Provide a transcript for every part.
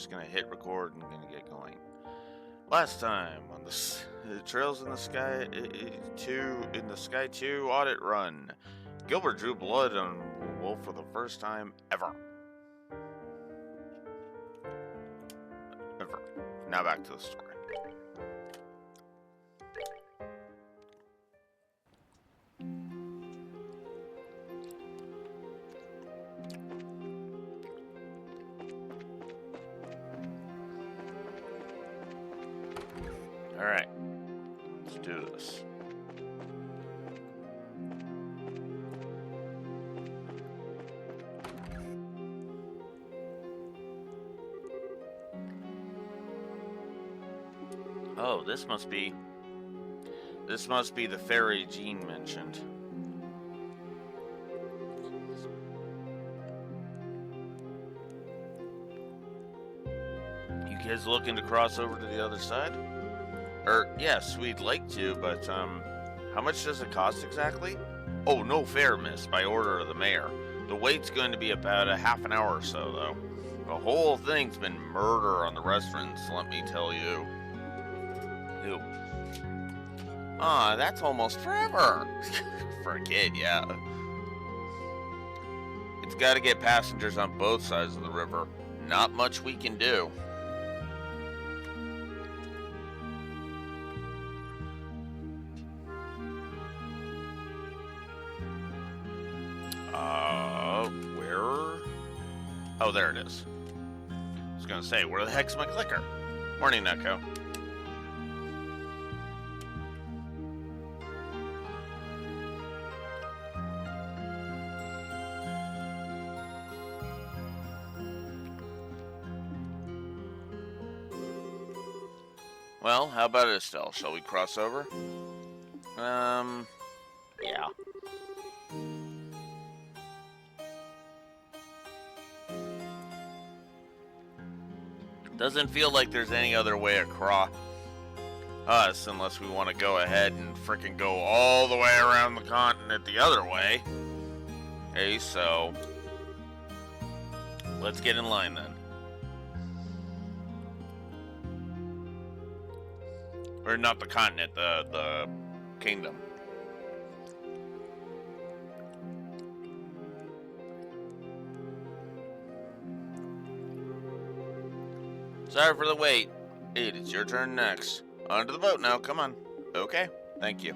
just gonna hit record and gonna get going. Last time on the Trails in the Sky 2 audit run, Gilbert drew blood on Wolf for the first time ever. Now back to the story. Alright, let's do this. Oh, this must be the fairy Jean mentioned. You kids looking to cross over to the other side? Yes, we'd like to, but, how much does it cost exactly? Oh, no fare, miss, by order of the mayor. The wait's going to be about a half an hour or so, though. The whole thing's been murder on the restaurants, let me tell you. Ew. That's almost forever. For a kid, yeah. It's got to get passengers on both sides of the river. Not much we can do. Where? Oh, there it is. I was gonna say, where the heck's my clicker? Morning, Neko. Well, how about it, Estelle? Shall we cross over? Yeah. Doesn't feel like there's any other way across us unless we want to go ahead and frickin' go all the way around the continent the other way. Okay, so let's get in line then. Or not the continent, the kingdom. Sorry for the wait. It's your turn next. Onto the boat now, come on. Okay, thank you.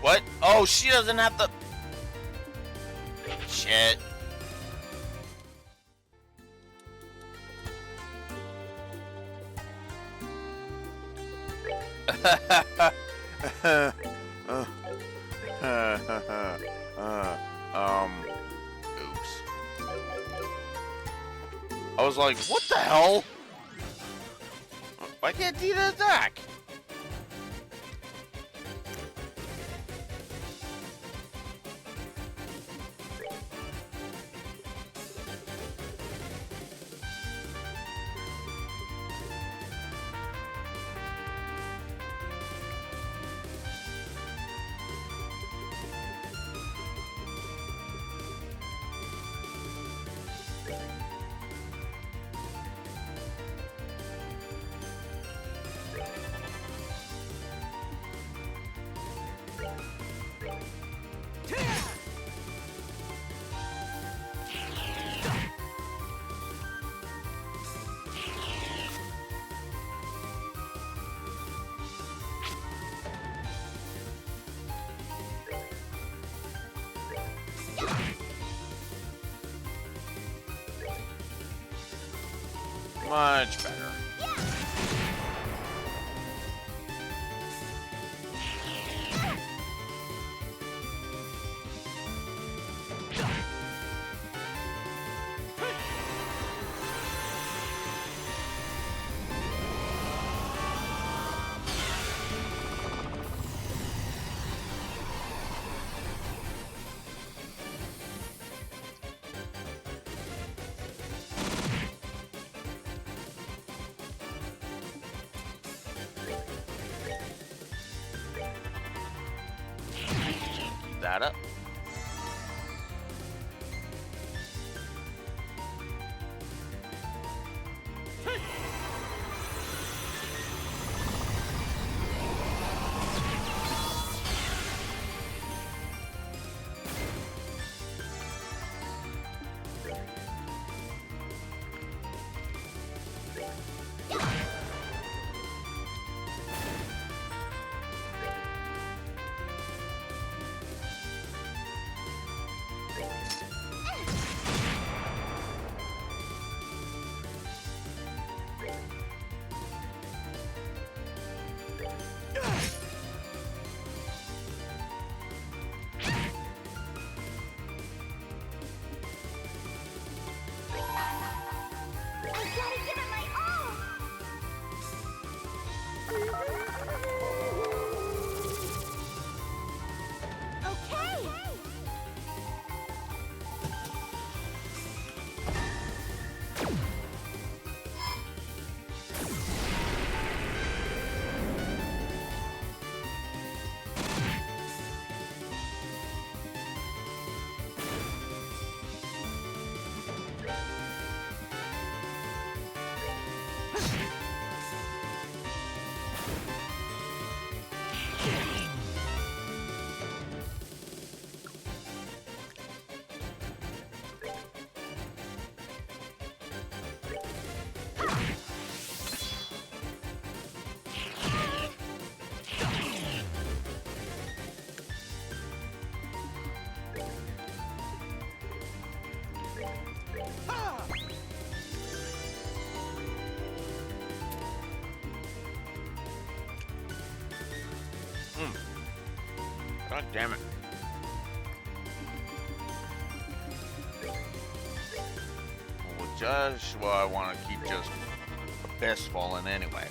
What? Oh, she doesn't have the... Shit. was like, what the hell? Why can't Tina attack? Much better. That up. God damn it. Well, Joshua, I want to keep just Abyss falling anyway.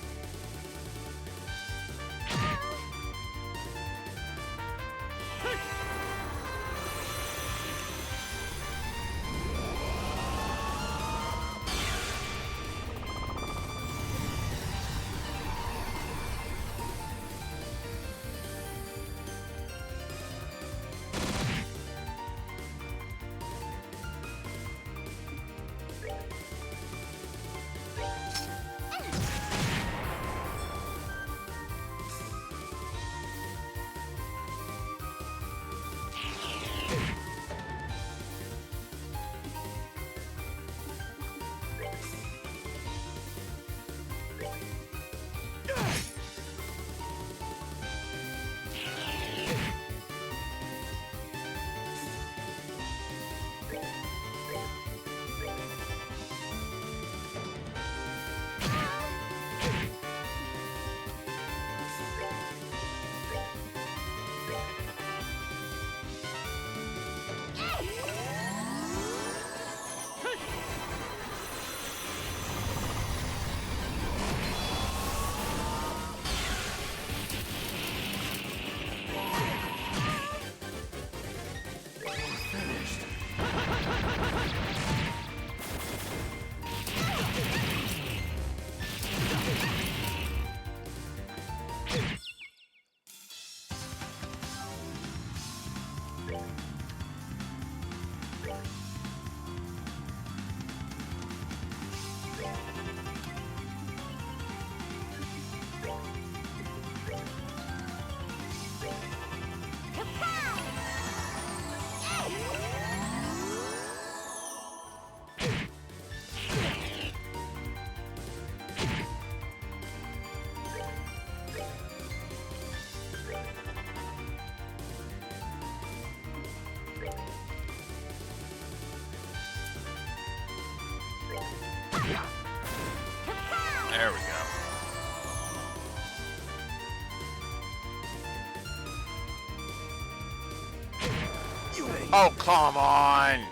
Oh, come on!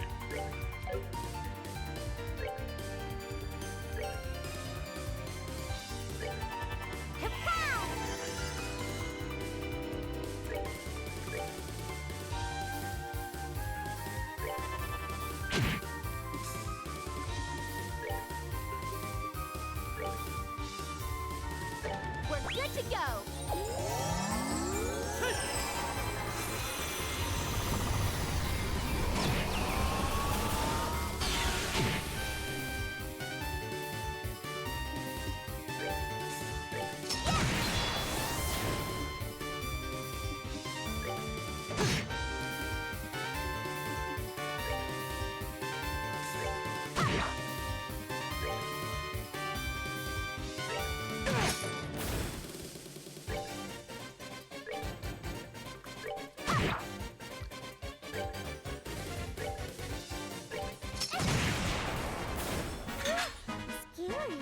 We're good to go. Scary.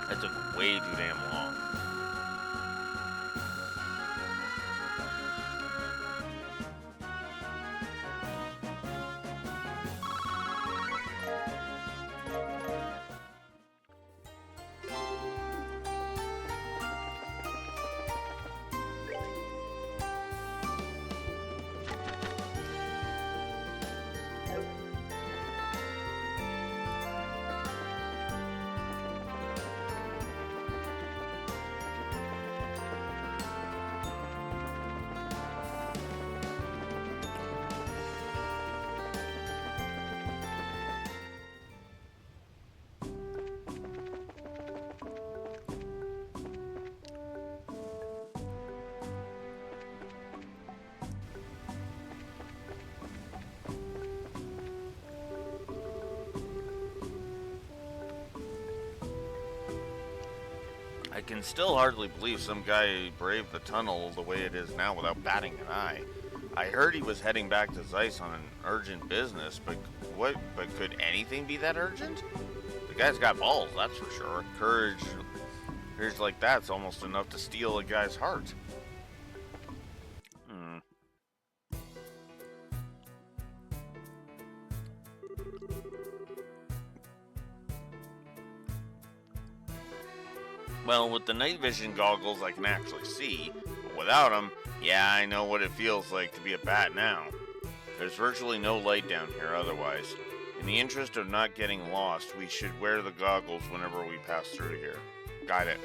That took way too damn long. I can still hardly believe some guy braved the tunnel the way it is now without batting an eye. I heard he was heading back to Zeiss on an urgent business, but could anything be that urgent? The guy's got balls, that's for sure. Courage like that's almost enough to steal a guy's heart. Well, with the night vision goggles I can actually see, but without them, yeah, I know what it feels like to be a bat now. There's virtually no light down here otherwise. In the interest of not getting lost, we should wear the goggles whenever we pass through here. Got it.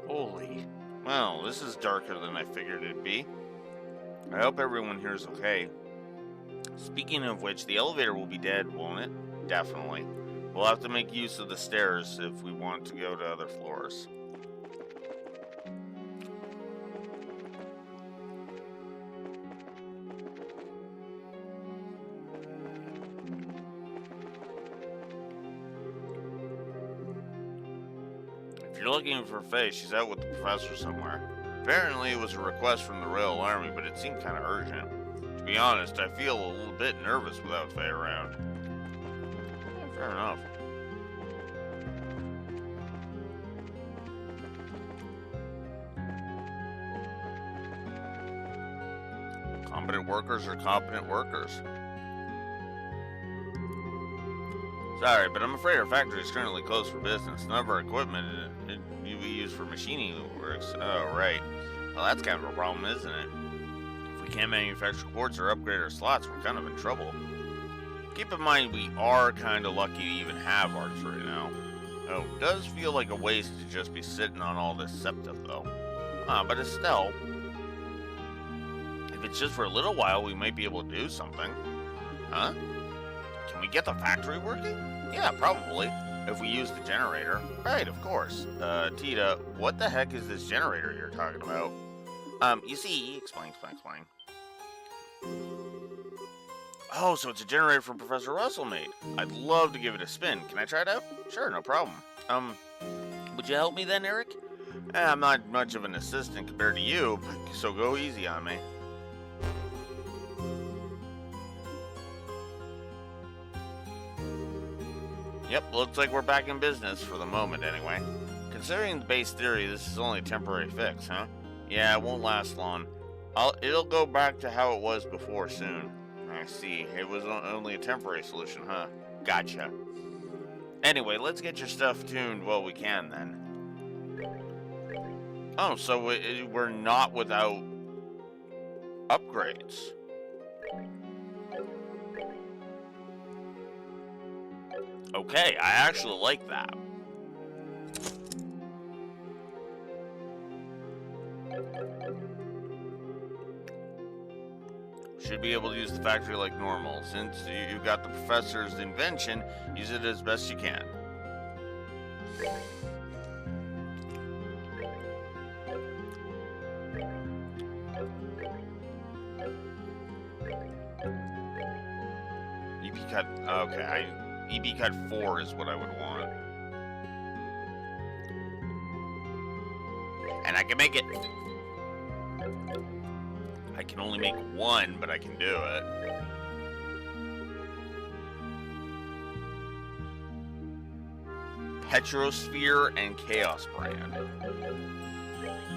Holy. Well, this is darker than I figured it'd be. I hope everyone here is okay. Speaking of which, the elevator will be dead, won't it? Definitely. We'll have to make use of the stairs if we want to go to other floors. I If you're looking for Faye, she's out with the professor somewhere. Apparently it was a request from the Royal Army, but it seemed kind of urgent. To be honest, I feel a little bit nervous without Faye around. Fair enough. Competent workers are competent workers. Sorry, but I'm afraid our factory is currently closed for business. None of our equipment we use for machining works. Oh, right. Well, that's kind of a problem, isn't it? If we can't manufacture quartz or upgrade our slots, we're kind of in trouble. Keep in mind, we are kind of lucky to even have arts right now. Oh, it does feel like a waste to just be sitting on all this septa, though. But Estelle, if it's just for a little while, we might be able to do something. Huh? Can we get the factory working? Yeah, probably. If we use the generator. Right, of course. Tita, what the heck is this generator you're talking about? You see, explain. Oh, so it's a generator from Professor Russell made. I'd love to give it a spin. Can I try it out? Sure, no problem. Would you help me then, Eric? I'm not much of an assistant compared to you, so go easy on me. Yep, looks like we're back in business for the moment anyway. Considering the base theory, this is only a temporary fix, huh? Yeah, it won't last long. It'll go back to how it was before soon. I see. It was only a temporary solution, huh? Gotcha. Anyway, let's get your stuff tuned while we can then. Oh, so we're not without upgrades. Okay, I actually like that. Should be able to use the factory like normal. Since you got the professor's invention, use it as best you can. EP cut. Okay, EB cut 4 is what I would want. And I can make it. I can only make one, but I can do it. Petrosphere and Chaos Brand.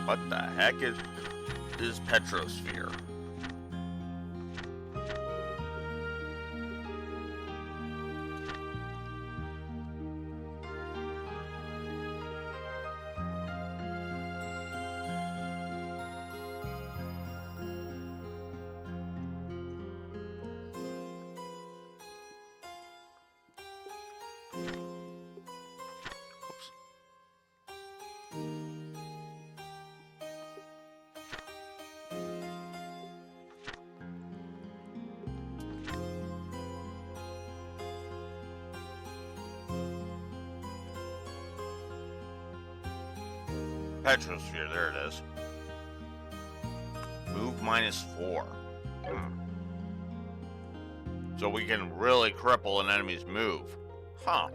What the heck is Petrosphere? Petrosphere, there it is. Move -4. So we can really cripple an enemy's move. Huh.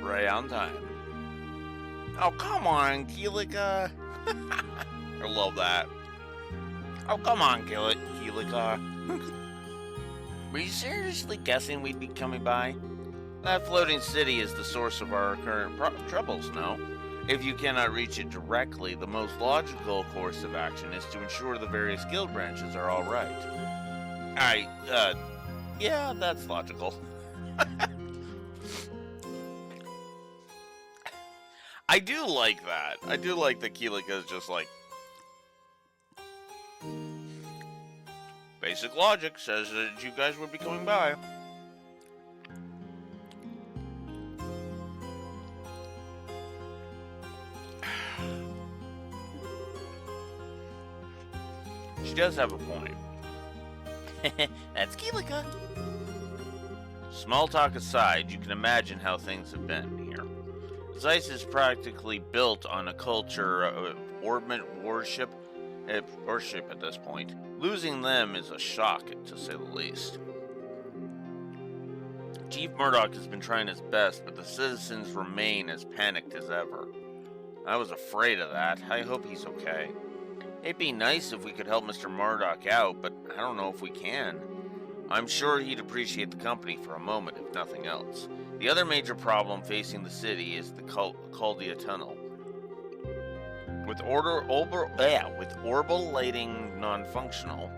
Right on time. Oh, come on, Keelika. I love that. Oh, come on, Keelika. Were you seriously guessing we'd be coming by? That floating city is the source of our current troubles, no? If you cannot reach it directly, the most logical course of action is to ensure the various guild branches are all right. Yeah, that's logical. I do like that. I do like that Keelika is just like, basic logic says that you guys would be coming by. She does have a point. That's Keelika. Small talk aside, you can imagine how things have been here. Zeiss is practically built on a culture of orbment worship at this point. Losing them is a shock, to say the least. Chief Murdoch has been trying his best, but the citizens remain as panicked as ever. I was afraid of that. I hope he's okay. It'd be nice if we could help Mr. Murdoch out, but I don't know if we can. I'm sure he'd appreciate the company for a moment, if nothing else. The other major problem facing the city is the Caldia Tunnel. With orbital lighting non-functional,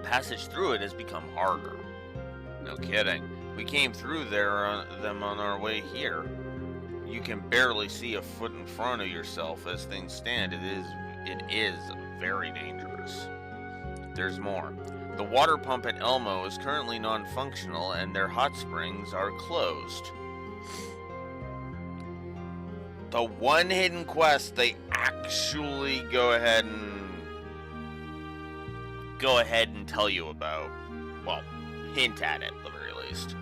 passage through it has become harder. No kidding. We came through them on our way here. You can barely see a foot in front of yourself as things stand. It is very dangerous. There's more. The water pump at Elmo is currently non-functional and their hot springs are closed. The one hidden quest they actually go ahead and tell you about. Well, hint at it, at the very least.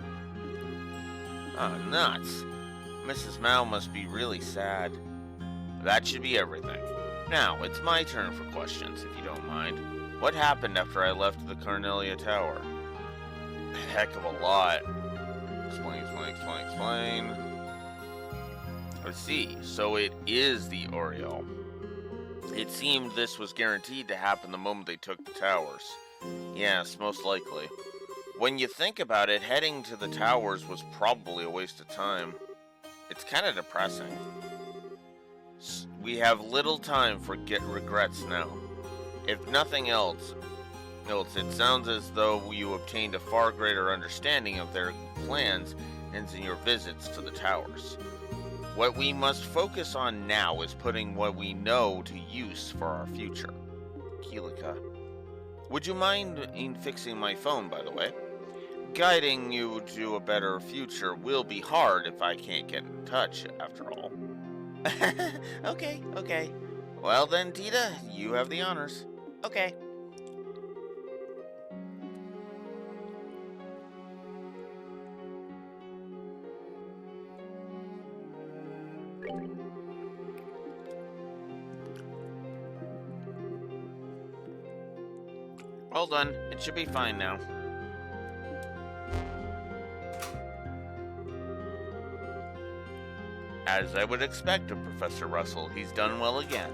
Oh, nuts. Mrs. Mao must be really sad. That should be everything. Now, it's my turn for questions, if you don't mind. What happened after I left the Carnelia Tower? A heck of a lot. Explain. I see. So it is the Oriole. It seemed this was guaranteed to happen the moment they took the towers. Yes, most likely. When you think about it, heading to the towers was probably a waste of time. It's kind of depressing. We have little time for regrets now. If nothing else, it sounds as though you obtained a far greater understanding of their plans in your visits to the towers. What we must focus on now is putting what we know to use for our future. Keelika. Would you mind in fixing my phone, by the way? Guiding you to a better future will be hard if I can't get in touch, after all. Okay. Well then, Tita, you have the honors. Okay. Well done. It should be fine now. As I would expect of Professor Russell, he's done well again.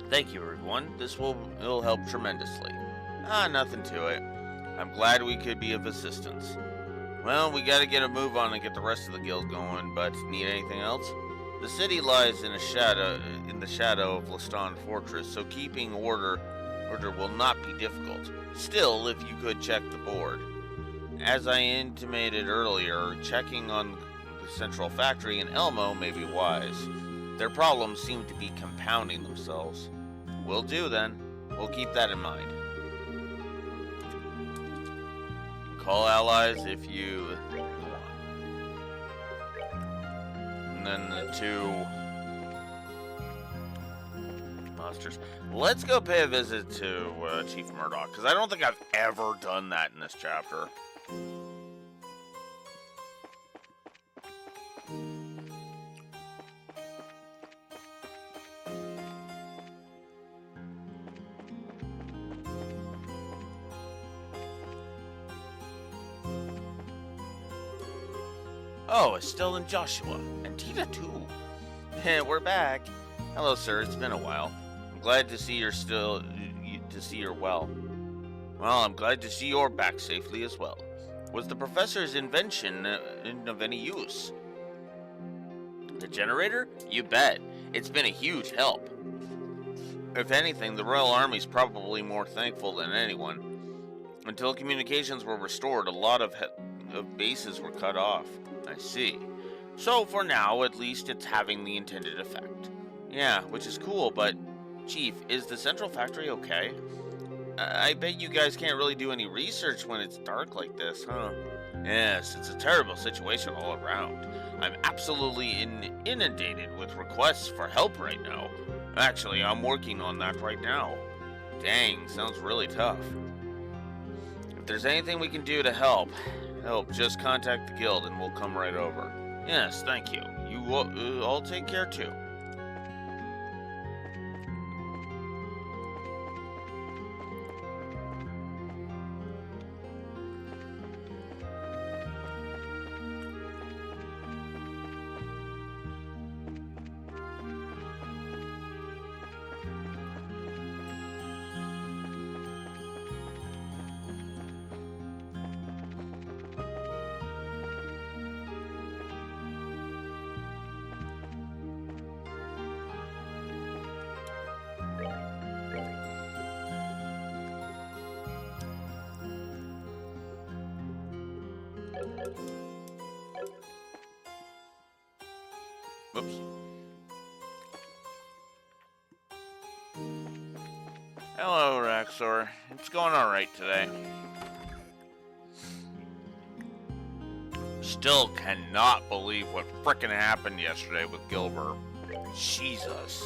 Thank you, everyone. This will help tremendously. Nothing to it. I'm glad we could be of assistance. Well, we gotta get a move on and get the rest of the guild going, but need anything else? The city lies in the shadow of Leston Fortress, so keeping order will not be difficult. Still, if you could check the board. As I intimated earlier, checking on the central factory in Elmo may be wise. Their problems seem to be compounding themselves. Will do then. We'll keep that in mind. Call allies if you want. And then the two monsters. Let's go pay a visit to Chief Murdoch, because I don't think I've ever done that in this chapter. Oh, Estelle and Joshua. And Tita, too. We're back. Hello, sir. It's been a while. I'm glad to see you're well. Well, I'm glad to see you're back safely as well. Was the professor's invention of any use? The generator? You bet. It's been a huge help. If anything, the Royal Army's probably more thankful than anyone. Until communications were restored, a lot of bases were cut off. I see. So, for now, at least it's having the intended effect. Yeah, which is cool, but... Chief, is the central factory okay? I bet you guys can't really do any research when it's dark like this, huh? Yes, it's a terrible situation all around. I'm absolutely inundated with requests for help right now. Actually, I'm working on that right now. Dang, sounds really tough. If there's anything we can do to help, just contact the guild and we'll come right over. Yes, thank you. You all take care too. Oops. Hello, Raxor. It's going alright today. Still cannot believe what frickin' happened yesterday with Gilbert. Jesus.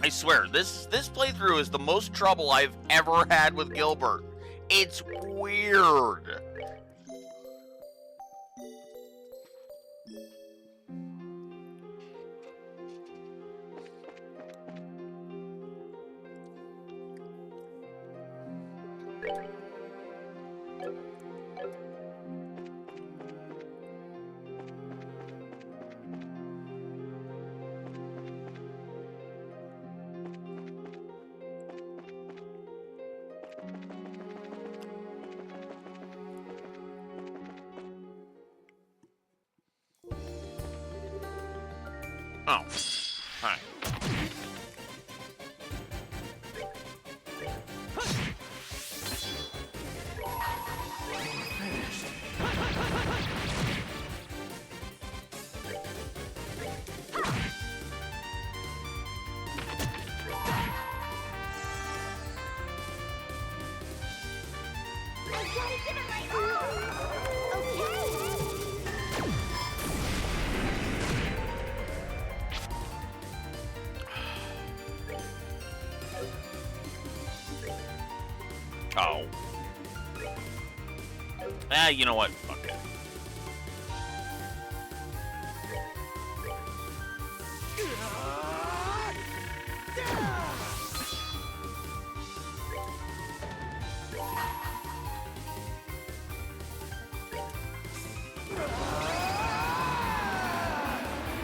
I swear, this playthrough is the most trouble I've ever had with Gilbert. It's weird. Oh, hi. I gotta give it my all! Okay! Oh. Ah, you know what? Fuck it.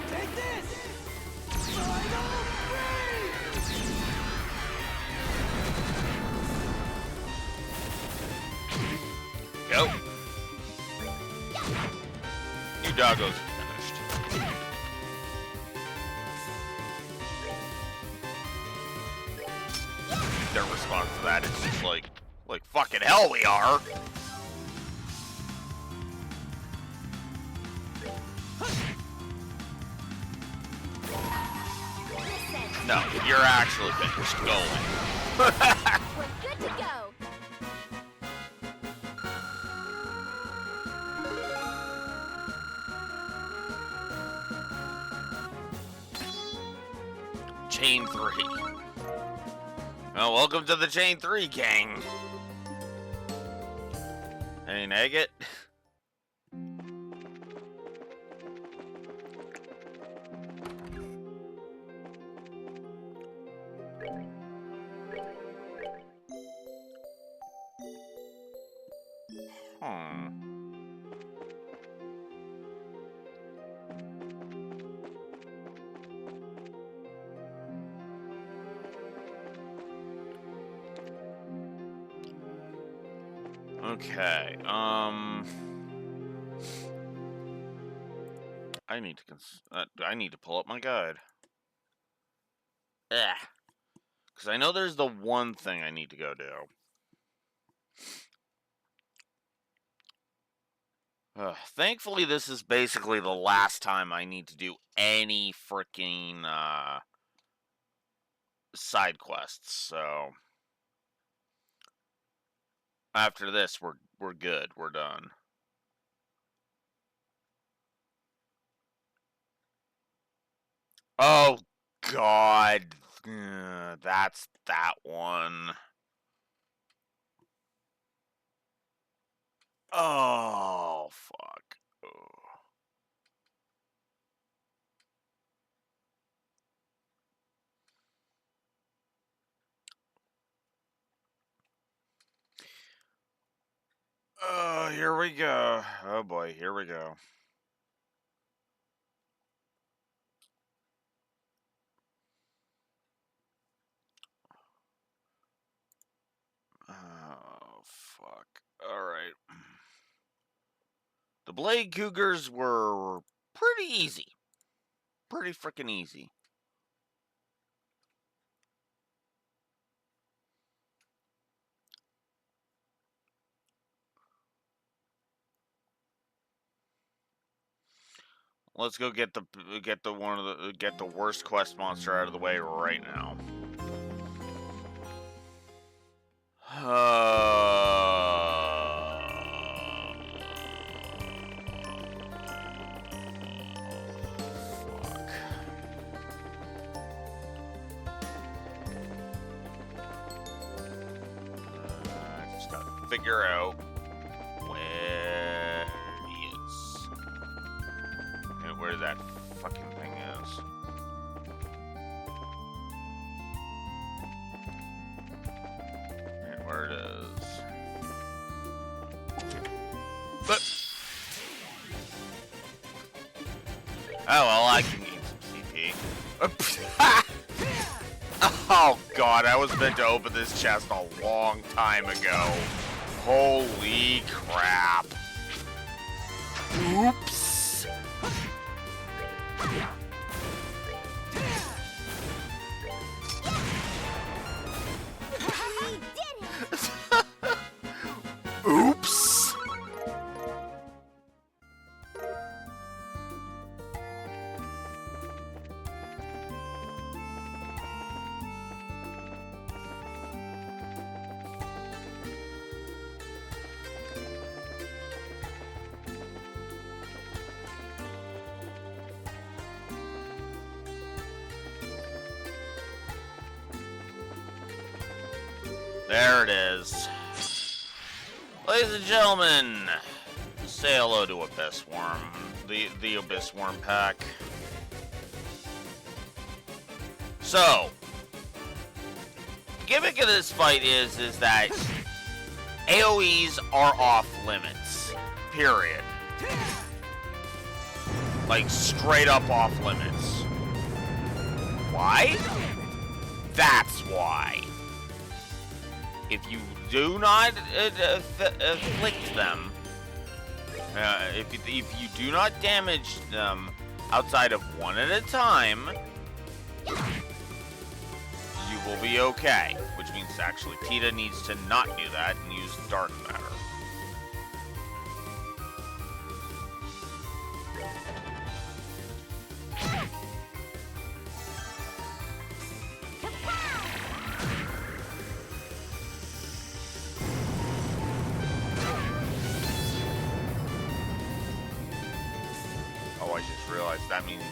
Take this! Final freeze! Go. New doggo's finished. Their response to that is just like fucking hell we are. Listen, No, you're actually finished. Go away. we're good to go! Chain 3. Well, welcome to the Chain 3 gang. Any nugget? Okay. I need to pull up my guide. Yeah. Because I know there's the one thing I need to go do. Thankfully, this is basically the last time I need to do any freaking side quests. So after this, we're good. We're done. Oh God, that's that one. Oh fuck. Oh, here we go. Oh boy, here we go. Oh fuck. All right. The Blade Cougars were pretty easy. Pretty freaking easy. Let's go get the worst quest monster out of the way right now. Fuck. I just gotta figure out where he is and where that fucking thing is. And where it is. But oh well, I can eat some CP. Oh god, I was meant to open this chest a long time ago. Holy crap. Oops. Oops. There it is. Ladies and gentlemen, say hello to Abyss Worm, the Abyss Worm pack. So, the gimmick of this fight is that AoEs are off limits. Period. Like, straight up off limits. Why? That's why. If you do not afflict them, if you do not damage them outside of one at a time, you will be okay. Which means actually Tita needs to not do that and use Dark Matter. Oh, I just realized that means...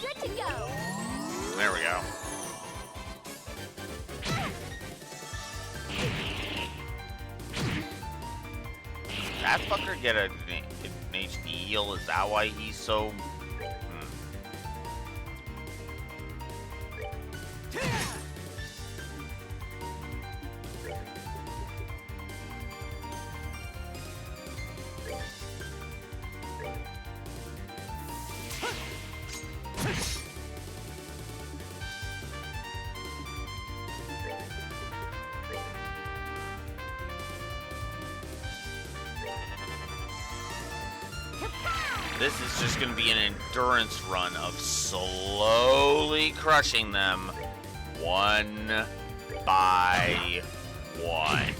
good to go. There we go. That fucker get an HP heal? Is that why he's so... This is just going to be an endurance run of slowly crushing them one by one.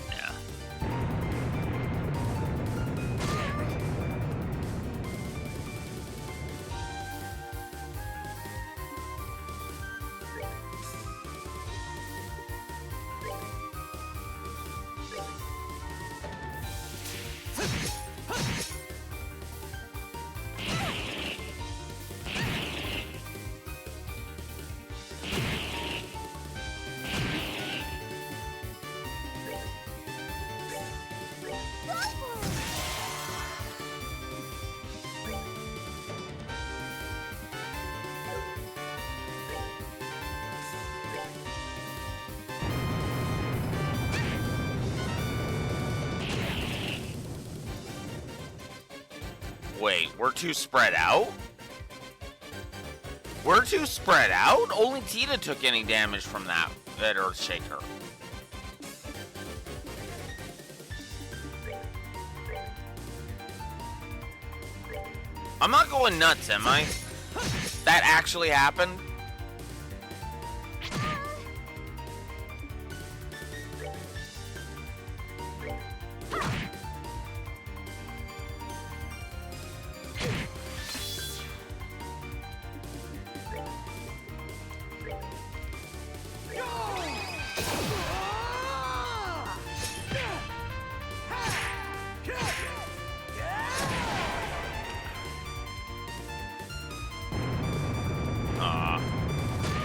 Wait, we're too spread out? We're too spread out? Only Tita took any damage from that Earthshaker. I'm not going nuts, am I? That actually happened?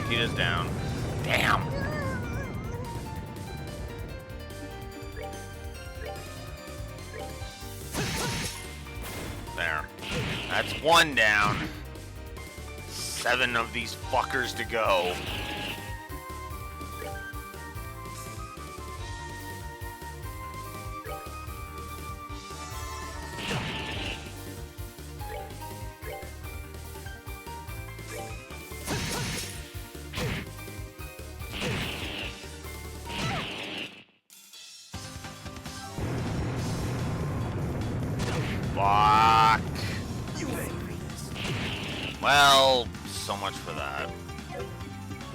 Tita's down. Damn! There. That's one down. 7 of these fuckers to go. Fuck. Well, so much for that.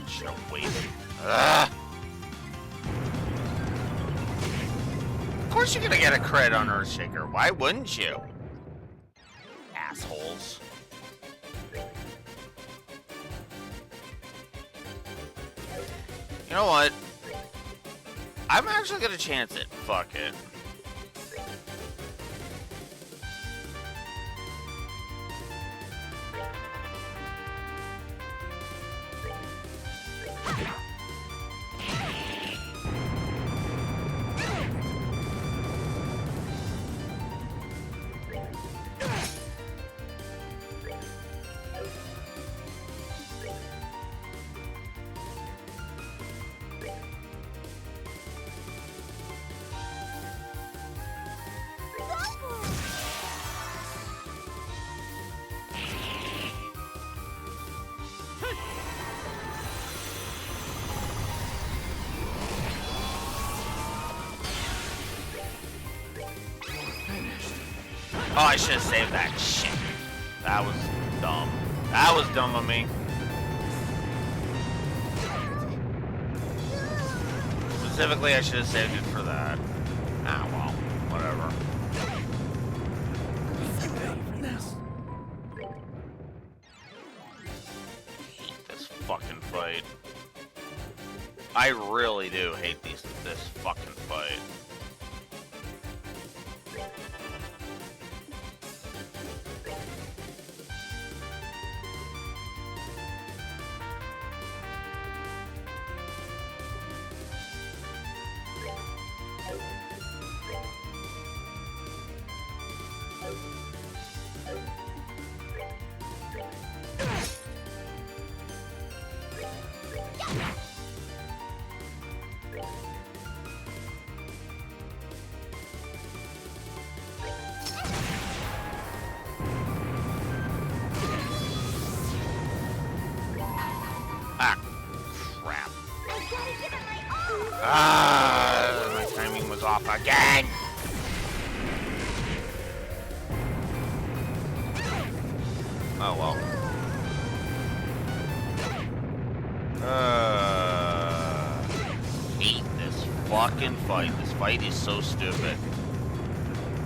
Should have waited. Ugh. Of course you're gonna get a crit on Earthshaker. Why wouldn't you? Assholes. You know what? I'm actually gonna chance it. Fuck it. Oh, I should have saved that shit. That was dumb. That was dumb of me. Specifically, I should have saved it for that. Ah, well, whatever. Hate this fucking fight. I really do hate this fucking fight. Ah, crap. I gotta give it my all! Ah, my timing was off again. Oh well. Hate this fucking fight. This fight is so stupid.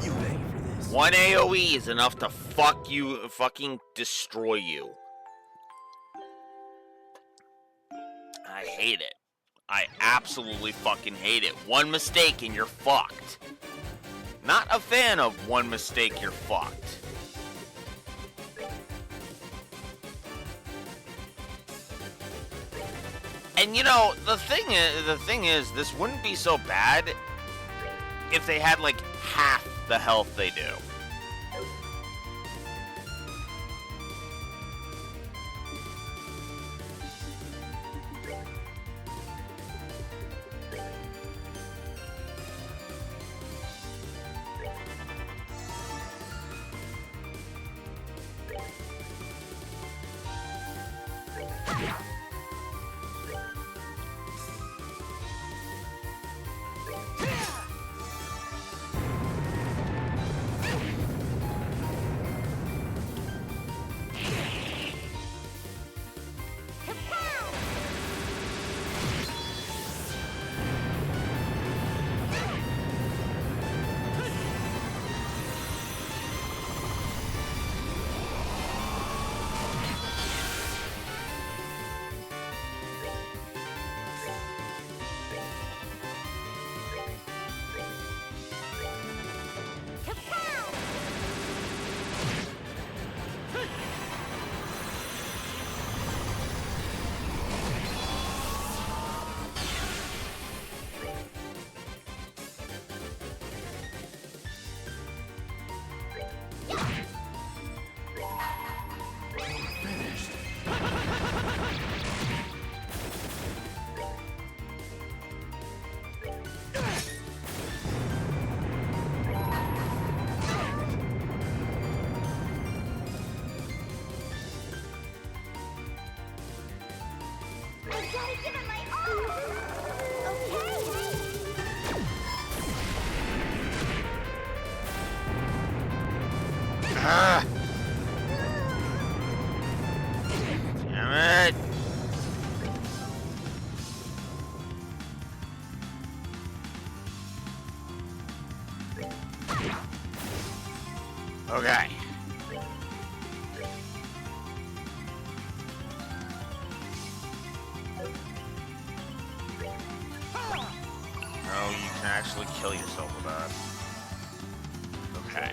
You ready for this? One AoE is enough to fucking destroy you. I hate it. I absolutely fucking hate it. One mistake and you're fucked. Not a fan of one mistake, you're fucked. And you know, the thing is, this wouldn't be so bad if they had like half the health they do. Gotta give it my all! Okay! Ah. Damn it. Okay. No, you can actually kill yourself with that. Okay.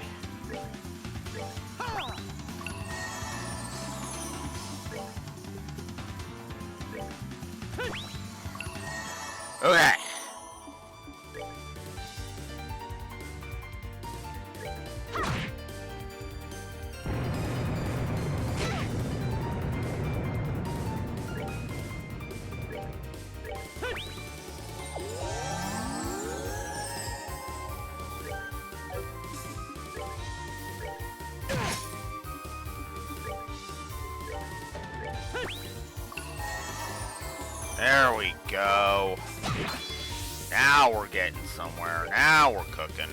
Okay. There we go. Now we're getting somewhere. Now we're cooking.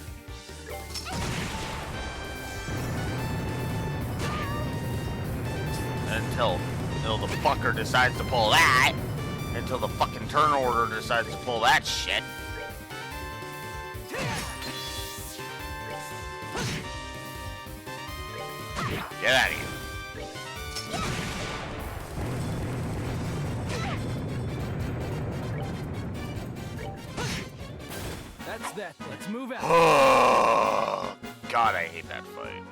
Until the fucker decides to pull that. Until the fucking turn order decides to pull that shit. Get out of here. That's that. Let's move out. Oh, God, I hate that fight.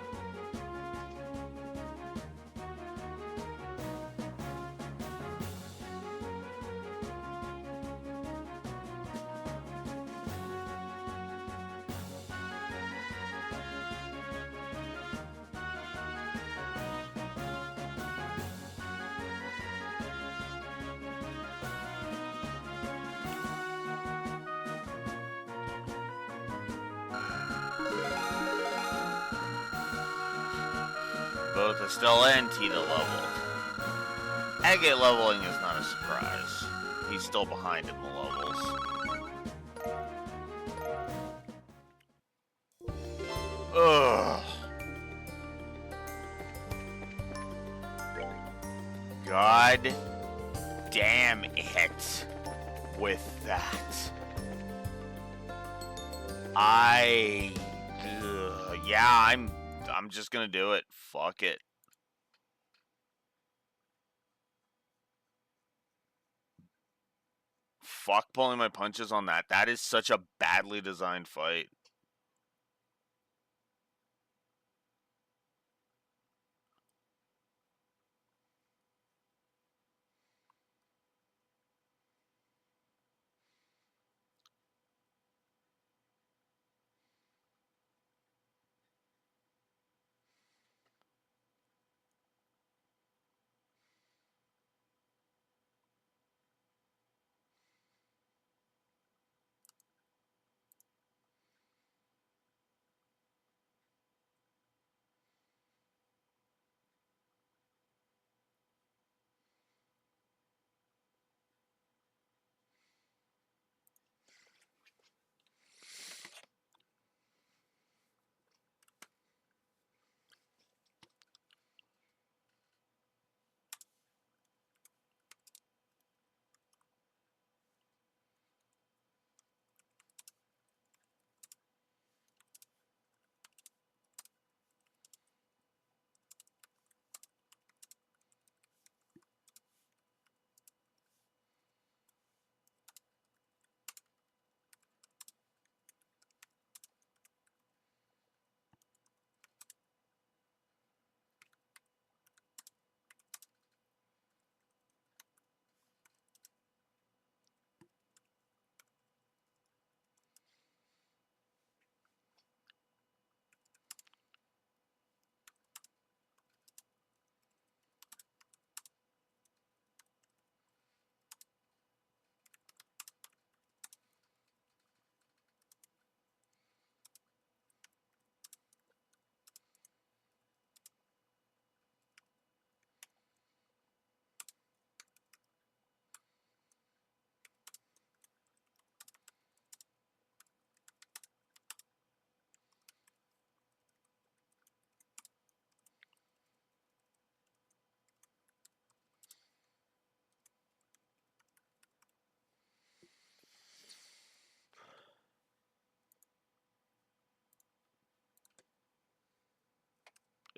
Both Estella and Tita leveled. Agate leveling is not a surprise. He's still behind in the levels. Ugh. God damn it with that. Yeah, I'm just gonna do it. Fuck it. Fuck pulling my punches on that. That is such a badly designed fight.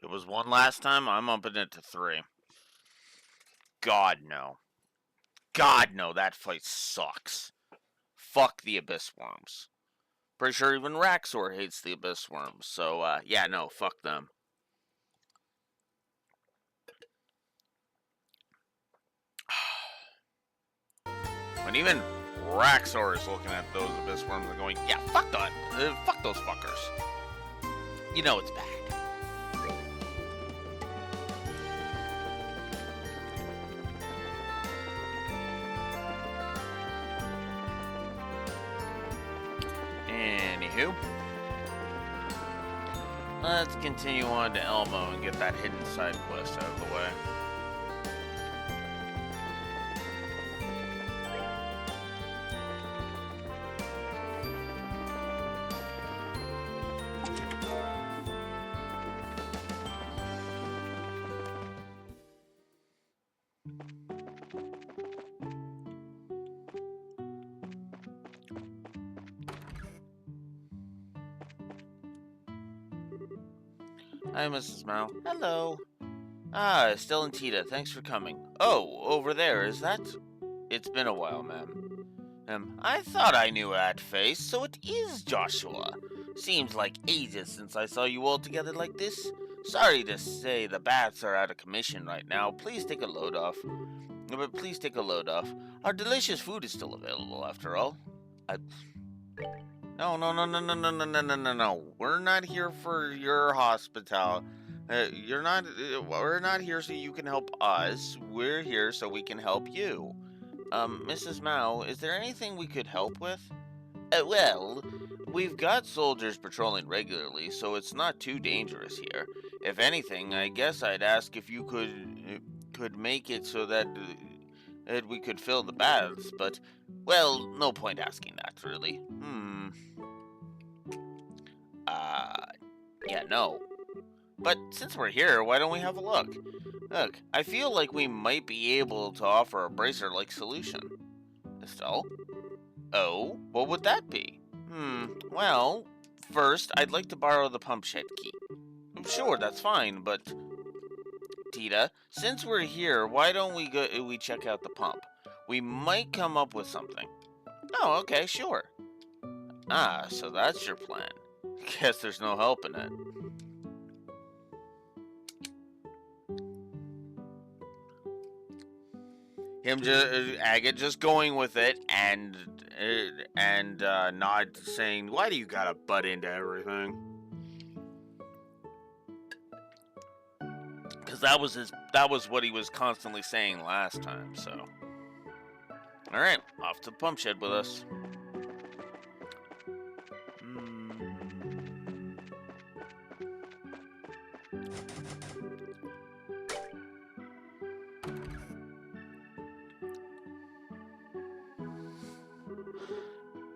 It was 1 last time. I'm upping it to 3. God, no. God, no. That fight sucks. Fuck the Abyss Worms. Pretty sure even Raxor hates the Abyss Worms. So, yeah, no. Fuck them. When even Raxor is looking at those Abyss Worms and going, yeah, fuck that. Fuck those fuckers. You know it's bad. Anywho, let's continue on to Elmo and get that hidden side quest out of the way. Hi, Mrs. Mao. Hello. Ah, Estelle and Tita, thanks for coming. Oh, over there, is that? It's been a while, ma'am. I thought I knew that face, so it is Joshua. Seems like ages since I saw you all together like this. Sorry to say the bats are out of commission right now. Please take a load off. But please take a load off. Our delicious food is still available, after all. No. We're not here for your hospitality. We're not here so you can help us. We're here so we can help you. Mrs. Mao, is there anything we could help with? Well, We've got soldiers patrolling regularly, so it's not too dangerous here. If anything, I guess I'd ask if you could make it so that we could fill the baths, but, well, no point asking that, really. Uh, yeah, no. But since we're here, why don't we have a look? Look, I feel like we might be able to offer a bracer-like solution. Estelle? Oh, what would that be? Well, first, I'd like to borrow the pump shed key. Sure, that's fine, but... Tita, since we're here, why don't we check out the pump? We might come up with something. Oh, okay, sure. Ah, so that's your plan. Guess there's no help in it. Agate just going with it and not saying, why do you gotta butt into everything? Because that was what he was constantly saying last time, so. Alright, off to the pump shed with us.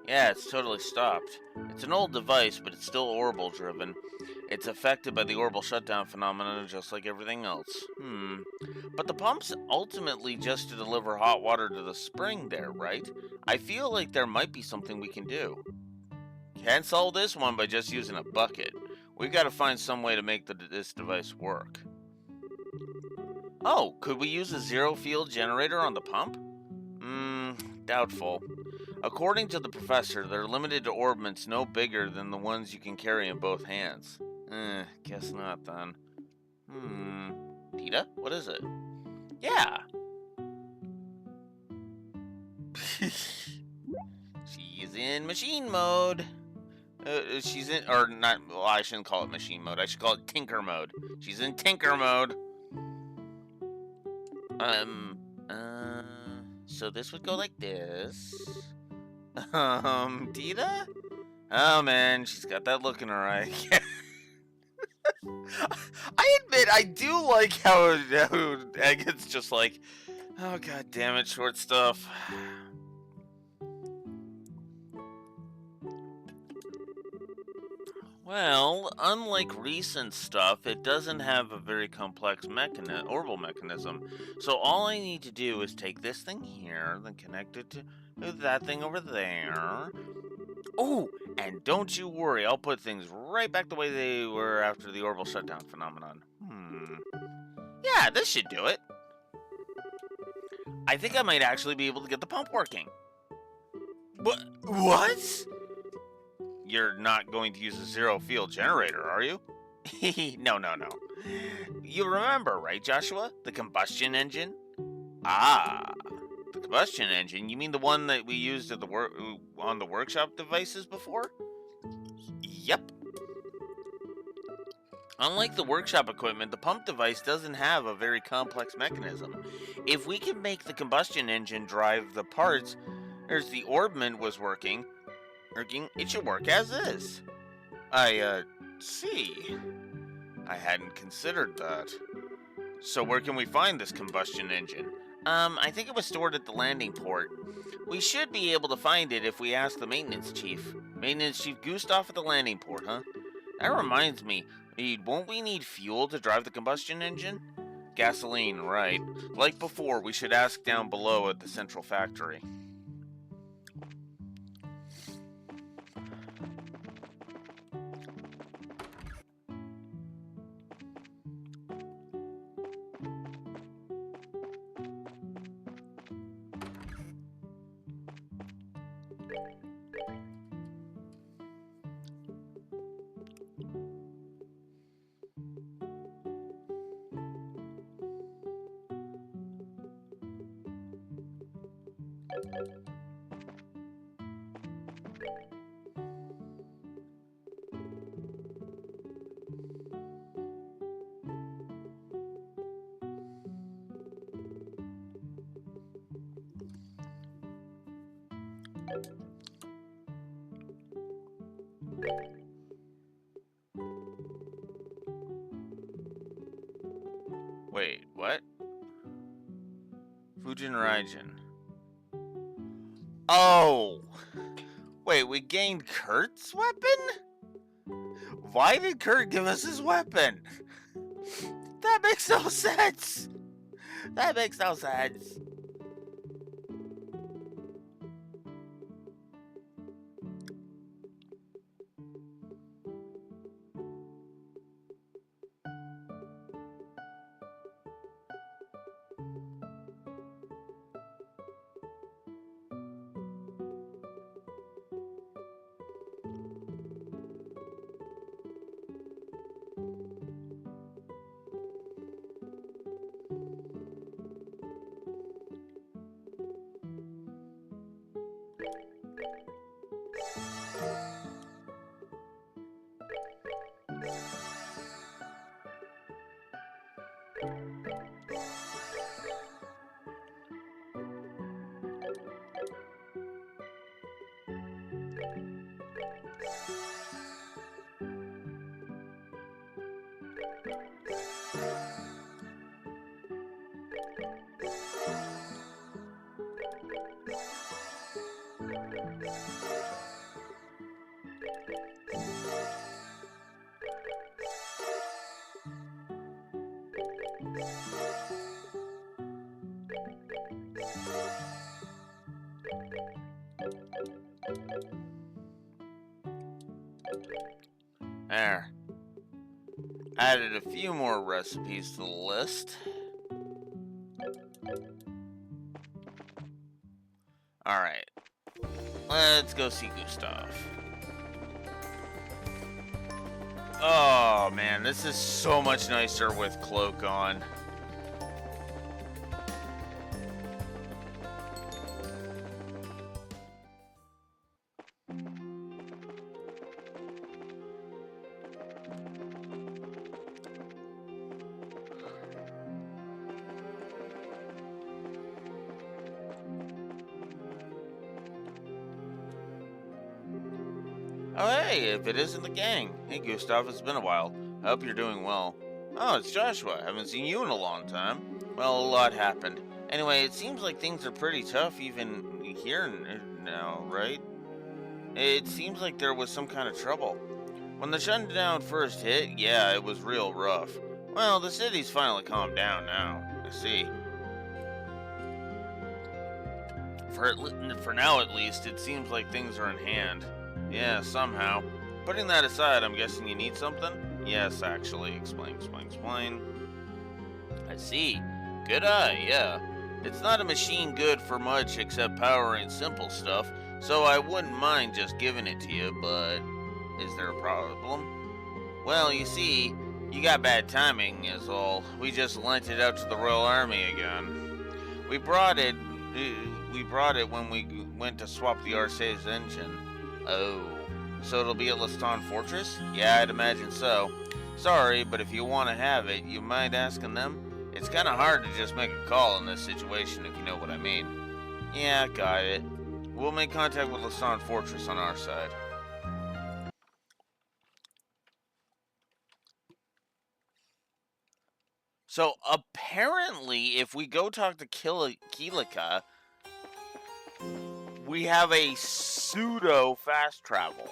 Yeah, it's totally stopped. It's an old device, but it's still orbital driven. It's affected by the orbital shutdown phenomenon just like everything else. But the pump's ultimately just to deliver hot water to the spring there, right? I feel like there might be something we can do. Can't solve this one by just using a bucket. We've got to find some way to make this device work. Oh, could we use a zero-field generator on the pump? Doubtful. According to the professor, they're limited to orbits no bigger than the ones you can carry in both hands. Guess not then. Tita, what is it? Yeah. She's in machine mode. She's in, or not, well, I shouldn't call it machine mode. I should call it tinker mode. She's in tinker mode. So this would go like this. Tita? Oh man, she's got that look in her eye. I admit, I do like how Agate's just like, oh god damn it, short stuff. Well, unlike recent stuff, it doesn't have a very complex orbital mechanism. So all I need to do is take this thing here, then connect it to that thing over there. Oh, and don't you worry, I'll put things right back the way they were after the orbital shutdown phenomenon. Yeah, this should do it. I think I might actually be able to get the pump working. What? You're not going to use a zero-field generator, are you? No. You remember, right, Joshua? The combustion engine? Ah, the combustion engine? You mean the one that we used at on the workshop devices before? Yep. Unlike the workshop equipment, the pump device doesn't have a very complex mechanism. If we can make the combustion engine drive the parts, as the orbment was working, it should work as is. I see. I hadn't considered that. So where can we find this combustion engine? I think it was stored at the landing port. We should be able to find it if we ask the maintenance chief. Maintenance Chief Gustav at the landing port, huh? That reminds me, won't we need fuel to drive the combustion engine? Gasoline, right. Like before, we should ask down below at the central factory. Wait, what? Fujin Raijin. Oh! Wait, we gained Kurt's weapon? Why did Kurt give us his weapon? That makes no sense! That makes no sense. There. Added a few more recipes to the list. Alright. Let's go see Gustav. Oh man, this is so much nicer with Cloak on. Oh hey, if it isn't the gang. Hey Gustav, it's been a while. I hope you're doing well. Oh, it's Joshua. Haven't seen you in a long time. Well, a lot happened. Anyway, it seems like things are pretty tough even here now, right? It seems like there was some kind of trouble. When the shutdown first hit, yeah, it was real rough. Well, the city's finally calmed down now. I see. For now at least, it seems like things are in hand. Yeah, somehow. Putting that aside, I'm guessing you need something? Yes, actually. Explain. I see. Good eye, yeah. It's not a machine good for much except powering simple stuff, so I wouldn't mind just giving it to you, but is there a problem? Well, you see, you got bad timing is all. We just lent it out to the Royal Army again. We brought it when we went to swap the Arcee's engine. Oh, so it'll be at Leston Fortress? Yeah, I'd imagine so. Sorry, but if you want to have it, you mind asking them? It's kind of hard to just make a call in this situation, if you know what I mean. Yeah, got it. We'll make contact with Leston Fortress on our side. So, apparently, if we go talk to Kilika, we have a pseudo fast travel.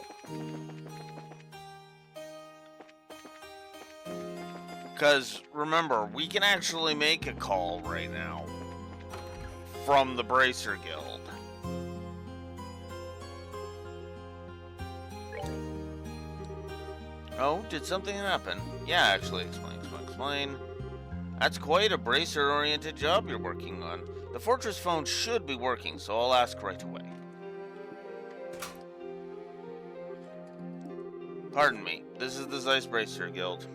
Because, remember, we can actually make a call right now from the Bracer Guild. Oh, did something happen? Yeah, actually, explain. That's quite a Bracer-oriented job you're working on. The Fortress phone should be working, so I'll ask right away. Pardon me, this is the Zeiss Bracer Guild.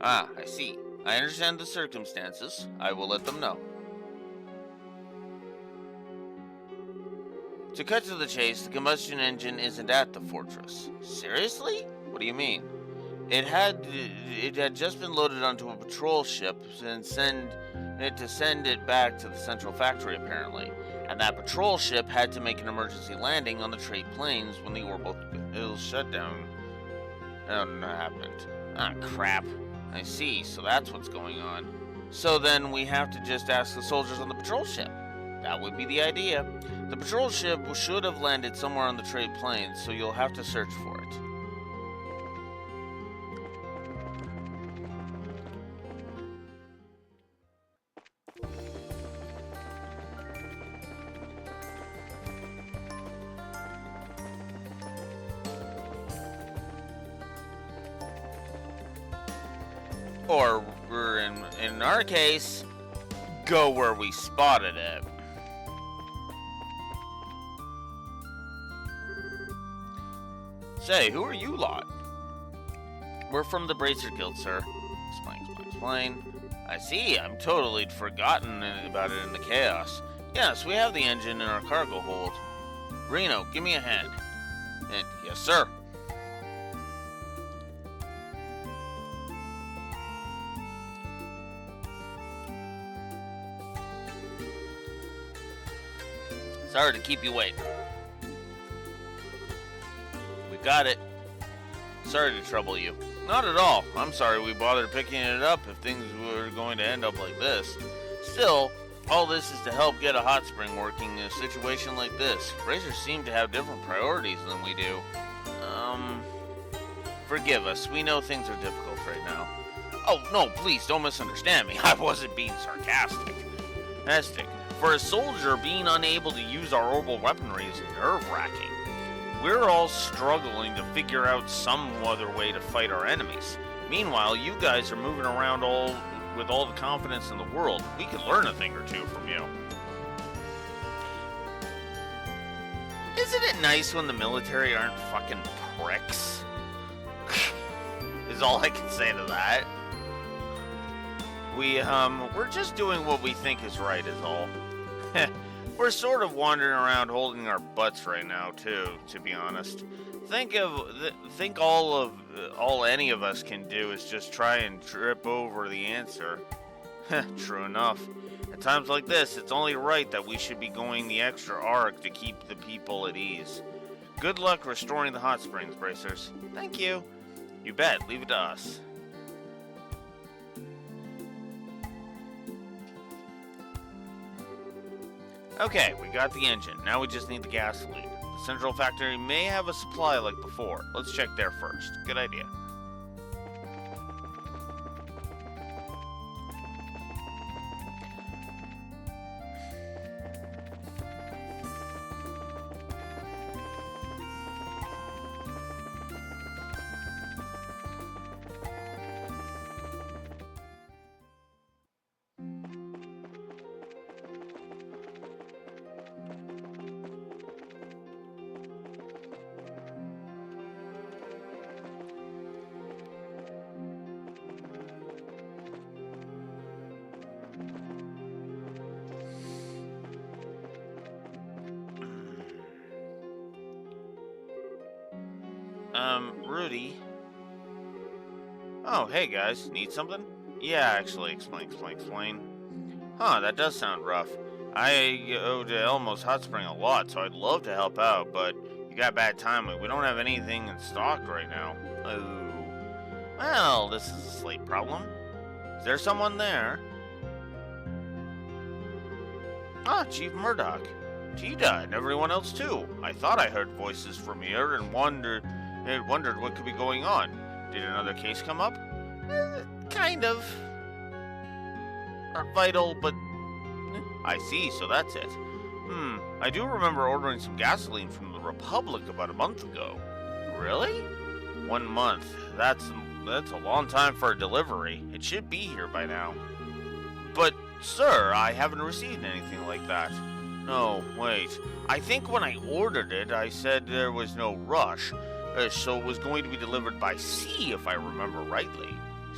Ah, I see. I understand the circumstances. I will let them know. To cut to the chase, the combustion engine isn't at the fortress. Seriously? What do you mean? It had just been loaded onto a patrol ship and to send it back to the central factory, apparently. And that patrol ship had to make an emergency landing on the trade planes when the orbital shutdown happened. Ah, crap. I see, so that's what's going on. So then we have to just ask the soldiers on the patrol ship. That would be the idea. The patrol ship should have landed somewhere on the trade planes, so you'll have to search for it. Or in our case, go where we spotted it. Say, who are you lot? We're from the Bracer Guild, sir. Explain. I see, I'm totally forgotten about it in the chaos. Yes, we have the engine in our cargo hold. Reno, give me a hand. And yes, sir. Sorry to keep you waiting. We got it. Sorry to trouble you. Not at all. I'm sorry we bothered picking it up if things were going to end up like this. Still, all this is to help get a hot spring working in a situation like this. Racers seem to have different priorities than we do. Forgive us. We know things are difficult right now. Oh, no, please don't misunderstand me. I wasn't being sarcastic. For a soldier, being unable to use our orbital weaponry is nerve-wracking. We're all struggling to figure out some other way to fight our enemies. Meanwhile, you guys are moving around with all the confidence in the world. We could learn a thing or two from you. Isn't it nice when the military aren't fucking pricks? Is all I can say to that. We're just doing what we think is right is all. We're sort of wandering around holding our butts right now, too, to be honest. Think all any of us can do is just try and trip over the answer. True enough. At times like this, it's only right that we should be going the extra arc to keep the people at ease. Good luck restoring the hot springs, Bracers. Thank you. You bet. Leave it to us. Okay, we got the engine. Now we just need the gasoline. The central factory may have a supply like before. Let's check there first. Good idea. Rudy. Oh, hey guys, need something? Yeah, actually, explain. Huh, that does sound rough. I owe to Elmo's Hot Spring a lot, so I'd love to help out, but you got bad timing. We don't have anything in stock right now. Oh. Well, this is a slate problem. Is there someone there? Ah, Chief Murdoch. Tita and everyone else too. I thought I heard voices from here and wondered what could be going on. Did another case come up? Kind of. Not vital, but I see, so that's it. I do remember ordering some gasoline from the Republic about a month ago. Really? 1 month. That's a long time for a delivery. It should be here by now. But, sir, I haven't received anything like that. No, wait. I think when I ordered it, I said there was no rush, so it was going to be delivered by sea, if I remember rightly.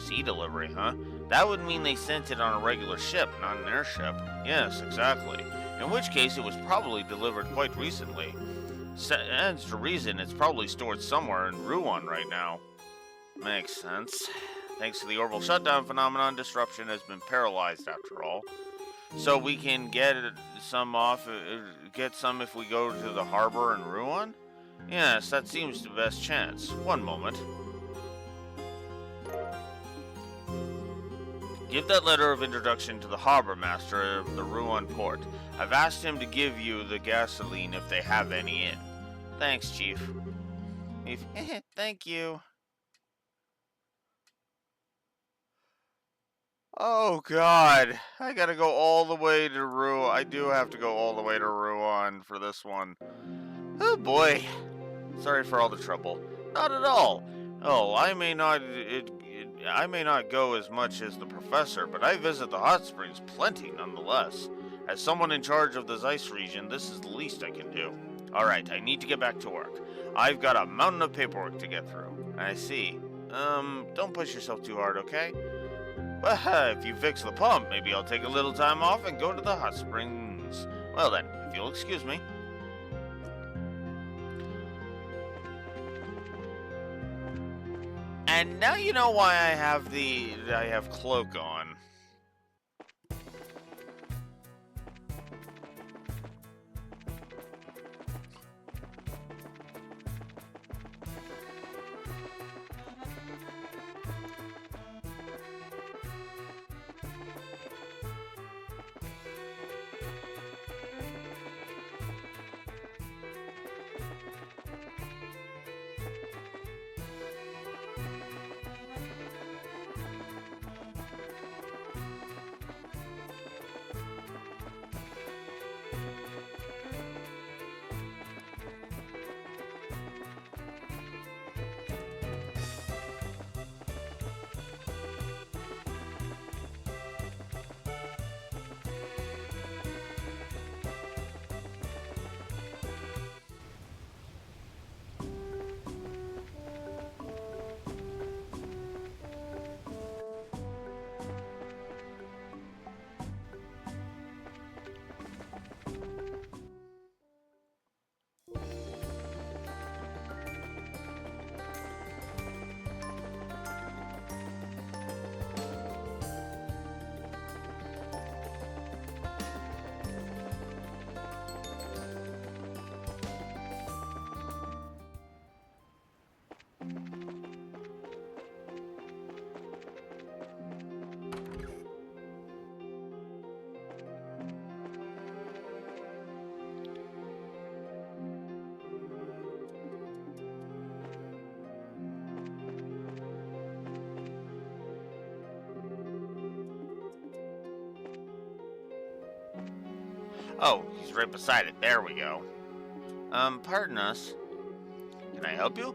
Sea delivery, huh? That would mean they sent it on a regular ship, not an airship. Yes, exactly. In which case, it was probably delivered quite recently. Stands to reason it's probably stored somewhere in Rouen right now. Makes sense. Thanks to the orbital shutdown phenomenon, disruption has been paralyzed after all. So we can get some off, get some if we go to the harbor and Ruan? Yes, that seems the best chance. One moment. Give that letter of introduction to the harbor master of the Ruan port. I've asked him to give you the gasoline if they have any in. Thanks, Chief. Thank you. Oh, God. I gotta go all the way to Ruan. I do have to go all the way to Ruan for this one. Oh, boy. Sorry for all the trouble. Not at all. Oh, I may not go as much as the professor, but I visit the hot springs plenty nonetheless. As someone in charge of the Zeiss region, this is the least I can do. Alright, I need to get back to work. I've got a mountain of paperwork to get through. I see. Don't push yourself too hard, okay? Well, if you fix the pump, maybe I'll take a little time off and go to the hot springs. Well then, if you'll excuse me. And now you know why I have cloak on. Oh, he's right beside it. There we go. Pardon us. Can I help you?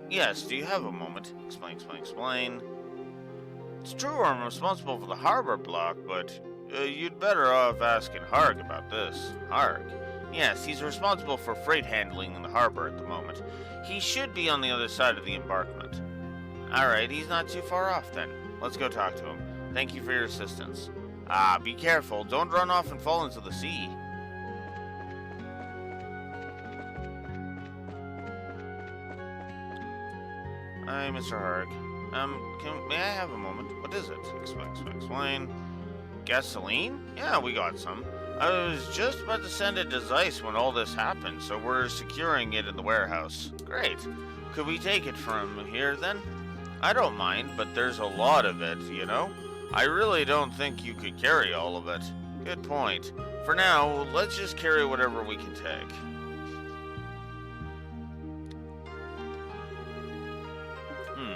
Yes, do you have a moment? Explain. It's true I'm responsible for the harbor block, but you'd better off asking Harg about this. Harg? Yes, he's responsible for freight handling in the harbor at the moment. He should be on the other side of the embankment. Alright, he's not too far off then. Let's go talk to him. Thank you for your assistance. Ah, be careful. Don't run off and fall into the sea. Hi, Mr. Harg. May I have a moment? What is it? Explain. Gasoline? Yeah, we got some. I was just about to send it to Zeiss when all this happened, so we're securing it in the warehouse. Great. Could we take it from here, then? I don't mind, but there's a lot of it, you know? I really don't think you could carry all of it. Good point. For now, let's just carry whatever we can take.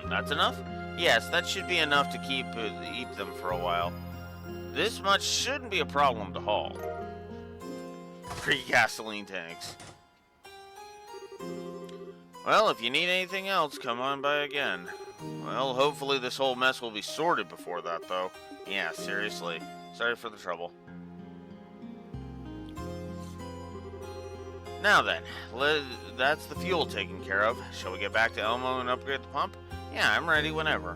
That's enough? Yes, that should be enough to keep them for a while. This much shouldn't be a problem to haul. 3 gasoline tanks. Well, if you need anything else, come on by again. Well, hopefully this whole mess will be sorted before that, though. Yeah, seriously. Sorry for the trouble. Now then, that's the fuel taken care of. Shall we get back to Elmo and upgrade the pump? Yeah, I'm ready whenever.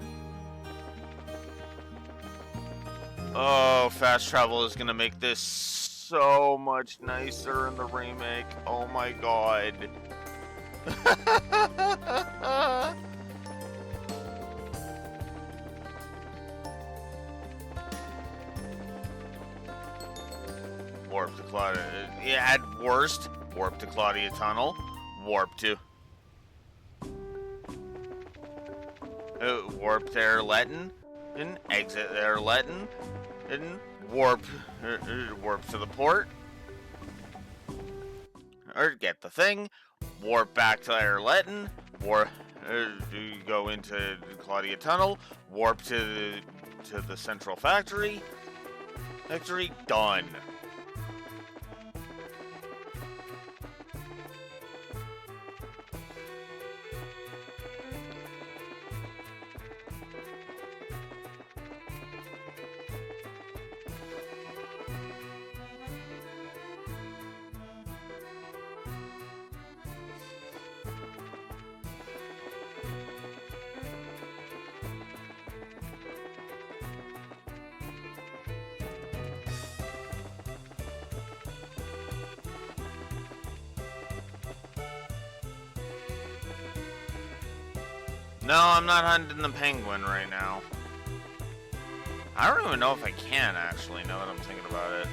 Oh, fast travel is gonna make this so much nicer in the remake. Oh my god. warp to Claudia. Yeah, at worst, warp to Claudia Tunnel. Warp to Airleton, and exit Airleton, and warp to the port, or get the thing, warp back to Airleton, warp go into Claudia Tunnel, warp to the central factory. Done. No, I'm not hunting the penguin right now. I don't even know if I can, actually, now that I'm thinking about it.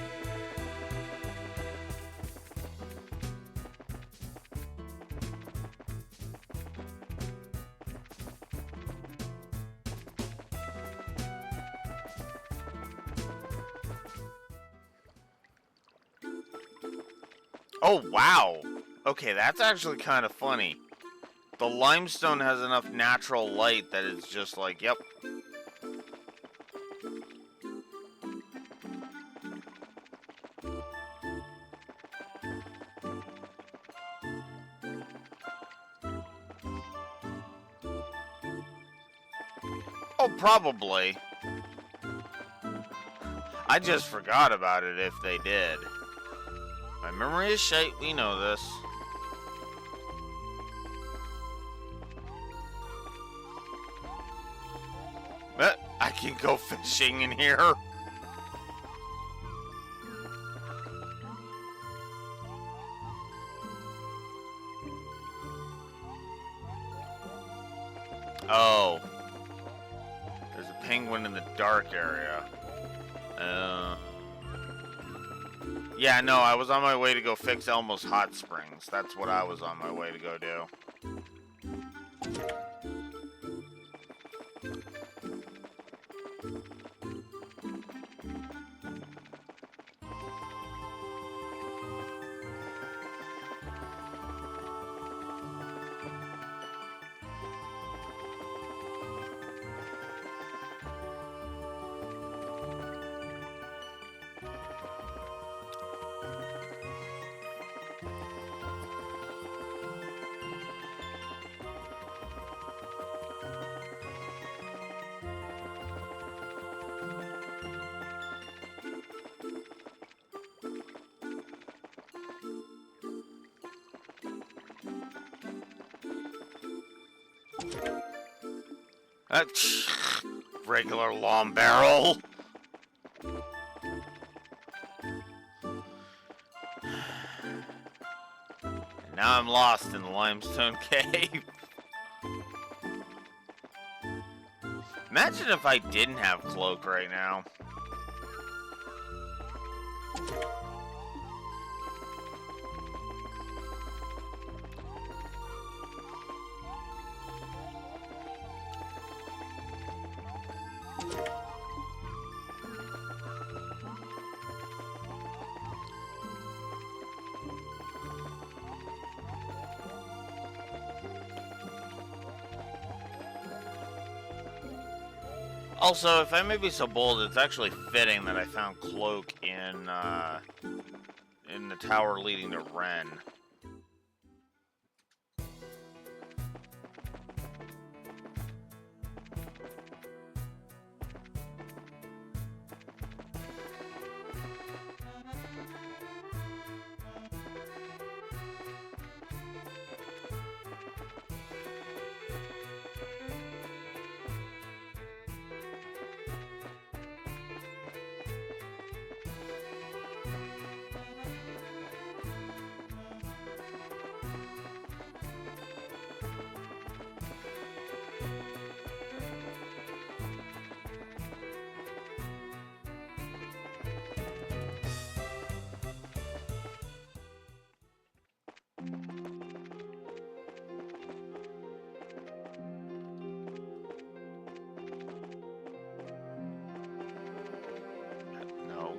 Oh, wow! Okay, that's actually kind of funny. The limestone has enough natural light that it's just like, yep. Oh, probably. I just forgot about it if they did. My memory is shite, we know this. I can go fishing in here. Oh. There's a penguin in the dark area. Yeah, no, I was on my way to go fix Elmo's Hot Springs. That's what I was on my way to go do. Regular long barrel. And now I'm lost in the limestone cave. Imagine if I didn't have cloak right now. Also, if I may be so bold, it's actually fitting that I found Cloak in the tower leading to Ren.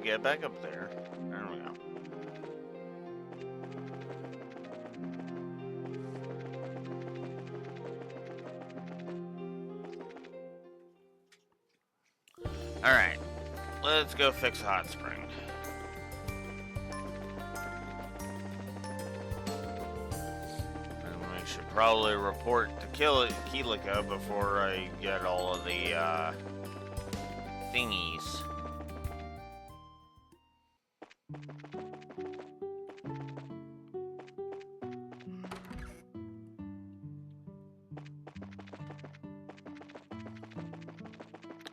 get back up there. There we go. Alright, let's go fix a hot spring. And we should probably report to Keelika before I get all of the thingies.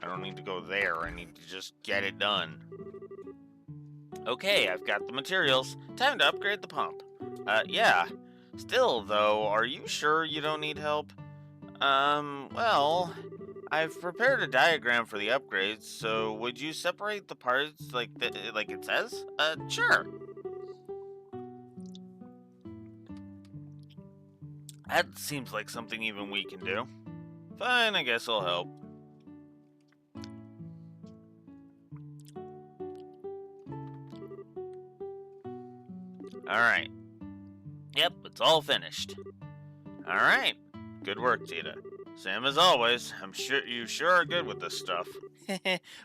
I don't need to go there, I need to just get it done. Okay, I've got the materials. Time to upgrade the pump. Yeah. Still, though, are you sure you don't need help? Well, I've prepared a diagram for the upgrades, so would you separate the parts like it says? Sure. That seems like something even we can do. Fine, I guess I'll help. Alright. Yep, it's all finished. Alright. Good work, Tita. Same as always. I'm sure you sure are good with this stuff.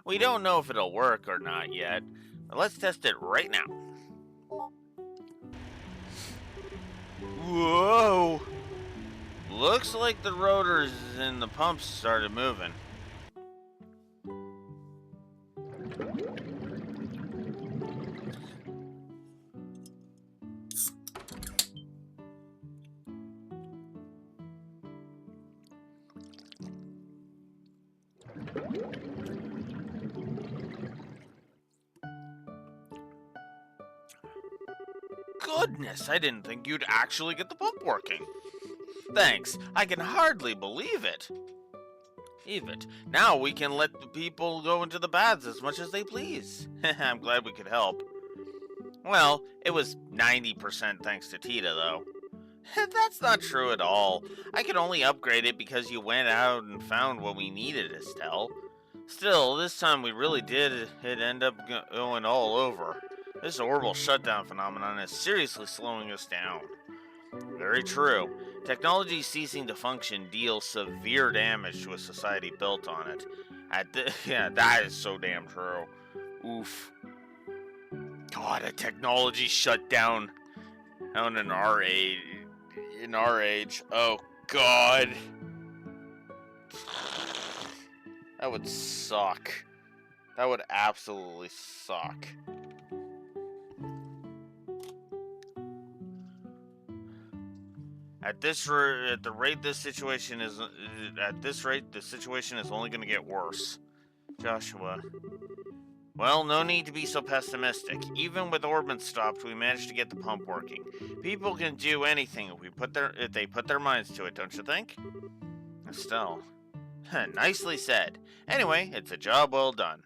We don't know if it'll work or not yet, but let's test it right now. Whoa! Looks like the rotors in the pumps started moving. Goodness, I didn't think you'd actually get the pump working. Thanks, I can hardly believe it. Now we can let the people go into the baths as much as they please. I'm glad we could help. Well, it was 90% thanks to Tita, though. That's not true at all. I could only upgrade it because you went out and found what we needed, Estelle. Still, this time we really did end up going all over. This horrible shutdown phenomenon is seriously slowing us down. Very true. Technology ceasing to function deals severe damage to a society built on it. Yeah, that is so damn true. Oof. God, a technology shutdown in our age. Oh, God. That would suck. That would absolutely suck. At the rate the situation is only going to get worse. Joshua. Well, no need to be so pessimistic. Even with orbits stopped, we managed to get the pump working. People can do anything if they put their minds to it, don't you think? Estelle. Nicely said. Anyway, it's a job well done.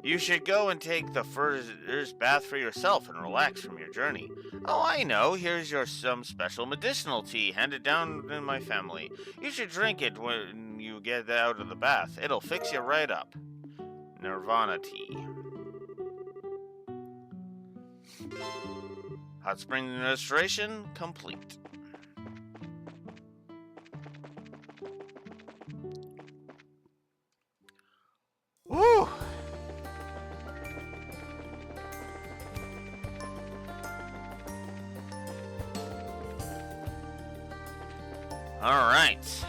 You should go and take the first bath for yourself and relax from your journey. Oh, I know. Here's some special medicinal tea handed down in my family. You should drink it when you get out of the bath. It'll fix you right up. Nirvana tea. Hot spring restoration complete. Woo! Alright,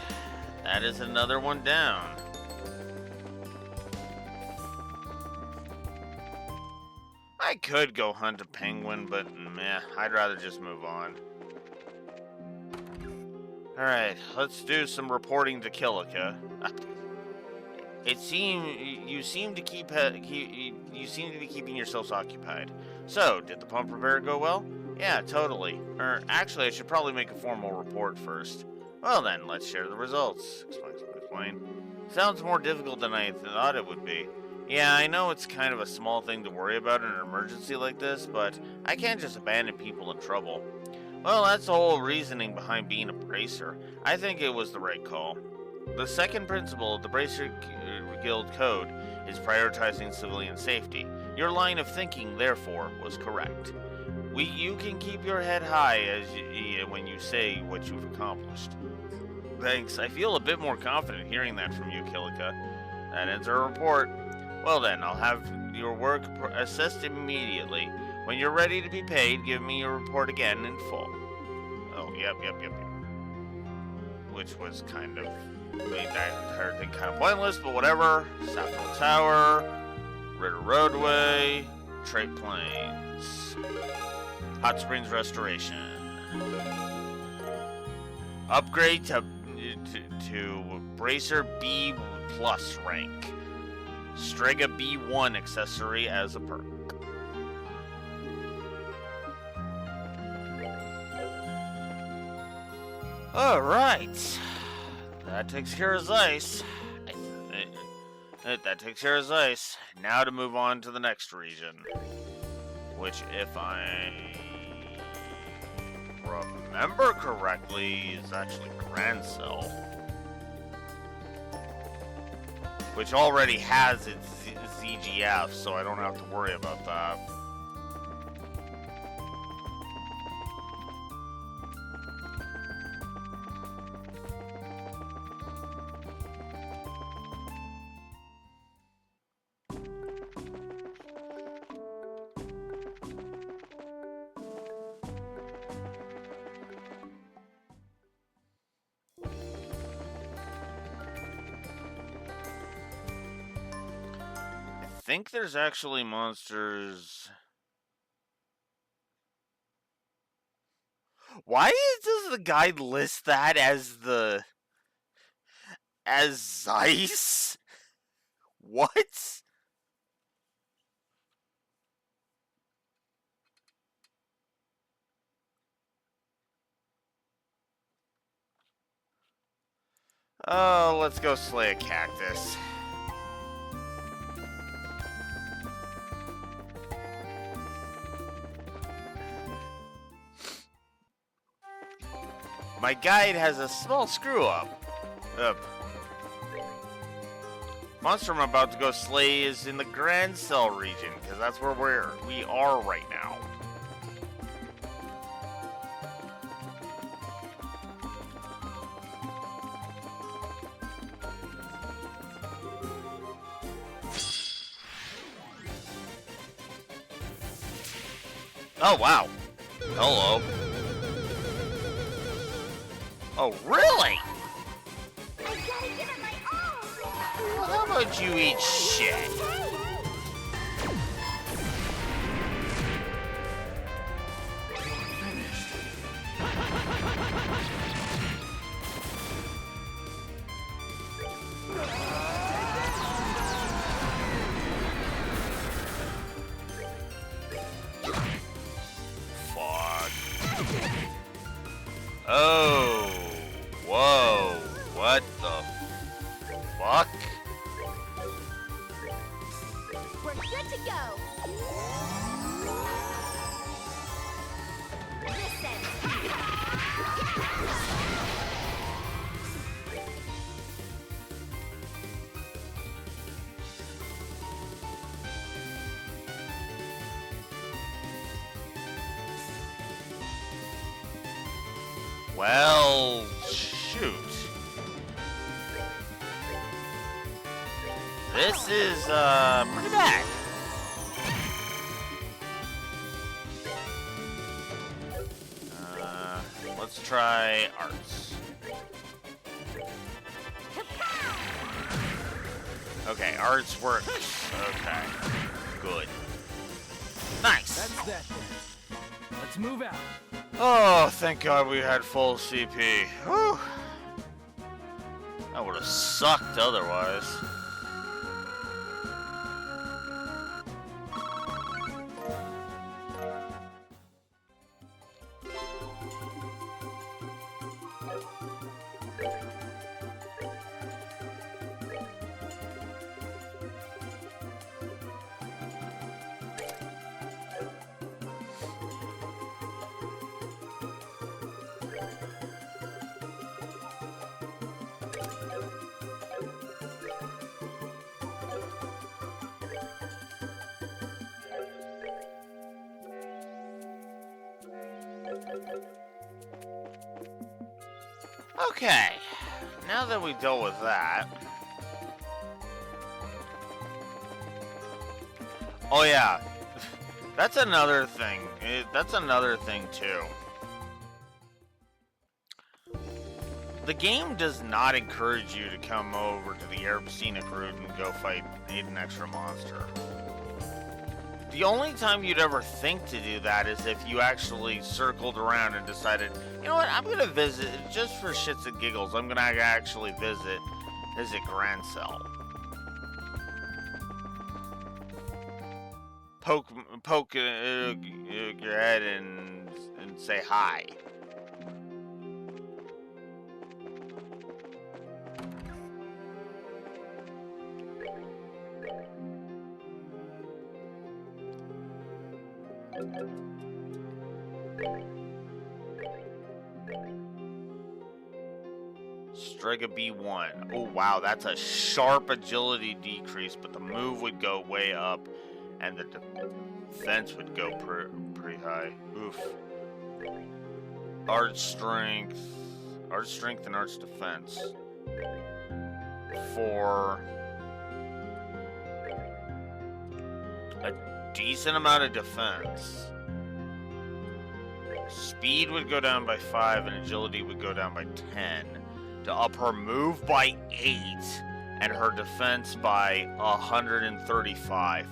that is another one down. I could go hunt a penguin, but meh, I'd rather just move on. Alright, let's do some reporting to Kilika. You seem to be keeping yourselves occupied. So, did the pump repair go well? Yeah, totally. Actually, I should probably make a formal report first. Well then, let's share the results. Explain. Sounds more difficult than I thought it would be. Yeah, I know it's kind of a small thing to worry about in an emergency like this, but I can't just abandon people in trouble. Well, that's the whole reasoning behind being a bracer. I think it was the right call. The second principle of the Bracer Guild Code is prioritizing civilian safety. Your line of thinking, therefore, was correct. You can keep your head high when you say what you've accomplished. Thanks. I feel a bit more confident hearing that from you, Kilika. That ends our report. Well then, I'll have your work assessed immediately. When you're ready to be paid, give me your report again in full. Oh, yep. Which was kind of made that entire thing kind of pointless, but whatever. Saffron Tower, Ritter Roadway, Trade Plains, Hot Springs Restoration. Upgrade to Bracer B plus rank. Strega B1 accessory as a perk. Alright. That takes care of Zeiss. That takes care of Zeiss. Now to move on to the next region. Which, if I remember correctly, is actually Grand Cell. Which already has its ZGF, so I don't have to worry about that. I think there's actually monsters. Why does the guide list that as Zeiss? What? Oh, let's go slay a cactus. My guide has a small screw-up. Monster I'm about to go slay is in the Grand Cell region, because that's where we are right now. Oh, wow. Hello. Oh, really? I gotta give it my all! Well, how about you eat shit? Oh, whoa, what the fuck? We're good to go! Listen! Well, shoot. This is, pretty bad. Let's try arts. Okay, arts works. Okay, good. Nice. That's that. Let's move out. Oh, thank God we had full CP. Whew. That would have sucked otherwise. Okay, now that we dealt with that. Oh yeah, that's another thing. That's another thing too. The game does not encourage you to come over to the Arab scenic route and go fight an extra monster. The only time you'd ever think to do that is if you actually circled around and decided, you know what, I'm gonna visit, just for shits and giggles, I'm gonna actually visit Grand Cell. Poke your head and say hi. Strega B1. Oh wow, that's a sharp agility decrease, but the move would go way up, and the defense would go pretty high. Oof. Arch strength and arch defense. For a decent amount of defense. Speed would go down by 5 and agility would go down by 10. To up her move by 8 and her defense by 135.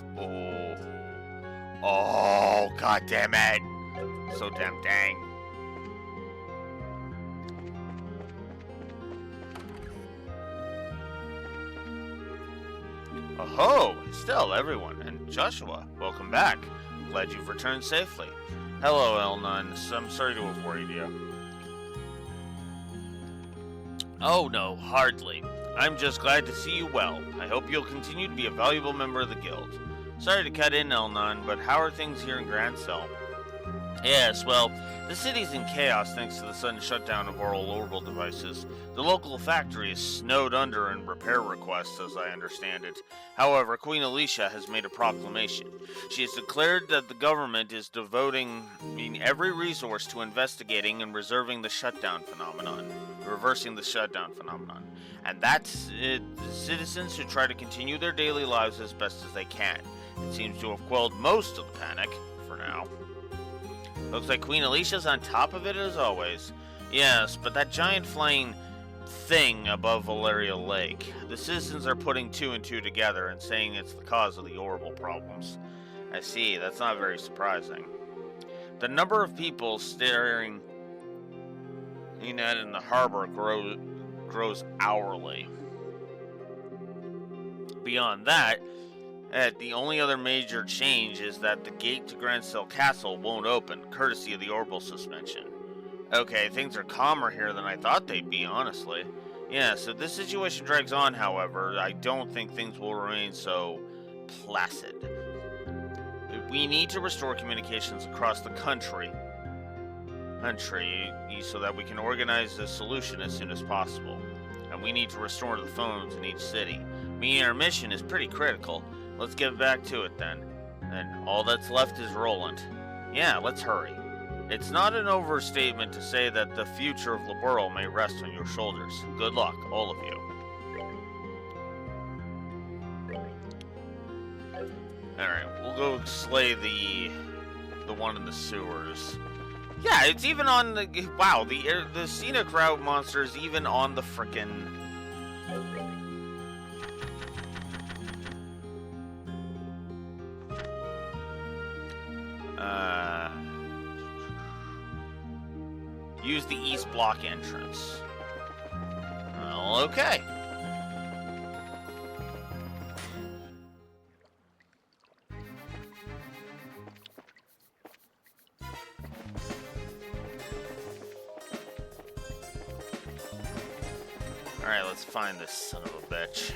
Oh, god damn it. So damn dang. Oh, still everyone, and Joshua, welcome back. Glad you've returned safely. Hello, L9. I'm sorry to have worried you. Oh no, hardly. I'm just glad to see you well. I hope you'll continue to be a valuable member of the guild. Sorry to cut in, L9, but how are things here in Grand Cell? Yes, well, the city's in chaos thanks to the sudden shutdown of oral orbital devices. The local factory is snowed under in repair requests, as I understand it. However, Queen Alicia has made a proclamation. She has declared that the government is devoting every resource to investigating and reversing the shutdown phenomenon. And that's it. The citizens should try to continue their daily lives as best as they can. It seems to have quelled most of the panic, for now. Looks like Queen Alicia's on top of it as always. Yes, but that giant flying thing above Valeria Lake. The citizens are putting 2 and 2 together and saying it's the cause of the orbital problems. I see, that's not very surprising. The number of people staring in the harbor grows hourly. Beyond that, the only other major change is that the gate to Grand Cell Castle won't open, courtesy of the orbital suspension. Okay, things are calmer here than I thought they'd be, honestly. Yeah, so this situation drags on, however, I don't think things will remain so placid. We need to restore communications across the country so that we can organize a solution as soon as possible. And we need to restore the phones in each city. Meaning our mission is pretty critical. Let's get back to it then. And all that's left is Roland. Yeah, let's hurry. It's not an overstatement to say that the future of Laburel may rest on your shoulders. Good luck, all of you. Alright, we'll go slay the one in the sewers. Yeah, it's even on the... Wow, the scenic route monster is even on the frickin'... Use the east block entrance. Well, okay. Alright, let's find this son of a bitch.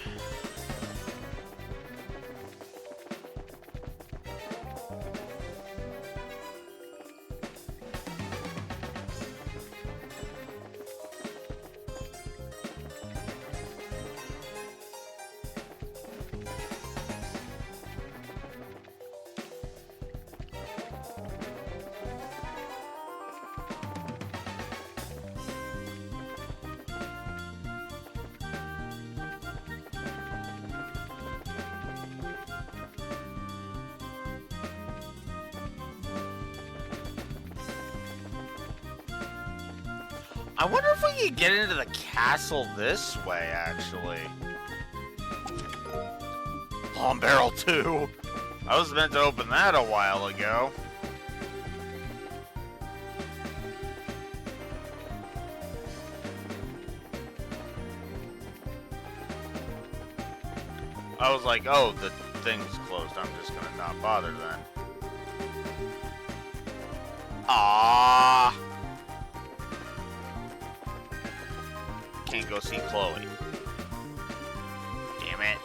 I wonder if we can get into the castle this way, actually. Palm Barrel 2. I was meant to open that a while ago. I was like, oh, the thing's closed. I'm just gonna not bother then. Ah. Can't go see Chloe. Damn it.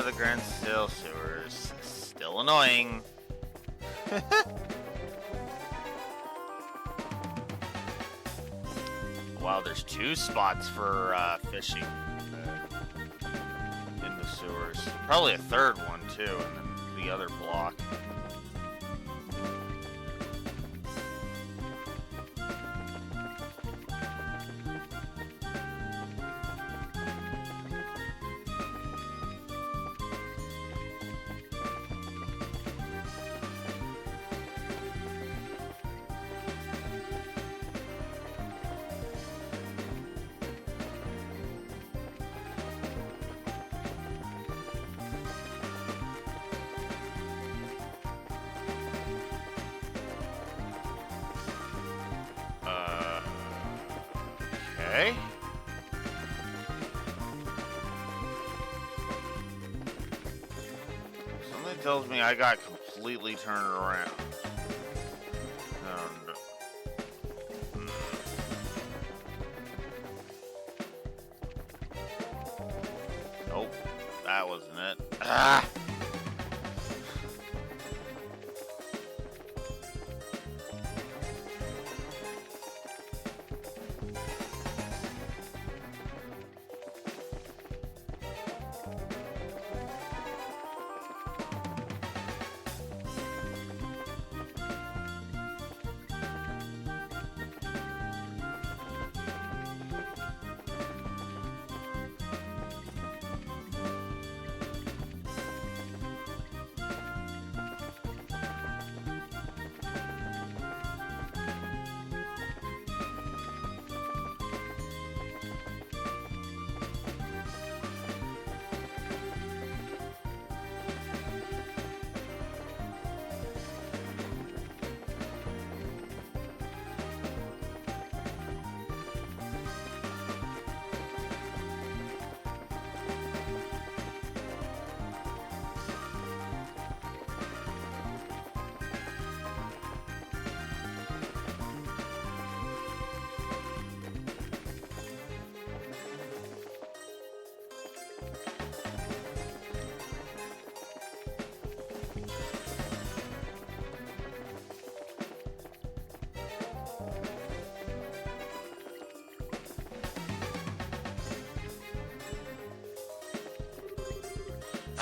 The Grand Still Sewers. Still annoying. Wow, there's 2 spots for fishing in the sewers. Probably a 3rd one too, and then the other block. Okay. Something tells me I got completely turned around. And, nope, that wasn't it. Ah!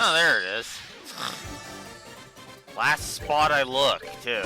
Oh, there it is. Last spot I look, too.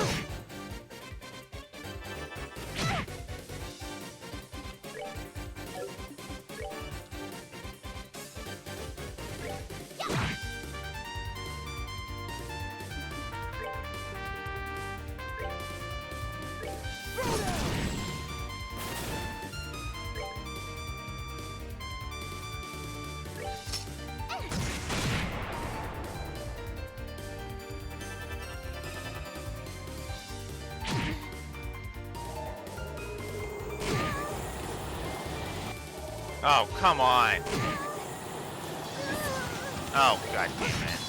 Oh, come on. Oh, god damn it.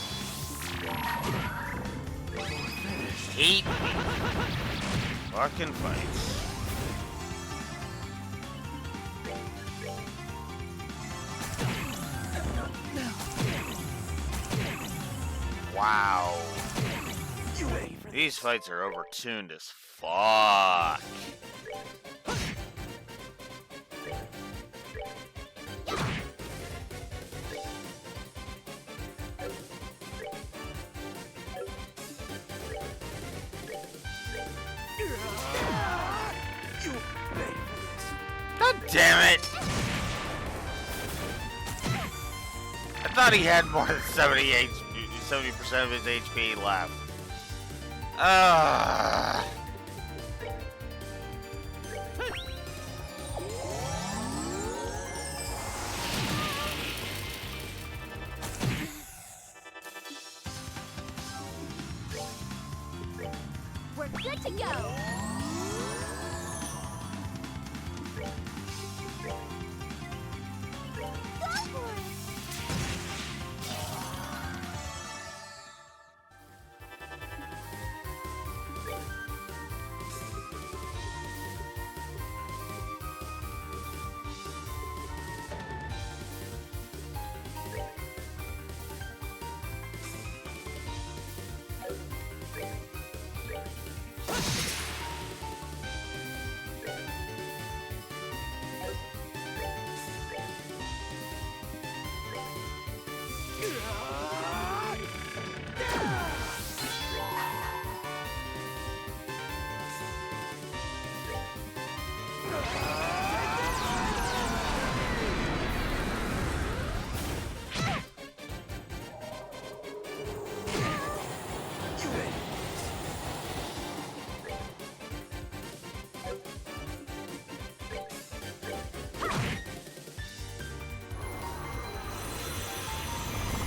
Hate fucking fights. Wow. These fights are overtuned as fuck. God damn it! I thought he had more than 70% of his HP left. We're good to go. Go for it.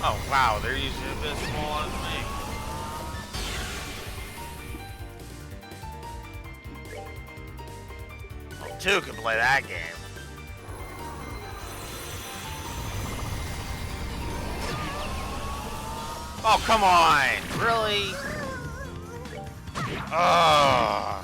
Oh wow, they're using a bit smaller than me. Well, two can play that game. Oh, come on! Really? Oh.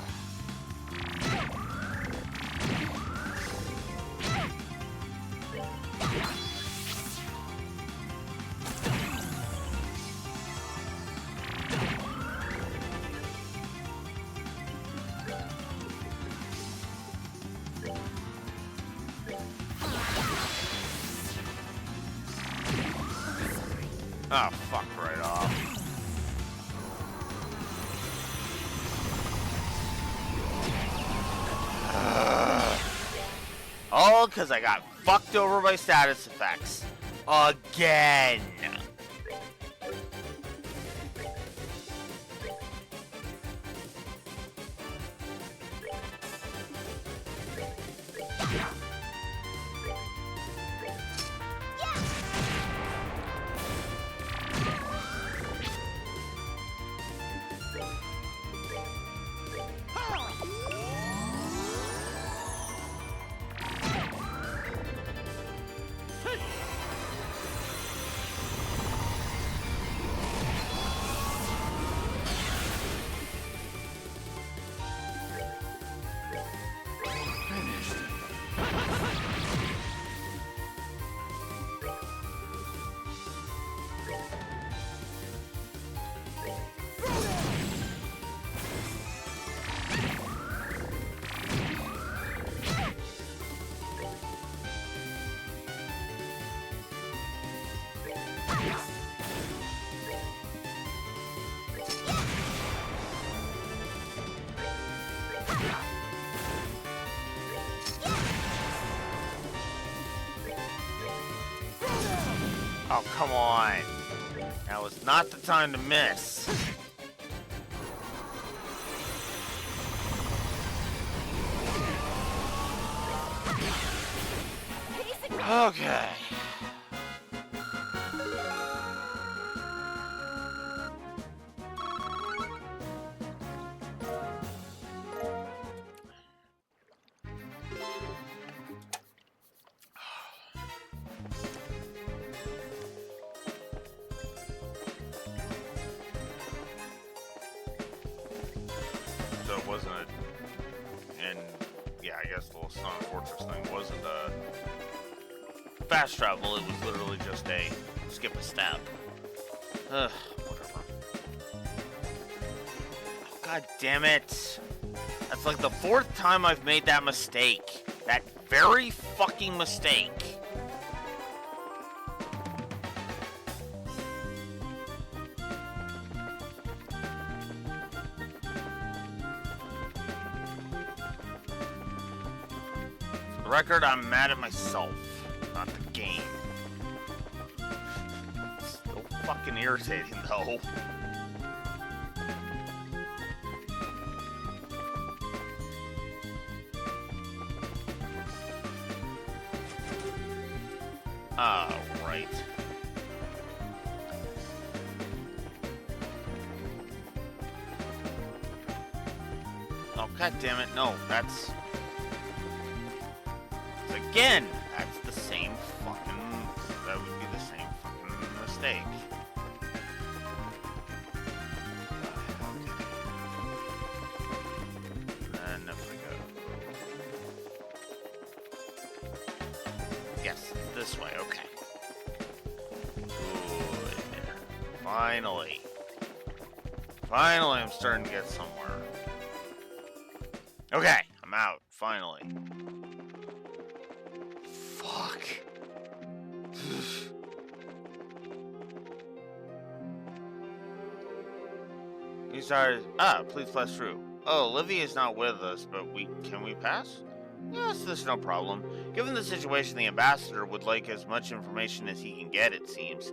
Oh, fuck right off. All because I got fucked over by status effects. Again. Oh, come on. Now is not the time to miss. Okay. So it wasn't and yeah, I guess the little Sonic Fortress thing wasn't fast travel. It was literally just a skip a step. Whatever. Oh, God damn it! That's like the 4th time I've made that mistake. That very fucking mistake. For the record, I'm mad at myself, not the game. It's so fucking irritating, though. Ah, right. Oh, god damn it, no, that's... Again, that's the same fucking... That would be the same fucking mistake. And if I go... Yes, this way, okay. Good. Finally. Finally, I'm starting to get somewhere. Okay, I'm out, finally. Fuck. These are... please pass through. Oh, Livy is not with us, but can we pass? Yes, there's no problem. Given the situation, the ambassador would like as much information as he can get, it seems.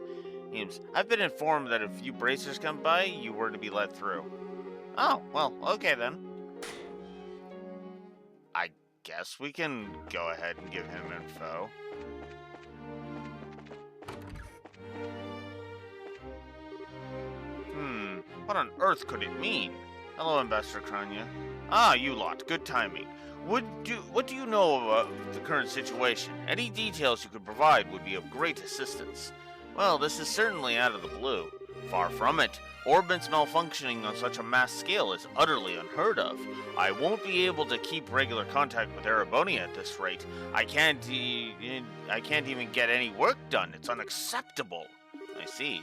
I've been informed that if a few bracers come by, you were to be let through. Oh, well, okay then. I guess we can go ahead and give him info. What on earth could it mean? Hello, Ambassador Kranya. Ah, you lot, good timing. What do you know about the current situation? Any details you could provide would be of great assistance. Well, this is certainly out of the blue. Far from it. Orbits malfunctioning on such a mass scale is utterly unheard of. I won't be able to keep regular contact with Erebonia at this rate. I can't even get any work done. It's unacceptable. I see.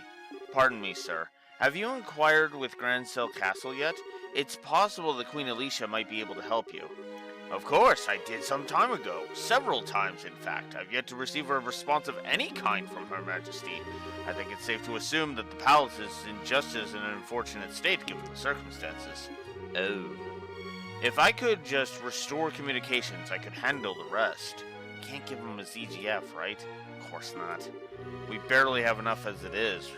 Pardon me, sir. Have you inquired with Grancel Castle yet? It's possible that Queen Alicia might be able to help you. Of course, I did some time ago. Several times, in fact. I've yet to receive a response of any kind from Her Majesty. I think it's safe to assume that the palace is in just as an unfortunate state given the circumstances. Oh. If I could just restore communications, I could handle the rest. Can't give him a ZGF, right? Of course not. We barely have enough as it is.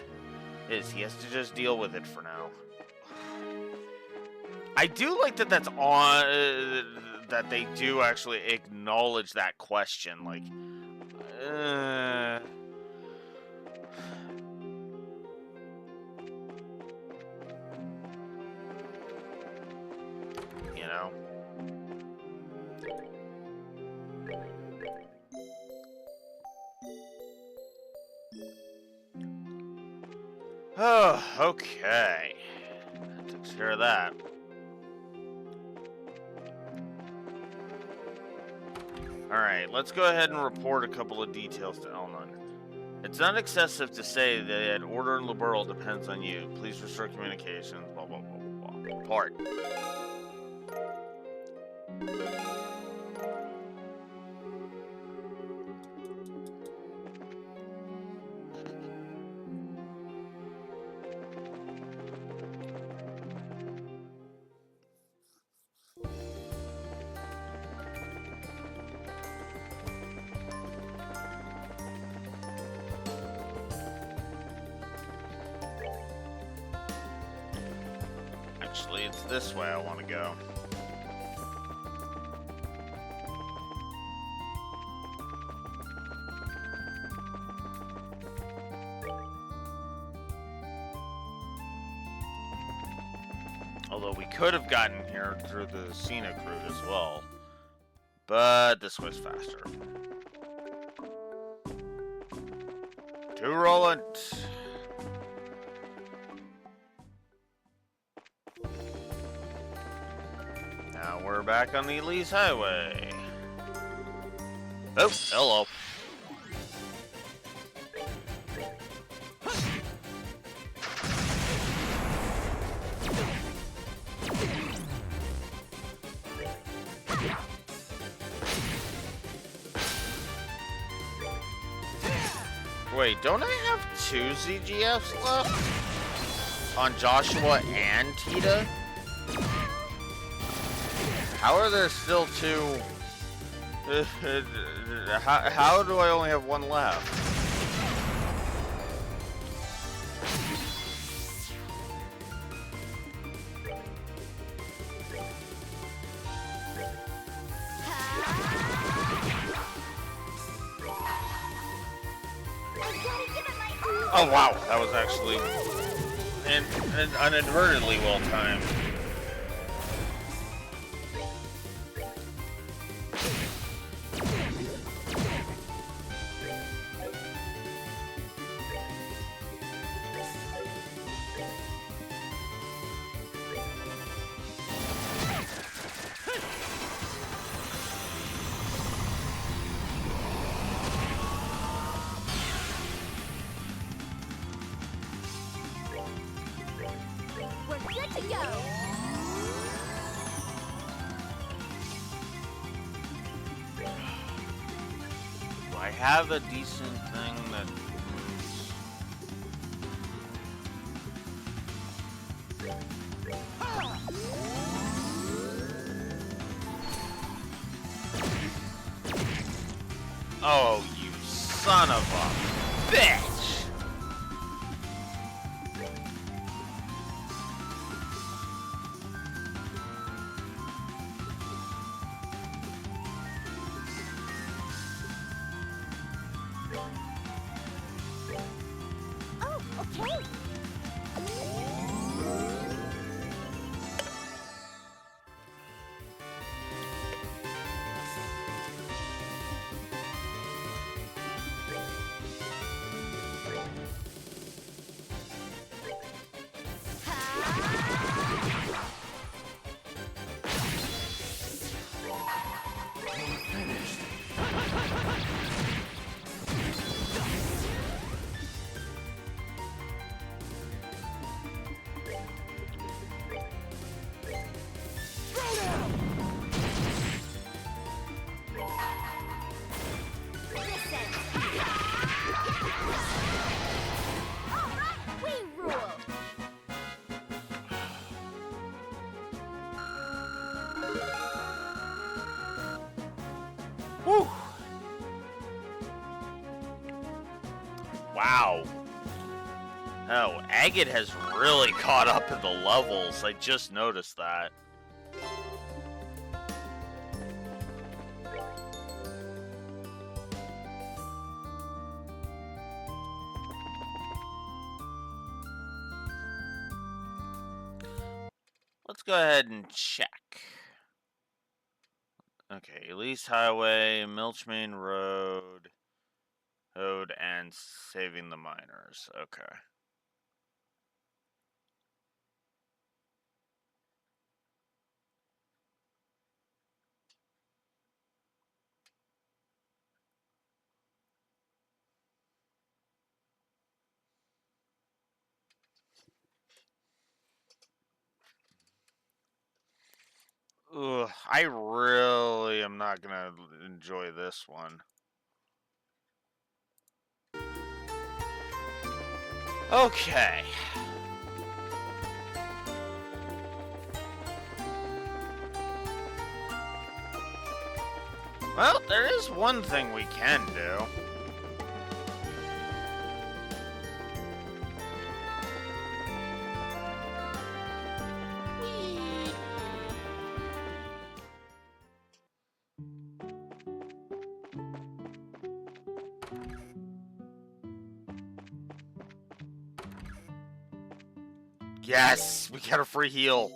He has to just deal with it for now. I do like that that's on... that they do actually acknowledge that question, like... You know? Oh, okay. That takes care of that. Alright, let's go ahead and report a couple of details to Elnon. It's not excessive to say that order in Liberal depends on you. Please restore communications, blah, blah, blah, blah, blah. Report. actually. It's this way I want to go. Although we could have gotten here through the scenic route as well. But this way's faster. To Roland! Now we're back on the Elise Highway. Oh, hello. Wait, don't I have 2 ZGFs left? On Joshua and Tita? How are there still 2? How do I only have 1 left? Oh wow, that was actually inadvertently well timed. We're good to go. Do I have a decent thing that moves? Oh, you son of a bitch! Oh, okay. Whew. Wow. Oh, Agate has really caught up in the levels. I just noticed that. Let's go ahead and check. Okay, Elise Highway, Milchmain Road, and Saving the Miners. Okay. Ugh, I really am not gonna enjoy this one. Okay. Well, there is one thing we can do. Yes, we got a free heal.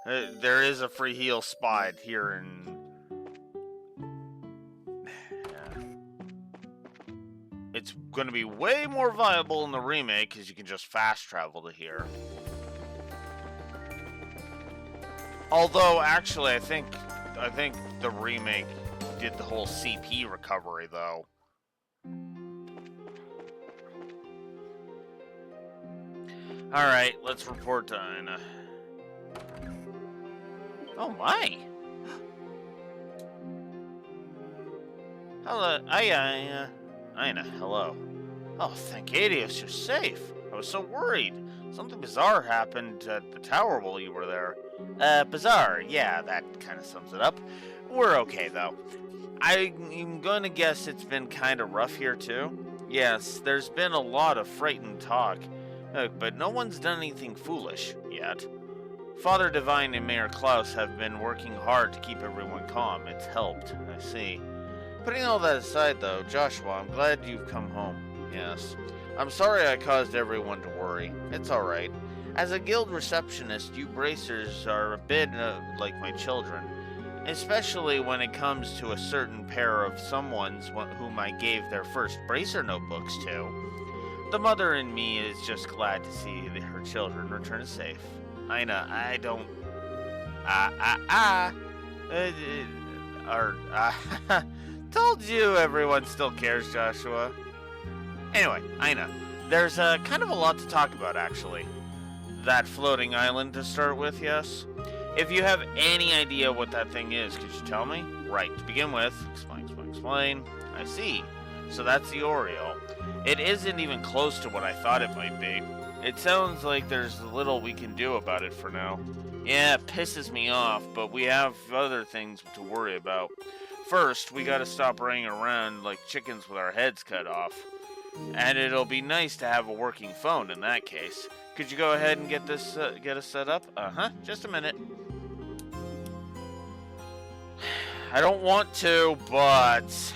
There is a free heal spot here in... It's going to be way more viable in the remake because you can just fast travel to here. Although, actually, I think the remake did the whole CP recovery, though. Alright, let's report to Ina. Oh my! Hello, Ina, hello. Oh, thank Adios, you're safe. I was so worried. Something bizarre happened at the tower while you were there. Bizarre, yeah, that kind of sums it up. We're okay, though. I'm gonna guess it's been kind of rough here, too. Yes, there's been a lot of frightened talk, but no one's done anything foolish yet. Father Divine and Mayor Klaus have been working hard to keep everyone calm. It's helped, I see. Putting all that aside, though, Joshua, I'm glad you've come home. Yes. I'm sorry I caused everyone to worry. It's alright. As a guild receptionist, you bracers are a bit like my children. Especially when it comes to a certain pair of someones whom I gave their first bracer notebooks to. The mother in me is just glad to see her children return safe. Ina, I don't... Told you everyone still cares, Joshua. Anyway, Ina, there's kind of a lot to talk about, actually. That floating island to start with, yes? If you have any idea what that thing is, could you tell me? Right, to begin with, explain. I see. So that's the Oriole. It isn't even close to what I thought it might be. It sounds like there's little we can do about it for now. Yeah, it pisses me off, but we have other things to worry about. First, we gotta stop running around like chickens with our heads cut off. And it'll be nice to have a working phone in that case. Could you go ahead and get us set up? Just a minute. I don't want to, but...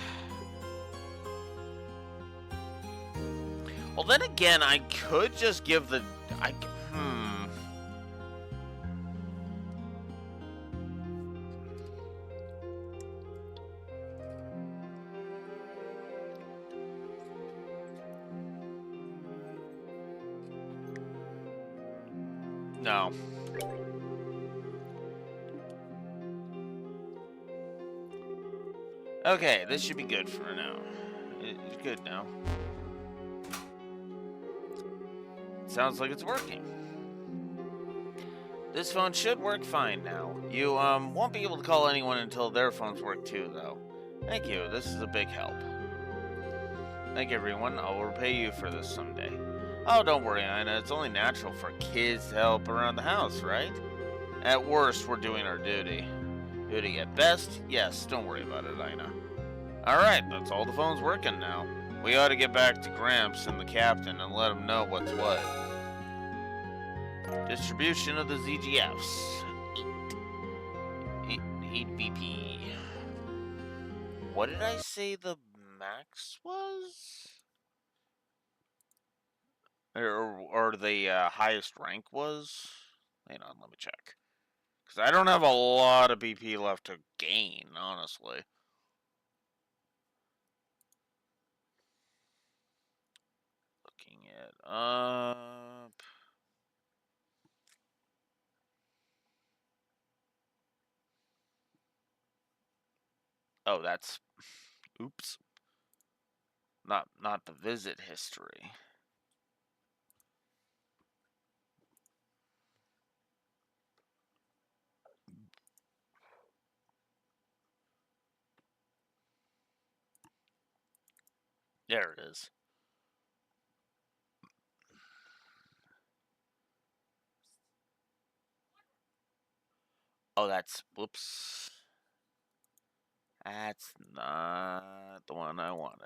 Well, then again, I could just give the... No. Okay, this should be good for now. It's good now. Sounds like it's working. This phone should work fine now. You, won't be able to call anyone until their phones work too, though. Thank you, this is a big help. Thank you, everyone. I'll repay you for this someday. Oh, don't worry, Ina. It's only natural for kids to help around the house, right? At worst, we're doing our duty. Duty at best? Yes, don't worry about it, Ina. Alright, that's all the phones working now. We ought to get back to Gramps and the captain and let him know what's what. Distribution of the ZGFs. 8 BP. What did I say the max was? Or the highest rank was? Hang on, let me check. Because I don't have a lot of BP left to gain, honestly. Looking it up. Oh, that's... Oops. Not the visit history. There it is. Oh, that's... Whoops. That's not the one I wanted.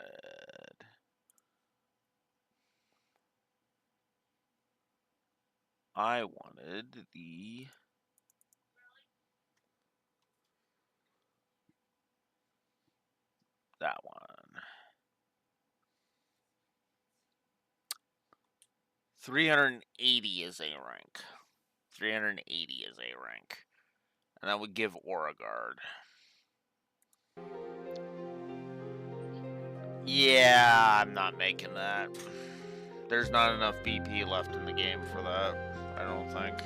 I wanted the... that one. 380 is A rank. 380 is A rank. And that would give Aura Guard. Yeah, I'm not making that. There's not enough BP left in the game for that, I don't think.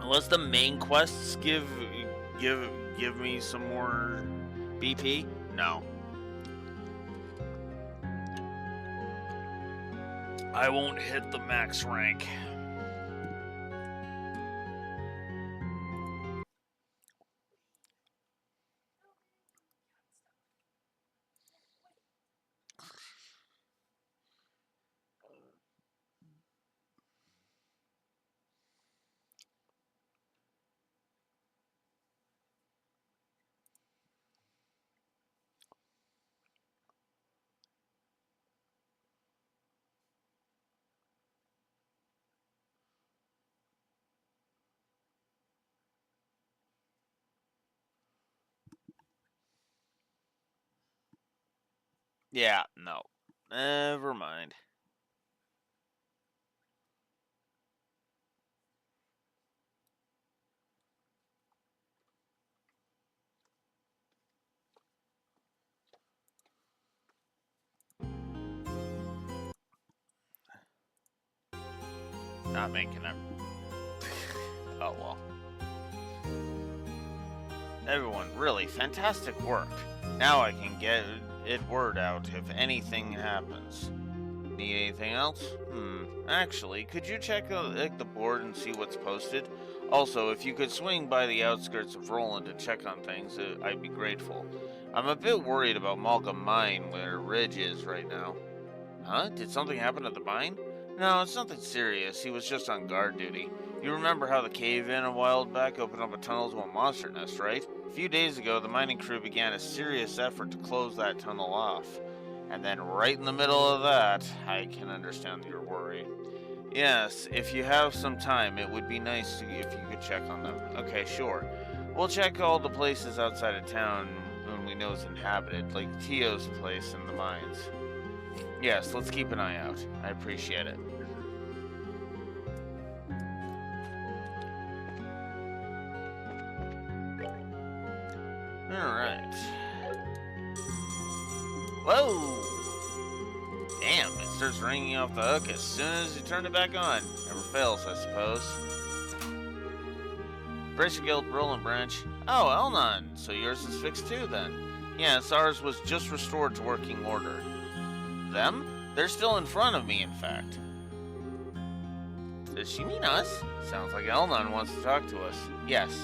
Unless the main quests give me some more BP? No. I won't hit the max rank. Yeah, no. Never mind. Not making it. Oh well. Everyone, really fantastic work. Now I can get it word out if anything happens. Need anything else? Actually, could you check the board and see what's posted? Also, if you could swing by the outskirts of Roland to check on things, I'd be grateful. I'm a bit worried about Malcolm Mine where Ridge is right now. Huh? Did something happen at the mine? No, it's nothing serious. He was just on guard duty. You remember how the cave-in a while back opened up a tunnel to a monster nest, right? A few days ago, the mining crew began a serious effort to close that tunnel off. And then right in the middle of that, I can understand your worry. Yes, if you have some time, it would be nice if you could check on them. Okay, sure. We'll check all the places outside of town when we know it's inhabited, like Tio's place and the mines. Yes, let's keep an eye out. I appreciate it. Alright. Whoa! Damn, it starts ringing off the hook as soon as you turn it back on. Never fails, I suppose. Bracer Guild, Roland Branch. Oh, Elnon, so yours is fixed too then. Yes, ours was just restored to working order. Them? They're still in front of me, in fact. Does she mean us? Sounds like Elnon wants to talk to us. Yes.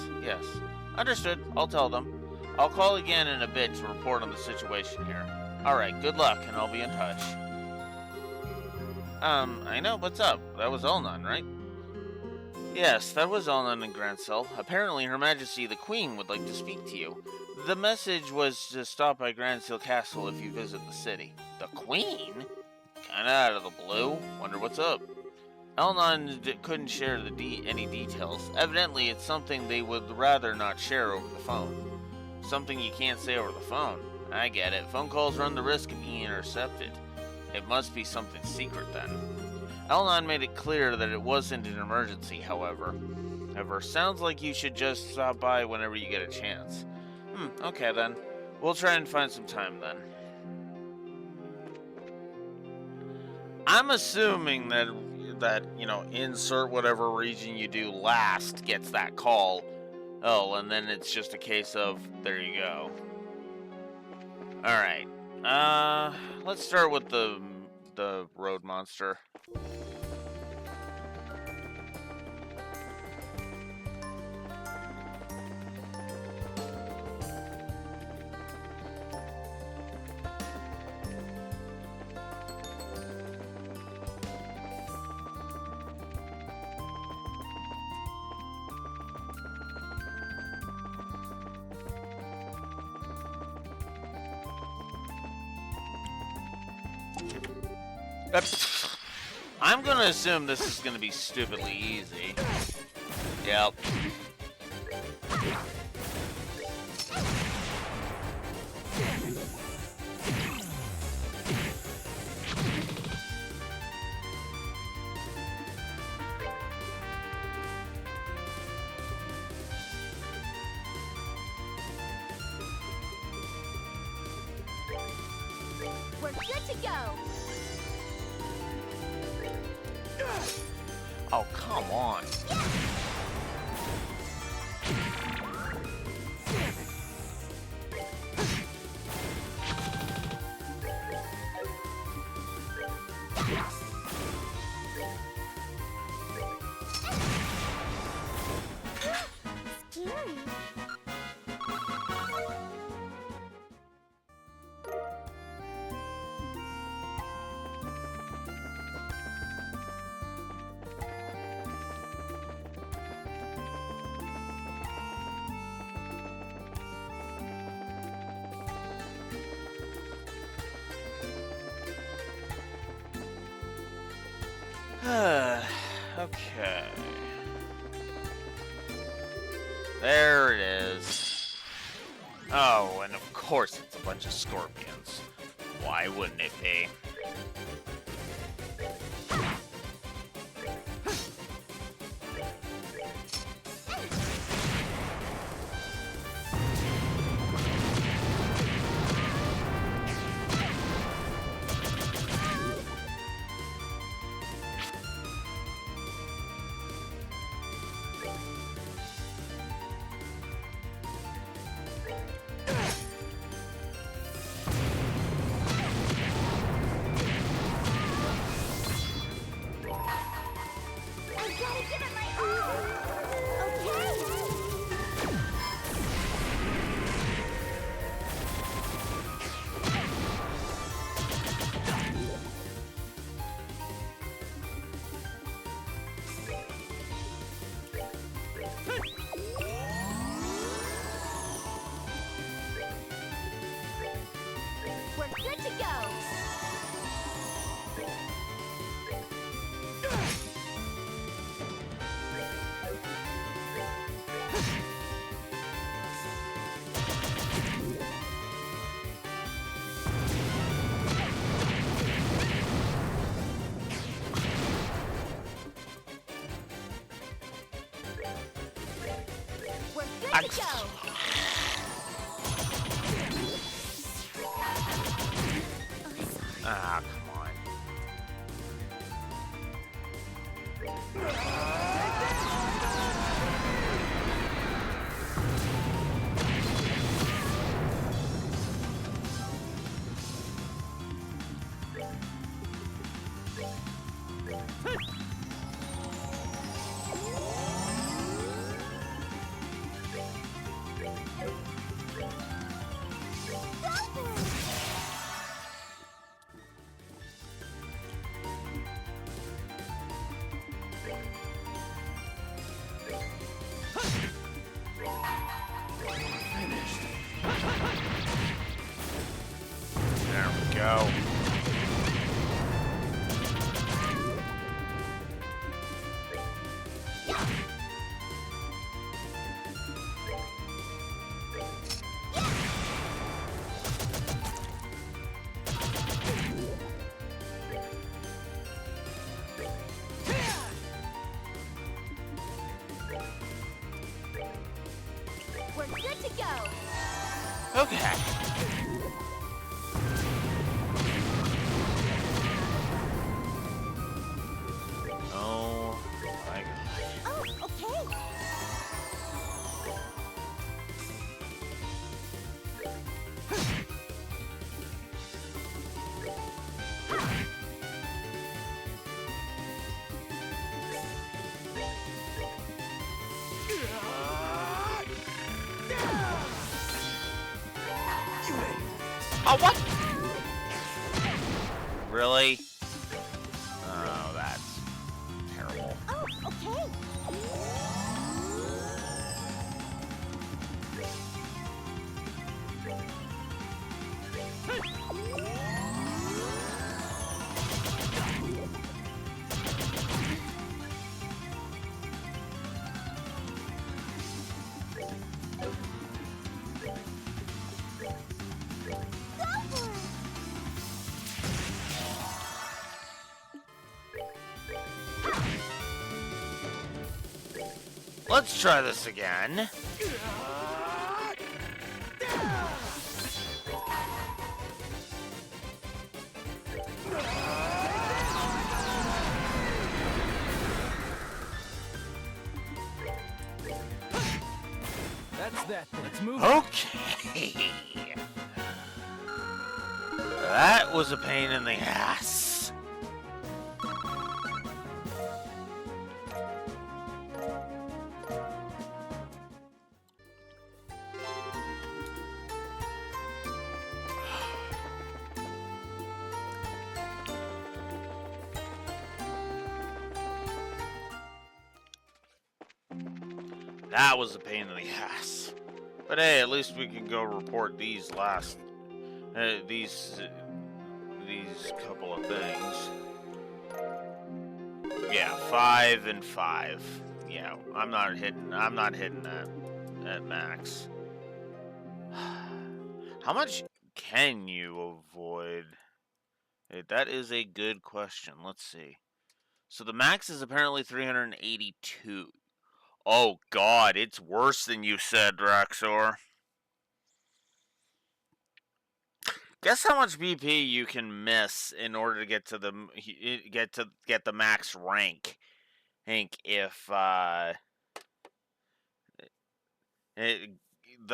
Understood, I'll tell them. I'll call again in a bit to report on the situation here. Alright, good luck, and I'll be in touch. I know, what's up? That was Elnon, right? Yes, that was Elnon and Grancel. Apparently, Her Majesty the Queen would like to speak to you. The message was to stop by Grancel Castle if you visit the city. The Queen? Kinda out of the blue. Wonder what's up. Elnon couldn't share any details. Evidently, it's something they would rather not share over the phone. Something you can't say over the phone. I get it. Phone calls run the risk of being intercepted. It must be something secret then. Elnon made it clear that it wasn't an emergency, however. Sounds like you should just stop by whenever you get a chance. Okay then. We'll try and find some time then. I'm assuming that insert whatever region you do last gets that call. Oh, and then it's just a case of, there you go. Alright. Let's start with the road monster. I'm gonna assume this is gonna be stupidly easy. Yep. We're good to go. Oh, come on. Scary. Okay. There it is. Oh, and of course it's a bunch of scorpions. Why wouldn't it be? I gotta give it my all. Okay. We're good to go. We're good to go. Ah, come on. There we go. We're good to go. Okay. Oh my god. Oh, okay. Oh, what? Really? Oh, that's terrible. Oh, okay. Let's try this again. That's that thing. Let's move out. Okay. That was a pain in the ass. That was a pain in the ass. But hey, at least we can go report these these couple of things. Yeah, 5 and 5. Yeah, I'm not hitting that at max. How much can you avoid? That is a good question. Let's see. So the max is apparently 382. Oh god, it's worse than you said, Draxor. Guess how much BP you can miss in order to get the max rank. Hank, if the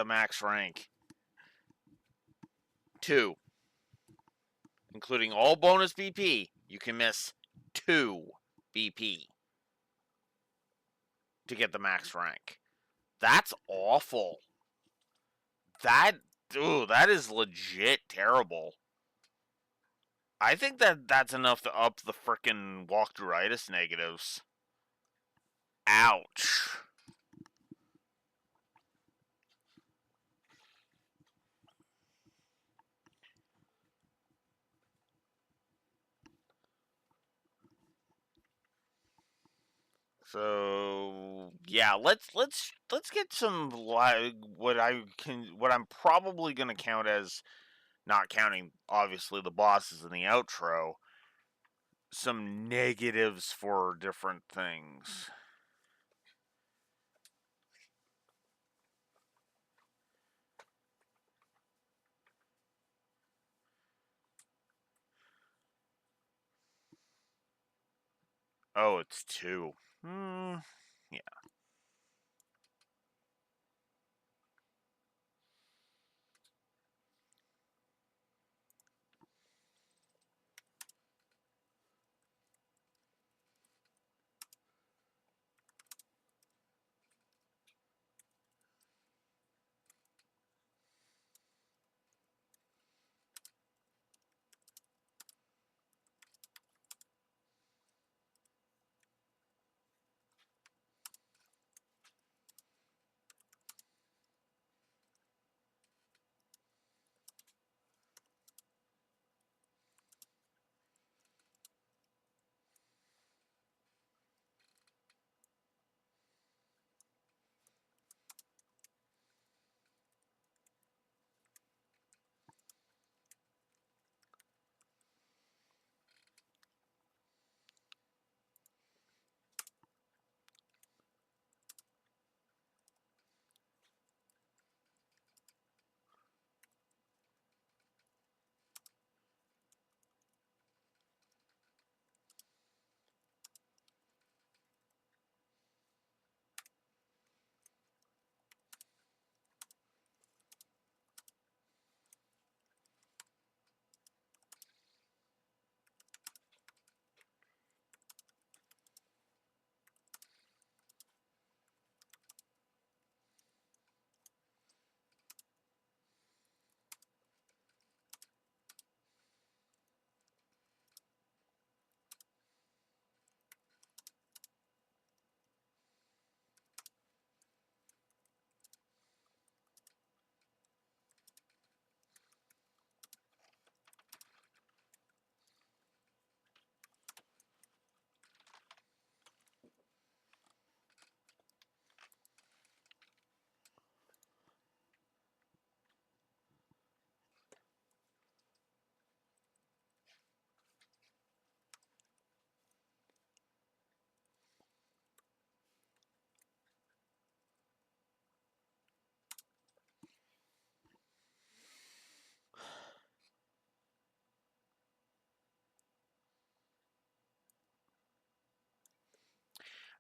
max rank 2, including all bonus BP, you can miss 2 BP to get the max rank. That's awful. That is legit terrible. I think that's enough to up the frickin' walkthroughitis negatives. Ouch. So yeah, let's get some what I'm probably gonna count as, not counting obviously the bosses in the outro, some negatives for different things. Oh, it's 2. Yeah.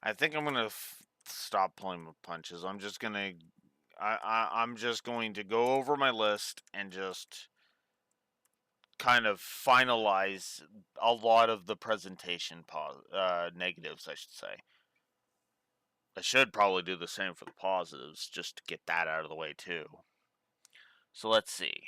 I think I'm gonna stop pulling with punches. I'm just gonna I'm just going to go over my list and just kind of finalize a lot of the presentation negatives, I should say. I should probably do the same for the positives, just to get that out of the way too. So let's see.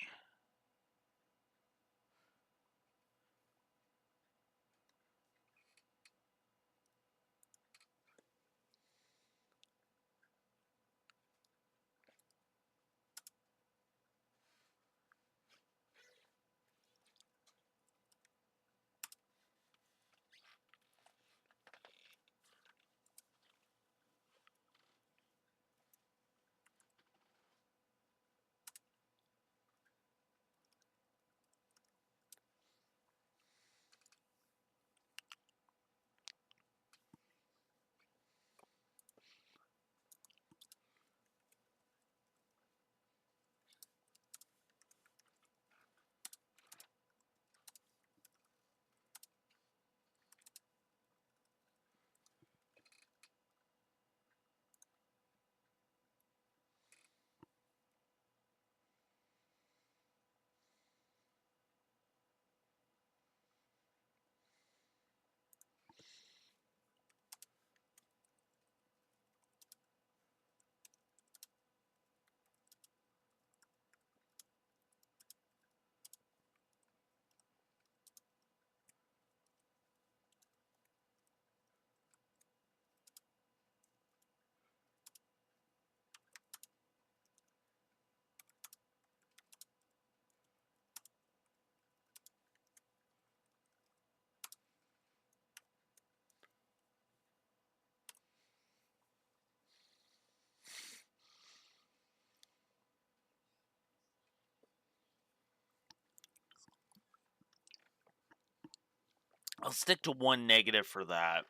I'll stick to one negative for that.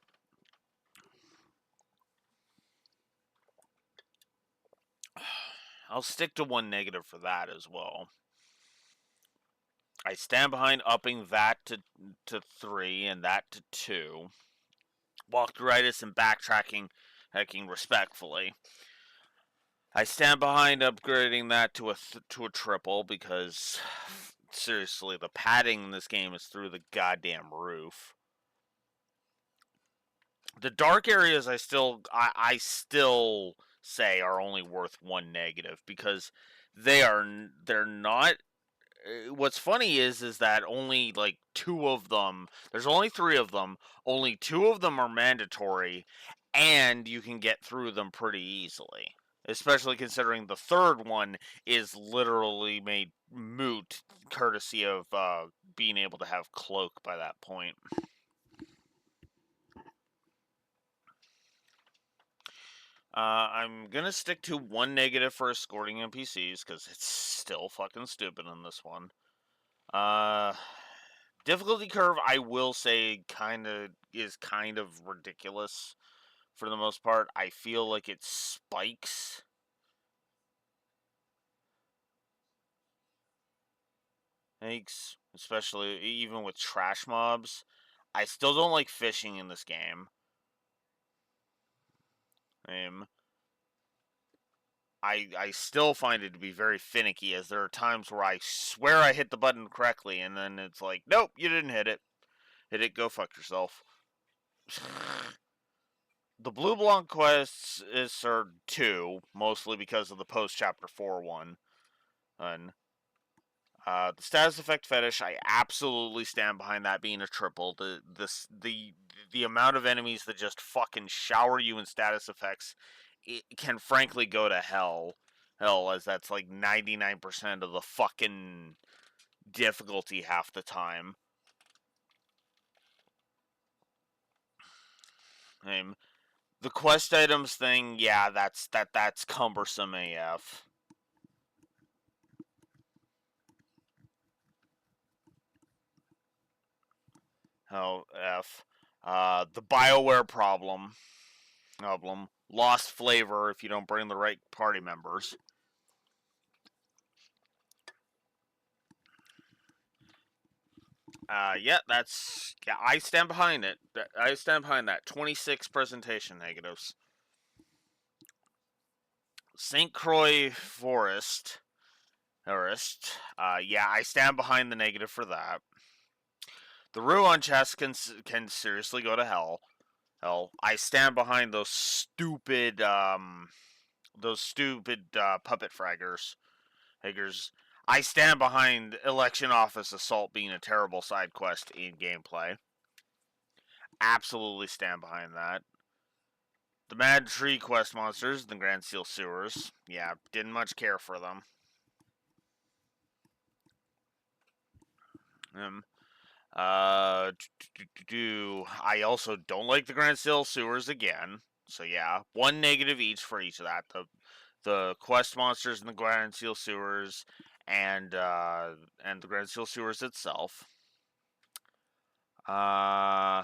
I'll stick to one negative for that as well. I stand behind upping that to 3 and that to 2. Walkthroughitis and backtracking hacking respectfully. I stand behind upgrading that to a triple because seriously, the padding in this game is through the goddamn roof. The dark areas I still say are only worth one negative because they're not. What's funny is that only like 2 of them. There's only 3 of them. Only 2 of them are mandatory, and you can get through them pretty easily. Especially considering the third one is literally made moot courtesy of being able to have cloak by that point. I'm gonna stick to one negative for escorting NPCs because it's still fucking stupid in this one. Difficulty curve, I will say, is kind of ridiculous for the most part. I feel like it spikes. Thanks, especially even with trash mobs. I still don't like fishing in this game. I still find it to be very finicky, as there are times where I swear I hit the button correctly, and then it's like, nope, you didn't hit it. Hit it, go fuck yourself. The Blue Blanc quests are 2, mostly because of the post chapter 4 one. And the status effect fetish, I absolutely stand behind that being a triple. The amount of enemies that just fucking shower you in status effects, it can frankly go to hell. Hell, as that's like 99% of the fucking difficulty half the time. The quest items thing, yeah, that's cumbersome AF. Oh, F. The BioWare problem. Lost flavor if you don't bring the right party members. Yeah, I stand behind it. I stand behind that. 26 presentation negatives. St. Croix Forest. Yeah, I stand behind the negative for that. The Ruon chest can seriously go to hell. Hell, I stand behind those stupid puppet fraggers. Higgers. I stand behind Election Office Assault being a terrible side quest in gameplay. Absolutely stand behind that. The Mad Tree quest monsters, the Grand Seal Sewers. Yeah, didn't much care for them. I also don't like the Grand Seal Sewers again. So yeah, one negative each for each of that. The quest monsters in the Grand Seal Sewers and the Grand Seal Sewers itself. Uh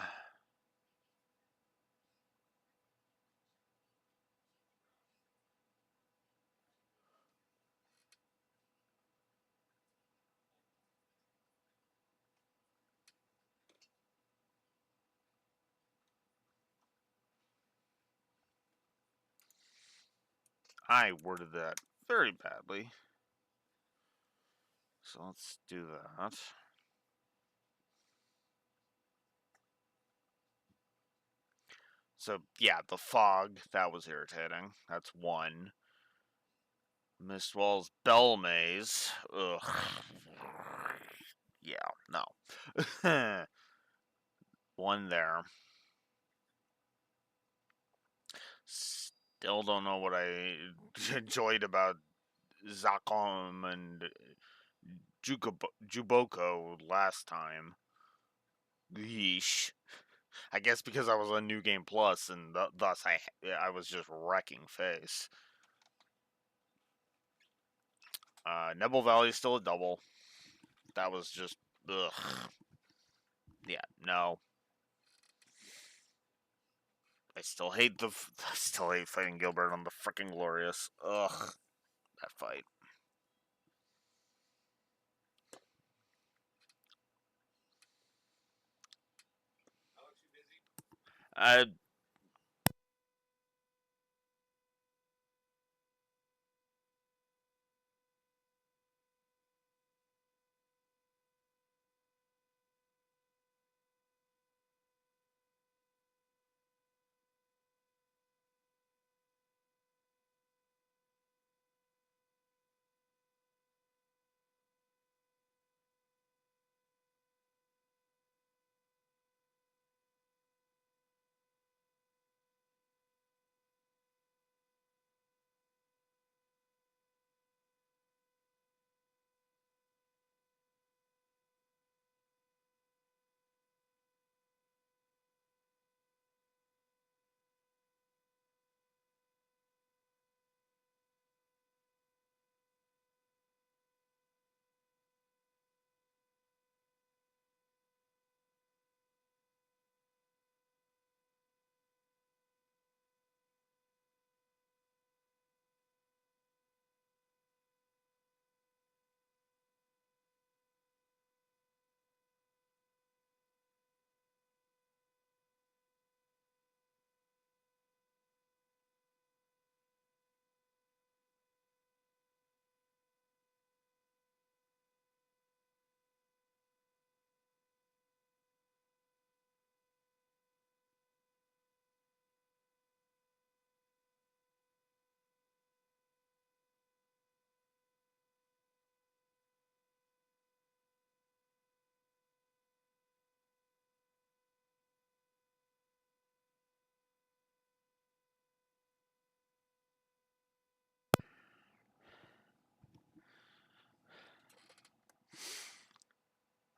I worded that very badly. So let's do that. So yeah, the fog, that was irritating. That's one. Mistwall's Bell Maze. Ugh. Yeah, no. One there. Still don't know what I enjoyed about Zakom and Juboko last time. Yeesh. I guess because I was on New Game Plus, and thus I was just wrecking face. Nebel Valley is still a double. That was just ugh. Yeah, no. I still hate fighting Gilbert on the freaking Glorious. Ugh, that fight. Uh,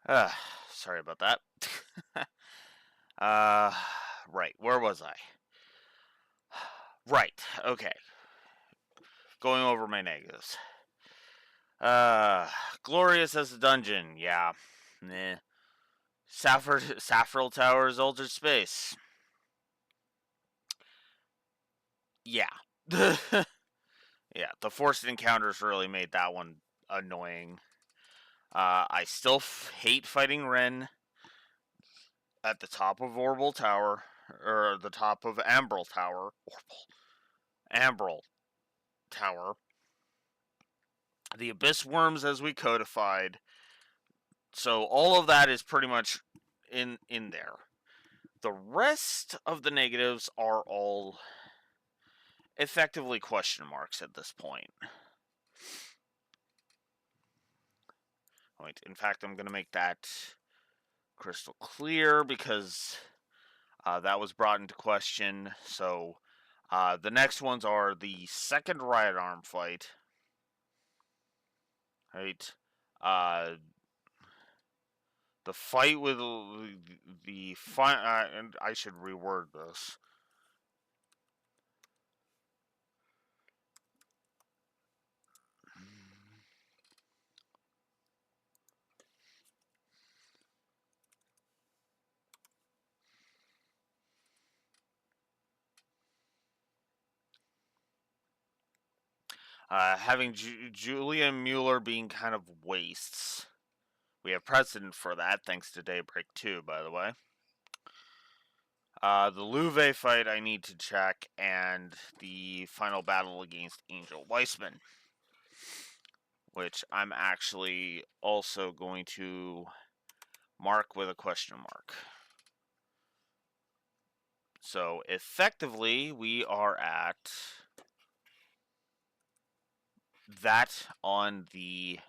uh, sorry about that. uh, right, where was I? Right, okay. Going over my negatives. Uh, Glorious as a dungeon, yeah. Nah. Saffrel Tower's Altered Space. Yeah. Yeah, the forced encounters really made that one annoying. I still hate fighting Ren at the top of Orbital Tower, or the top of Ambrel Tower. Ambrel. tower. The abyss worms as we codified. So all of that is pretty much in there. The rest of the negatives are all effectively question marks at this point. In fact, I'm going to make that crystal clear because that was brought into question. So the next ones are the second riot arm fight. Right? The fight with the and I should reword this. Having Julia Mueller being kind of wastes. We have precedent for that, thanks to Daybreak 2, by the way. The Louvet fight I need to check, and the final battle against Angel Weissman, which I'm actually also going to mark with a question mark. So effectively, we are at that on the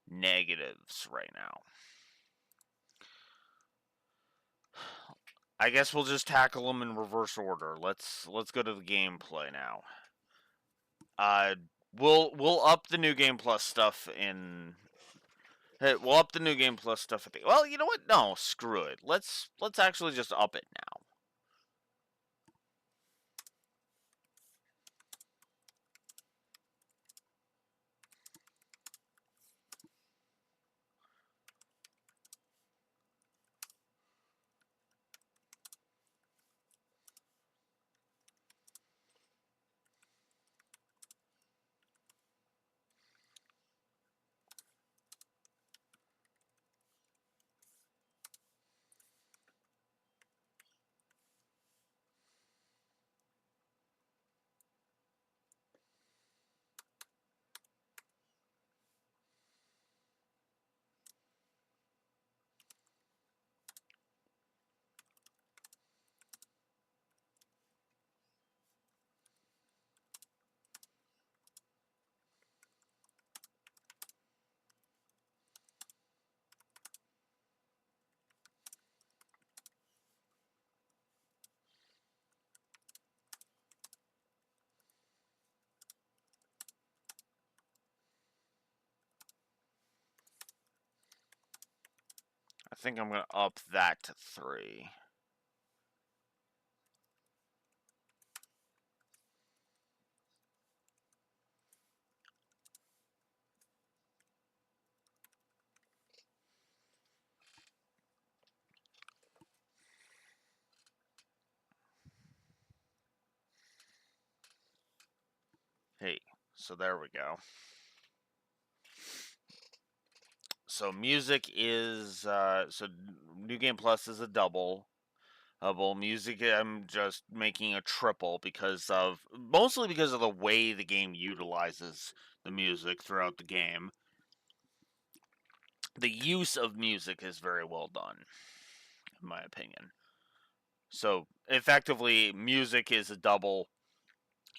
negatives right now. I guess we'll just tackle them in reverse order. Let's go to the gameplay now. We'll up the new game plus stuff in. Hey, we'll up the new game plus stuff at the. Well, you know what? No, screw it. Let's actually just up it now. I think I'm gonna up that to 3. Hey, so there we go. So music is so new game plus is a double. Music, I'm just making a triple mostly because of the way the game utilizes the music throughout the game. The use of music is very well done, in my opinion. So effectively, music is a double.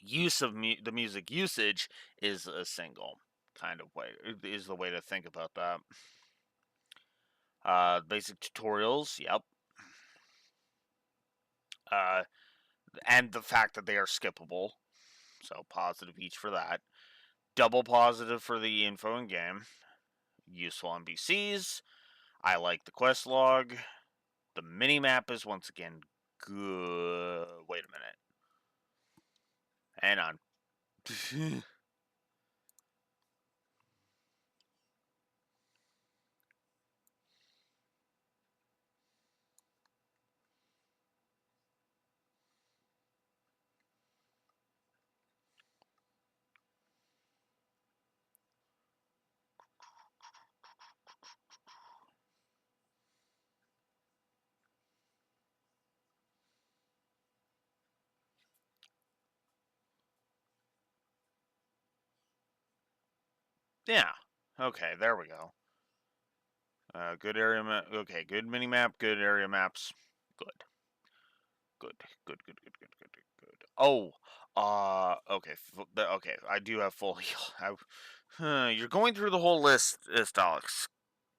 Use of the music usage is a single kind of way. Is the way to think about that. Basic tutorials, yep. And the fact that they are skippable, so positive each for that. Double positive for the info in game. Useful NPCs. I like the quest log. The mini map is once again good. Wait a minute. Hang on. Yeah. Okay, there we go. Good area map. Okay, good mini map. Good area maps. Good. Good. Good. Good. Good. Good. Good. Good. Oh. Okay. Okay. I do have full heal. You're going through the whole list, Alex.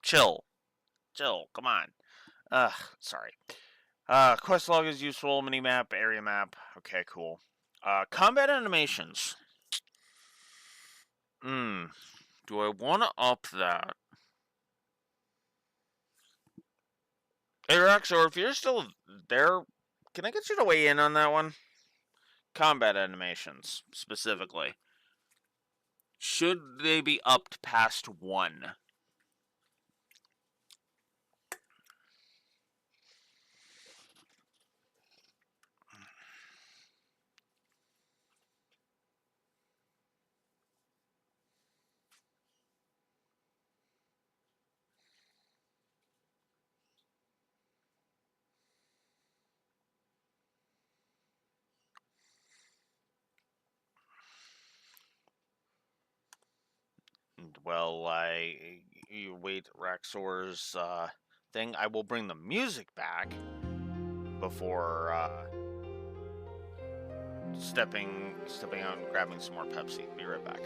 Chill. Chill. Come on. Sorry. Quest log is useful. Mini map. Area map. Okay. Cool. Combat animations. Do I want to up that? Hey, Rex, or if you're still there, can I get you to weigh in on that one? Combat animations, specifically. Should they be upped past 1? Well, you wait Raxor's thing. I will bring the music back before stepping out and grabbing some more Pepsi. Be right back.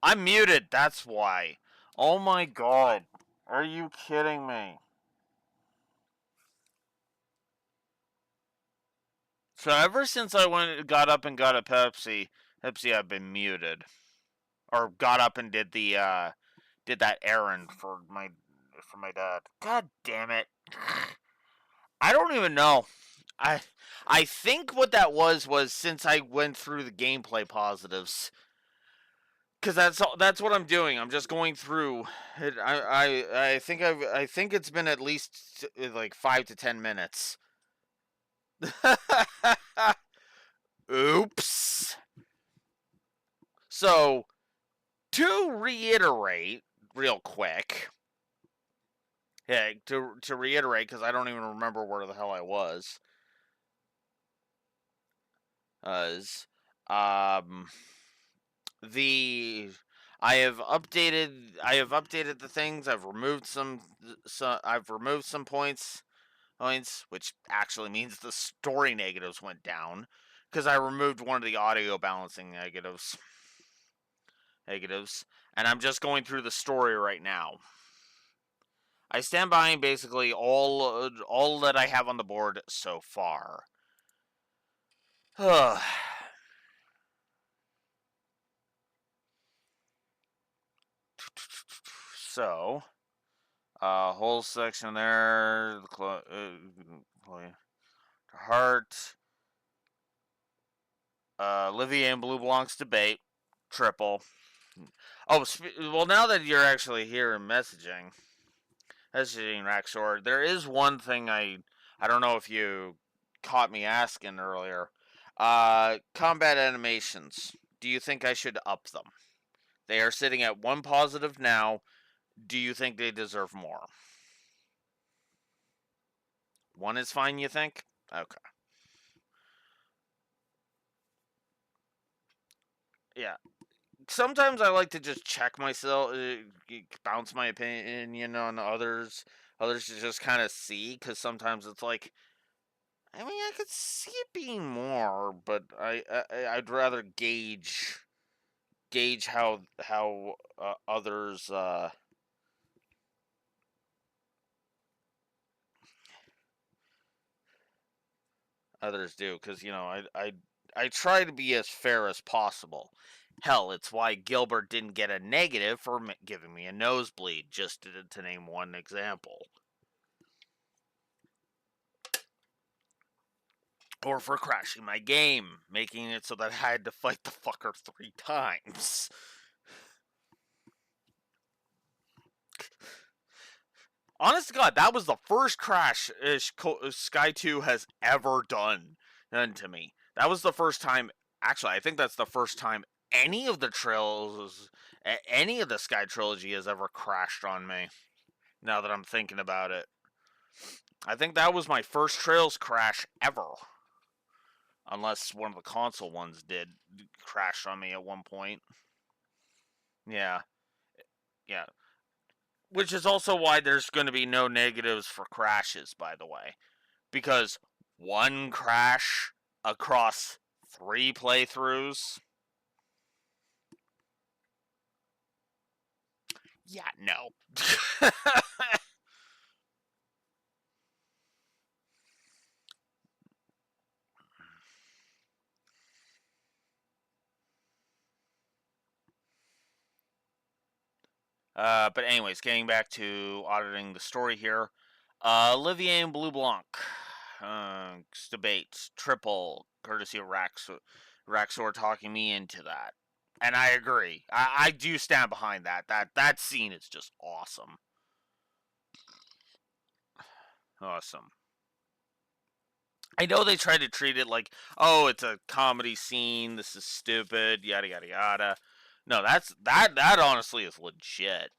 I'm muted, that's why. Oh my god. Are you kidding me? So ever since I got up and got a Pepsi, I've been muted. Or got up and did did that errand for my dad. God damn it. I don't even know. I I think what that was since I went through the gameplay positives, because that's what I'm doing. I'm just going through it. I think it's been at least like 5 to 10 minutes. Oops. So to reiterate, real quick, yeah, to reiterate, because I don't even remember where the hell I was. Is um the I have updated the things. I've removed some points, which actually means the story negatives went down because I removed one of the audio balancing negatives, and I'm just going through the story right now. I stand behind basically all that I have on the board so far. So, whole section there. Heart. Livy and Blue Blanc's debate. Triple. Oh, well, now that you're actually here and messaging Raxor, there is one thing I don't know if you caught me asking earlier. Combat animations. Do you think I should up them? They are sitting at 1 positive now. Do you think they deserve more? 1 is fine, you think? Okay. Yeah. Sometimes I like to just check myself, bounce my opinion on others to just kind of see, because sometimes it's like, I mean, I could see it being more, but I'd rather gauge how others do, because I try to be as fair as possible. Hell, it's why Gilbert didn't get a negative for giving me a nosebleed, just to name one example. Or for crashing my game, making it so that I had to fight the fucker 3 times. Honest to God, that was the first crash Sky 2 has ever done to me. That was the first time. Actually, I think that's the first time any of the any of the Sky trilogy has ever crashed on me. Now that I'm thinking about it, I think that was my first Trails crash ever. Unless one of the console ones did crash on me at one point. Yeah, yeah. Which is also why there's going to be no negatives for crashes, by the way. Because 1 crash across 3 playthroughs? Yeah, no. But anyways, getting back to auditing the story here. Olivier and Blue Blanc. Debate. Triple. Courtesy of Raxor talking me into that. And I agree. I do stand behind that. That scene is just awesome. Awesome. I know they try to treat it like, oh, it's a comedy scene. This is stupid. Yada yada yada. No, that honestly is legit.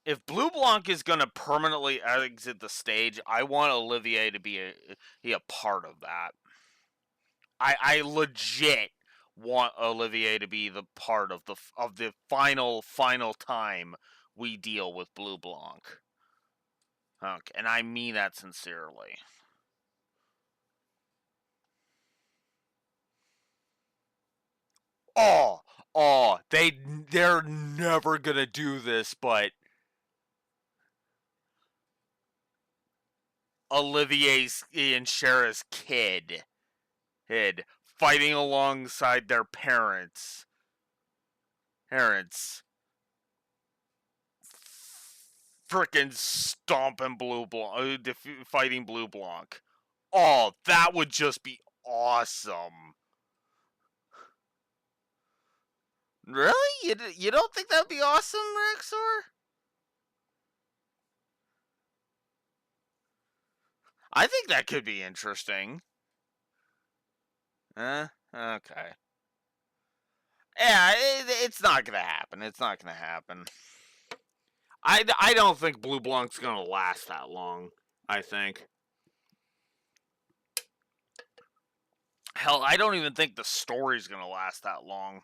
If Blue Blanc is gonna permanently exit the stage, I want Olivier to be a part of that. I legit want Olivier to be the part of the final time we deal with Blue Blanc. Okay, and I mean that sincerely. They're never gonna do this, but Olivier's and Shara's kid fighting alongside their parents. Frickin' stomping Blue Blanc, fighting Blue Blanc. Oh, that would just be awesome. Really? You don't think that would be awesome, Rexor? I think that could be interesting. Okay. Yeah, it's not gonna happen. It's not gonna happen. I don't think Blue Blanc's gonna last that long. I think. Hell, I don't even think the story's gonna last that long.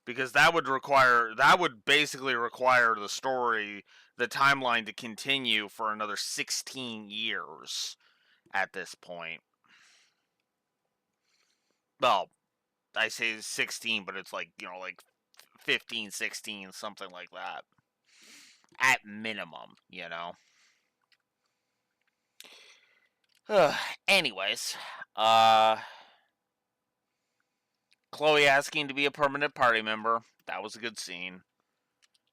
Because that would basically require the story, the timeline to continue for another 16 years at this point. Well, I say 16, but it's like, like 15, 16, something like that. At minimum, Anyways, Chloe asking to be a permanent party member. That was a good scene.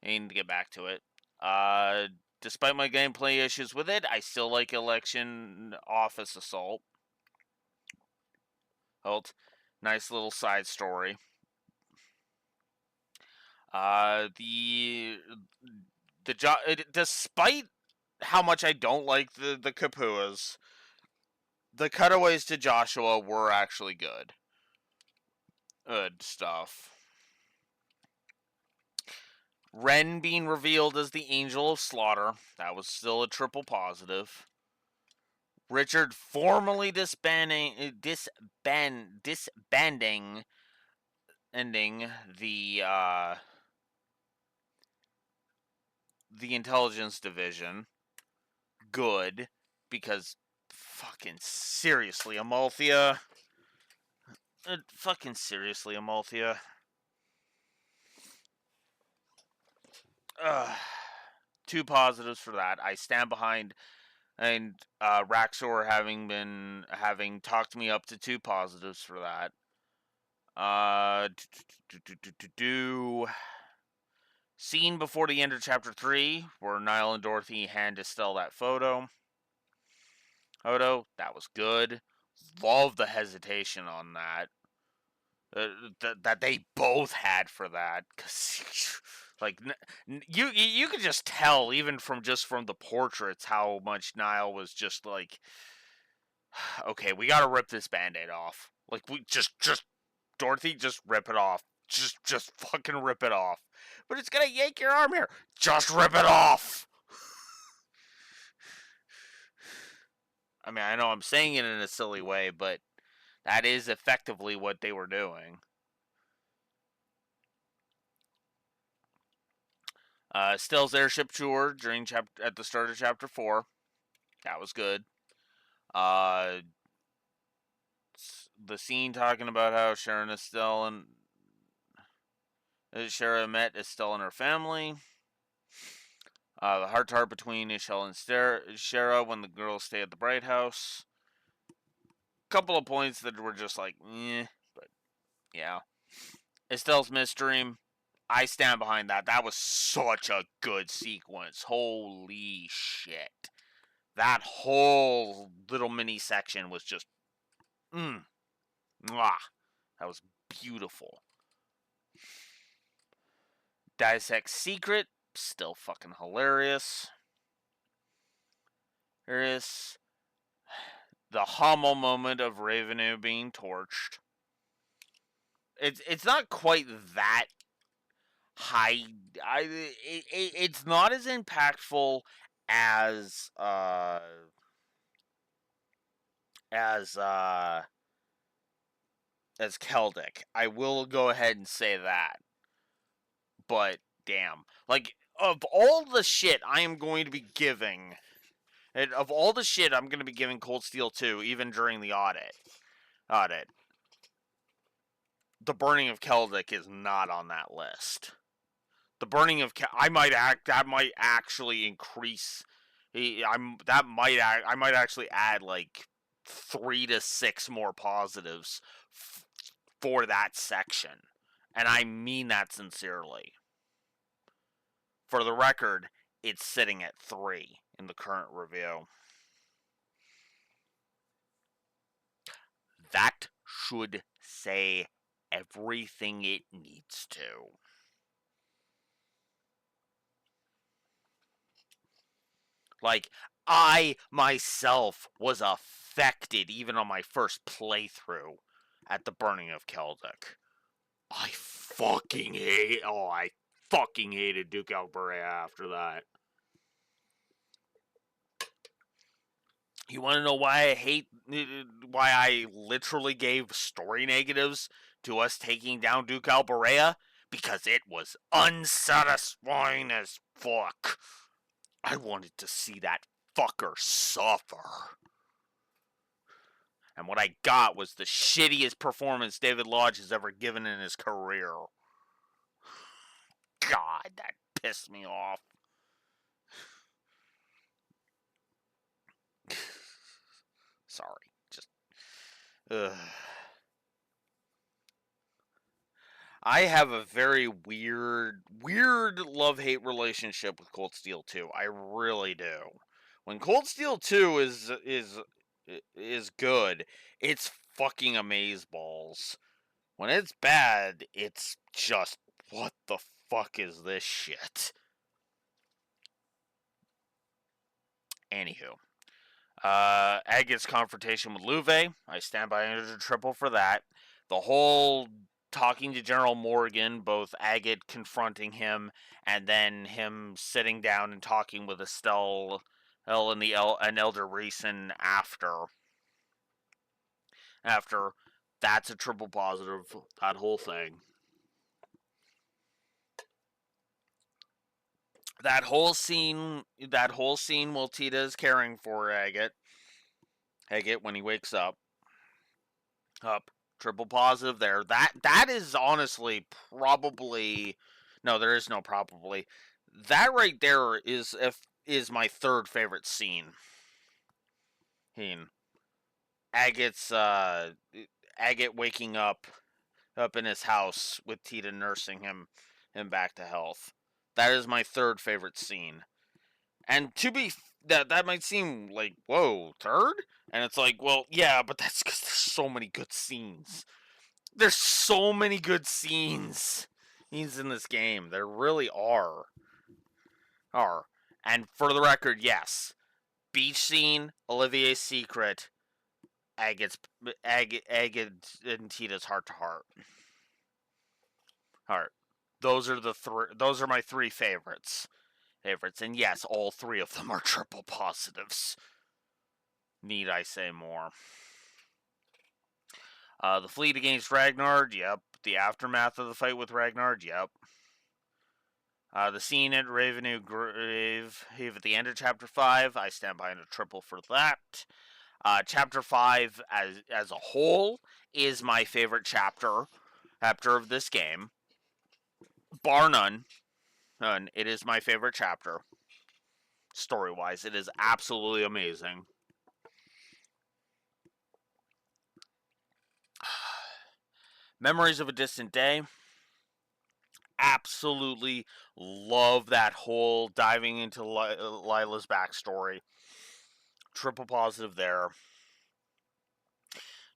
I need to get back to it. Despite my gameplay issues with it, I still like election office assault. Nice little side story. Despite how much I don't like the Kapuas, the cutaways to Joshua were actually good. Good stuff. Ren being revealed as the Angel of Slaughter. That was still a triple positive. Richard formally disbanding ending the intelligence division. Good, because fucking seriously, Amalthea. Fucking seriously, Amalthea. Two positives for that. I stand behind, and Raxor having talked me up to two positives for that. Scene before the end of chapter 3, where Niall and Dorothy hand Estelle that photo. That was good. Love the hesitation on that. That they both had for that, cause like you could just tell even from the portraits how much Niall was just like, okay, we gotta rip this band-aid off. Like we just Dorothy, just rip it off. Just fucking rip it off. But it's gonna yank your arm here. Just rip it off. I mean, I know I'm saying it in a silly way, but that is effectively what they were doing. Stell's airship tour at the start of chapter 4. That was good. The scene talking about how Sharon Estelle and Shara met Estelle and her family. The heart-to-heart between Estelle and Shara when the girls stay at the Bright House. Couple of points that were just like, but yeah. Estelle's Misdream. I stand behind that. That was such a good sequence. Holy shit. That whole little mini section was just, mwah. That was beautiful. Dissect Secret, still fucking hilarious. There is the Hummel moment of Ravenou being torched. It's not quite that high. It's not as impactful as Keldic. I will go ahead and say that. But damn, like of all the shit I am going to be giving, and of all the shit I'm going to be giving Cold Steel 2, even during the audit, the Burning of Keldic is not on that list. The Burning of I might actually increase. I might actually add like 3 to 6 more positives for that section, and I mean that sincerely. For the record, it's sitting at 3 in the current review. That should say everything it needs to. Like, I myself was affected even on my first playthrough at the Burning of Keldic. I fucking hated Duke Alberea after that. You want to know why why I literally gave story negatives to us taking down Duke Alberea? Because it was unsatisfying as fuck. I wanted to see that fucker suffer. And what I got was the shittiest performance David Lodge has ever given in his career. God, that pissed me off. Sorry. Just. Ugh. I have a very weird love-hate relationship with Cold Steel 2. I really do. When Cold Steel 2 is good, it's fucking amazeballs. When it's bad, it's just, what the fuck is this shit? Anywho. Agit's confrontation with Louve. I stand by a triple for that. The whole talking to General Morgan, both Agit confronting him and then him sitting down and talking with Estelle and Elder Reeson after. That's a triple positive, that whole thing. That whole scene while Tita is caring for Agit when he wakes up. Triple positive there. That is honestly probably, no, there is no probably. That right there is my third favorite scene. Agit's Agit waking up in his house with Tita nursing him back to health. That is my third favorite scene. And that might seem like, whoa, third? And it's like, well, yeah, but that's because there's so many good scenes. There's so many good scenes in this game. There really are. And for the record, yes. Beach scene, Olivier's secret, Agit and Tita's heart to heart. Those are my 3 favorites. And yes, all 3 of them are triple positives. Need I say more? The fleet against Ragnar, yep. The aftermath of the fight with Ragnar, yep. The scene at Ravenous Grave at the end of Chapter 5, I stand behind a triple for that. Chapter 5 as a whole is my favorite chapter of this game. Bar none. It is my favorite chapter. Story-wise, it is absolutely amazing. Memories of a Distant Day. Absolutely love that whole diving into Lila's backstory. Triple positive there.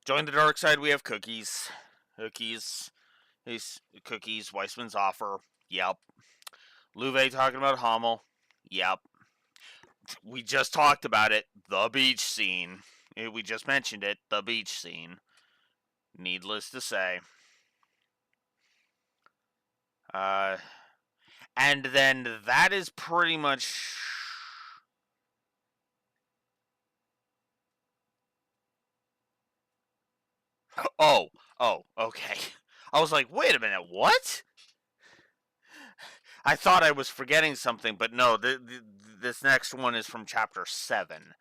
Join the dark side, we have Cookies. Cookies, Weissman's offer. Yep. Louve talking about Hummel. Yep. We just talked about it. The beach scene. We just mentioned it. The beach scene. Needless to say. And then that is pretty much... Oh, okay. I was like, wait a minute, what? I thought I was forgetting something, but no, this next one is from Chapter 7.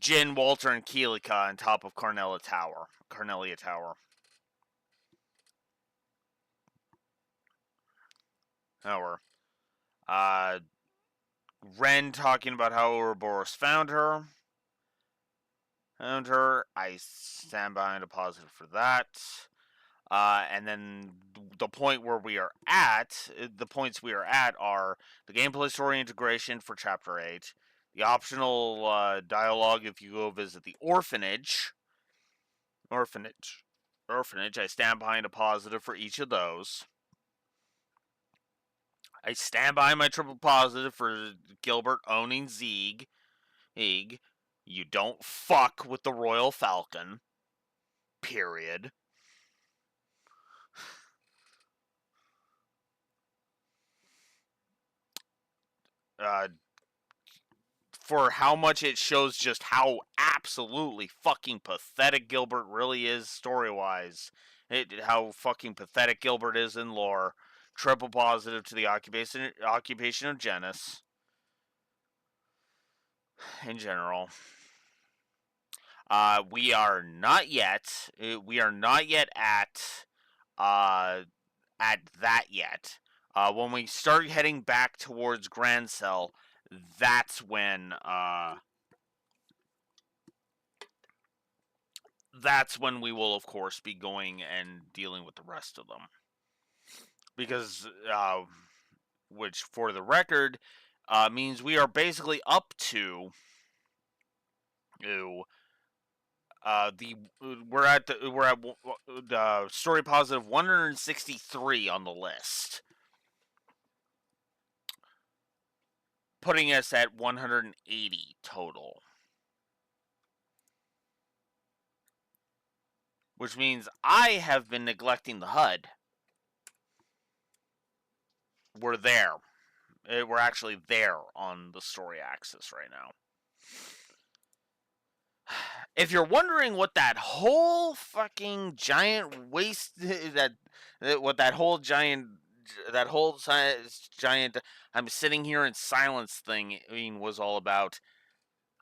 Jin, Walter, and Keelika on top of Carnelia Tower. Our Ren talking about how Ouroboros found her. I stand behind a positive for that. And then the point where we are at, the points we are at are the gameplay story integration for Chapter 8, the optional dialogue if you go visit the orphanage. I stand behind a positive for each of those. I stand by my triple positive for Gilbert owning Zeeg. You don't fuck with the Royal Falcon. Period. For how much it shows just how absolutely fucking pathetic Gilbert really is story-wise. How fucking pathetic Gilbert is in lore. Triple positive to the occupation of Genis. In general. We are not yet at that yet. When we start heading back towards Grand Cell, that's when we will, of course, be going and dealing with the rest of them. Because, which, for the record, means we are basically up to we're at the story positive 163 on the list, putting us at 180 total. Which means I have been neglecting the HUD. We're there. We're actually there on the story axis right now. If you're wondering what that whole fucking giant waste that whole giant I'm sitting here in silence thing was all about,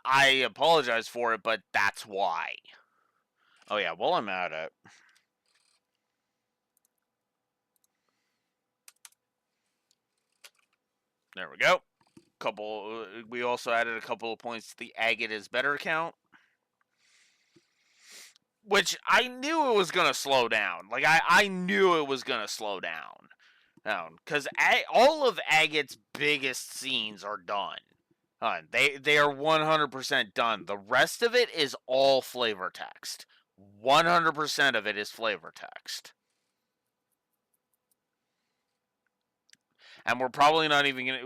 I apologize for it, but that's why. Oh yeah, while I'm at it, there we go. We also added a couple of points to the Agate is better count, which I knew it was gonna slow down. Like I knew it was gonna slow down, because all of Agate's biggest scenes are done. They are 100% done. The rest of it is all flavor text. 100% of it is flavor text. And we're probably not even gonna.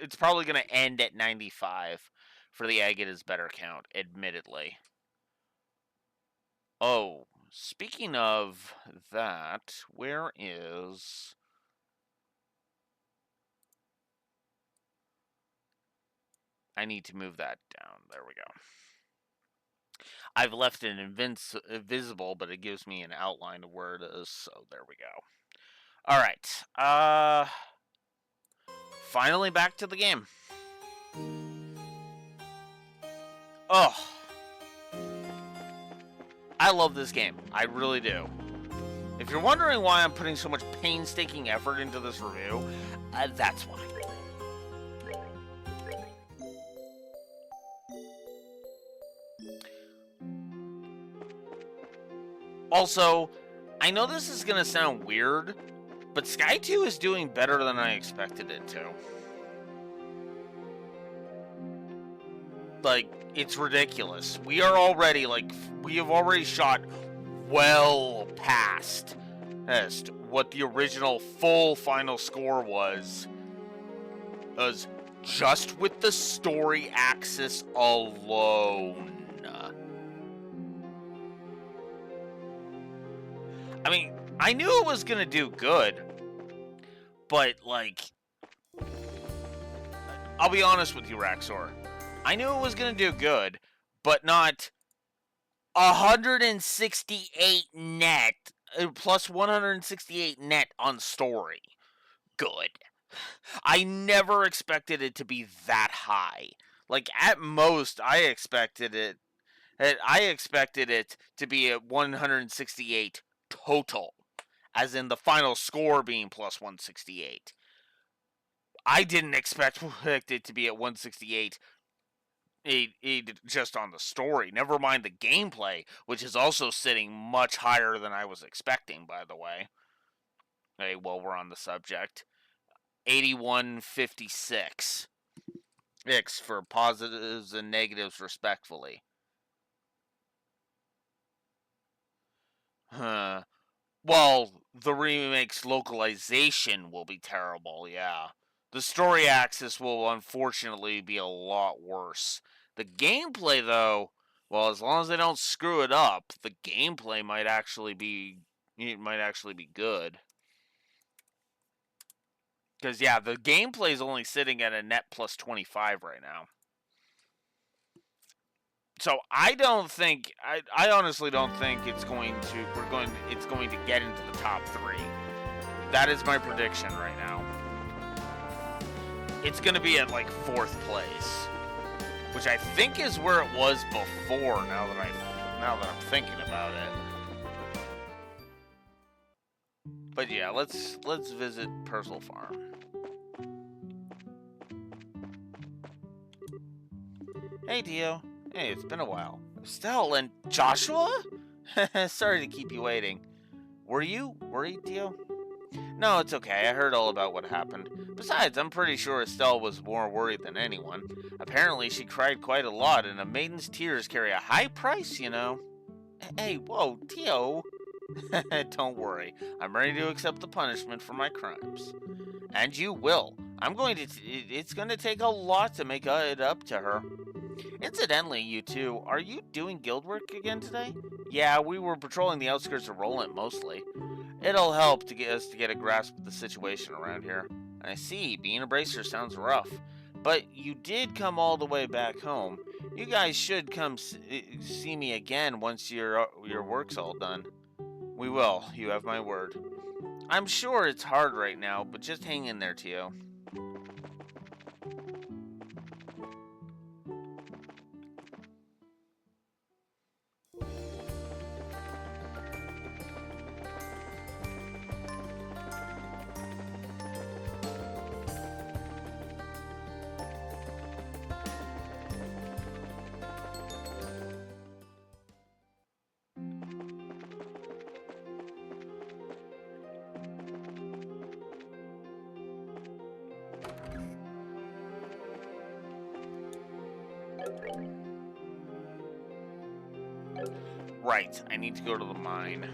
It's probably gonna end at 95 for the Agate is better count, admittedly. Oh, speaking of that, where is? I need to move that down. There we go. I've left it invisible, but it gives me an outline of where it is, so there we go. Alright, finally back to the game. Oh, I love this game. I really do. If you're wondering why I'm putting so much painstaking effort into this review, that's why. Also, I know this is gonna sound weird, but Sky 2 is doing better than I expected it to. Like, it's ridiculous. We have already shot well past what the original full final score was just with the story axis alone. I mean, I knew it was gonna do good, but, like, I'll be honest with you, Raxor. I knew it was gonna do good, but not 168 net, plus 168 net on story. Good. I never expected it to be that high. Like, at most, I expected it to be at 168 total. as in the final score being plus 168. I didn't expect it to be at 168 just on the story. Never mind the gameplay, which is also sitting much higher than I was expecting, by the way. Hey, while we're on the subject, 8156. X for positives and negatives, respectfully. Huh. Well, the remake's localization will be terrible, yeah. The story axis will unfortunately be a lot worse. The gameplay, though, well, as long as they don't screw it up, the gameplay might actually be good. Because, yeah, the gameplay is only sitting at a net plus 25 right now. So I don't think I honestly don't think it's going to get into the top 3. That is my prediction right now. It's going to be at like 4th place, which I think is where it was before. Now that I'm thinking about it. But yeah, let's visit Purcell Farm. Hey, Dio. Hey, it's been a while. Estelle and Joshua? Sorry to keep you waiting. Were you worried, Dio? No, it's okay. I heard all about what happened. Besides, I'm pretty sure Estelle was more worried than anyone. Apparently, she cried quite a lot, and a maiden's tears carry a high price, you know. Hey, whoa, Dio. Don't worry. I'm ready to accept the punishment for my crimes. And you will. It's going to take a lot to make it up to her. Incidentally, you two, are you doing guild work again today? Yeah, we were patrolling the outskirts of Roland mostly. It'll help to get us to get a grasp of the situation around here. I see, being a bracer sounds rough. But you did come all the way back home. You guys should come see me again once your work's all done. We will, you have my word. I'm sure it's hard right now, but just hang in there, Tio. Right, I need to go to the mine.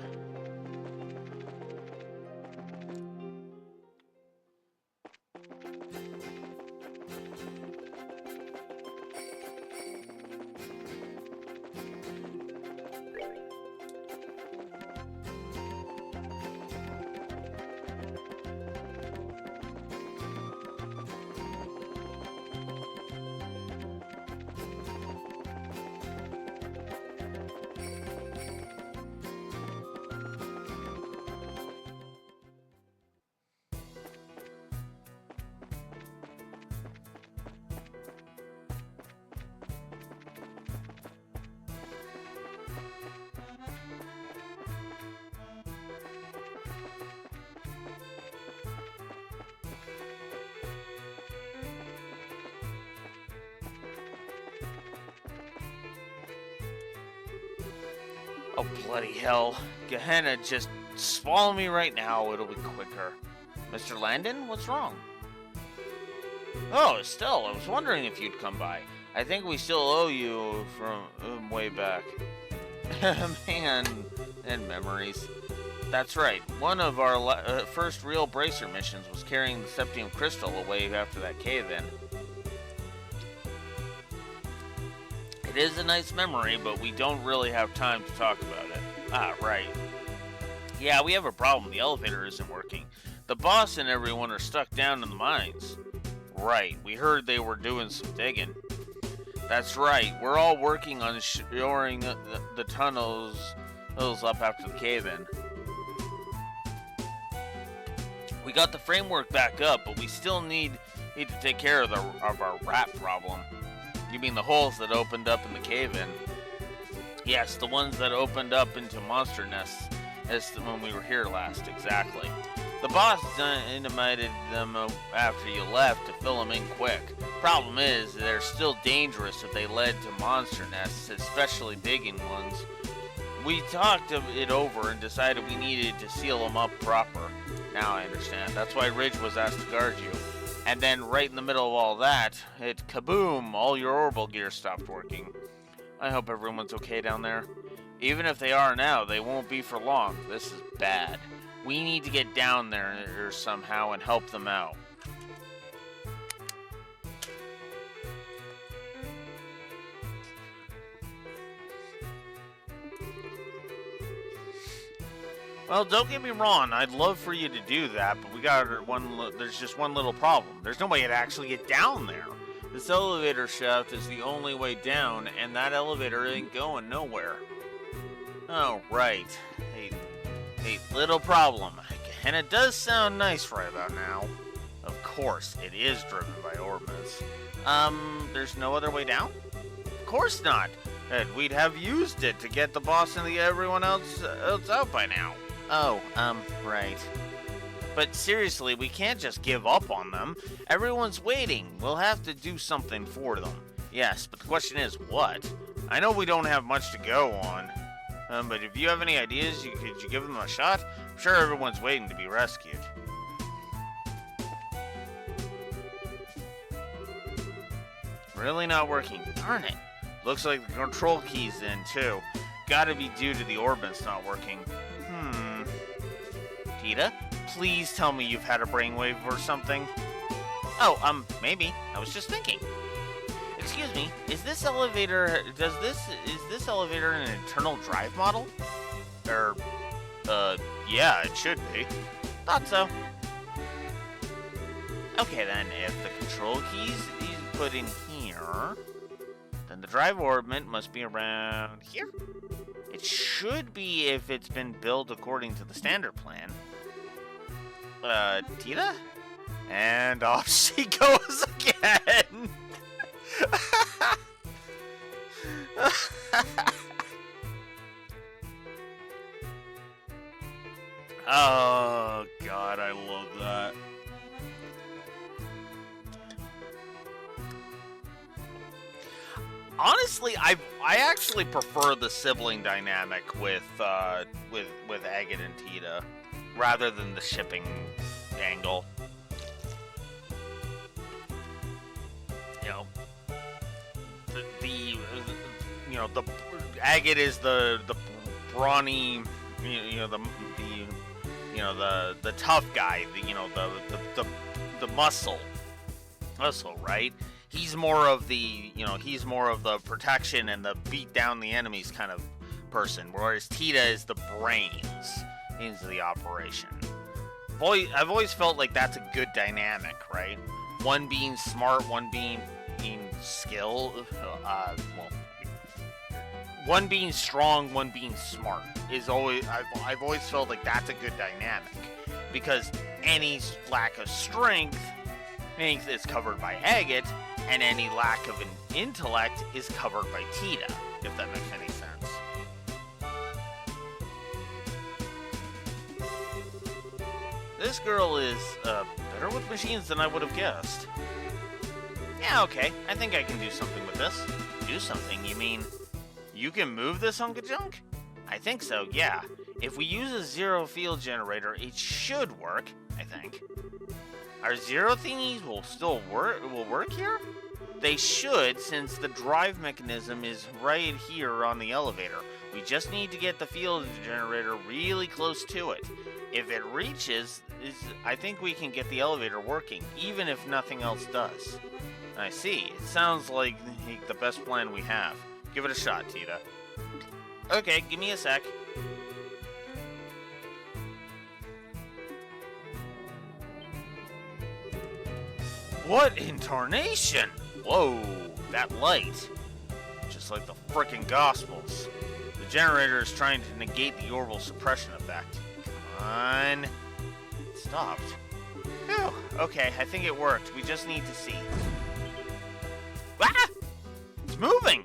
Oh, bloody hell. Gehenna, just swallow me right now. It'll be quicker. Mr. Landon, what's wrong? Oh, Estelle, I was wondering if you'd come by. I think we still owe you from way back. Man, and memories. That's right. One of our first real bracer missions was carrying the Septium Crystal away after that cave-in. It is a nice memory, but we don't really have time to talk about it. Ah, right. Yeah, we have a problem. The elevator isn't working. The boss and everyone are stuck down in the mines. Right, we heard they were doing some digging. That's right, we're all working on shoring the tunnels up after the cave-in. We got the framework back up, but we still need to take care of our rat problem. You mean the holes that opened up in the cave-in? Yes, the ones that opened up into monster nests. as when we were here last, exactly. The boss dynamited them after you left to fill them in quick. Problem is, they're still dangerous if they led to monster nests, especially digging ones. We talked it over and decided we needed to seal them up proper. Now I understand. That's why Ridge was asked to guard you. And then right in the middle of all that, it kaboom, all your orbital gear stopped working. I hope everyone's okay down there. Even if they are now, they won't be for long. This is bad. We need to get down there somehow and help them out. Well, don't get me wrong, I'd love for you to do that, but there's just one little problem. There's no way to actually get down there. This elevator shaft is the only way down, and that elevator ain't going nowhere. Oh, right. Hey, little problem. And it does sound nice right about now. Of course, it is driven by orbits. There's no other way down? Of course not. We'd have used it to get the boss and everyone else out by now. Oh, right. But seriously, we can't just give up on them. Everyone's waiting. We'll have to do something for them. Yes, but the question is, what? I know we don't have much to go on. But if you have any ideas, could you give them a shot? I'm sure everyone's waiting to be rescued. Really not working. Darn it. Looks like the control key's in, too. Gotta be due to the orbits not working. Tita, please tell me you've had a brainwave or something. Oh, maybe. I was just thinking. Excuse me, is this elevator an internal drive model? Yeah, it should be. Thought so. Okay then, if the control keys is put in here, then the drive orbit must be around here. It should be if it's been built according to the standard plan. Tita? And off she goes again! Oh, God, I love that. Honestly, I actually prefer the sibling dynamic with Agate and Tita rather than the shipping angle. You know, the Agate is the brawny, the tough guy, the muscle, right? He's more of the protection and the beat down the enemies kind of person, whereas Tita is the brains into the operation. I've always felt like that's a good dynamic, right? One being smart, one being skill. One being strong, one being smart is always. I've always felt like that's a good dynamic because any lack of strength is covered by Agate, and any lack of an intellect is covered by Tita, if that makes any sense. This girl is better with machines than I would have guessed. Yeah, okay, I think I can do something with this. Do something? You mean you can move this hunk of junk? I think so, yeah. If we use a zero field generator, it should work, I think. Our zero thingies will work here? They should, since the drive mechanism is right here on the elevator. We just need to get the field generator really close to it. If it reaches, I think we can get the elevator working, even if nothing else does. I see. It sounds like the best plan we have. Give it a shot, Tita. Okay, give me a sec. What in tarnation? Whoa, that light. Just like the frickin' Gospels. The generator is trying to negate the orbital suppression effect. Come on. It stopped. Phew. Okay, I think it worked. We just need to see. Ah! It's moving!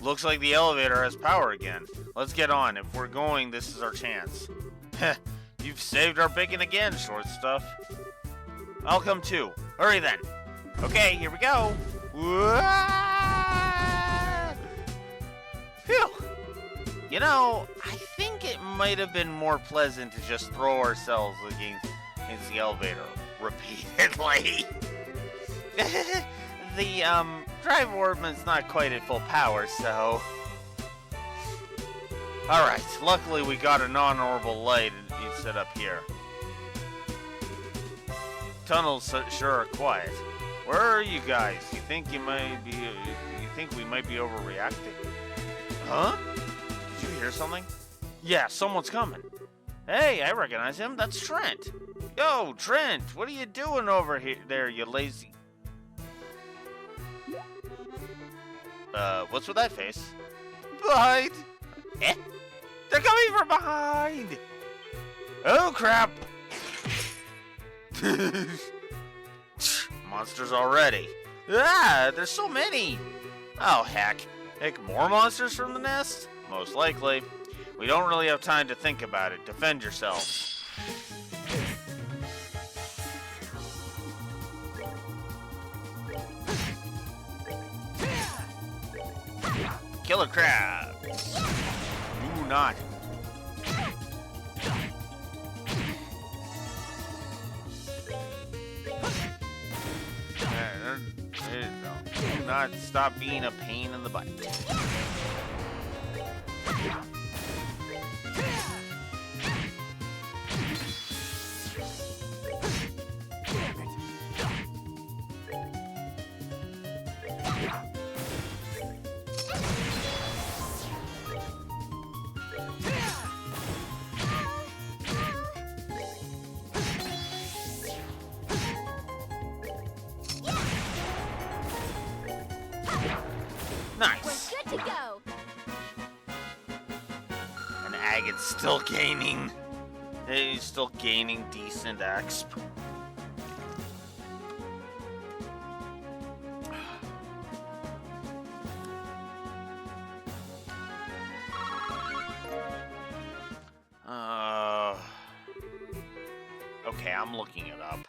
Looks like the elevator has power again. Let's get on. If we're going, this is our chance. You've saved our bacon again, short stuff. I'll come too. Hurry then. Okay, here we go. Phew. You know, I think it might have been more pleasant to just throw ourselves against the elevator repeatedly. The drive orbit's not quite at full power, so. Alright, luckily we got a non-orbital light set up here. Tunnels sure are quiet. Where are you guys? You think we might be overreacting? Huh? Did you hear something? Yeah, someone's coming. Hey, I recognize him. That's Trent. Yo, Trent, what are you doing over here there, you lazy? What's with that face? Behind! Eh? They're coming from behind! Oh, crap! Monsters already. Ah, there's so many! Oh, heck. Heck, more monsters from the nest? Most likely. We don't really have time to think about it. Defend yourselves. Killer crab. Do not. Do not stop being a pain in the butt. Nice. We're good to go. And Agate's still gaining. He's still gaining decent exp. Okay, I'm looking it up.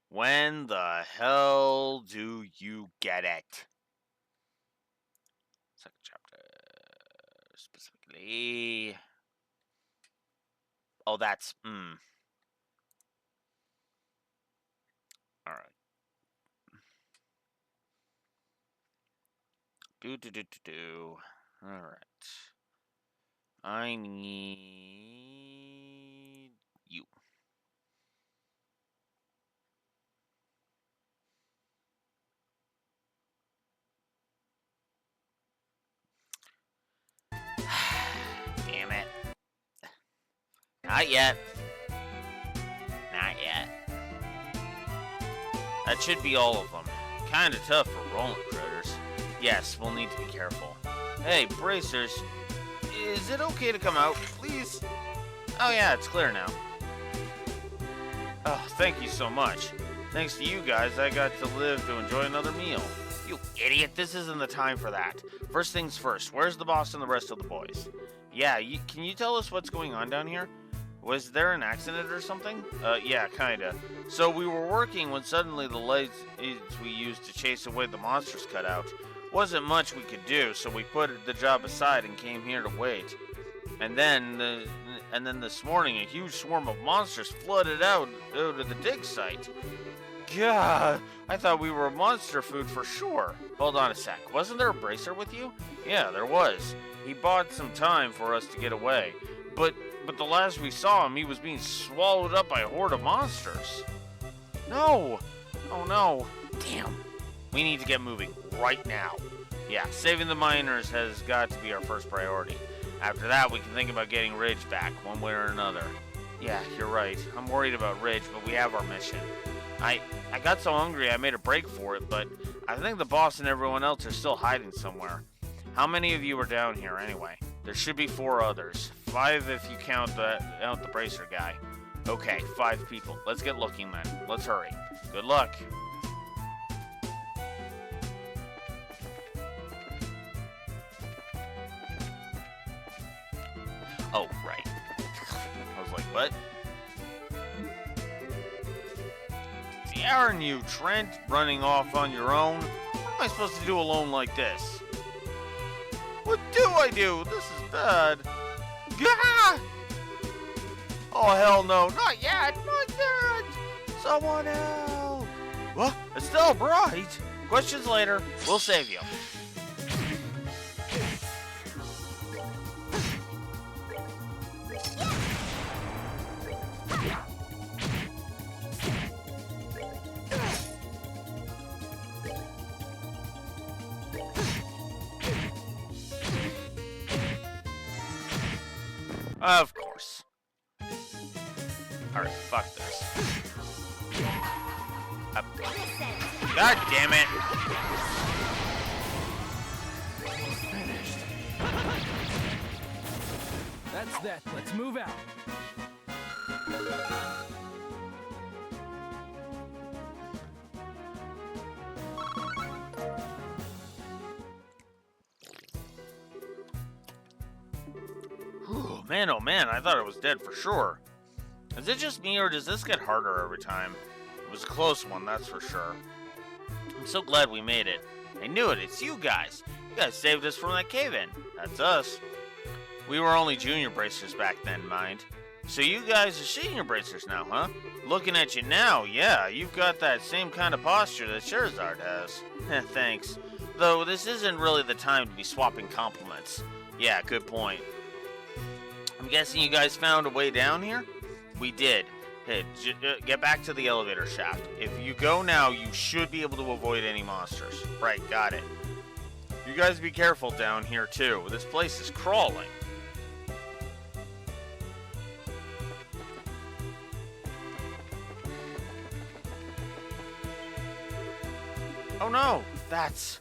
When the hell do you get it? Second chapter, specifically. Oh, that's, Alright. Alright. I need you. Damn it. Not yet. Not yet. That should be all of them. Kinda tough for rolling critters. Yes, we'll need to be careful. Hey, bracers. Is it okay to come out, please? Oh yeah, it's clear now. Oh, thank you so much. Thanks to you guys, I got to live to enjoy another meal. You idiot, this isn't the time for that. First things first, where's the boss and the rest of the boys? Yeah, can you tell us what's going on down here? Was there an accident or something? Yeah, kinda. So we were working when suddenly the lights we used to chase away the monsters cut out. Wasn't much we could do, so we put the job aside and came here to wait. And then this morning, a huge swarm of monsters flooded out of the dig site. God, I thought we were monster food for sure. Hold on a sec. Wasn't there a bracer with you? Yeah, there was. He bought some time for us to get away. But the last we saw him, he was being swallowed up by a horde of monsters. No! Oh no. Damn. We need to get moving right now. Yeah, saving the miners has got to be our first priority. After that, we can think about getting Ridge back, one way or another. Yeah, you're right. I'm worried about Ridge, but we have our mission. I got so hungry I made a break for it, but I think the boss and everyone else are still hiding somewhere. How many of you are down here anyway? There should be 4 others. 5 if you count the bracer guy. Okay, 5 people. Let's get looking then. Let's hurry. Good luck. Oh, right. I was like, what? Aren't you, Trent, running off on your own? What am I supposed to do alone like this? What do I do? This is bad. Gah! Oh, hell no. Not yet. Not yet. Someone help. What? It's still bright. Questions later. We'll save you. Of course. Alright, fuck this. God damn it! Finished. That's that. Let's move out. Man, oh man, I thought it was dead for sure. Is it just me, or does this get harder every time? It was a close one, that's for sure. I'm so glad we made it. I knew it, it's you guys. You guys saved us from that cave-in. That's us. We were only junior bracers back then, mind. So you guys are senior bracers now, huh? Looking at you now, yeah, you've got that same kind of posture that Scherzard has. Thanks. Though this isn't really the time to be swapping compliments. Yeah, good point. I'm guessing you guys found a way down here? We did. Hey, get back to the elevator shaft. If you go now, you should be able to avoid any monsters. Right, got it. You guys be careful down here, too. This place is crawling. Oh no, that's...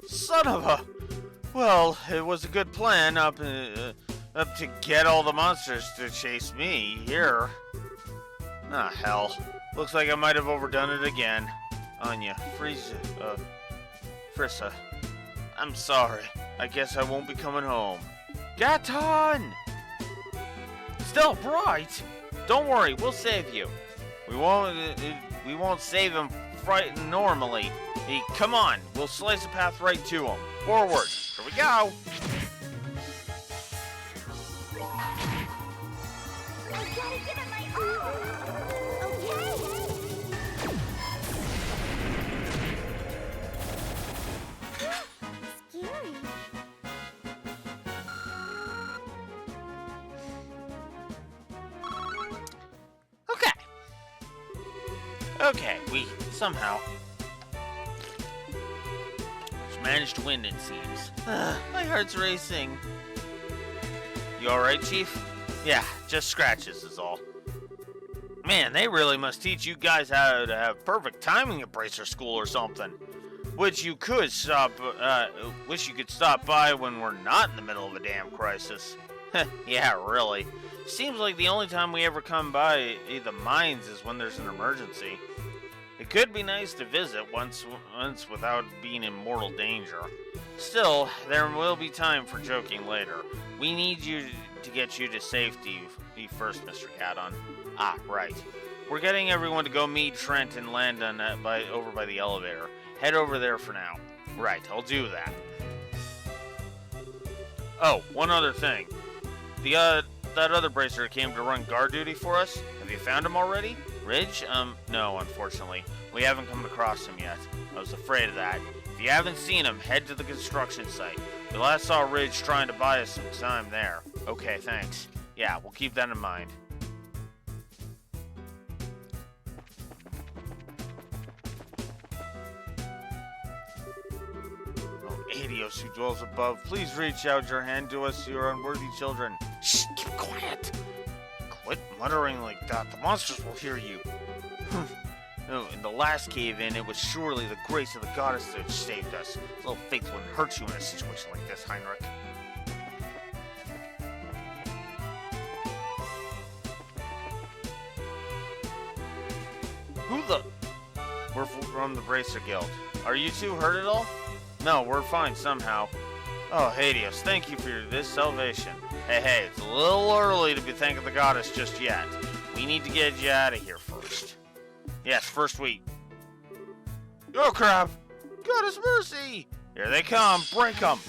Son of a... Well, it was a good plan up to get all the monsters to chase me here. Ah, hell. Looks like I might have overdone it again. Anya, Frissa. I'm sorry. I guess I won't be coming home. Gaton! Still bright? Don't worry, we'll save you. We won't save him frightened normally. Hey, come on, we'll slice a path right to him. Forward. Here we go. I gotta give it my all. Okay. Scary. Okay, we somehow managed to win, it seems. My heart's racing. You alright, Chief? Yeah, just scratches is all. Man, they really must teach you guys how to have perfect timing at Bracer School or something. Wish you could stop by when we're not in the middle of a damn crisis. Yeah, really. Seems like the only time we ever come by the mines is when there's an emergency. It could be nice to visit once without being in mortal danger. Still, there will be time for joking later. We need you to get you to safety first, Mr. Caton. Ah, right. We're getting everyone to go meet Trent and land on over by the elevator. Head over there for now. Right, I'll do that. Oh, one other thing. That other bracer came to run guard duty for us. Have you found him already? Ridge? No, unfortunately. We haven't come across him yet. I was afraid of that. If you haven't seen him, head to the construction site. We last saw Ridge trying to buy us some time there. Okay, thanks. Yeah, we'll keep that in mind. Oh, Adios, who dwells above, please reach out your hand to us, your unworthy children. Shh, keep quiet. Quit muttering like that. The monsters will hear you. No, in the last cave-in, it was surely the grace of the goddess that saved us. Little faith wouldn't hurt you in a situation like this, Heinrich. Who the... We're from the Bracer Guild. Are you two hurt at all? No, we're fine somehow. Oh, Hades, thank you for this salvation. Hey, it's a little early to be thanking the goddess just yet. We need to get you out of here first. Yes, first we... Oh, crap! Goddess mercy! Here they come, break them!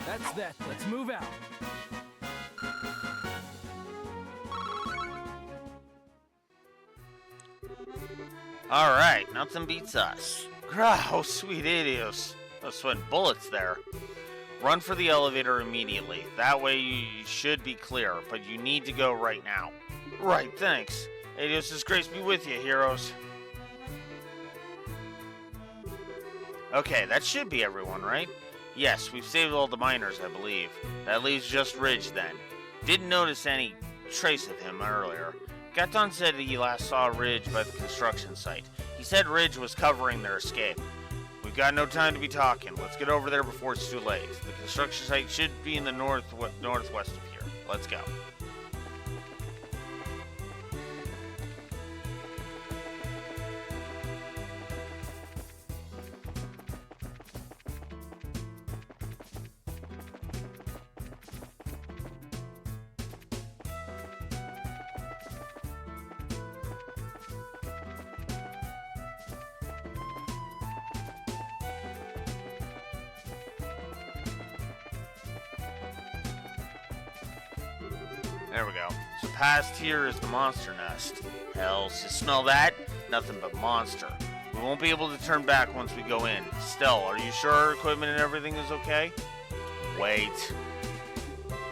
That's that. Let's move out. Alright, nothing beats us. Oh, sweet idios. I was sweating bullets there. Run for the elevator immediately. That way you should be clear, but you need to go right now. Right, thanks. Idios' grace be with you, heroes. Okay, that should be everyone, right? Yes, we've saved all the miners, I believe. That leaves just Ridge then. Didn't notice any trace of him earlier. Gaton said he last saw Ridge by the construction site. He said Ridge was covering their escape. We've got no time to be talking. Let's get over there before it's too late. The construction site should be in the northwest of here. Let's go. There we go. So past here is the monster nest. Hells, you smell that? Nothing but monster. We won't be able to turn back once we go in. Stell, are you sure our equipment and everything is okay? Wait.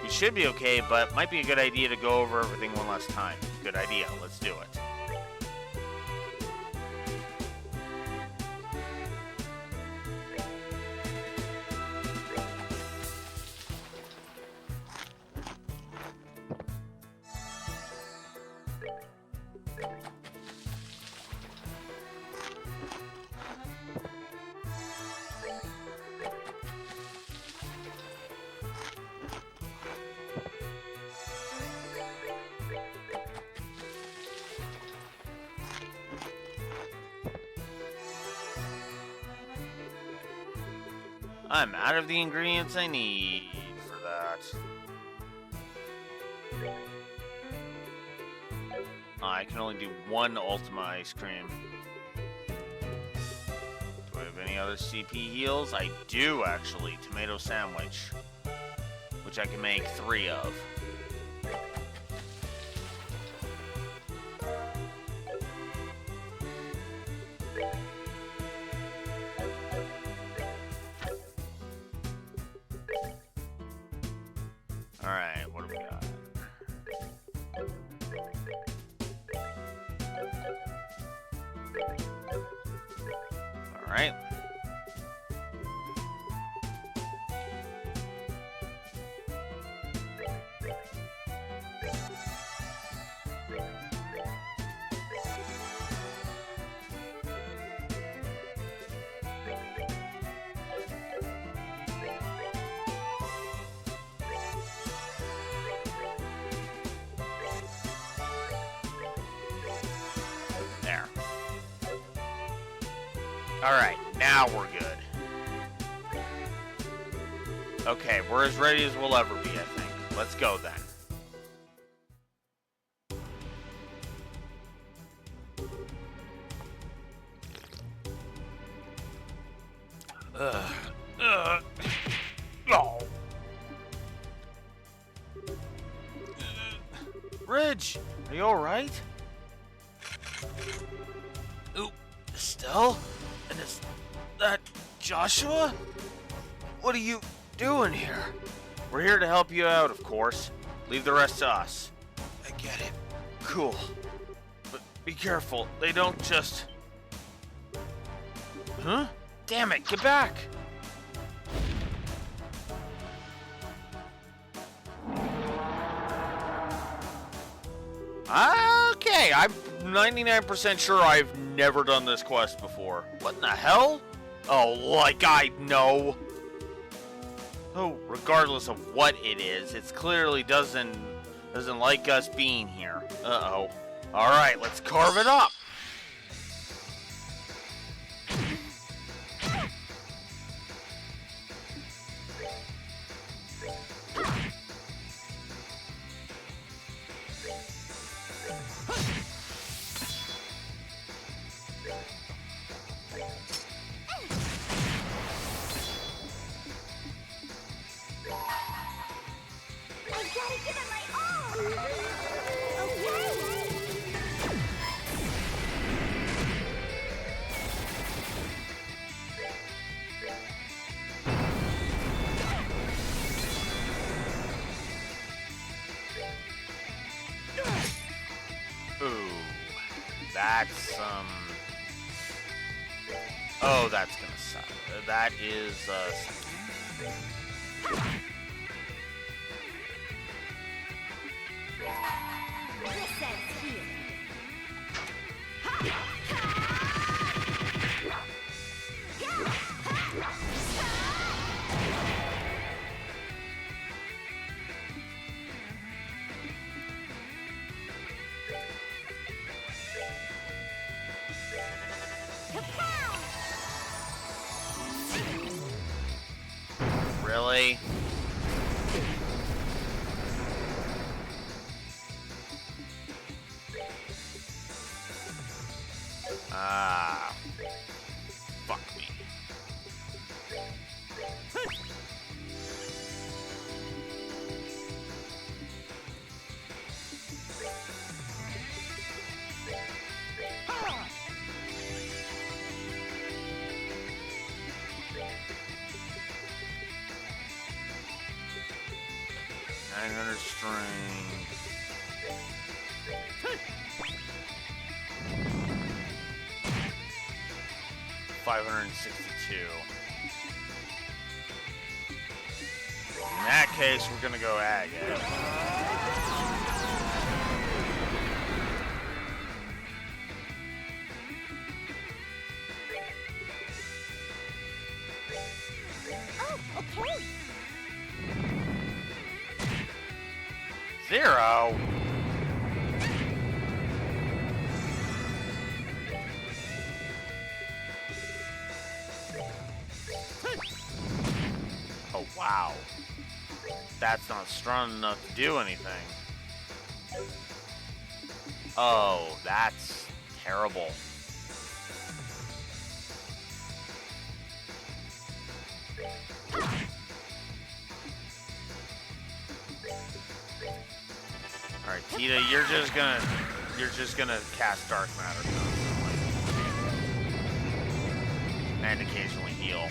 We should be okay, but might be a good idea to go over everything one last time. Good idea. Let's do it. I'm out of the ingredients I need for that. I can only do one Ultima ice cream. Do I have any other CP heals? I do, actually. Tomato sandwich. Which I can make 3 of. Alright, what do we got? Alright. There. Alright, now we're good. Okay, we're as ready as we'll ever be, I think. Let's go then. Oh. Ridge, are you alright? Ooh, Stell? And is that Joshua? What are you doing here? We're here to help you out, of course. Leave the rest to us. I get it. Cool. But be careful. They don't just... Huh? Damn it, get back! Okay, I'm 99% sure I've never done this quest before. What in the hell? Oh, like I know. Oh, regardless of what it is, it clearly doesn't like us being here. Uh-oh. Alright, let's carve it up. I've got to give it my all! Okay! Ooh. That's, Oh, that's gonna suck. That is, This ends here. really? Ah. Fuck me. $900 string. $562. In that case, we're gonna go agate. Oh, okay. 0. Oh, wow. That's not strong enough to do anything. Oh, that's terrible. Alright, Tita, you're just gonna cast dark matter constantly. And occasionally heal.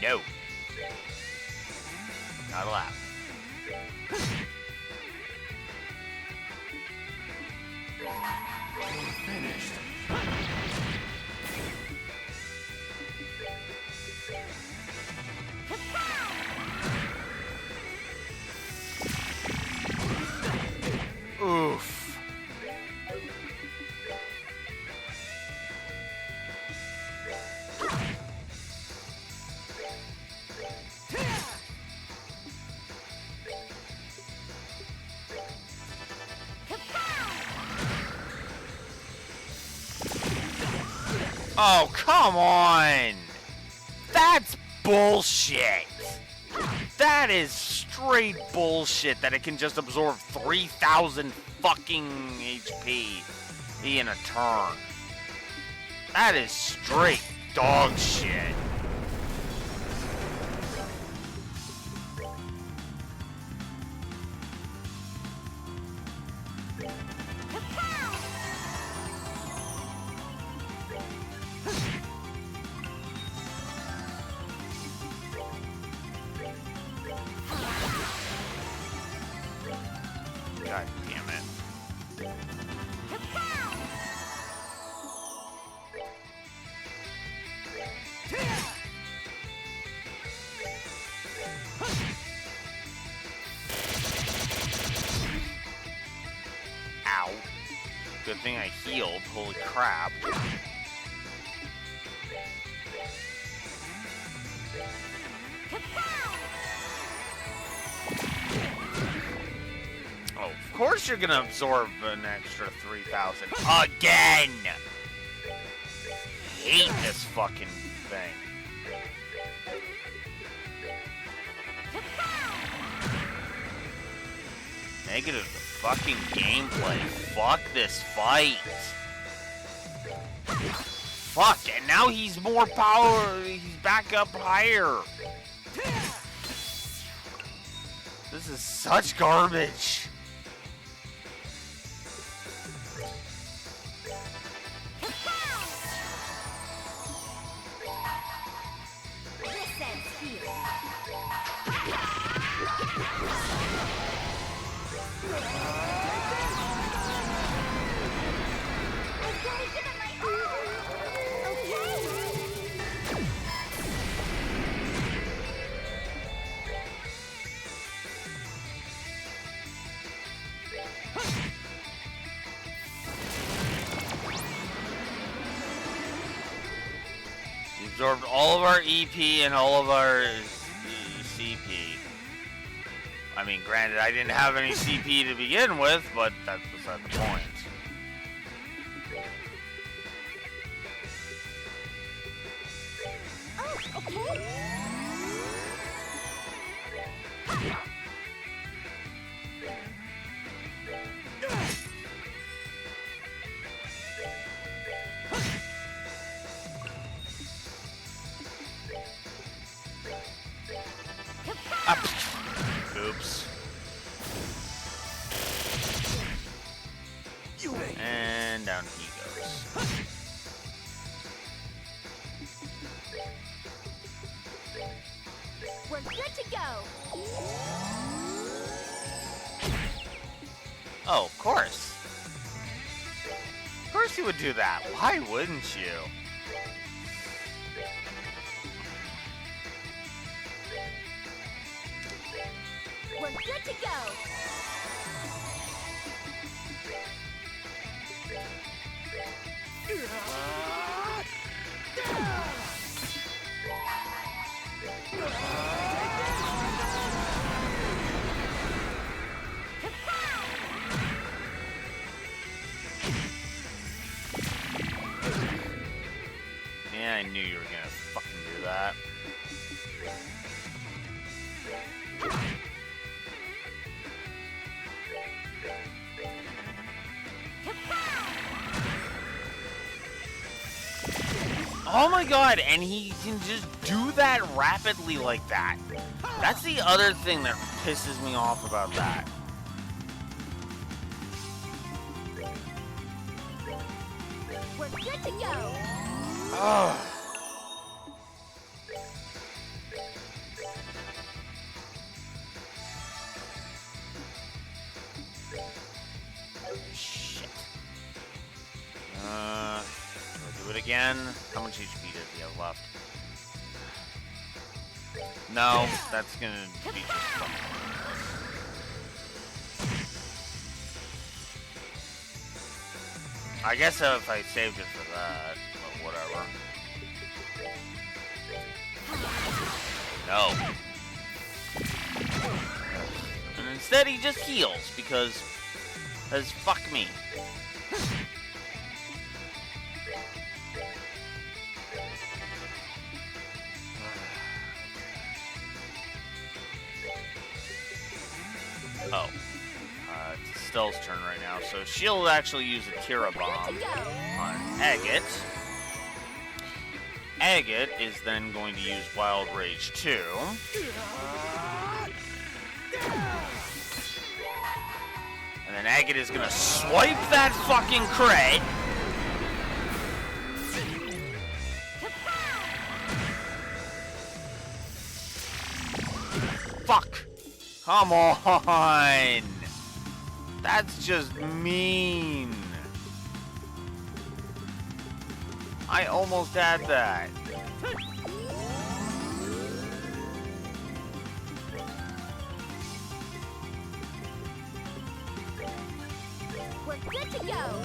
No. Not allowed. Finished. Oof. Oh, come on! That's bullshit! That is straight bullshit that it can just absorb 3,000 fucking HP in a turn. That is straight dog shit. thing I healed. Holy crap. Oh, of course you're gonna absorb an extra 3,000 again. Hate this fucking thing. Negative the fucking gameplay. Fuck this fight. Fuck, and now he's more power. He's back up higher. This is such garbage. Absorbed all of our EP and all of our CP. I mean, granted, I didn't have any CP to begin with, but that's beside the point. Oh, okay. Oops. And down he goes. We're good to go. Oh, of course. Of course you would do that. Why wouldn't you? We're good to go. Yeah, I knew you were gonna fucking do that. Oh my god, and he can just do that rapidly like that. That's the other thing that pisses me off about that. We're good to go. Oh. Shit. Do it again. How much HP does he have left? No, that's gonna be just fun. I guess if I saved it for that, but whatever. No. And instead he just heals because fuck me. Oh. It's Stell's turn right now, so she'll actually use a Tira Bomb on Agate. Agate is then going to use Wild Rage 2. And then Agate is gonna swipe that fucking crit. Fuck. Come on. That's just mean. I almost had that. We're good to go.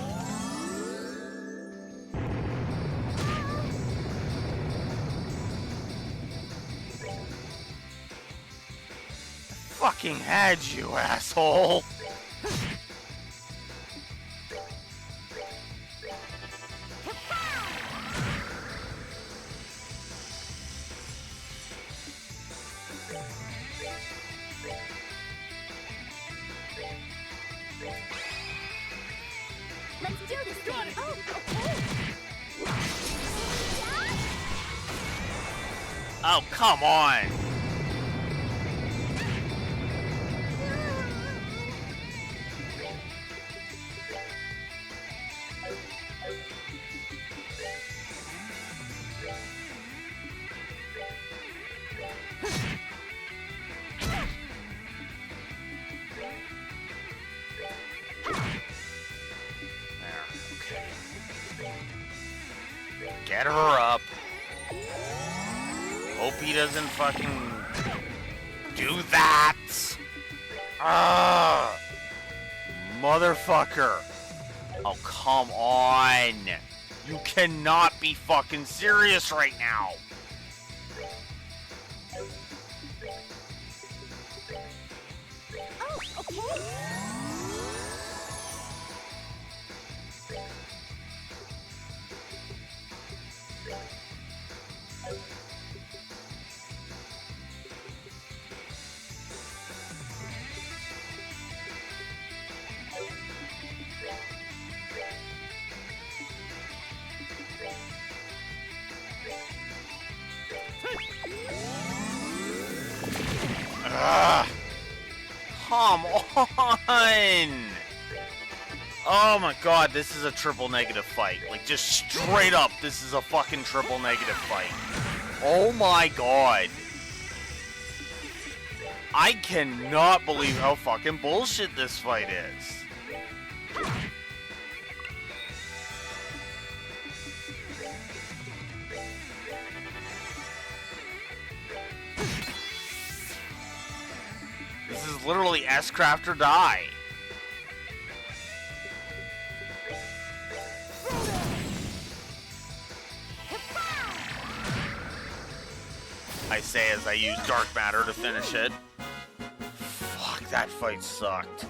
fucking had you, asshole. Let's do this thing. Oh, okay. Oh, come on. Get her up. Hope he doesn't fucking do that. Motherfucker. Oh, come on. You cannot be fucking serious right now. Oh, okay. Come on! Oh my god, this is a triple negative fight. Like, just straight up, this is a fucking triple negative fight. Oh my god. I cannot believe how fucking bullshit this fight is. This is literally S-Craft or die. I say as I use Dark Matter to finish it. Fuck, that fight sucked.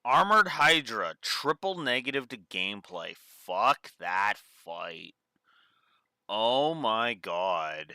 Armored Hydra, triple negative to gameplay. Fuck that fight. Oh my god.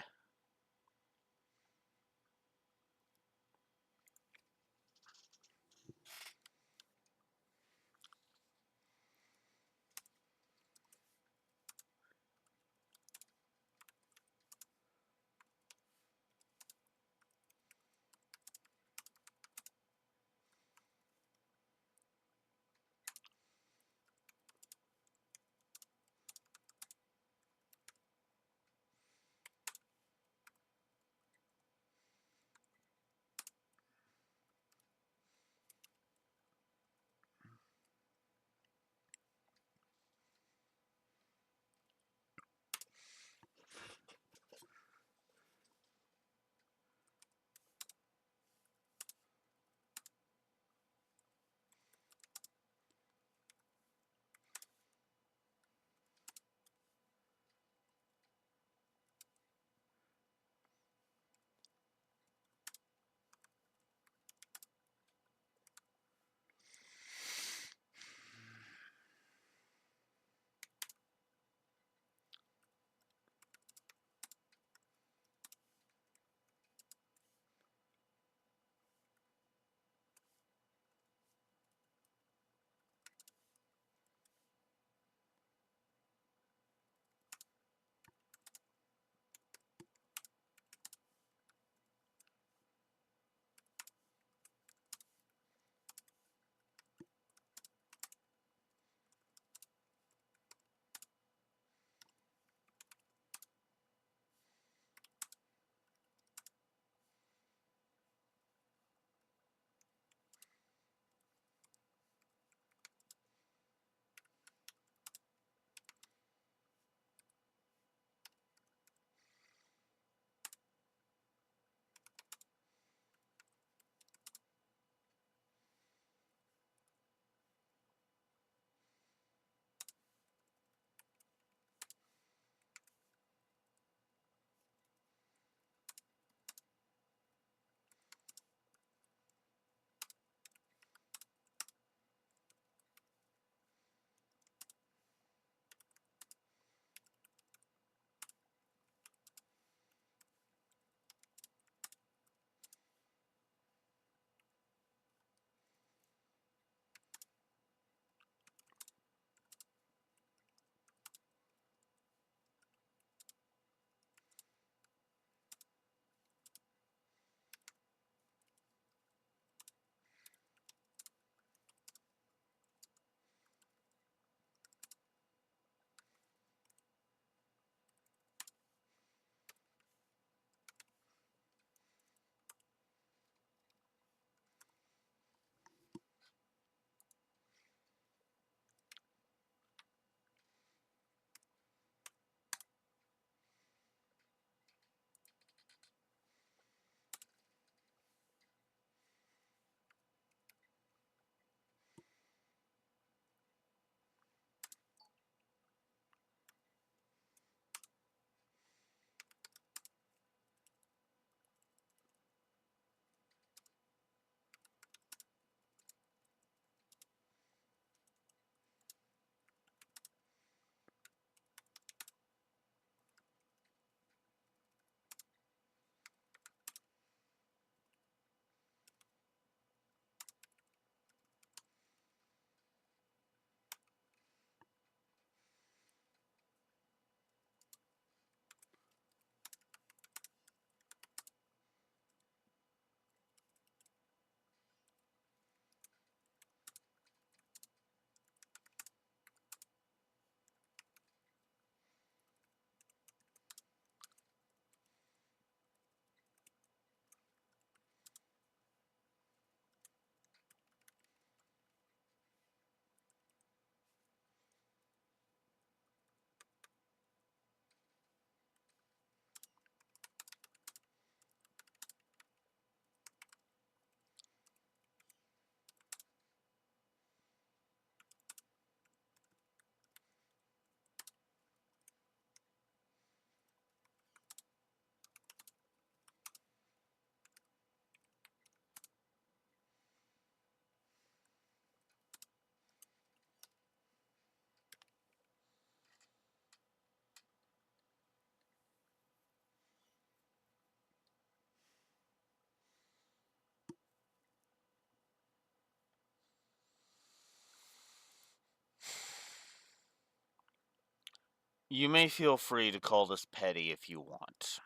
You may feel free to call this petty if you want.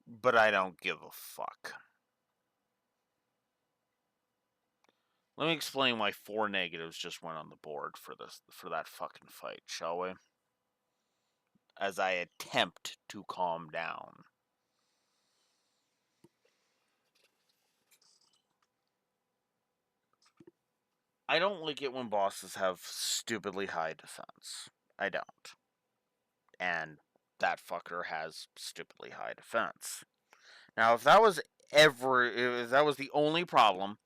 But I don't give a fuck. Let me explain why 4 negatives just went on the board for that fucking fight, shall we? As I attempt to calm down. I don't like it when bosses have stupidly high defense. I don't. And that fucker has stupidly high defense. Now, if that was the only problem,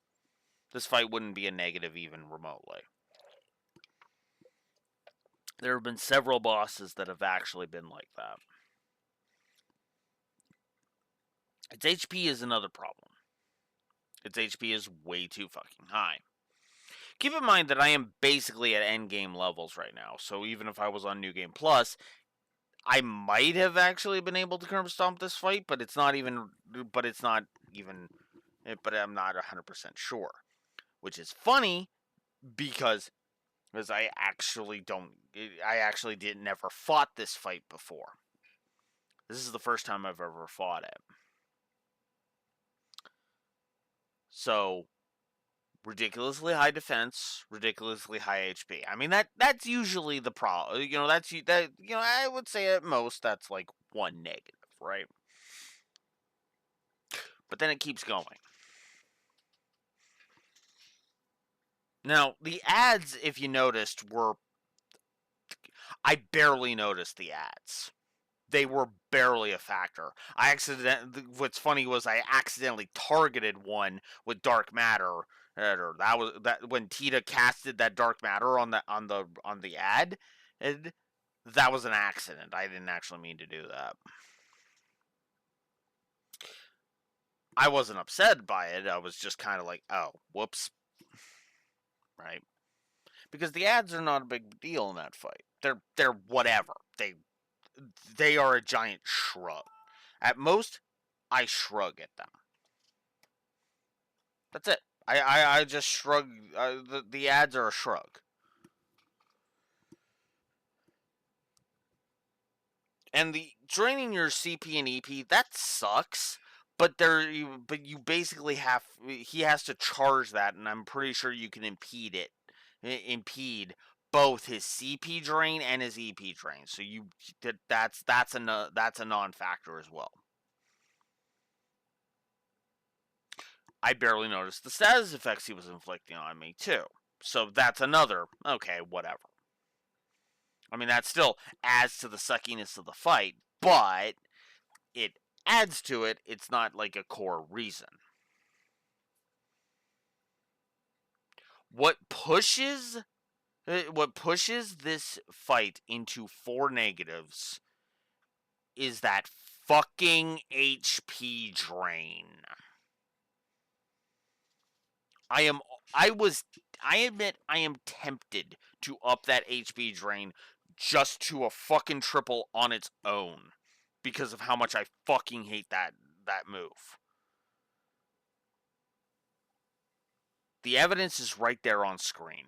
this fight wouldn't be a negative even remotely. There have been several bosses that have actually been like that. Its HP is another problem. Its HP is way too fucking high. Keep in mind that I am basically at endgame levels right now, so even if I was on New Game Plus, I might have actually been able to curb stomp this fight, but I'm not 100% sure. Which is funny because I actually didn't ever fought this fight before. This is the first time I've ever fought it. So, ridiculously high defense, ridiculously high HP. I mean that's usually the problem. I would say at most that's like 1 negative, right? But then it keeps going. Now, the ads, if you noticed, I barely noticed the ads. They were barely a factor. What's funny was I accidentally targeted one with dark matter. That was when Tita casted that dark matter on the ad. And that was an accident. I didn't actually mean to do that. I wasn't upset by it. I was just kind of like, oh, whoops. Right? Because the ads are not a big deal in that fight. They're whatever. They are a giant shrug. At most, I shrug at them. That's it. I just shrug. The ads are a shrug. And the draining your CP and EP, that sucks. But you basically he has to charge that, and I'm pretty sure you can impede both his CP drain and his EP drain. So that's a non-factor as well. I barely noticed the status effects he was inflicting on me too. So that's another okay, whatever. I mean, that still adds to the suckiness of the fight, but it adds to it. It's not like a core reason. What pushes this fight into 4 negatives is that fucking HP drain. I admit I am tempted to up that HP drain just to a fucking triple on its own because of how much I fucking hate that move. The evidence is right there on screen.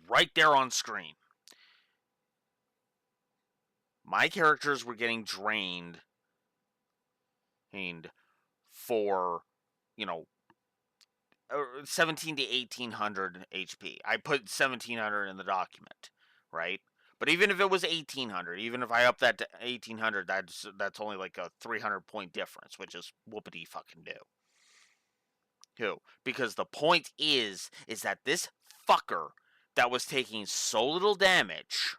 Right there on screen. My characters were getting drained for, 17 to 1800 HP. I put 1700 in the document, right? But even if it was 1800, even if I up that to 1800, that's only like a 300 point difference, which is whoopity fucking do. Because the point is that this fucker that was taking so little damage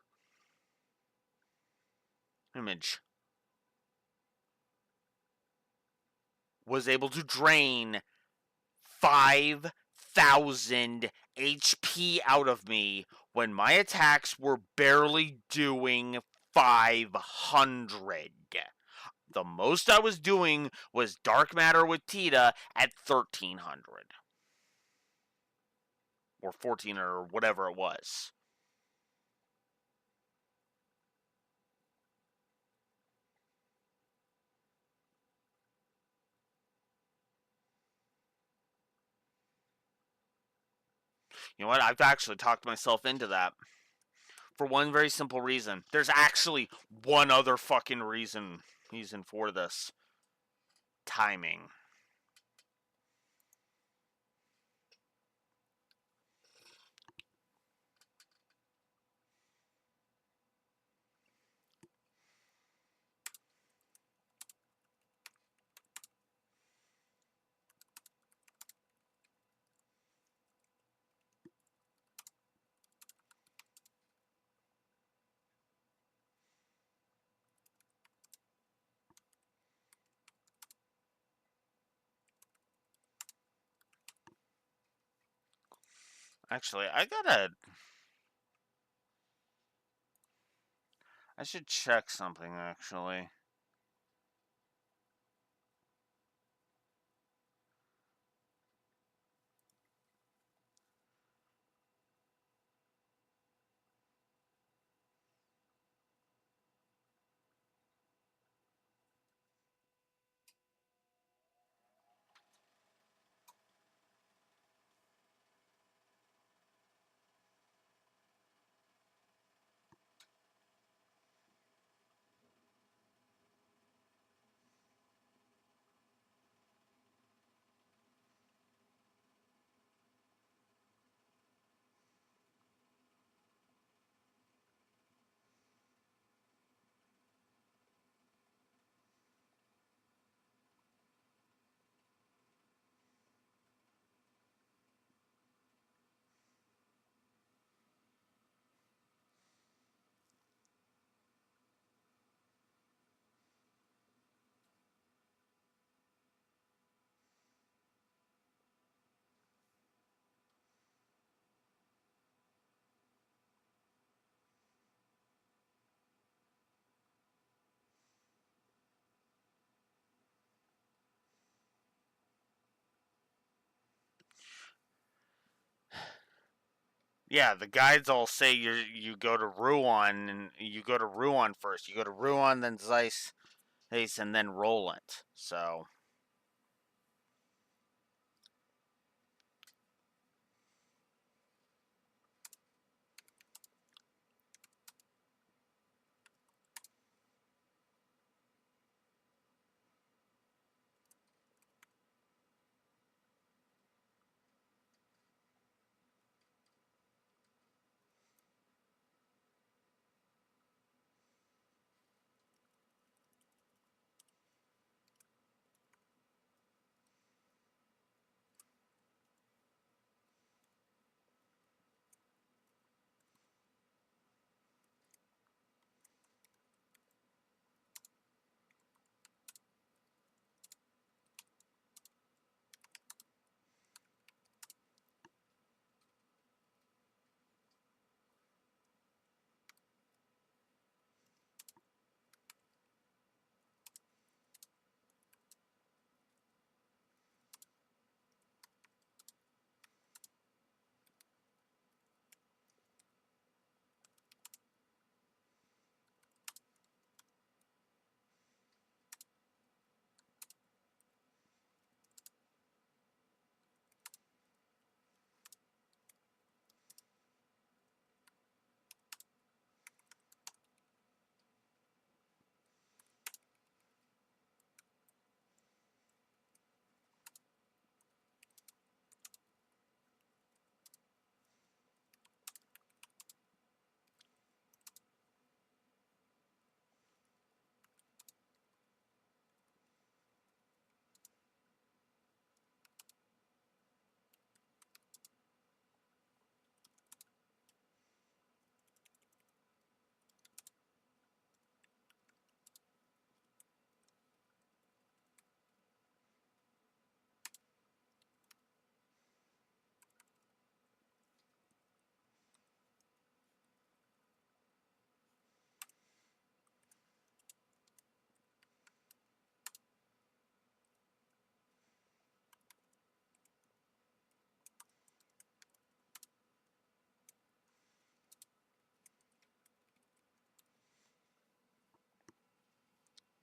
was able to drain 5,000 HP out of me when my attacks were barely doing 500. The most I was doing was Dark Matter with Tita at 1,300. Or 14 or whatever it was. You know what? I've actually talked myself into that for one very simple reason. There's actually one other fucking reason for this. Timing. Actually, I should check something actually. Yeah, the guides all say you go to Ruan and you go to Ruan first. You go to Ruan, then Zeiss, and then Roland. So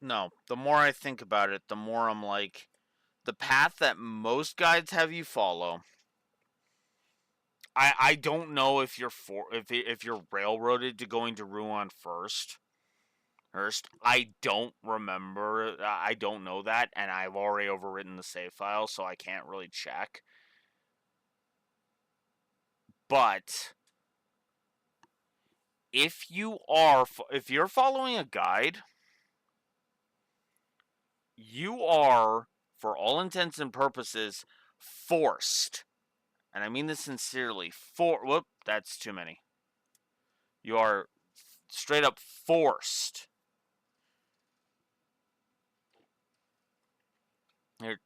no, the more I think about it, the more I'm like the path that most guides have you follow I don't know if if you're railroaded to going to Ruan first. I don't remember. I don't know that, and I've already overwritten the save file, so I can't really check. But if you're following a guide, you are, for all intents and purposes, forced, and I mean this sincerely. Whoop, that's too many. You are straight up forced.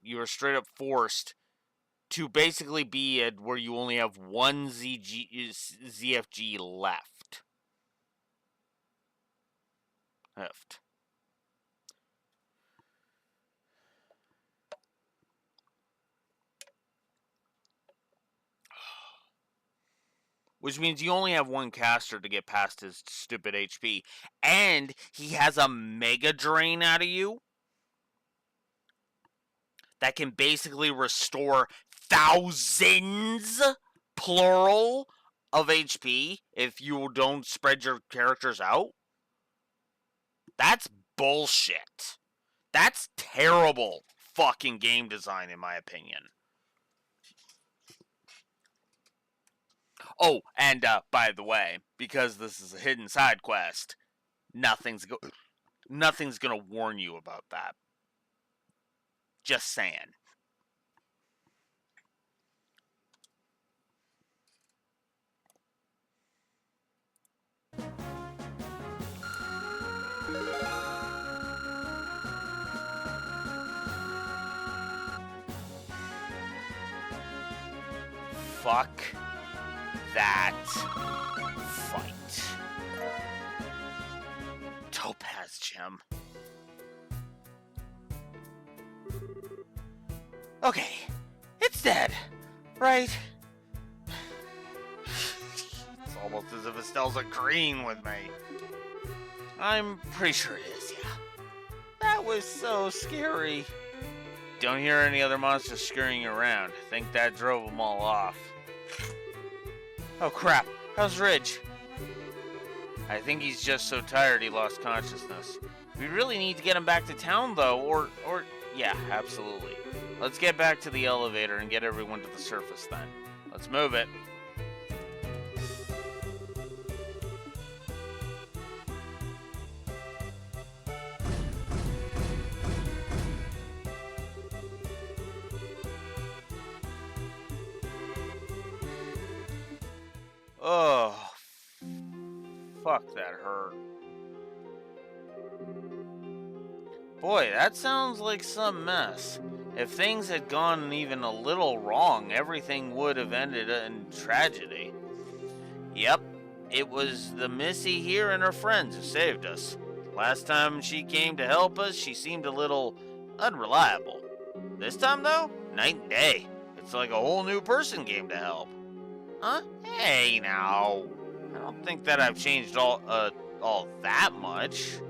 You are straight up forced to basically be at where you only have one ZFG left. Which means you only have one caster to get past his stupid HP. And he has a mega drain out of you that can basically restore thousands, plural, of HP if you don't spread your characters out. That's bullshit. That's terrible fucking game design, in my opinion. Oh, and by the way, because this is a hidden side quest, nothing's gonna warn you about that. Just saying. Fuck that fight. Topaz gem. Okay, it's dead, right? It's almost as if Estelle's agreeing with me. I'm pretty sure it is, yeah. That was so scary. Don't hear any other monsters scurrying around. Think that drove them all off. Oh crap, how's Ridge? I think he's just so tired he lost consciousness. We really need to get him back to town though, or yeah, absolutely. Let's get back to the elevator and get everyone to the surface then. Let's move it. Oh, fuck, that hurt. Boy, that sounds like some mess. If things had gone even a little wrong, everything would have ended in tragedy. Yep, it was the Missy here and her friends who saved us. Last time she came to help us, she seemed a little unreliable. This time, though, night and day. It's like a whole new person came to help. Huh? Hey, now. I don't think that I've changed all that much.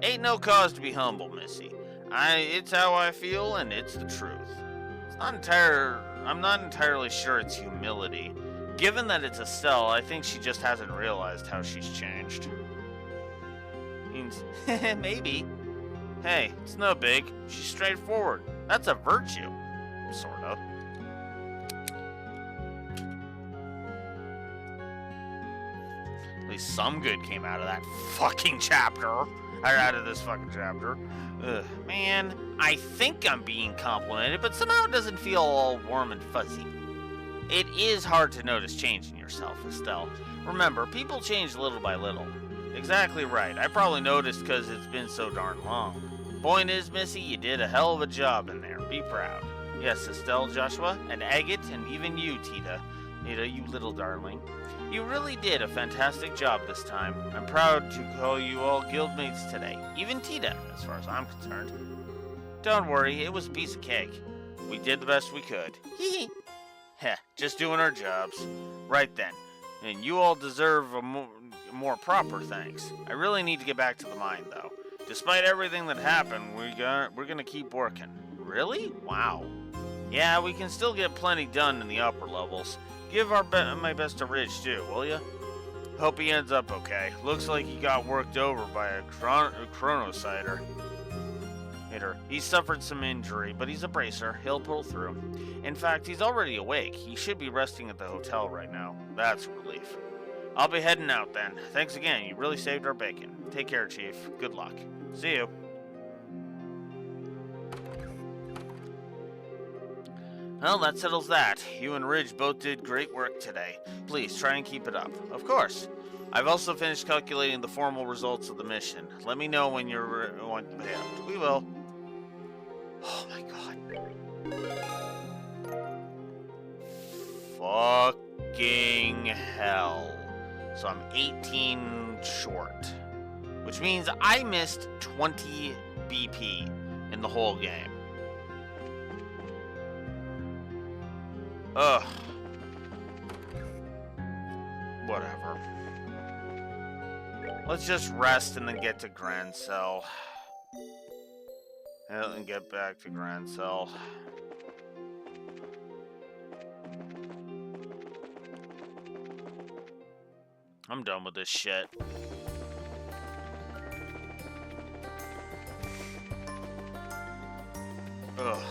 Ain't no cause to be humble, Missy. It's how I feel, and it's the truth. I'm not entirely sure it's humility. Given that it's Estelle, I think she just hasn't realized how she's changed. Means, maybe. Hey, it's no big. She's straightforward. That's a virtue. Sort of. At least some good came out of that fucking chapter. Or out of this fucking chapter. Ugh, man, I think I'm being complimented, but somehow it doesn't feel all warm and fuzzy. It is hard to notice change in yourself, Estelle. Remember, people change little by little. Exactly right. I probably noticed because it's been so darn long. Point is, Missy, you did a hell of a job in there. Be proud. Yes, Estelle, Joshua, and Agate, and even you, Tita. Tita, you little darling. You really did a fantastic job this time. I'm proud to call you all guildmates today. Even Tita, as far as I'm concerned. Don't worry, it was a piece of cake. We did the best we could. Hee. Heh, just doing our jobs. Right then. And you all deserve a more proper thanks. I really need to get back to the mine, though. Despite everything that happened, we're gonna keep working. Really? Wow. Yeah, we can still get plenty done in the upper levels. Give my best to Ridge, too, will ya? Hope he ends up okay. Looks like he got worked over by a chronocider. He suffered some injury, but he's a bracer. He'll pull through. In fact, he's already awake. He should be resting at the hotel right now. That's a relief. I'll be heading out then. Thanks again. You really saved our bacon. Take care, Chief. Good luck. See you. Well, that settles that. You and Ridge both did great work today. Please, try and keep it up. Of course. I've also finished calculating the formal results of the mission. Let me know when you're We will. Oh my god. Fucking hell. So I'm 18 short. Which means I missed 20 BP in the whole game. Ugh. Whatever. Let's just rest and then get to Grand Cell. And get back to Grand Cell. I'm done with this shit. Ugh.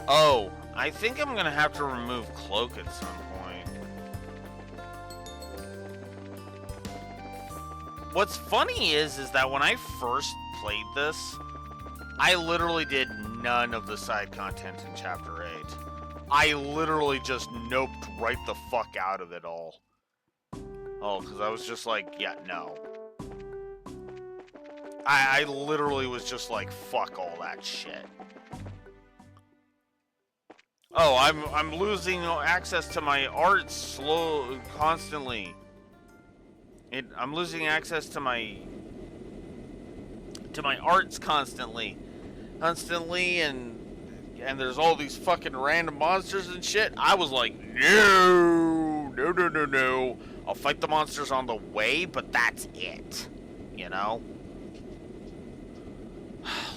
Oh, I think I'm gonna have to remove Cloak at some point. What's funny is that when I first played this, I literally did none of the side content in Chapter 8. I literally just noped right the fuck out of it all. Oh, because I was just like, yeah, no. I literally was just like, fuck all that shit. Oh, I'm losing access to my art constantly. I'm losing access to my arts constantly, and there's all these fucking random monsters and shit. I was like, no. I'll fight the monsters on the way, but that's it. You know?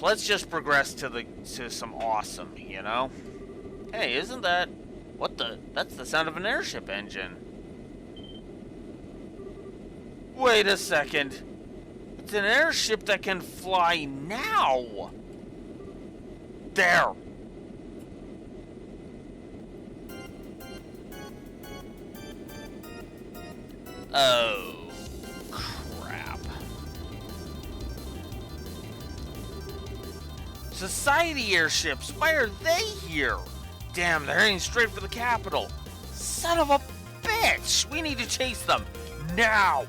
Let's just progress to some awesome, you know? Hey, isn't that... What the... That's the sound of an airship engine. Wait a second. It's an airship that can fly now. There. Oh, crap. Society airships, why are they here? Damn, they're heading straight for the capital. Son of a bitch! We need to chase them, now!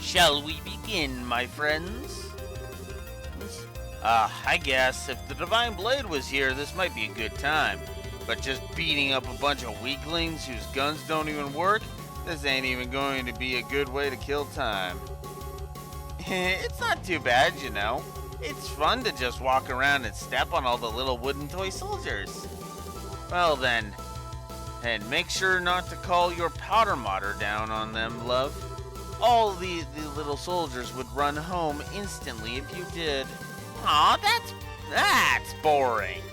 Shall we begin, my friends? I guess if the Divine Blade was here, this might be a good time. But just beating up a bunch of weaklings whose guns don't even work, this ain't even going to be a good way to kill time. It's not too bad, you know. It's fun to just walk around and step on all the little wooden toy soldiers. Well then, and make sure not to call your powder modder down on them, love. All the little soldiers would run home instantly if you did. Aw, that's boring.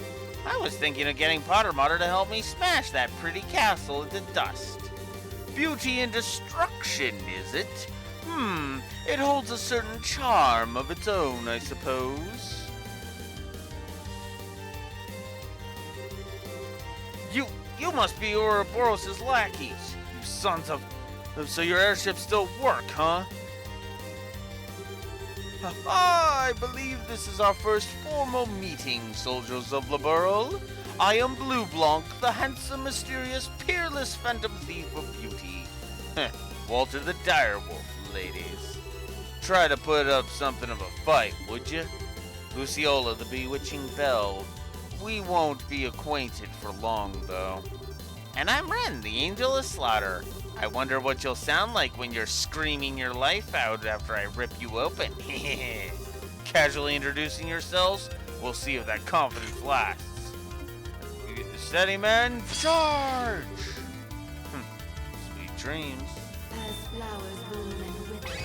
I was thinking of getting Potter Modder to help me smash that pretty castle into dust. Beauty and destruction, is it? It holds a certain charm of its own, I suppose. You must be Ouroboros' lackeys, you sons of... So your airships still work, huh? I believe this is our first formal meeting, soldiers of Laburl. I am Blue Blanc, the handsome, mysterious, peerless phantom thief of beauty. Walter the Direwolf, ladies. Try to put up something of a fight, would you? Luciola the Bewitching Belle. We won't be acquainted for long, though. And I'm Ren, the Angel of Slaughter. I wonder what you'll sound like when you're screaming your life out after I rip you open. Casually introducing yourselves, we'll see if that confidence lasts. Steady, men, charge! Sweet dreams. As flowers bloom and wither.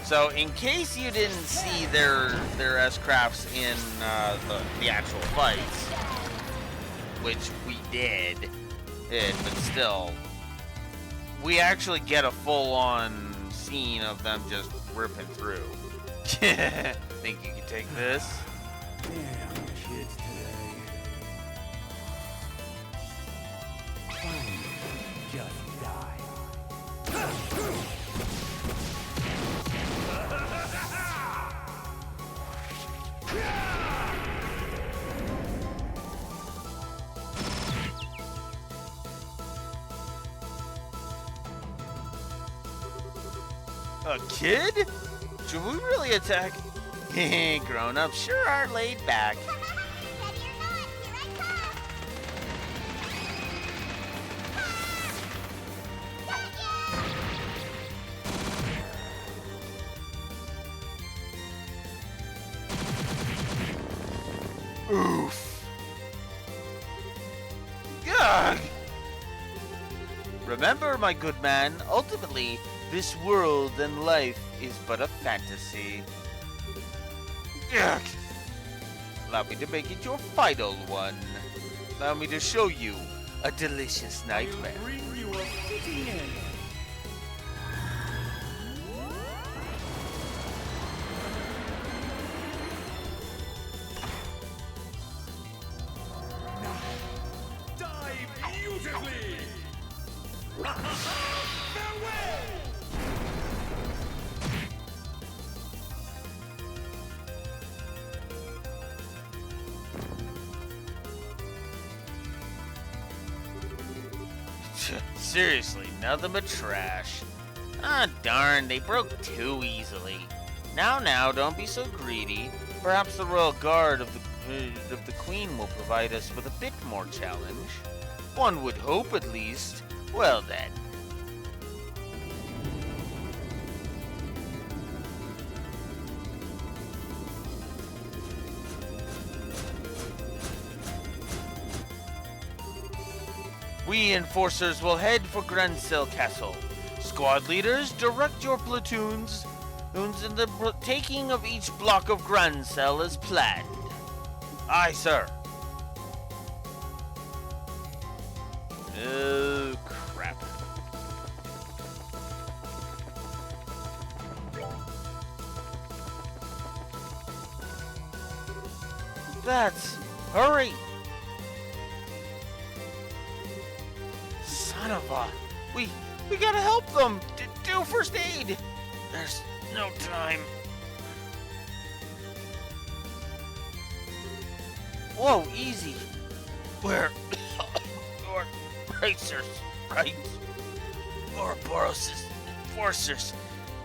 So, in case you didn't see their S-crafts in the actual fights, which we did, but still, we actually get a full-on scene of them just ripping through. Think you can take this? Damn kids today. Fine. Just die. A kid? Should we really attack? Grown-ups sure are laid back. Ready or not, here I come! Oof. Gah! Remember, my good man, ultimately, this world and life is but a fantasy. Yuck. Allow me to make it your final one. Allow me to show you a delicious nightmare. I'll bring you a fitting end. Die beautifully! Farewell! Seriously, nothing but trash. Ah, darn, they broke too easily. Now, don't be so greedy. Perhaps the Royal Guard of the Queen will provide us with a bit more challenge. One would hope, at least. Well then. We enforcers will head for Grancel Castle. Squad leaders, direct your platoons in the taking of each block of Grancel as planned. Aye, sir. Oh, crap. Hurry! Son of a... We gotta help them! Do first aid! There's no time. Whoa, easy. Where... Your racers, right? Ouroboros' enforcers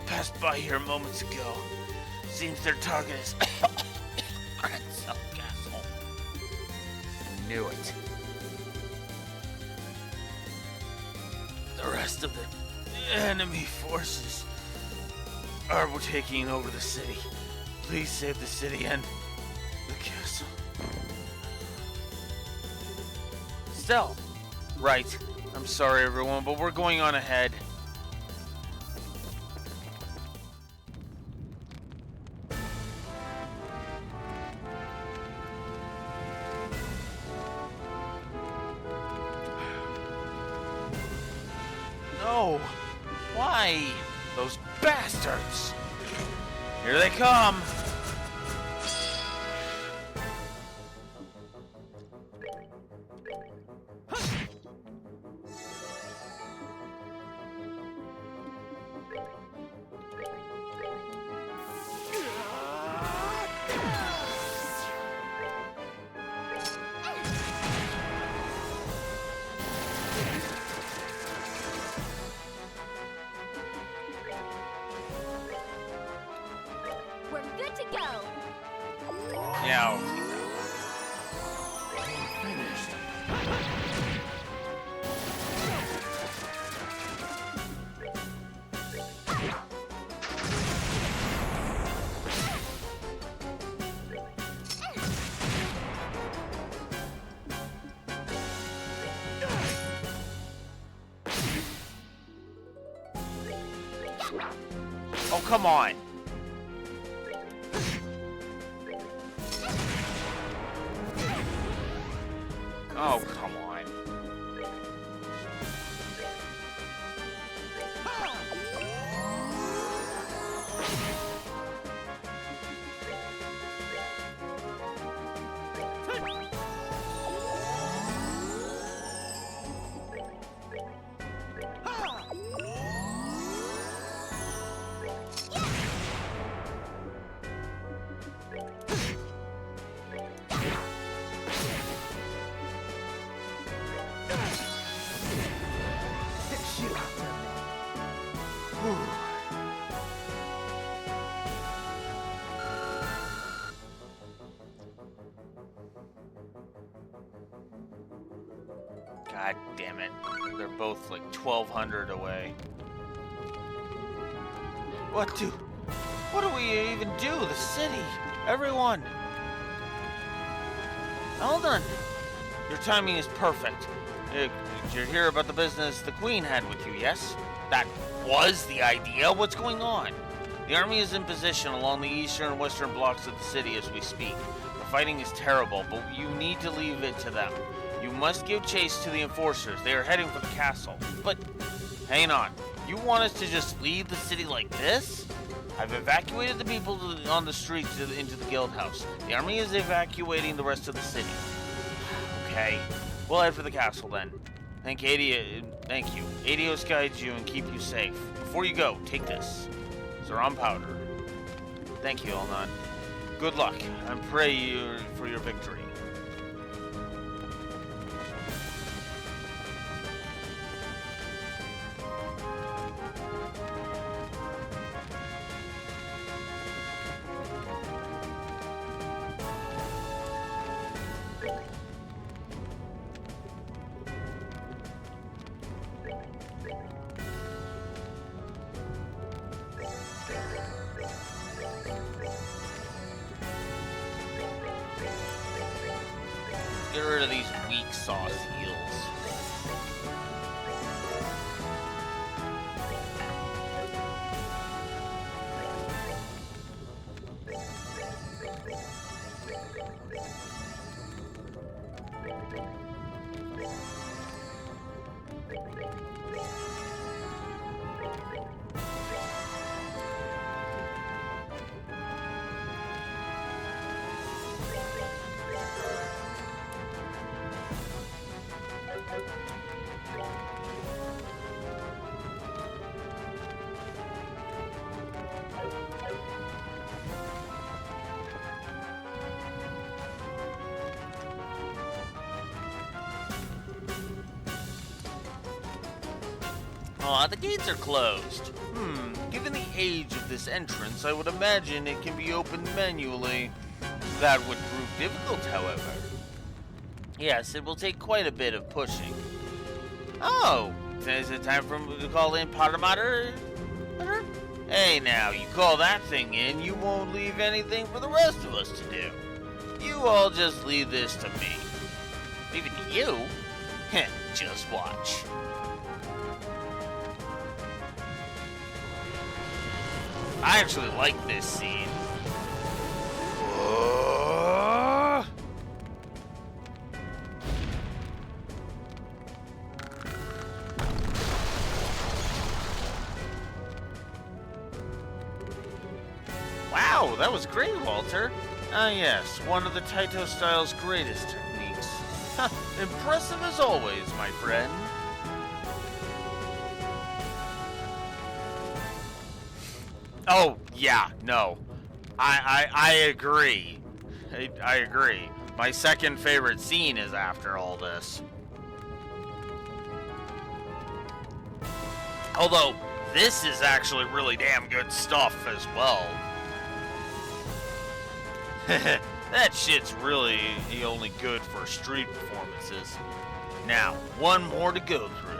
passed by here moments ago. Seems their target is... Grancel Castle. Knew it. The rest of the enemy forces are taking over the city. Please save the city and the castle. Still, right. I'm sorry, everyone, but we're going on ahead. No! Why? Those bastards! Here they come! We're good to go. Yeah. Oh, come on. Oh, come on. God damn it. They're both like 1,200 away. What do we even do? The city. Everyone. Eldon, your timing is perfect. Did you hear about the business the Queen had with you, yes? That was the idea. What's going on? The army is in position along the eastern and western blocks of the city as we speak. The fighting is terrible, but you need to leave it to them. You must give chase to the enforcers. They are heading for the castle. But, hang on. You want us to just leave the city like this? I've evacuated the people on the streets into the guild house. The army is evacuating the rest of the city. Okay. We'll head for the castle then. Thank you. Adios guides you and keep you safe. Before you go, take this. Zeron powder. Thank you, Elnon. Good luck. I pray you for your victory. Get rid of these weak sauce heals. Aw, the gates are closed. Given the age of this entrance, I would imagine it can be opened manually. That would prove difficult, however. Yes, it will take quite a bit of pushing. Oh, is it time for me to call in Potter? Hey now, you call that thing in, you won't leave anything for the rest of us to do. You all just leave this to me. Leave it to you? Heh, just watch. I actually like this scene. Wow, that was great, Walter. Ah, yes, one of the Taito style's greatest techniques. Ha, impressive as always, my friend. Oh, yeah, no. I agree. I agree. My second favorite scene is after all this. Although, this is actually really damn good stuff as well. That shit's really only good for street performances. Now, one more to go through.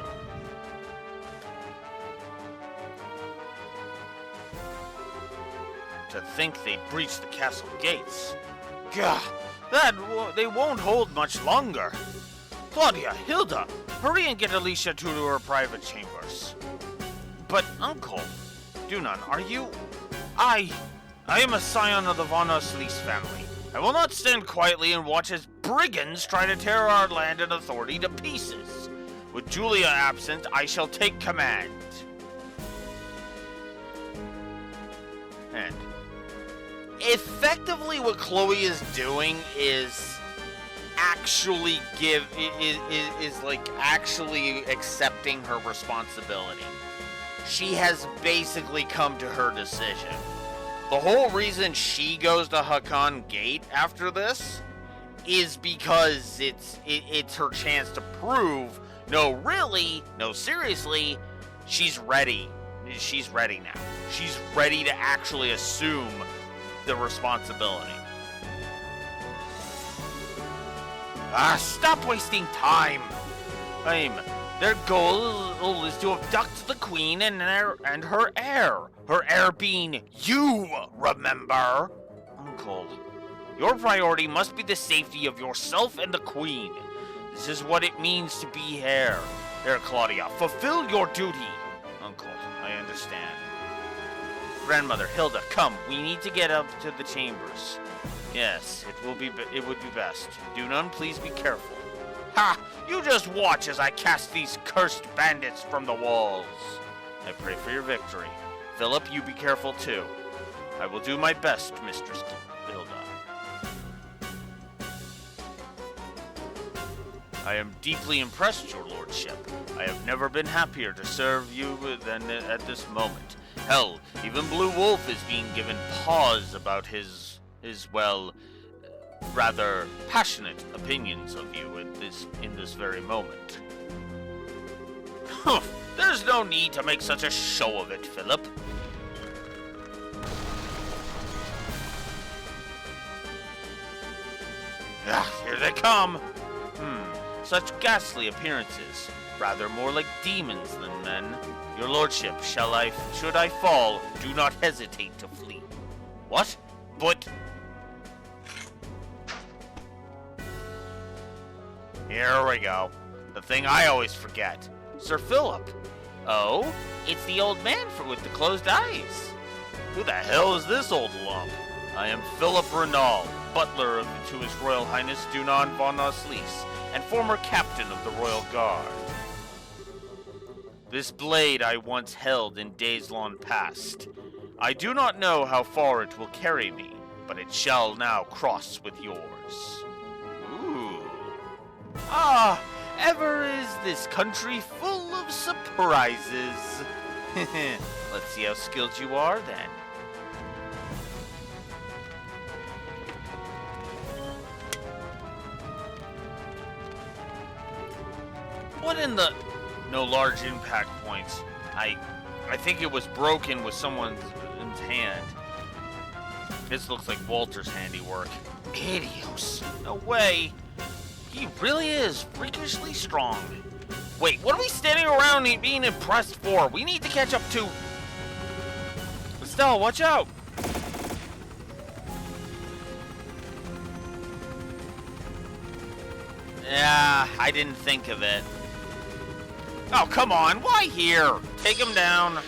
To think they'd breach the castle gates. Gah, they won't hold much longer. Claudia, Hilda, hurry and get Alicia to her private chambers. But, Uncle, Dunan, are you? I am a scion of the Von Oslis family. I will not stand quietly and watch as brigands try to tear our land and authority to pieces. With Julia absent, I shall take command. And effectively what Chloe is doing is actually actually accepting her responsibility. She has basically come to her decision. The whole reason she goes to Hakan Gate after this is because it's her chance to prove, no, really, no, seriously, she's ready. She's ready now. She's ready to actually assume the responsibility. Stop wasting time. Their goal is to abduct the queen and her heir. Her heir being you, remember? Uncle, your priority must be the safety of yourself and the queen. This is what it means to be heir. There, Claudia, fulfill your duty. Uncle, I understand. Grandmother, Hilda, come. We need to get up to the chambers. Yes, it would be best. Dunan, please be careful. Ha! You just watch as I cast these cursed bandits from the walls. I pray for your victory. Philip, you be careful too. I will do my best, Mistress Hilda. I am deeply impressed, your lordship. I have never been happier to serve you than at this moment. Hell, even Blue Wolf is being given pause about his rather passionate opinions of you in this very moment. Humph, there's no need to make such a show of it, Philip. Here they come. Such ghastly appearances. Rather more like demons than men. Your lordship, should I fall, do not hesitate to flee. What? But... Here we go. The thing I always forget. Sir Philip. Oh? It's the old man with the closed eyes. Who the hell is this old lump? I am Philip Renal, butler to His Royal Highness Dunan von Oslis, and former captain of the Royal Guard. This blade I once held in days long past. I do not know how far it will carry me, but it shall now cross with yours. Ooh. Ever is this country full of surprises. Let's see how skilled you are then. What in the... No large impact points. I think it was broken with someone's hand. This looks like Walter's handiwork. Idios. No way. He really is freakishly strong. Wait, what are we standing around being impressed for? We need to catch up to... Estelle, watch out. Yeah, I didn't think of it. Oh, come on. Why here? Take him down.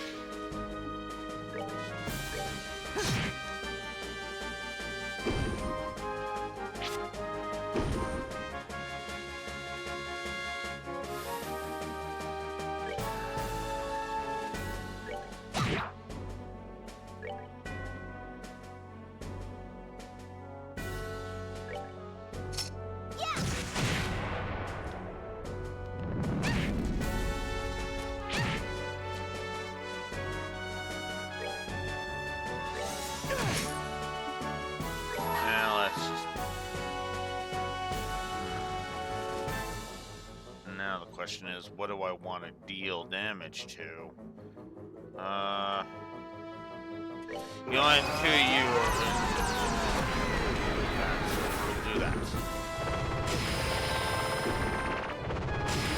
Question is, what do I want to deal damage to? You want to you do that.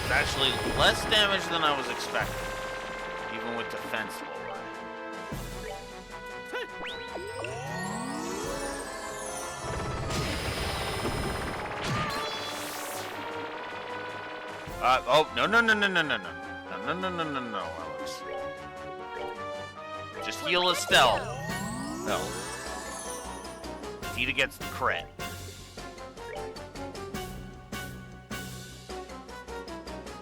It's actually less damage than I was expecting, even with defense lowered. Oh, no, Alex. Just heal Estelle. No. Tita gets the crit.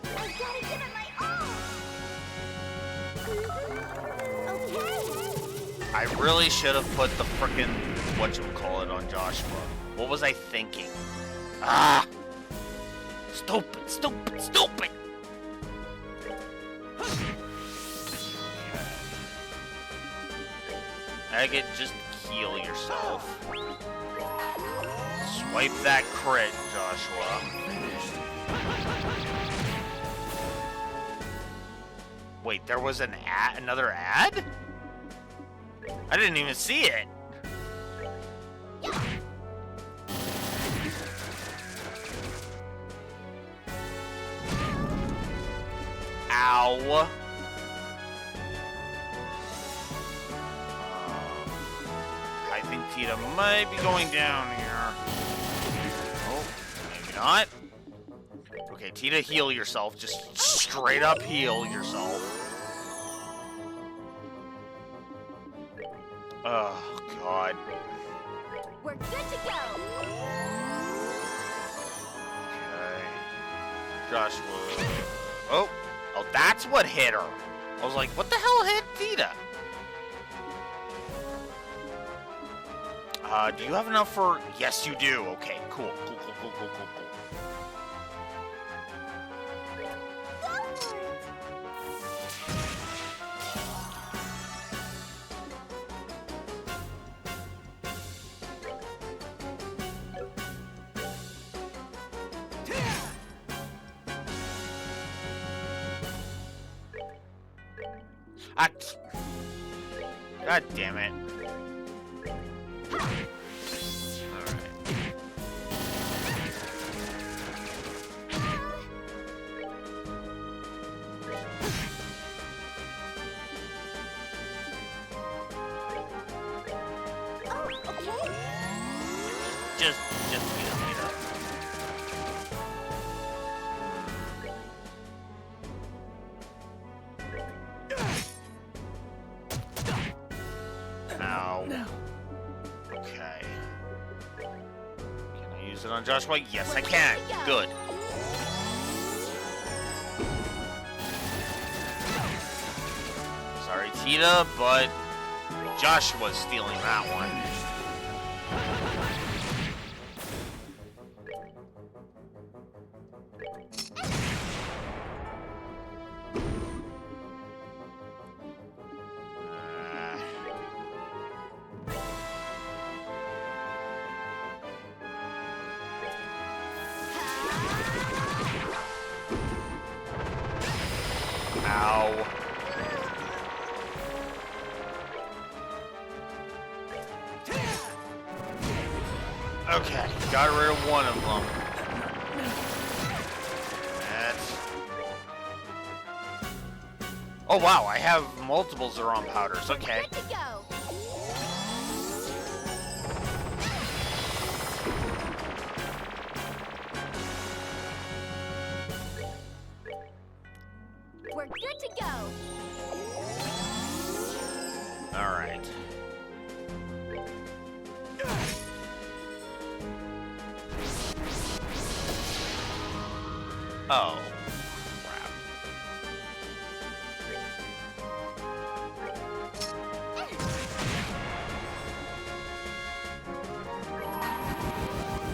I gotta give it my all. Okay. I really should have put the frickin' whatchamacallit on Joshua. What was I thinking? Ah! Stupid, stupid, stupid! Agate, just heal yourself. Swipe that crit, Joshua. Wait, there was an ad? Another ad? I didn't even see it. Ow. I think Tita might be going down here. Oh, maybe not. Okay, Tita, heal yourself. Just straight up heal yourself. Oh, God. We're good to go. Okay. Joshua. Oh, that's what hit her. I was like, what the hell hit Tita? Do you have enough for... Yes, you do. Okay, cool. Cool. God damn it. Just beat up. Ow. Okay. Can I use it on Joshua? Yes, I can. Good. Sorry, Tita, but Joshua's stealing that one. Ow. Okay, got rid of one of them. That's... Oh wow, I have multiple Zeron powders, okay. Good to go. We're good to go. All right. Oh, crap.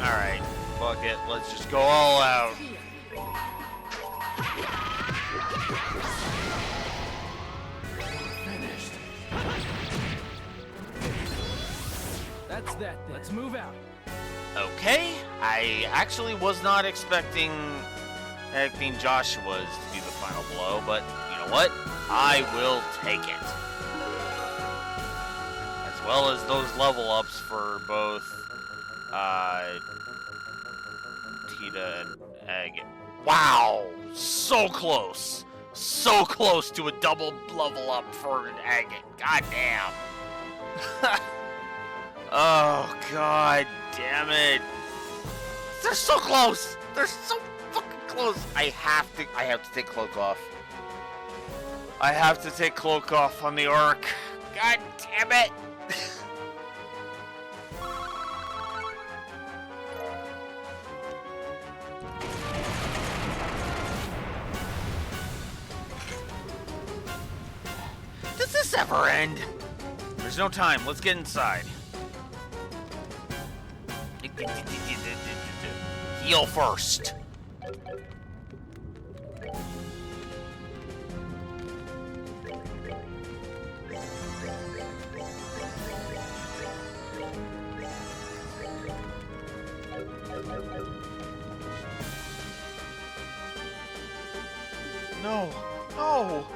All right, fuck it. Let's just go all out. Finished. That's that. Let's move out. Okay, I actually was not expecting Joshua's to be the final blow, but you know what? I will take it. As well as those level ups for both Tita and Egg. Wow, so close. So close to a double level up for an Agate. God damn. Oh, god damn it. They're so close. They're so fucking close. I have to take cloak off. I have to take cloak off on the arc. God damn it! Does this ever end? There's no time. Let's get inside. Heal first. No. No.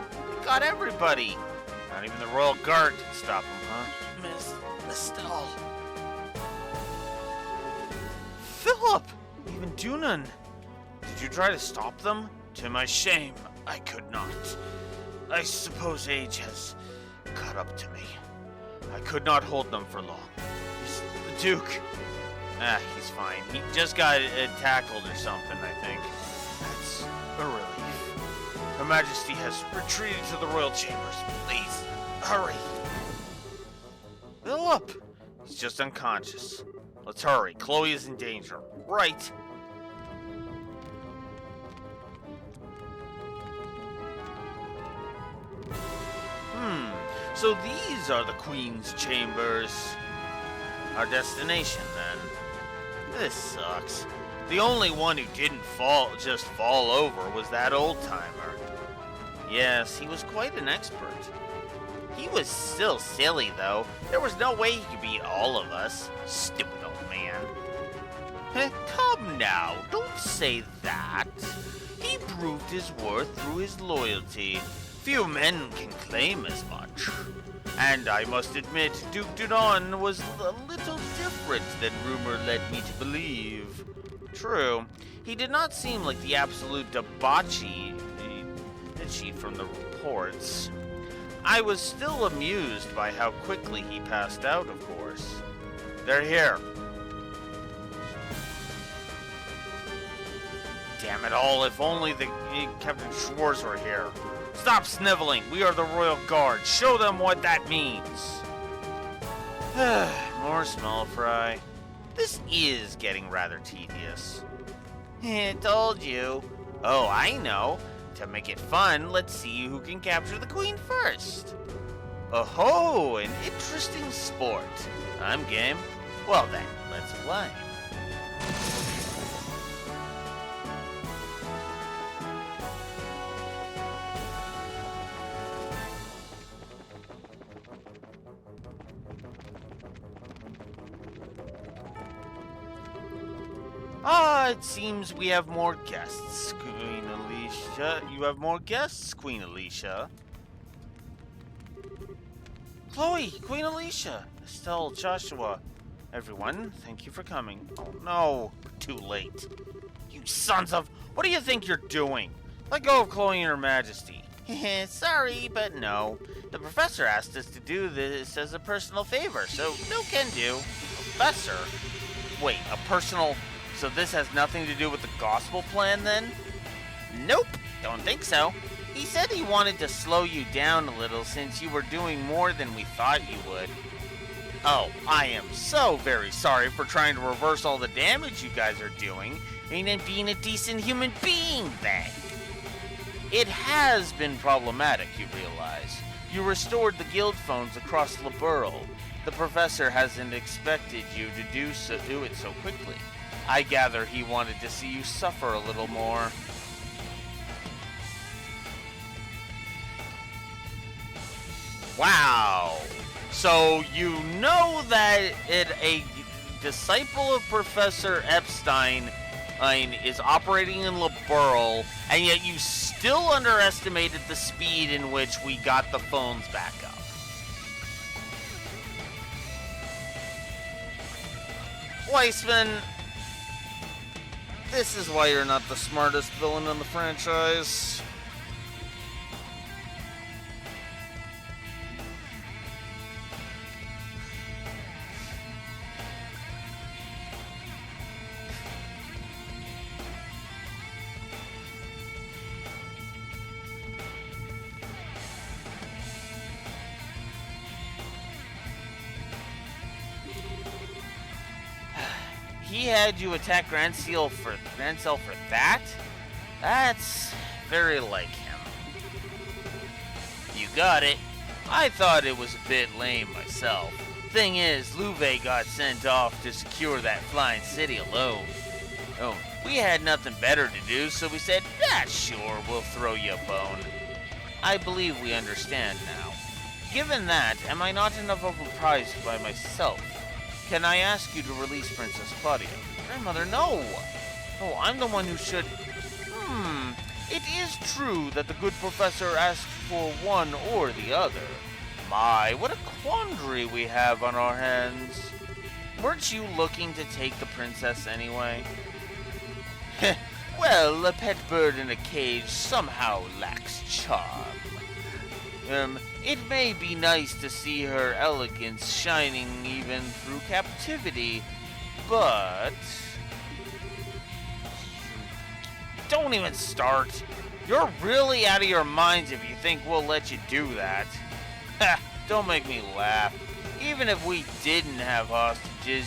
Got everybody. Not even the Royal Guard can stop him, huh? Miss Estelle. Philip! Even Dunan. Did you try to stop them? To my shame, I could not. I suppose age has caught up to me. I could not hold them for long. The Duke. He's fine. He just got tackled or something, I think. That's a relief. Her Majesty has retreated to the royal chambers. Please, hurry. Philip! He's just unconscious. Let's hurry. Chloe is in danger. Right. So these are the Queen's chambers. Our destination, then. This sucks. The only one who didn't just fall over was that old-timer. Yes, he was quite an expert. He was still silly, though. There was no way he could beat all of us. Stupid old man. Come now, don't say that. He proved his worth through his loyalty. Few men can claim as much. And I must admit, Duke Dunan was a little different than rumor led me to believe. True, he did not seem like the absolute debauchee from the reports. I was still amused by how quickly he passed out, of course. They're here. Damn it all, if only Captain Schwartz were here. Stop sniveling, we are the Royal Guard. Show them what that means. More small fry. This is getting rather tedious. Told you. Oh, I know. To make it fun, let's see who can capture the Queen first. Oh-ho, an interesting sport. I'm game. Well then, let's play. It seems we have more guests, Queen Alicia. You have more guests, Queen Alicia. Chloe, Queen Alicia, Estelle, Joshua. Everyone, thank you for coming. Oh no, we're too late. You sons of... What do you think you're doing? Let go of Chloe and Her Majesty. Sorry, but no. The professor asked us to do this as a personal favor, so no can do. Professor? Wait, a personal... So this has nothing to do with the gospel plan, then? Nope, don't think so. He said he wanted to slow you down a little since you were doing more than we thought you would. Oh, I am so very sorry for trying to reverse all the damage you guys are doing and then being a decent human being, then. It has been problematic, you realize. You restored the guild phones across Liberl. The professor hasn't expected you to do it so quickly. I gather he wanted to see you suffer a little more. Wow. So you know that a disciple of Professor Epstein is operating in Liberl, and yet you still underestimated the speed in which we got the phones back up. Weissman, this is why you're not the smartest villain in the franchise. he had you attack Grand Cell for that? That's very like him. You got it. I thought it was a bit lame myself. Thing is, Louvet got sent off to secure that flying city alone. Oh, we had nothing better to do, so we said, yeah, sure, we'll throw you a bone. I believe we understand now. Given that, am I not enough of a prize by myself? Can I ask you to release Princess Claudia? Grandmother, no! Oh, I'm the one who should... It is true that the good professor asked for one or the other. My, what a quandary we have on our hands. Weren't you looking to take the princess anyway? Well, a pet bird in a cage somehow lacks charm. It may be nice to see her elegance shining even through captivity, but... Don't even start. You're really out of your minds if you think we'll let you do that. Ha, don't make me laugh. Even if we didn't have hostages,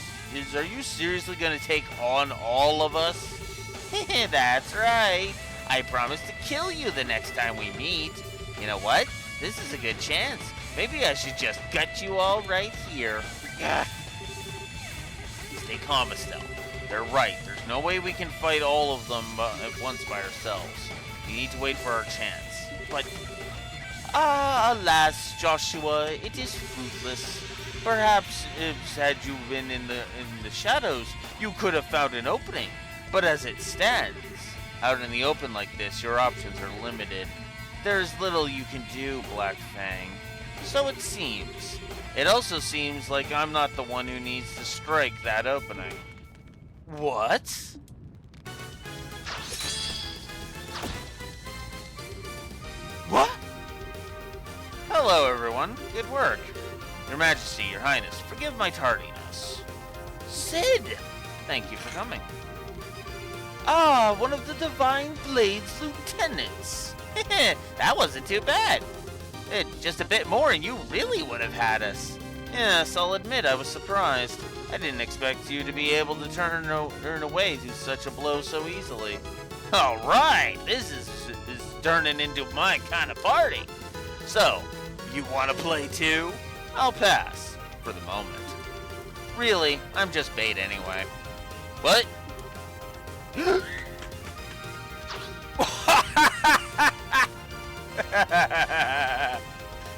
are you seriously gonna take on all of us? That's right. I promise to kill you the next time we meet. You know what? This is a good chance. Maybe I should just gut you all right here. Stay calm, Estelle. They're right. There's no way we can fight all of them at once by ourselves. We need to wait for our chance. But, alas, Joshua, it is fruitless. Perhaps, had you been in the shadows, you could have found an opening. But as it stands, out in the open like this, your options are limited. There's little you can do, Black Fang. So it seems. It also seems like I'm not the one who needs to strike that opening. What? What? Hello, everyone. Good work. Your Majesty, Your Highness, forgive my tardiness. Sid! Thank you for coming. Ah, one of the Divine Blade's lieutenants. That wasn't too bad. Just a bit more and you really would have had us. Yes, I'll admit I was surprised. I didn't expect you to be able to turn away to such a blow so easily. Alright, this is turning into my kind of party. So, you want to play too? I'll pass, for the moment. Really, I'm just bait anyway. What?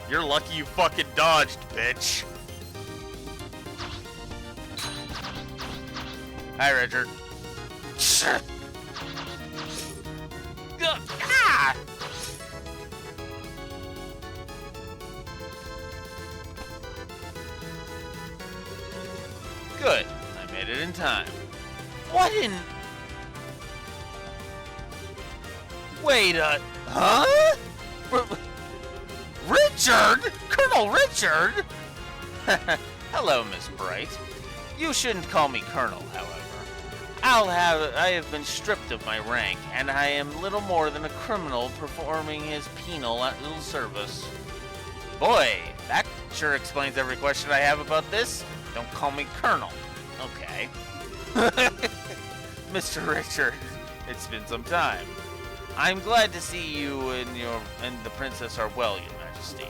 You're lucky you fucking dodged, bitch. Hi, Richard. Ah! Good. I made it in time. What in... Wait, huh? Richard? Colonel Richard? Hello, Miss Bright. You shouldn't call me Colonel, however. I have been stripped of my rank, and I am little more than a criminal performing his penal at little service. Boy, that sure explains every question I have about this. Don't call me Colonel. Okay. Mr. Richard, it's been some time. I'm glad to see you and the princess are well, Your Majesty.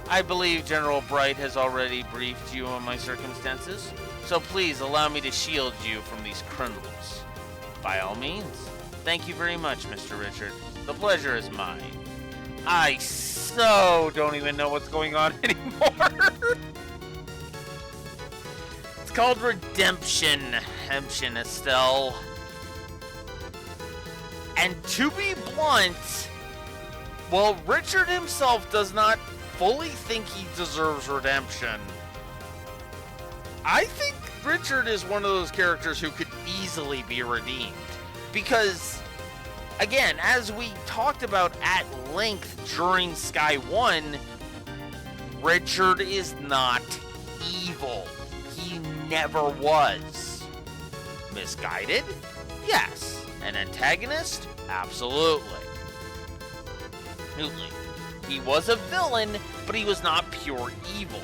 I believe General Bright has already briefed you on my circumstances, so please allow me to shield you from these criminals. By all means. Thank you very much, Mr. Richard. The pleasure is mine. I so don't even know what's going on anymore. It's called redemption, Estelle. And to be blunt, well, Richard himself does not fully think he deserves redemption. I think Richard is one of those characters who could easily be redeemed. Because, again, as we talked about at length during Sky 1, Richard is not evil. He never was. Misguided? Yes. An antagonist? Absolutely. He was a villain, but he was not pure evil.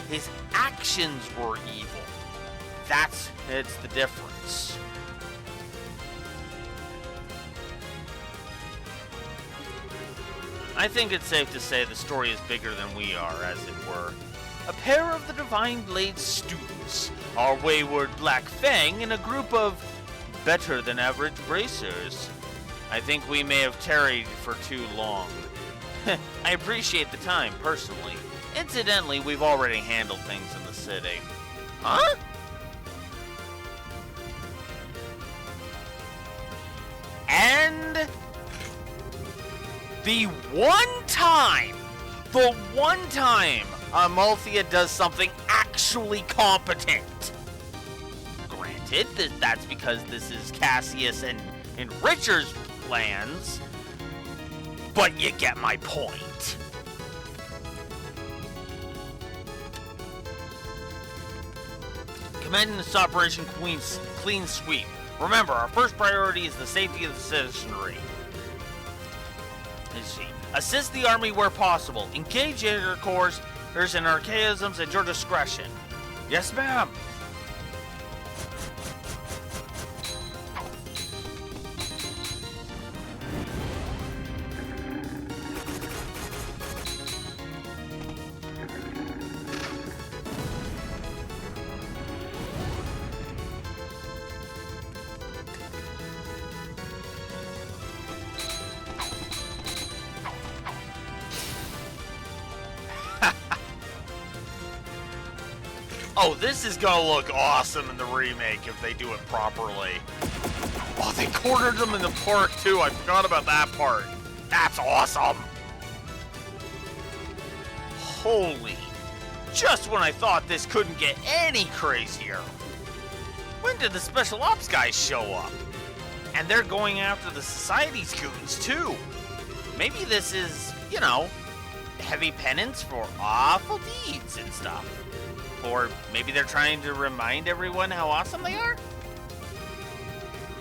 His actions were evil. It's the difference. I think it's safe to say the story is bigger than we are, as it were. A pair of the Divine Blade students, our wayward Black Fang, and a group of better-than-average bracers. I think we may have tarried for too long. I appreciate the time, personally. Incidentally, we've already handled things in the city. Huh? And the one time Amalthea does something actually competent. Granted, that's because this is Cassius and Richard's plans, but you get my point. Commending this Operation Clean Sweep. Remember, our first priority is the safety of the citizenry. Let's see. Assist the army where possible. Engage your corps and archaisms at your discretion. Yes, ma'am. Oh, this is gonna look awesome in the remake if they do it properly. Oh, they cornered them in the park too. I forgot about that part. That's awesome. Holy. Just when I thought this couldn't get any crazier. When did the special ops guys show up? And they're going after the society's goons too. Maybe this is, you know, heavy penance for awful deeds and stuff. Or maybe they're trying to remind everyone how awesome they are?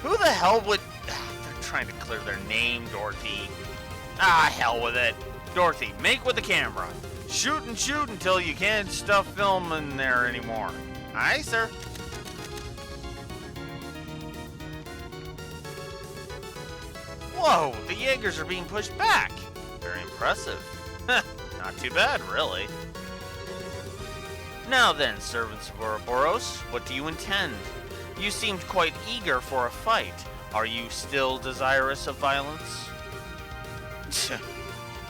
Who the hell would... They're trying to clear their name, Dorothy. Ah, hell with it. Dorothy, make with the camera. Shoot and shoot until you can't stuff film in there anymore. Aye, sir. Whoa, the Jaegers are being pushed back. Very impressive. Not too bad, really. Now then, servants of Ouroboros, what do you intend? You seemed quite eager for a fight. Are you still desirous of violence?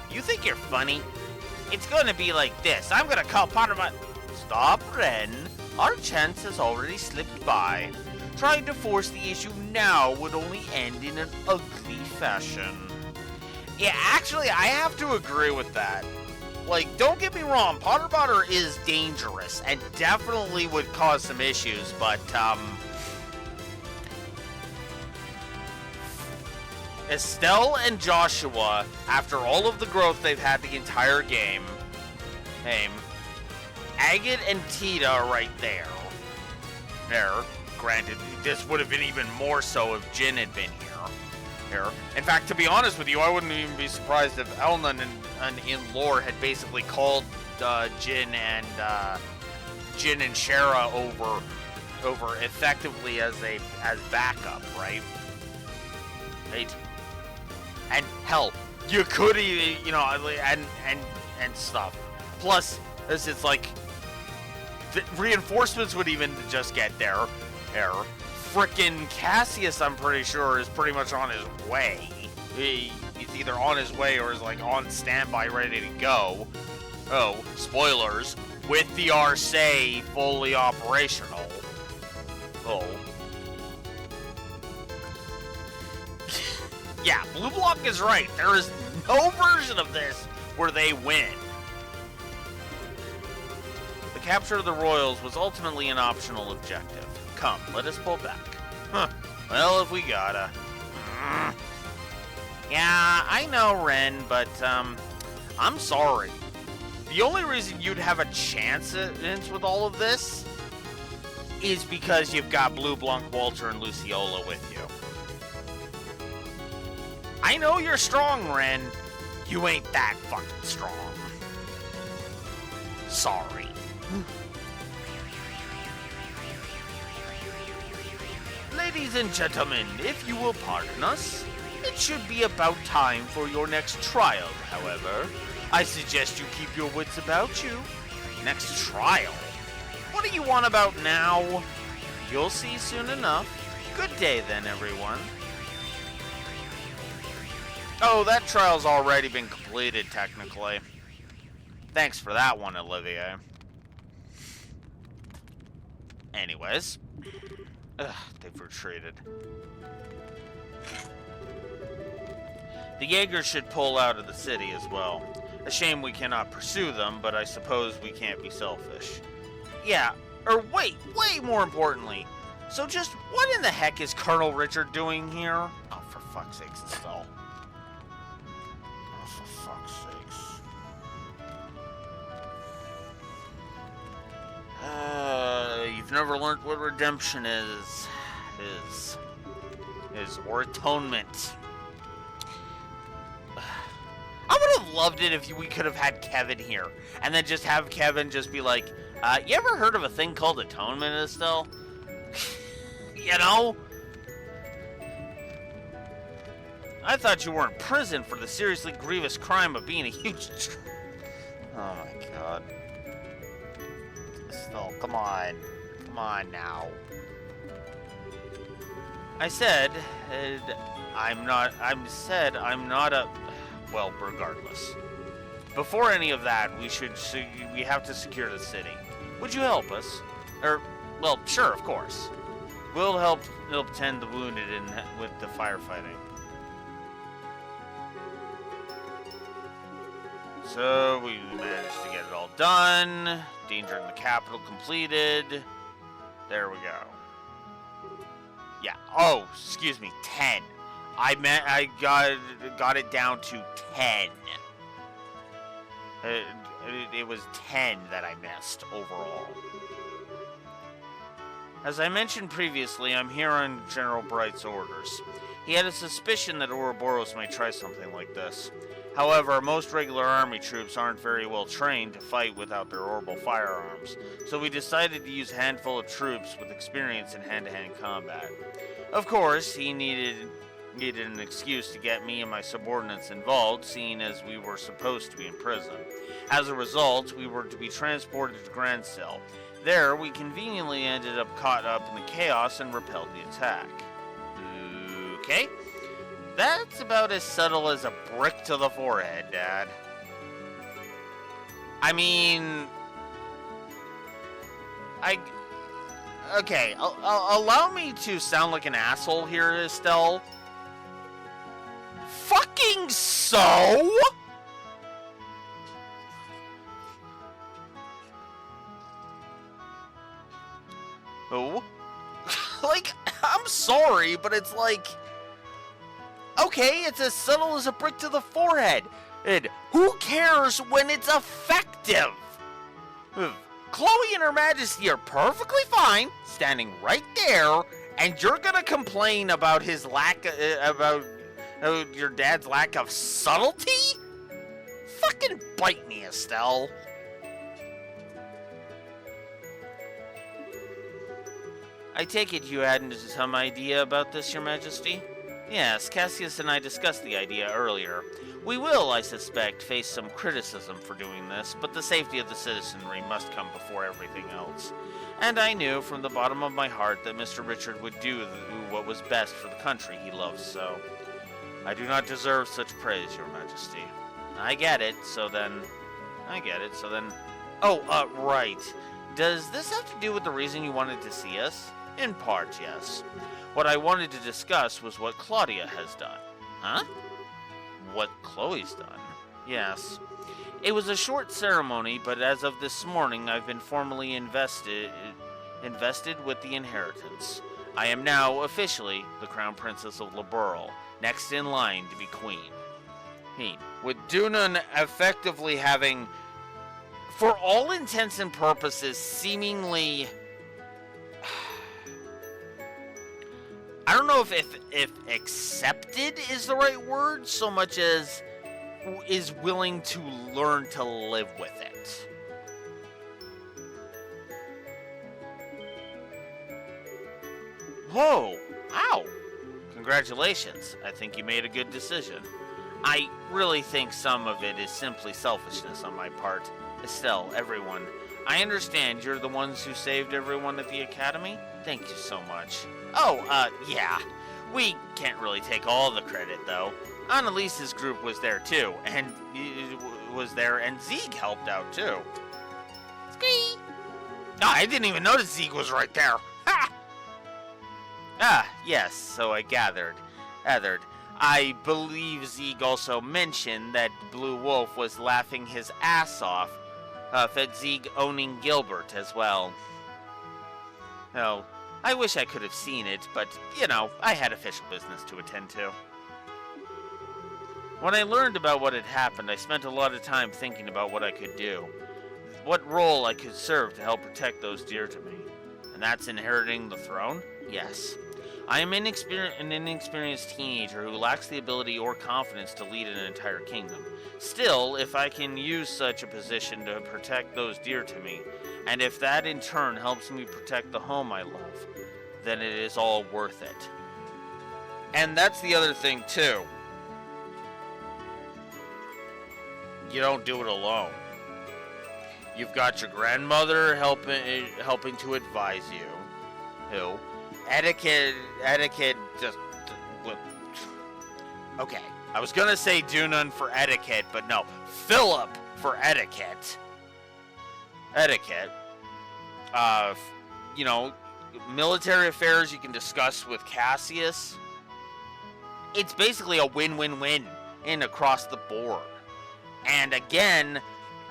You think you're funny? It's gonna be like this. I'm gonna call part of my... Stop, Ren. Our chance has already slipped by. Trying to force the issue now would only end in an ugly fashion. Yeah, actually, I have to agree with that. Like, don't get me wrong, Potter Potter is dangerous and definitely would cause some issues, but, Estelle and Joshua, after all of the growth they've had the entire game, Agate and Tita are right there. Granted, this would have been even more so if Jin had been here. In fact, to be honest with you, I wouldn't even be surprised if Elnan and in lore had basically called Jin and Shara over effectively as backup, right? Right. And hell, you could even, you know, and stuff. Plus, this is like the reinforcements would even just get there. Frickin' Cassius, I'm pretty sure, is pretty much on his way. He's either on his way or is like on standby, ready to go. Oh, spoilers, with the Arcee fully operational. Oh. Yeah, Blue Block is right. There is no version of this where they win. The capture of the Royals was ultimately an optional objective. Come, let us pull back. Huh. Well, if we gotta. Yeah, I know, Ren, but, I'm sorry. The only reason you'd have a chance with all of this is because you've got Blue Blanc, Walter, and Luciola with you. I know you're strong, Ren. You ain't that fucking strong. Sorry. Ladies and gentlemen, if you will pardon us, it should be about time for your next trial, however. I suggest you keep your wits about you. Next trial? What do you want about now? You'll see soon enough. Good day then, everyone. Oh, that trial's already been completed, technically. Thanks for that one, Olivier. Anyways. Ugh, they've retreated. The Jaegers should pull out of the city as well. A shame we cannot pursue them, but I suppose we can't be selfish. Yeah, or way more importantly. So just what in the heck is Colonel Richard doing here? Oh, for fuck's sakes, Estelle. Oh, for fuck's sakes. You've never learned what redemption is. Or atonement. I would have loved it if we could have had Kevin here. And then just have Kevin just be like, you ever heard of a thing called atonement, Estelle? You know? I thought you were in prison for the seriously grievous crime of being a huge... Oh my god. Estelle, come on. Come on now. I said I'm not a... Well, regardless. Before any of that, we have to secure the city. Would you help us? Well, sure, of course. We'll help tend the wounded with the firefighting. So, we managed to get it all done. Danger in the capital completed. There we go. Yeah. Oh, excuse me. 10. I got it down to 10. It was 10 that I missed overall. As I mentioned previously, I'm here on General Bright's orders. He had a suspicion that Ouroboros might try something like this. However, most regular army troops aren't very well trained to fight without their orbital firearms, so we decided to use a handful of troops with experience in hand-to-hand combat. Of course, he needed an excuse to get me and my subordinates involved, seeing as we were supposed to be in prison. As a result, we were to be transported to Grand Cell. There, we conveniently ended up caught up in the chaos and repelled the attack. Okay. That's about as subtle as a brick to the forehead, Dad. I mean... Okay, allow me to sound like an asshole here, Estelle. Fucking so? Oh? Like, I'm sorry, but it's like... Okay, it's as subtle as a brick to the forehead. And who cares when it's effective? Chloe and Her Majesty are perfectly fine, standing right there, and you're gonna complain about his lack of, about your dad's lack of subtlety? Fucking bite me, Estelle. I take it you hadn't some idea about this, Your Majesty? Yes, Cassius and I discussed the idea earlier. We will, I suspect, face some criticism for doing this, but the safety of the citizenry must come before everything else. And I knew from the bottom of my heart that Mr. Richard would do what was best for the country he loves so. I do not deserve such praise, Your Majesty. I get it, so then... Oh, right. Does this have to do with the reason you wanted to see us? In part, yes. What I wanted to discuss was what Claudia has done. Huh? What Chloe's done? Yes. It was a short ceremony, but as of this morning, I've been formally invested with the inheritance. I am now officially the Crown Princess of Laburel, next in line to be queen. With Dunan effectively having, for all intents and purposes, seemingly... I don't know if accepted is the right word, so much as is willing to learn to live with it. Whoa, Ow! Congratulations. I think you made a good decision. I really think some of it is simply selfishness on my part. Estelle, everyone, I understand you're the ones who saved everyone at the academy. Thank you so much. Oh, yeah. We can't really take all the credit, though. Annalise's group was there, too, and Zeke helped out, too. Squee! Ah, I didn't even notice Zeke was right there. Ha! Ah, yes, so I gathered. I believe Zeke also mentioned that Blue Wolf was laughing his ass off at Zeke owning Gilbert as well. Oh, I wish I could have seen it, but, you know, I had official business to attend to. When I learned about what had happened, I spent a lot of time thinking about what I could do. What role I could serve to help protect those dear to me. And that's inheriting the throne? Yes. I am an inexperienced teenager who lacks the ability or confidence to lead an entire kingdom. Still, if I can use such a position to protect those dear to me, and if that in turn helps me protect the home I love, then it is all worth it. And that's the other thing, too. You don't do it alone. You've got your grandmother helping to advise you. Who? Etiquette just... Okay, I was gonna say Dunan for etiquette, but no. Philip for etiquette. You know, military affairs you can discuss with Cassius. It's basically a win-win-win in across the board. And again,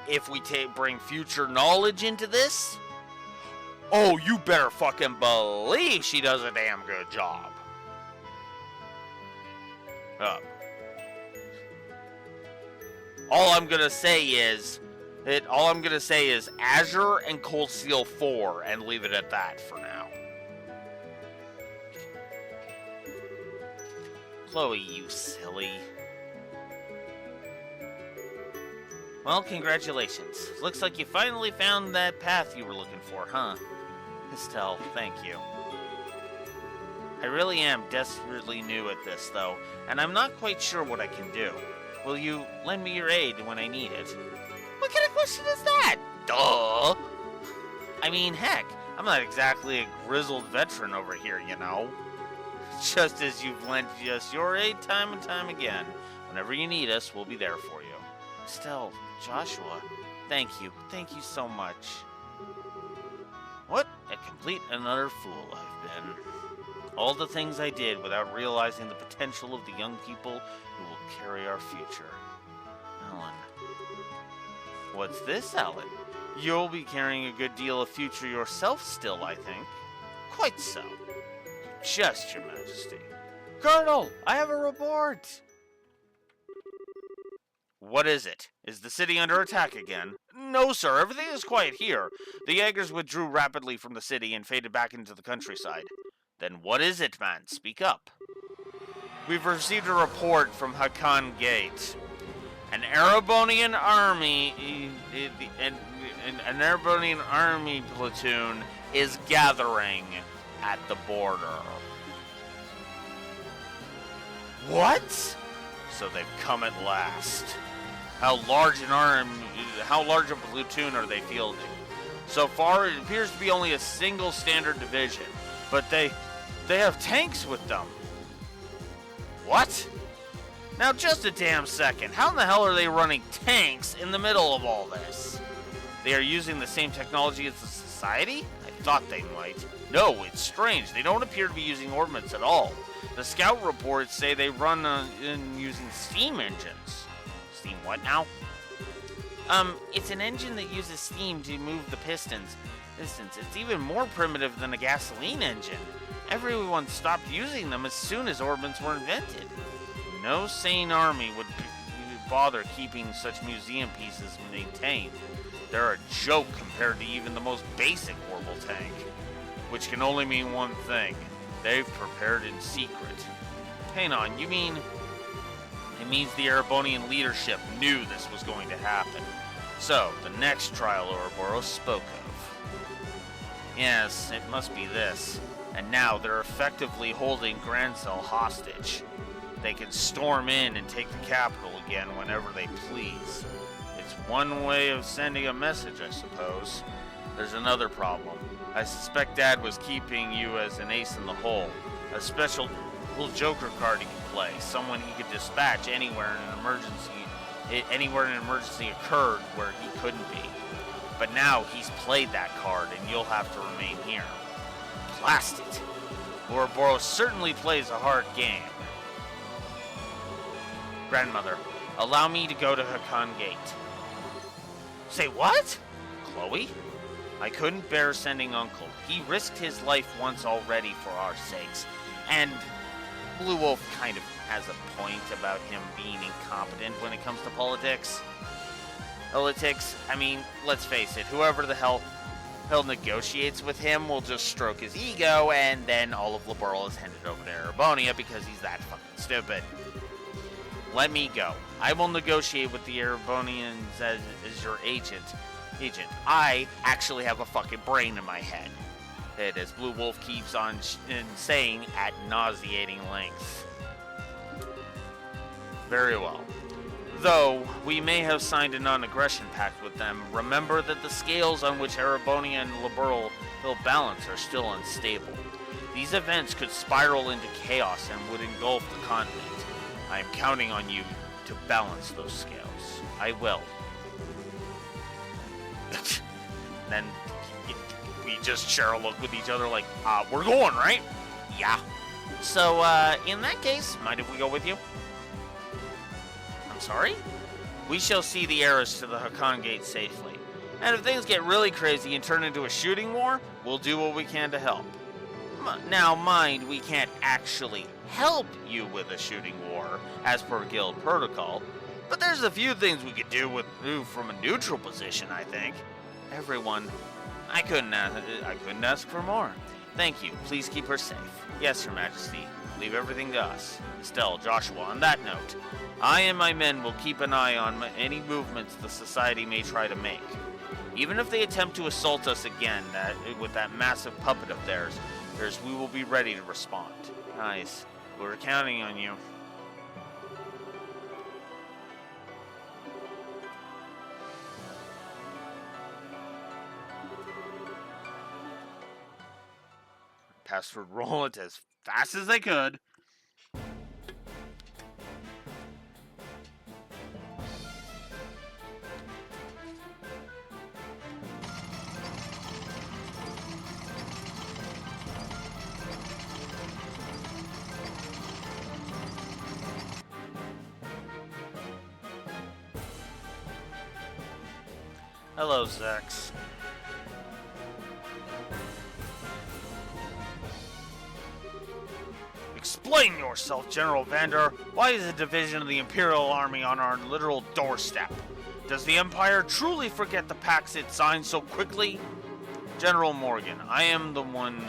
if we bring future knowledge into this, oh, you better fucking believe she does a damn good job. All I'm gonna say is Azure and Cold Steel 4 and leave it at that for now. Chloe, you silly. Well, congratulations. Looks like you finally found that path you were looking for, huh? Estelle, thank you. I really am desperately new at this, though, and I'm not quite sure what I can do. Will you lend me your aid when I need it? What kind of question is that? Duh! I mean, heck, I'm not exactly a grizzled veteran over here, you know? Just as you've lent us your aid time and time again. Whenever you need us, we'll be there for you. Estelle, Joshua, thank you. Thank you so much. What a complete and utter fool I've been. All the things I did without realizing the potential of the young people who will carry our future. Ellen. What's this, Ellen? You'll be carrying a good deal of future yourself still, I think. Quite so. Just, Your Majesty. Colonel, I have a report! What is it? Is the city under attack again? No, sir. Everything is quiet here. The Jaegers withdrew rapidly from the city and faded back into the countryside. Then what is it, man? Speak up. We've received a report from Hakan Gate. An Erebonian army... An Erebonian army platoon is gathering at the border. What? So they've come at last. How large a platoon are they fielding? So far, it appears to be only a single standard division, but they have tanks with them. What? Now, just a damn second. How in the hell are they running tanks in the middle of all this? They are using the same technology as the Society? I thought they might. No, it's strange. They don't appear to be using ordnance at all. The scout reports say they run using steam engines. Steam what now? It's an engine that uses steam to move the pistons. It's even more primitive than a gasoline engine. Everyone stopped using them as soon as ordnance were invented. No sane army would bother keeping such museum pieces maintained. They're a joke compared to even the most basic orbital tank. Which can only mean one thing. They've prepared in secret. Hang on, you mean... It means the Erebonian leadership knew this was going to happen. So, the next trial Ouroboros spoke of. Yes, it must be this. and now they're effectively holding Grancel hostage. They can storm in and take the capital again whenever they please. It's one way of sending a message, I suppose. There's another problem. I suspect Dad was keeping you as an ace in the hole. A special little joker card he could play. Someone he could dispatch anywhere an emergency occurred where he couldn't be. But now he's played that card and you'll have to remain here. Blast it. Ouroboros certainly plays a hard game. Grandmother, allow me to go to Hakan Gate. Say what? Chloe? I couldn't bear sending Uncle. He risked his life once already for our sakes. And Blue Wolf kind of has a point about him being incompetent when it comes to politics. Politics, I mean, let's face it, whoever the hell negotiates with him will just stroke his ego, and then all of Liberl is handed over to Erebonia because he's that fucking stupid. Let me go. I will negotiate with the Erebonians as your agent. I actually have a fucking brain in my head. It, as Blue Wolf keeps on saying at nauseating length. Very well. Though we may have signed a non-aggression pact with them, remember that the scales on which Erebonia and Liberl will balance are still unstable. These events could spiral into chaos and would engulf the continent. I am counting on you to balance those scales. I will. Then we just share a look with each other like, we're going, right? Yeah. So, in that case, mind if we go with you? I'm sorry? We shall see the heiress to the Hakan Gate safely. And if things get really crazy and turn into a shooting war, we'll do what we can to help. Now, mind, we can't actually help you with a shooting war, as per guild protocol, but there's a few things we could do from a neutral position, I think. Everyone, I couldn't ask for more. Thank you. Please keep her safe. Yes, Your Majesty. Leave everything to us. Estelle, Joshua, on that note, I and my men will keep an eye on any movements the Society may try to make. Even if they attempt to assault us again with that massive puppet of theirs, we will be ready to respond. Nice. We're counting on you. Password roll it as fast as they could. Hello, Zex. Explain yourself, General Vander. Why is a division of the Imperial Army on our literal doorstep? Does the Empire truly forget the pacts it signed so quickly? General Morgan, I am the one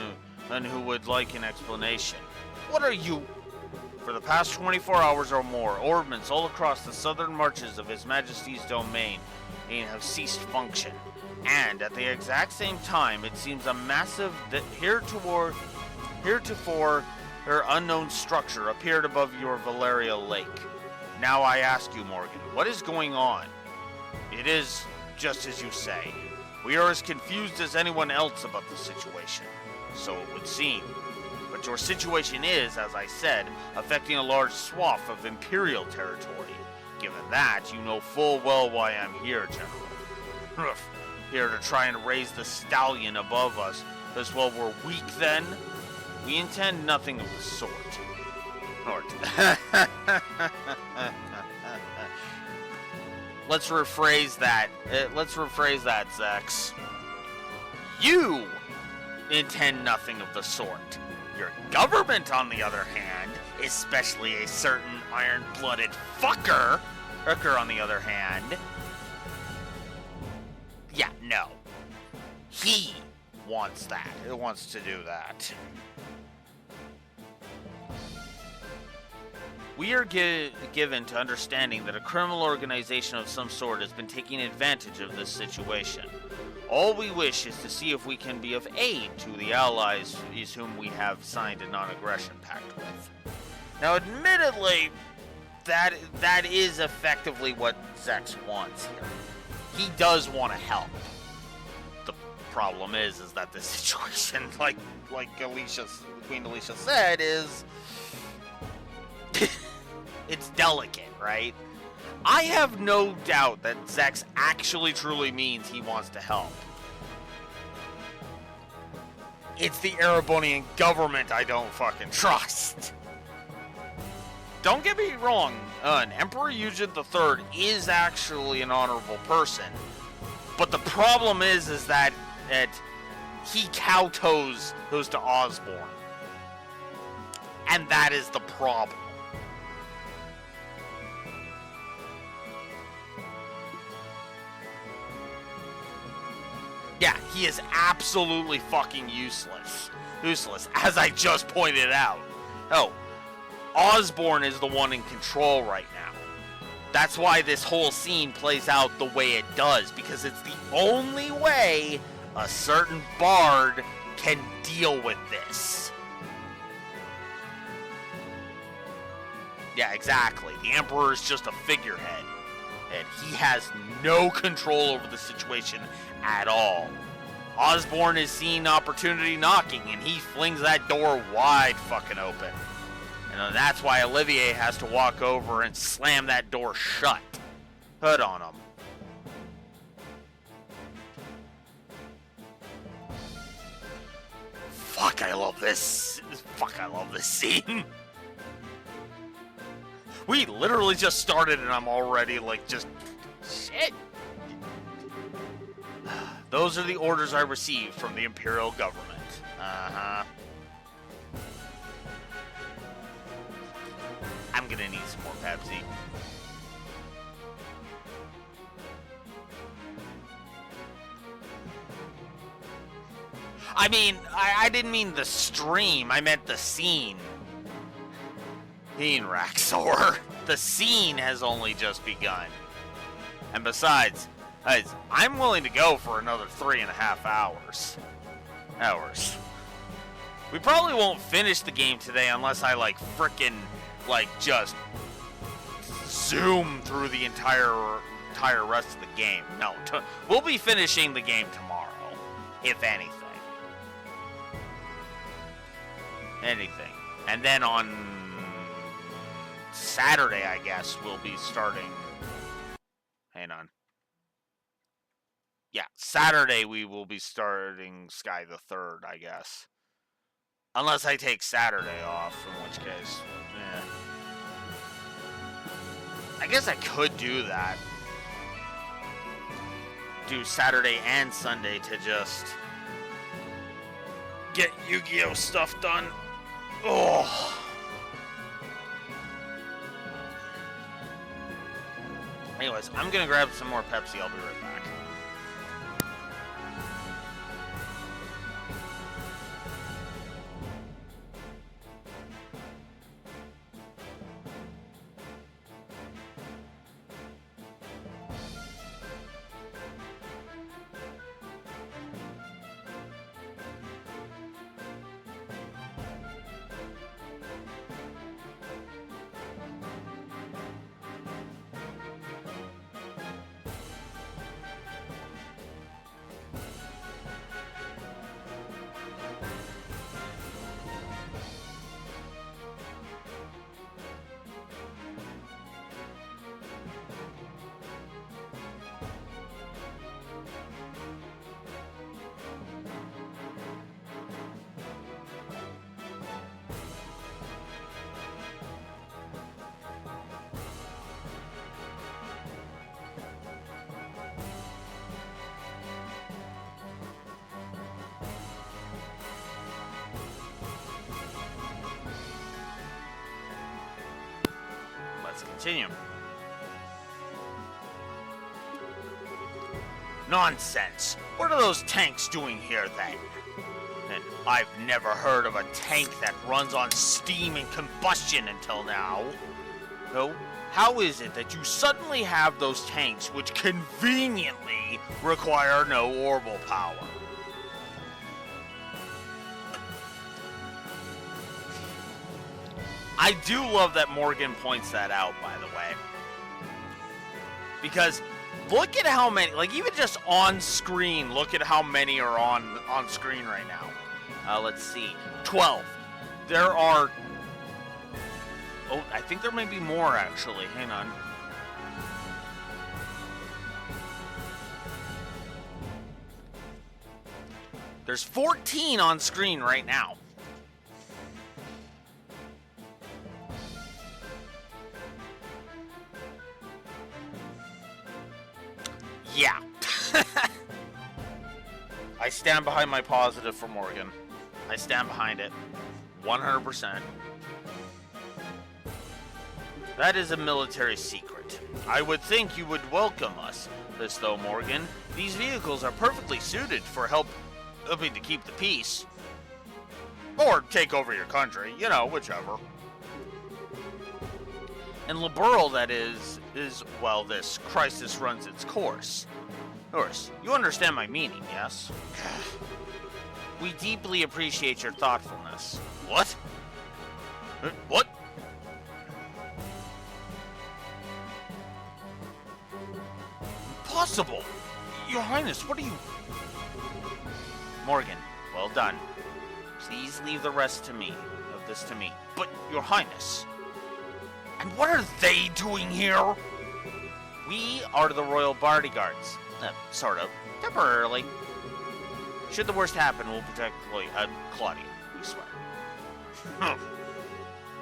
who would like an explanation. What are you? For the past 24 hours or more, ordnance all across the southern marches of His Majesty's domain have ceased function. And at the exact same time, it seems a massive heretofore unknown structure appeared above your Valeria Lake. Now I ask you, Morgan, what is going on? It is just as you say. We are as confused as anyone else about the situation. So it would seem. But your situation is, as I said, affecting a large swath of Imperial territory. Given that, you know full well why I'm here, General. Here to try and raise the stallion above us, as well we're weak then? We intend nothing of the sort. Let's rephrase that. Zex. You intend nothing of the sort. Your government, on the other hand, especially a certain iron-blooded fucker, on the other hand, yeah, no. He wants that. He wants to do that. We are given to understanding that a criminal organization of some sort has been taking advantage of this situation. All we wish is to see if we can be of aid to the allies whom we have signed a non-aggression pact with. Now, admittedly, that is effectively what Zex wants here. He does want to help. The problem is that the situation, like Queen Alicia said, is it's delicate, right? I have no doubt that Zex actually truly means he wants to help. It's the Erebonian government I don't fucking trust. Don't get me wrong, Emperor Eugen III is actually an honorable person. But the problem is that he kowtows to Osborne. And that is the problem. Yeah, he is absolutely fucking useless. Useless, as I just pointed out. Oh, Osborne is the one in control right now. That's why this whole scene plays out the way it does, because it's the only way a certain bard can deal with this. Yeah, exactly. The Emperor is just a figurehead, and he has no control over the situation at all. Osborne is seeing opportunity knocking, and he flings that door wide fucking open. And that's why Olivier has to walk over and slam that door shut. Hood on him. Fuck, I love this. Fuck, I love this scene. We literally just started and I'm already like just... Shit. Those are the orders I received from the Imperial government. Uh-huh. I'm gonna need some more Pepsi. I mean, I didn't mean the stream, I meant the scene. Raxor. The scene has only just begun. And besides, guys, I'm willing to go for another 3.5 hours. We probably won't finish the game today unless I frickin' just zoom through the entire rest of the game. No, we'll be finishing the game tomorrow, if anything. And then on Saturday, I guess, we'll be starting... Hang on. Yeah, Saturday we will be starting Sky the 3rd, I guess. Unless I take Saturday off, in which case, yeah. I guess I could do that. Do Saturday and Sunday to just get Yu-Gi-Oh! Stuff done. Oh. Anyways, I'm gonna grab some more Pepsi. I'll be right back. Continue. Nonsense. What are those tanks doing here then? And I've never heard of a tank that runs on steam and combustion until now. No? How is it that you suddenly have those tanks which conveniently require no orbital power? I do love that Morgan points that out, by the way. Because look at how many, like even just on screen, look at how many are on screen right now. Let's see, 12. There are, oh, I think there may be more actually, hang on. There's 14 on screen right now. Yeah. I stand behind my positive for Morgan. I stand behind it. 100%. That is a military secret. I would think you would welcome us, this though, Morgan. These vehicles are perfectly suited for helping to keep the peace. Or take over your country, you know, whichever. And Liberal, that is, well, this crisis runs its course. Of course, you understand my meaning, yes? We deeply appreciate your thoughtfulness. What? What? Impossible! Your Highness, what are you... Morgan, well done. Please leave the rest to me, of this to me. But, Your Highness... And what are they doing here? We are the royal bodyguards. Sort of. Temporarily. Should the worst happen, we'll protect Claudia, we swear.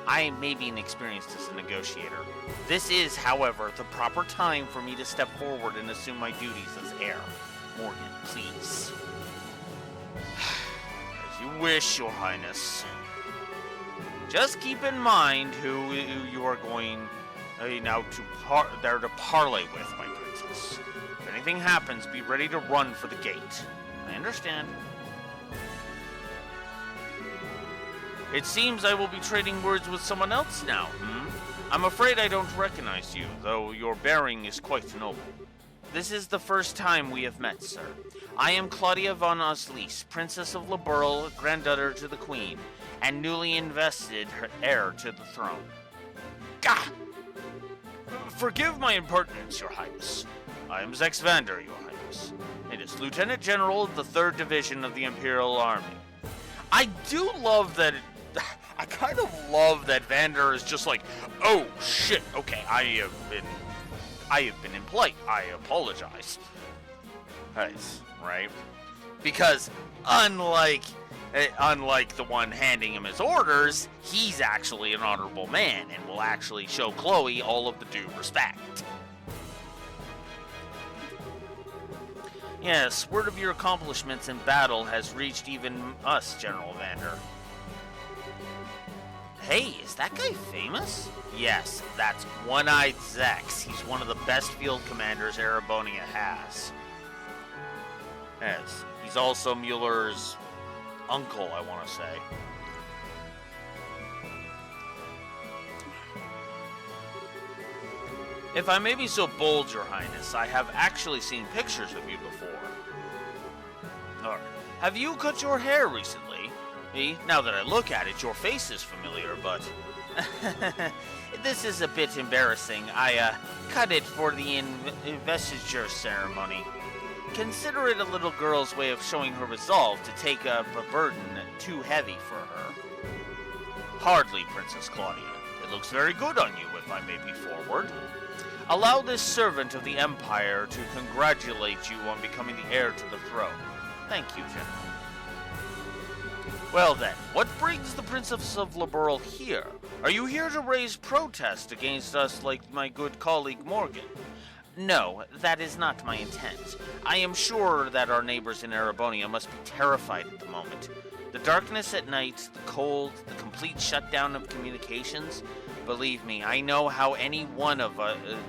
I may be inexperienced as a negotiator. This is, however, the proper time for me to step forward and assume my duties as heir. Morgan, please. As you wish, Your Highness. Just keep in mind who you are going now to parley with, my princess. If anything happens, be ready to run for the gate. I understand. It seems I will be trading words with someone else now, I'm afraid I don't recognize you, though your bearing is quite noble. This is the first time we have met, sir. I am Claudia von Oslice, Princess of Liberal, granddaughter to the Queen, and newly invested her heir to the throne. Gah! Forgive my impertinence, Your Highness. I am Zex Vander, Your Highness. It is Lieutenant General of the 3rd Division of the Imperial Army. I do love that... I kind of love that Vander is just like, oh shit, okay, I have been impolite. I apologize. Right? Because unlike the one handing him his orders, he's actually an honorable man and will actually show Chloe all of the due respect. Yes, word of your accomplishments in battle has reached even us, General Vander. Hey, is that guy famous? Yes, that's One-Eyed Zex. He's one of the best field commanders Erebonia has. Yes, he's also Mueller's uncle, I want to say. If I may be so bold, Your Highness, I have actually seen pictures of you before. Or, have you cut your hair recently? Now that I look at it, your face is familiar, but... This is a bit embarrassing. I cut it for the investiture ceremony. Consider it a little girl's way of showing her resolve to take up a burden too heavy for her. Hardly, Princess Claudia. It looks very good on you, if I may be forward. Allow this servant of the Empire to congratulate you on becoming the heir to the throne. Thank you, General. Well then, what brings the Princess of Liberal here? Are you here to raise protest against us like my good colleague Morgan? No, that is not my intent. I am sure that our neighbors in Erebonia must be terrified at the moment. The darkness at night, the cold, the complete shutdown of communications. Believe me, I know how any one of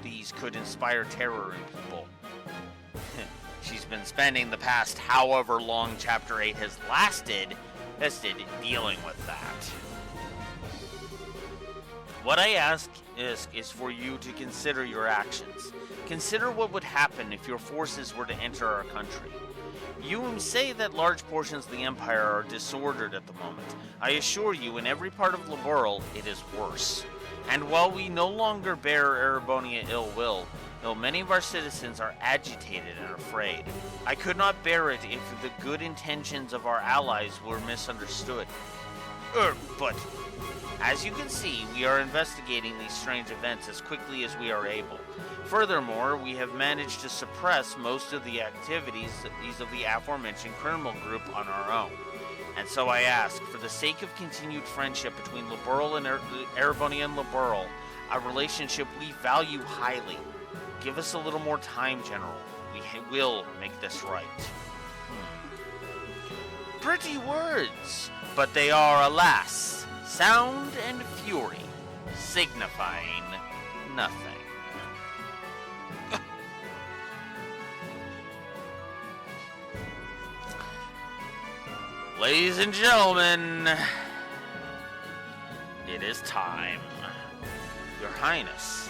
these could inspire terror in people. She's been spending the past however long Chapter 8 has lasted dealing with that. What I ask is for you to consider your actions. Consider what would happen if your forces were to enter our country. You say that large portions of the Empire are disordered at the moment. I assure you, in every part of Laboral, it is worse. And while we no longer bear Erebonia ill will, though many of our citizens are agitated and afraid, I could not bear it if the good intentions of our allies were misunderstood. But, as you can see, we are investigating these strange events as quickly as we are able. Furthermore, we have managed to suppress most of the activities of the aforementioned criminal group on our own. And so I ask, for the sake of continued friendship between Laboral and Erebonia and Laboral, a relationship we value highly, give us a little more time, General. We will make this right. Pretty words, but they are, alas, sound and fury, signifying nothing. Ladies and gentlemen, it is time. Your Highness,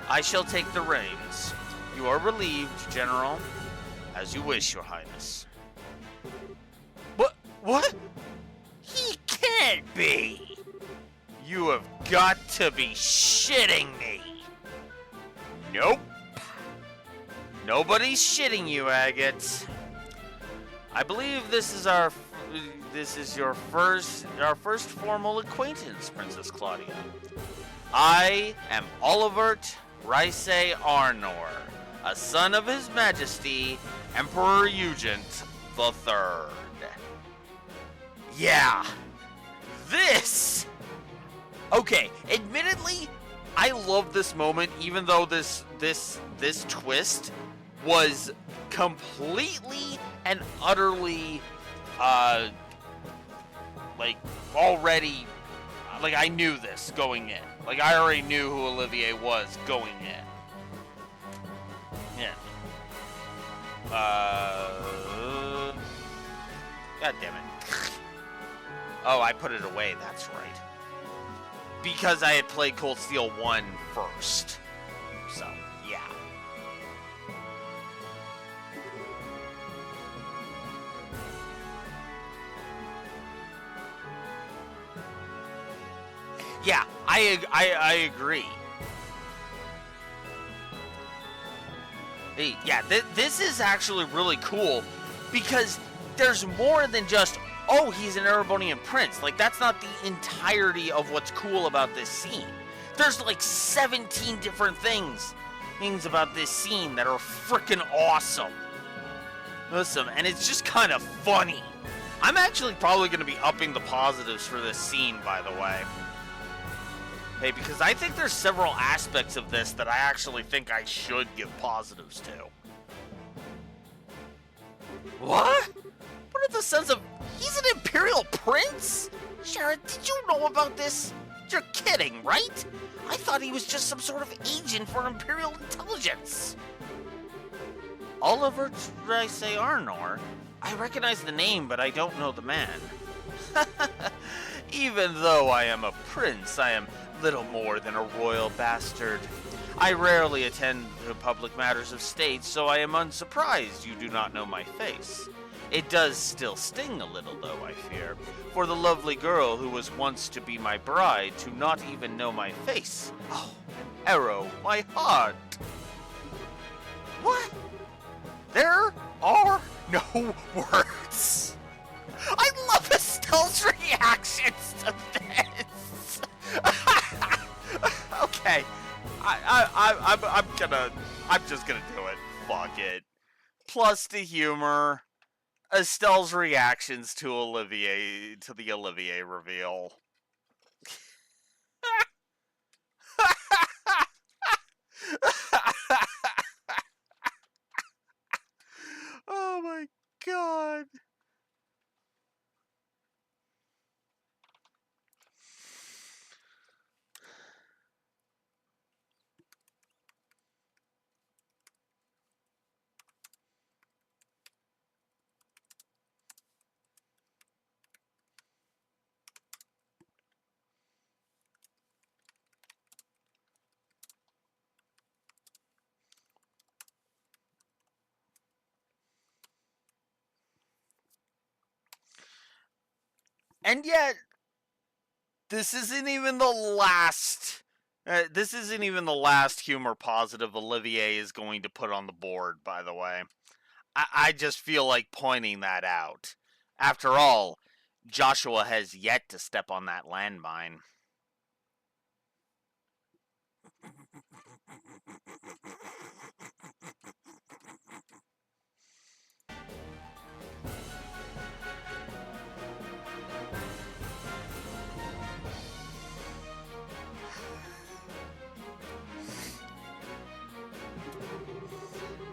I shall take the reins. You are relieved, General, as you wish, Your Highness. What? He can't be! You have got to be shitting me! Nope. Nobody's shitting you, Agate. I believe this is our first formal acquaintance, Princess Claudia. I am Olivert Rice Arnor, a son of His Majesty Emperor Eugent III. Yeah, this. Okay, admittedly, I love this moment, even though this twist was completely and utterly, already, I knew this going in. I already knew who Olivier was going in. Yeah. God damn it. Oh, I put it away, that's right. Because I had played Cold Steel 1 first. So, yeah. Yeah, I agree. Hey, yeah, this is actually really cool because there's more than just, oh, he's an Erebonian prince. That's not the entirety of what's cool about this scene. There's 17 different things about this scene that are freaking awesome. Awesome, and it's just kind of funny. I'm actually probably going to be upping the positives for this scene, by the way. Hey, because I think there's several aspects of this that I actually think I should give positives to. What? What are the sense of... He's an Imperial Prince? Sharon, did you know about this? You're kidding, right? I thought he was just some sort of agent for Imperial intelligence. Oliver Rice Arnor? I recognize the name, but I don't know the man. Even though I am a prince, I am little more than a royal bastard. I rarely attend to public matters of state, so I am unsurprised you do not know my face. It does still sting a little, though, I fear, for the lovely girl who was once to be my bride to not even know my face. Oh, arrow, my heart. What? There are no words. I love Estelle's reactions to this. Okay, I'm just gonna do it. Fuck it. Plus the humor. Estelle's reactions to the Olivier reveal. Oh my god. And yet, this isn't even the last. This isn't even the last humor positive Olivier is going to put on the board, by the way. I just feel like pointing that out. After all, Joshua has yet to step on that landmine.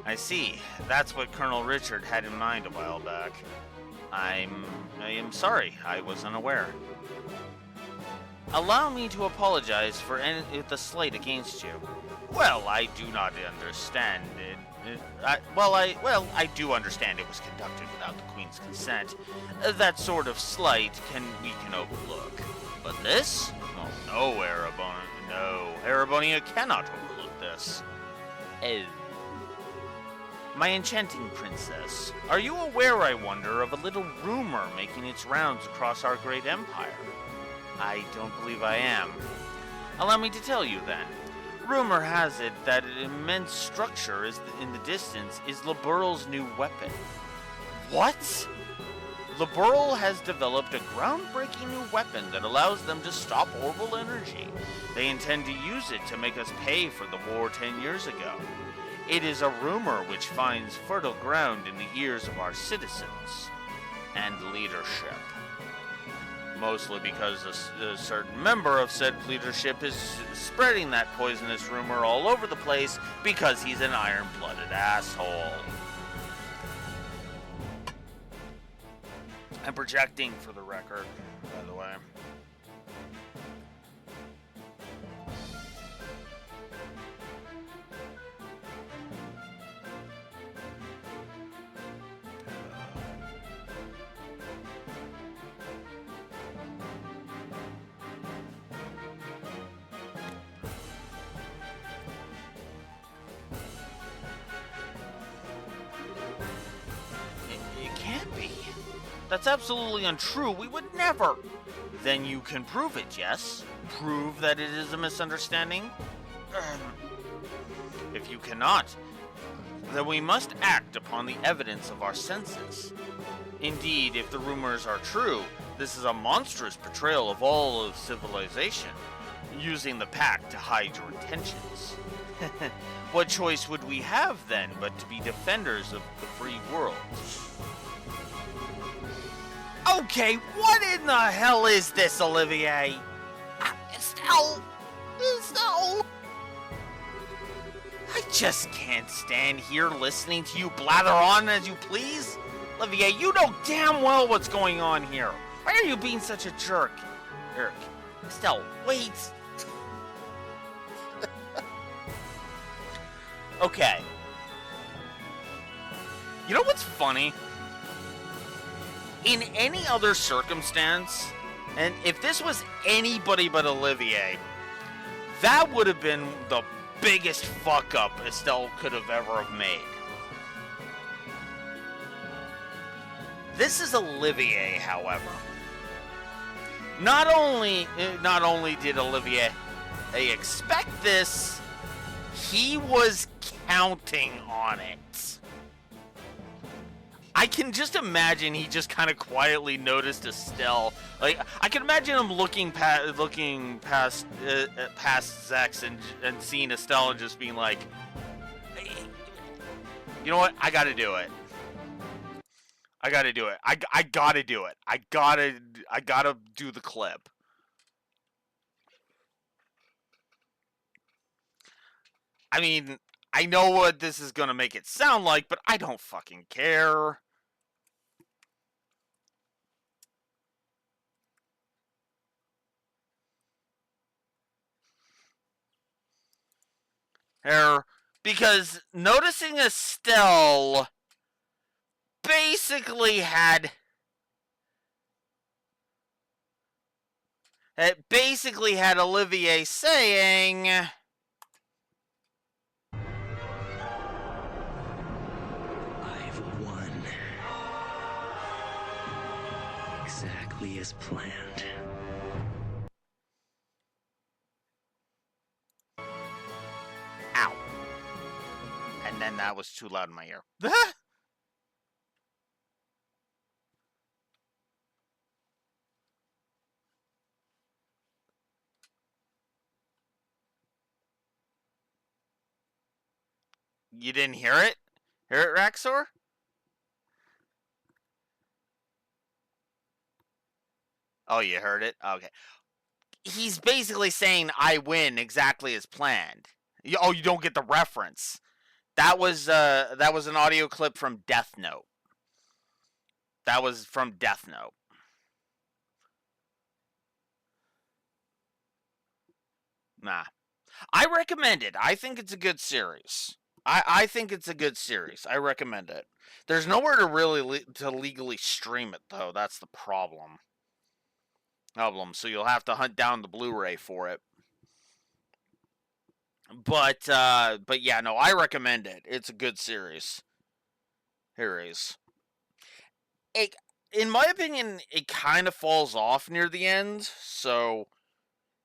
I see. That's what Colonel Richard had in mind a while back. I am sorry. I was unaware. Allow me to apologize for the slight against you. Well, I do not understand it. I do understand it was conducted without the Queen's consent. That sort of slight we can overlook. But this? Oh, no, Arabonia. No, Arabonia cannot overlook this. Oh. My enchanting princess, are you aware, I wonder, of a little rumor making its rounds across our great empire? I don't believe I am. Allow me to tell you, then. Rumor has it that an immense structure in the distance is Liberal's new weapon. What? Liberal has developed a groundbreaking new weapon that allows them to stop orbital energy. They intend to use it to make us pay for the war 10 years ago. It is a rumor which finds fertile ground in the ears of our citizens and leadership. Mostly because a certain member of said leadership is spreading that poisonous rumor all over the place because he's an iron-blooded asshole. I'm projecting for the record, by the way. That's absolutely untrue. We would never. Then you can prove it, yes? Prove that it is a misunderstanding? If you cannot, then we must act upon the evidence of our senses. Indeed, if the rumors are true, this is a monstrous betrayal of all of civilization, using the pact to hide your intentions. What choice would we have, then, but to be defenders of the free world? Okay, what in the hell is this, Olivier? Estelle! I just can't stand here listening to you blather on as you please. Olivier, you know damn well what's going on here. Why are you being such a jerk? Eric, Estelle, wait. Okay. You know what's funny? In any other circumstance, and if this was anybody but Olivier, that would have been the biggest fuck up Estelle could have ever have made. This is Olivier, however. Not only did Olivier expect this, he was counting on it. I can just imagine he just kind of quietly noticed Estelle. Like, I can imagine him looking past Zex and seeing Estelle and just being like, hey, you know what? I gotta do it. I gotta do it. I gotta do it. I gotta do the clip. I mean, I know what this is gonna make it sound like, but I don't fucking care. Because noticing Estelle basically had Olivier saying, I've won. exactly as planned. Ow. And then that was too loud in my ear. You didn't hear it? Hear it, Raxor? Oh, you heard it? Okay. He's basically saying I win exactly as planned. Oh, you don't get the reference. That was an audio clip from Death Note. That was from Death Note. Nah. I recommend it. I think it's a good series. I think it's a good series. I recommend it. There's nowhere to really to legally stream it though. That's the problem. So you'll have to hunt down the Blu-ray for it. But yeah, no, I recommend it. It's a good series. Here is. In my opinion, it kind of falls off near the end. So,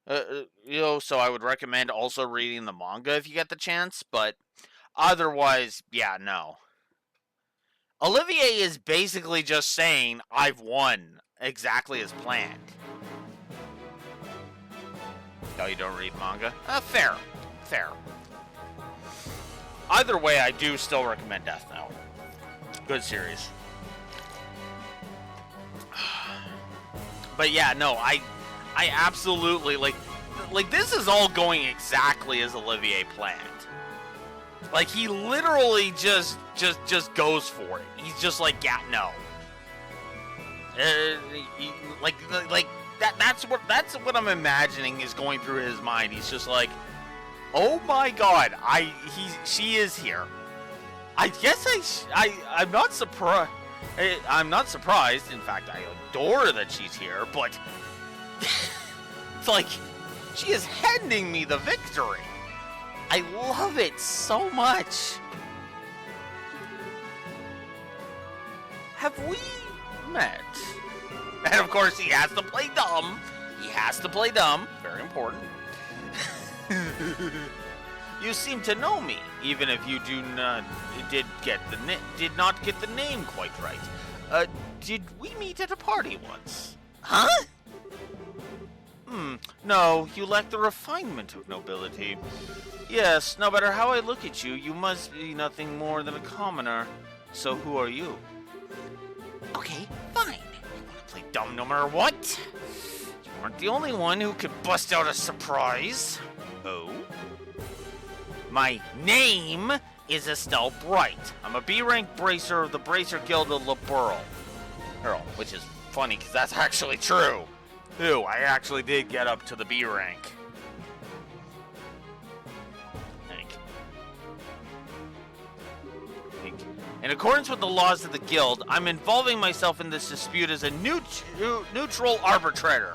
so I would recommend also reading the manga if you get the chance. But otherwise, yeah, no. Olivier is basically just saying, I've won exactly as planned. Oh, you don't read manga? Fair. Either way, I do still recommend Death Note. Good series. But yeah, no, I absolutely, like this is all going exactly as Olivier planned. Like, he literally just goes for it. He's just like, yeah, no. That's what I'm imagining is going through his mind. He's just like, oh my god, she is here. I guess I'm not surprised. I'm not surprised. In fact, I adore that she's here. But it's like she is handing me the victory. I love it so much. Have we met? And of course, he has to play dumb. Very important. You seem to know me, even if you did not get the name quite right. Did we meet at a party once? Huh? No, you lack the refinement of nobility. Yes, no matter how I look at you, you must be nothing more than a commoner. So who are you? Okay, fine. You want to play dumb no matter what? You aren't the only one who could bust out a surprise. Oh? My name is Estelle Bright. I'm a B-rank bracer of the Bracer Guild of Liberl. Which is funny, because that's actually true. Ew, I actually did get up to the B rank. In accordance with the laws of the guild, I'm involving myself in this dispute as a neutral arbitrator.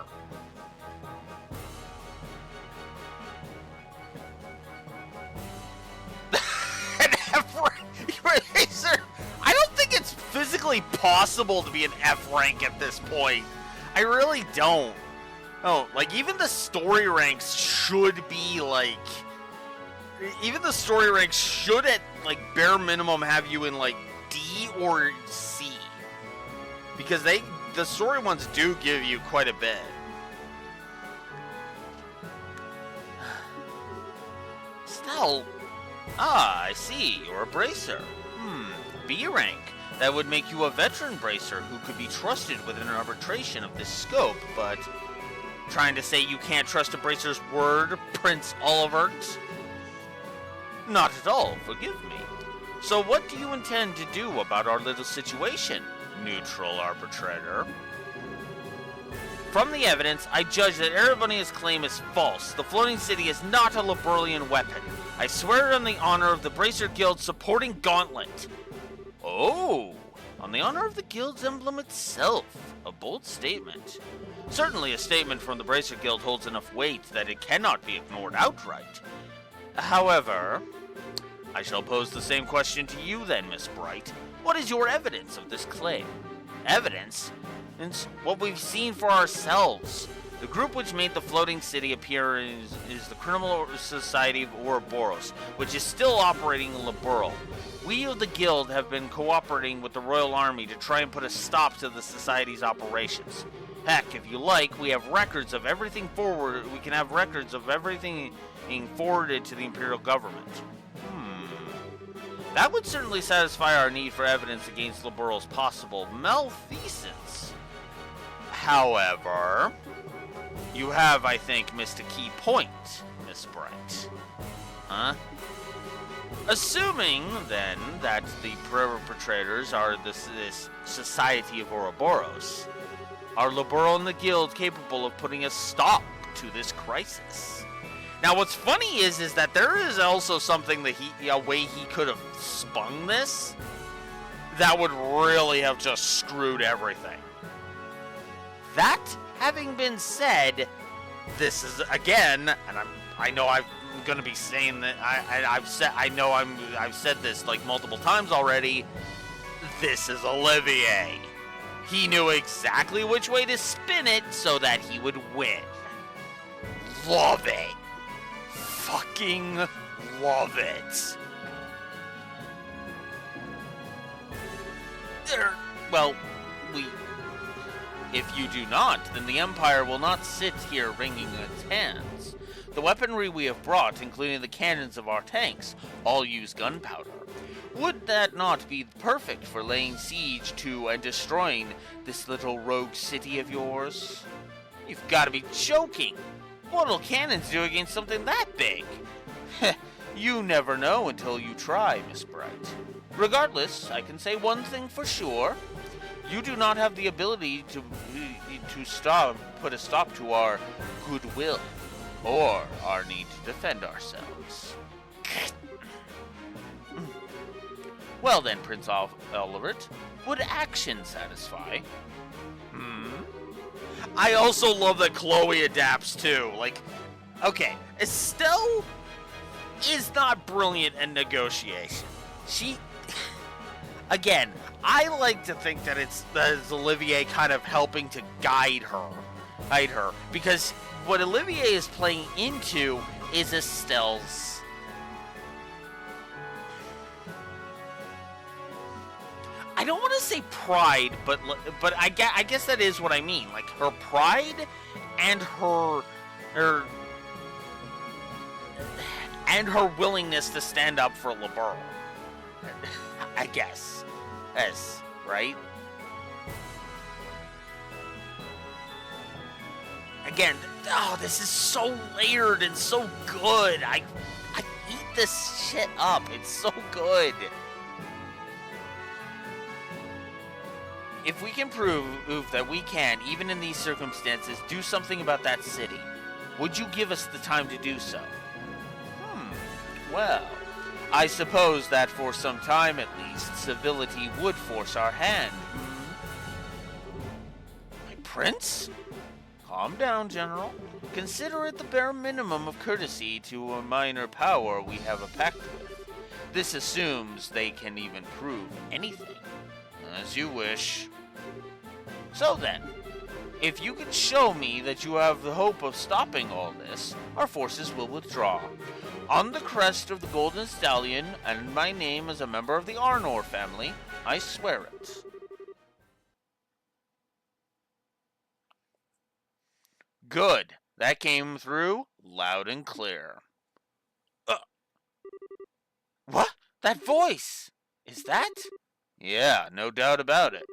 I don't think it's physically possible to be an F rank at this point. I really don't. Oh, like, even the story ranks should be, like... Even the story ranks should, at, like, bare minimum have you in, like, D or C. Because the story ones do give you quite a bit. Stell. Ah, I see. You're a bracer. B rank. That would make you a veteran bracer who could be trusted with an arbitration of this scope, but... Trying to say you can't trust a bracer's word, Prince Olivert? Not at all, forgive me. So what do you intend to do about our little situation, neutral arbitrator? From the evidence, I judge that Erebonia's claim is false. The floating city is not a Liberlian weapon. I swear it on the honor of the Bracer Guild supporting Gauntlet. Oh, on the honor of the Guild's emblem itself. A bold statement. Certainly a statement from the Bracer Guild holds enough weight that it cannot be ignored outright. However, I shall pose the same question to you then, Miss Bright. What is your evidence of this claim? Evidence? It's what we've seen for ourselves. The group which made the floating city appear is the Criminal Society of Ouroboros, which is still operating in Liberl. We of the Guild have been cooperating with the Royal Army to try and put a stop to the Society's operations. Heck, if you like, we have records of everything forward. We can have records of everything being forwarded to the Imperial government. That would certainly satisfy our need for evidence against Liberl's possible malfeasance. However, you have, I think, missed a key point, Miss Bright. Huh? Assuming, then, that the perpetrators are this Society of Ouroboros, are Liberl and the Guild capable of putting a stop to this crisis? Now, what's funny is that there is also something that a way he could have spun this that would really have just screwed everything. That having been said, this is again, and I know I'm going to be saying that I've said this like multiple times already. This is Olivier. He knew exactly which way to spin it so that he would win. Love it. Fucking love it. If you do not, then the Empire will not sit here wringing its hands. The weaponry we have brought, including the cannons of our tanks, all use gunpowder. Would that not be perfect for laying siege to and destroying this little rogue city of yours? You've got to be joking! What'll cannons do against something that big? You never know until you try, Miss Bright. Regardless, I can say one thing for sure. You do not have the ability to put a stop to our goodwill, or our need to defend ourselves. Well then, Prince Olivert, would action satisfy? I also love that Chloe adapts too. Like, okay, Estelle is not brilliant in negotiation. Again, I like to think that it's Olivier kind of helping to guide her, because what Olivier is playing into is Estelle's. I don't want to say pride, but I guess that is what I mean. Like her pride and her willingness to stand up for Liberl. I guess. Yes, right? Again, this is so layered and so good. I eat this shit up. It's so good. If we can prove that we can, even in these circumstances, do something about that city, would you give us the time to do so? Well, I suppose that for some time at least, civility would force our hand. My prince? Calm down, General. Consider it the bare minimum of courtesy to a minor power we have a pact with. This assumes they can even prove anything. As you wish. So then, if you can show me that you have the hope of stopping all this, our forces will withdraw. On the crest of the Golden Stallion, and my name as a member of the Arnor family, I swear it. Good. That came through loud and clear. What? That voice! Is that? Yeah, no doubt about it.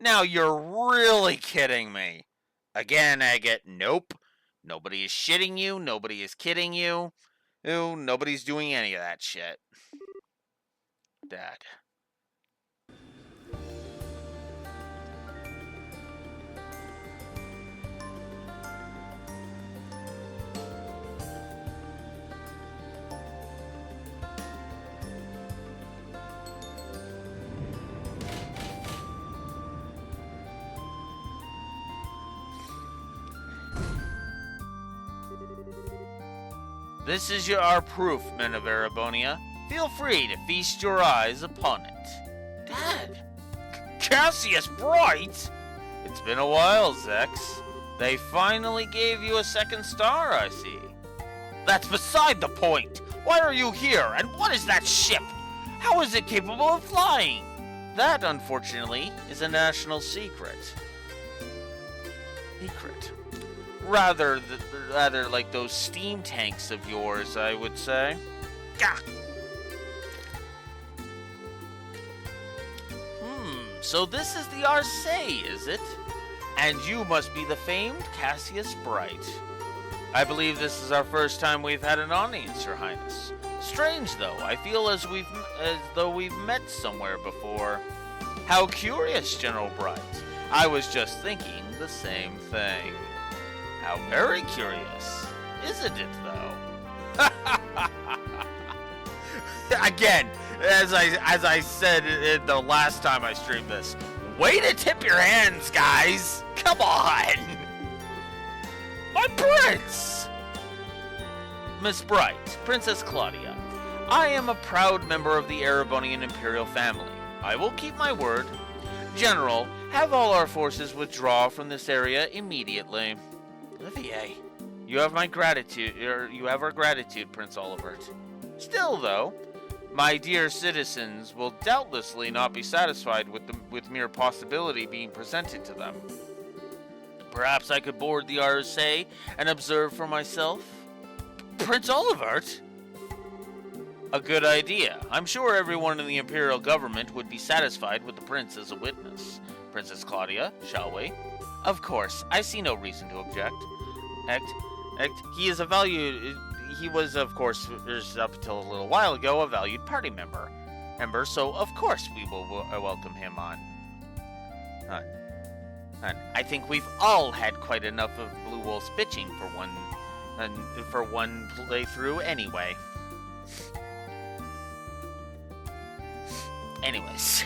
Now you're really kidding me. Again, Agate, nope. Nobody is shitting you, nobody is kidding you. Ew, nobody's doing any of that shit. Dad. This is our proof, men of Erebonia. Feel free to feast your eyes upon it. Dad! Cassius Bright? It's been a while, Zex. They finally gave you a second star, I see. That's beside the point. Why are you here, and what is that ship? How is it capable of flying? That, unfortunately, is a national secret. Secret. Rather like those steam tanks of yours, I would say. Gah! So this is the Arcee, is it? And you must be the famed Cassius Bright. I believe this is our first time we've had an audience, Your Highness. Strange, though. I feel as though we've met somewhere before. How curious, General Bright. I was just thinking the same thing. How very curious. Isn't it, though? Again, as I said the last time I streamed this, way to tip your hands, guys. Come on. My prince! Miss Bright, Princess Claudia, I am a proud member of the Erebonian Imperial family. I will keep my word. General, have all our forces withdraw from this area immediately. Olivier, you have my gratitude, you have our gratitude, Prince Olivert. Still, though, my dear citizens will doubtlessly not be satisfied with mere possibility being presented to them. Perhaps I could board the Arcee and observe for myself? Prince Olivert? A good idea. I'm sure everyone in the Imperial government would be satisfied with the Prince as a witness. Princess Claudia, shall we? Of course, I see no reason to object. He was, of course, up until a little while ago, a valued party member. So of course we will welcome him on. I think we've all had quite enough of Blue Wolf's bitching for one playthrough anyway. Anyways,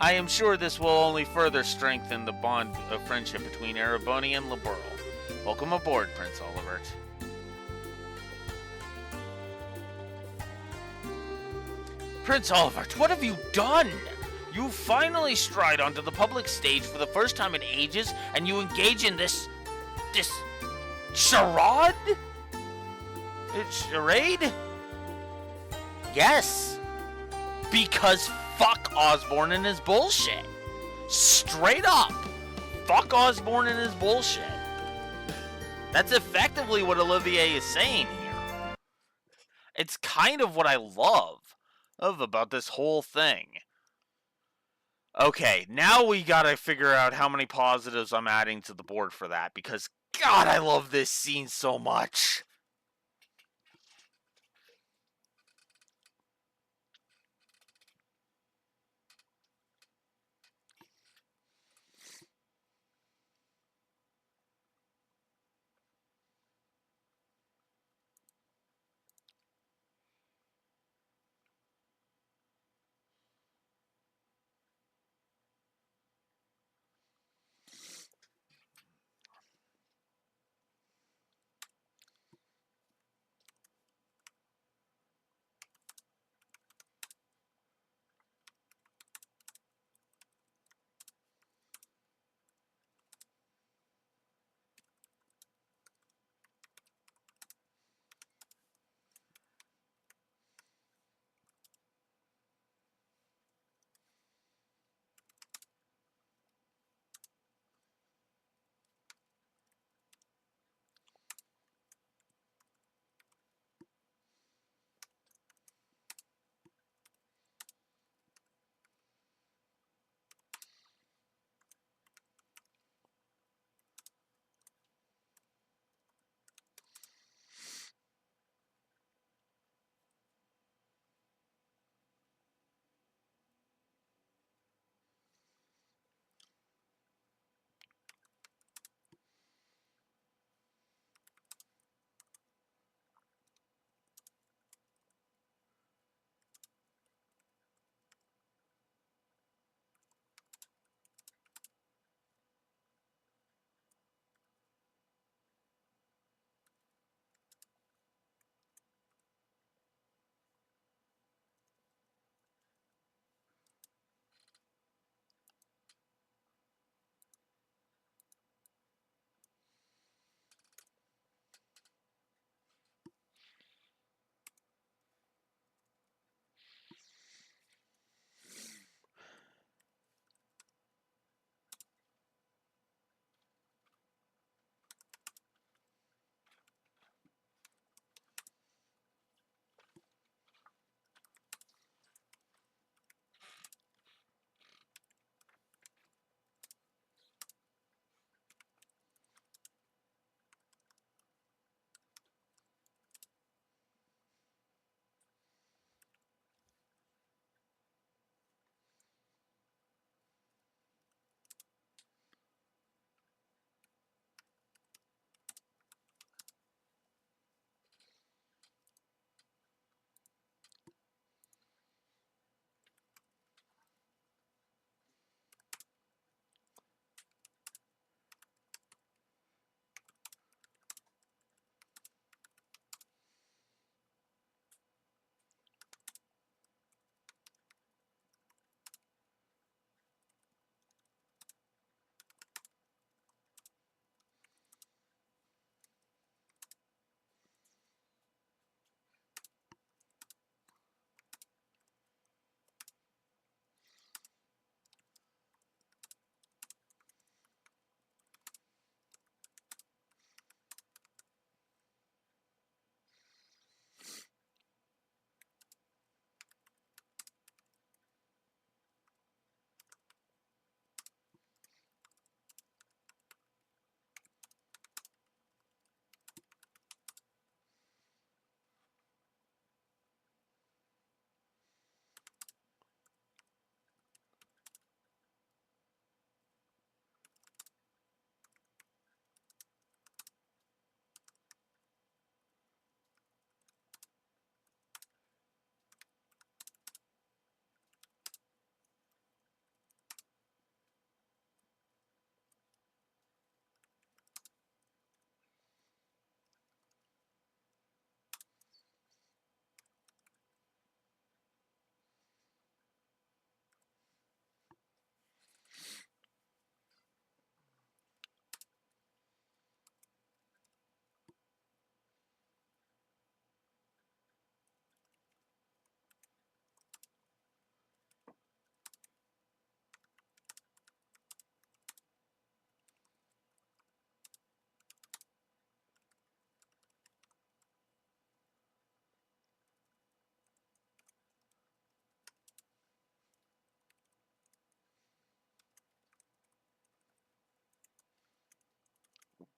I am sure this will only further strengthen the bond of friendship between Ereboni and Liberl. Welcome aboard, Prince Olivert. Prince Olivert, what have you done? You finally stride onto the public stage for the first time in ages, and you engage in this charade? Charade? Yes. Because fuck Osborne and his bullshit. Straight up. Fuck Osborne and his bullshit. That's effectively what Olivier is saying here. It's kind of what I love about this whole thing. Okay, now we gotta figure out how many positives I'm adding to the board for that, because God, I love this scene so much.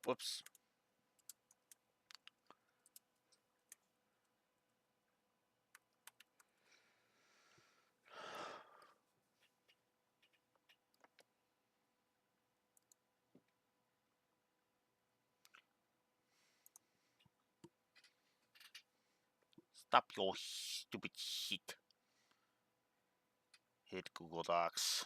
Whoops. Stop your stupid shit. Hit Google Docs.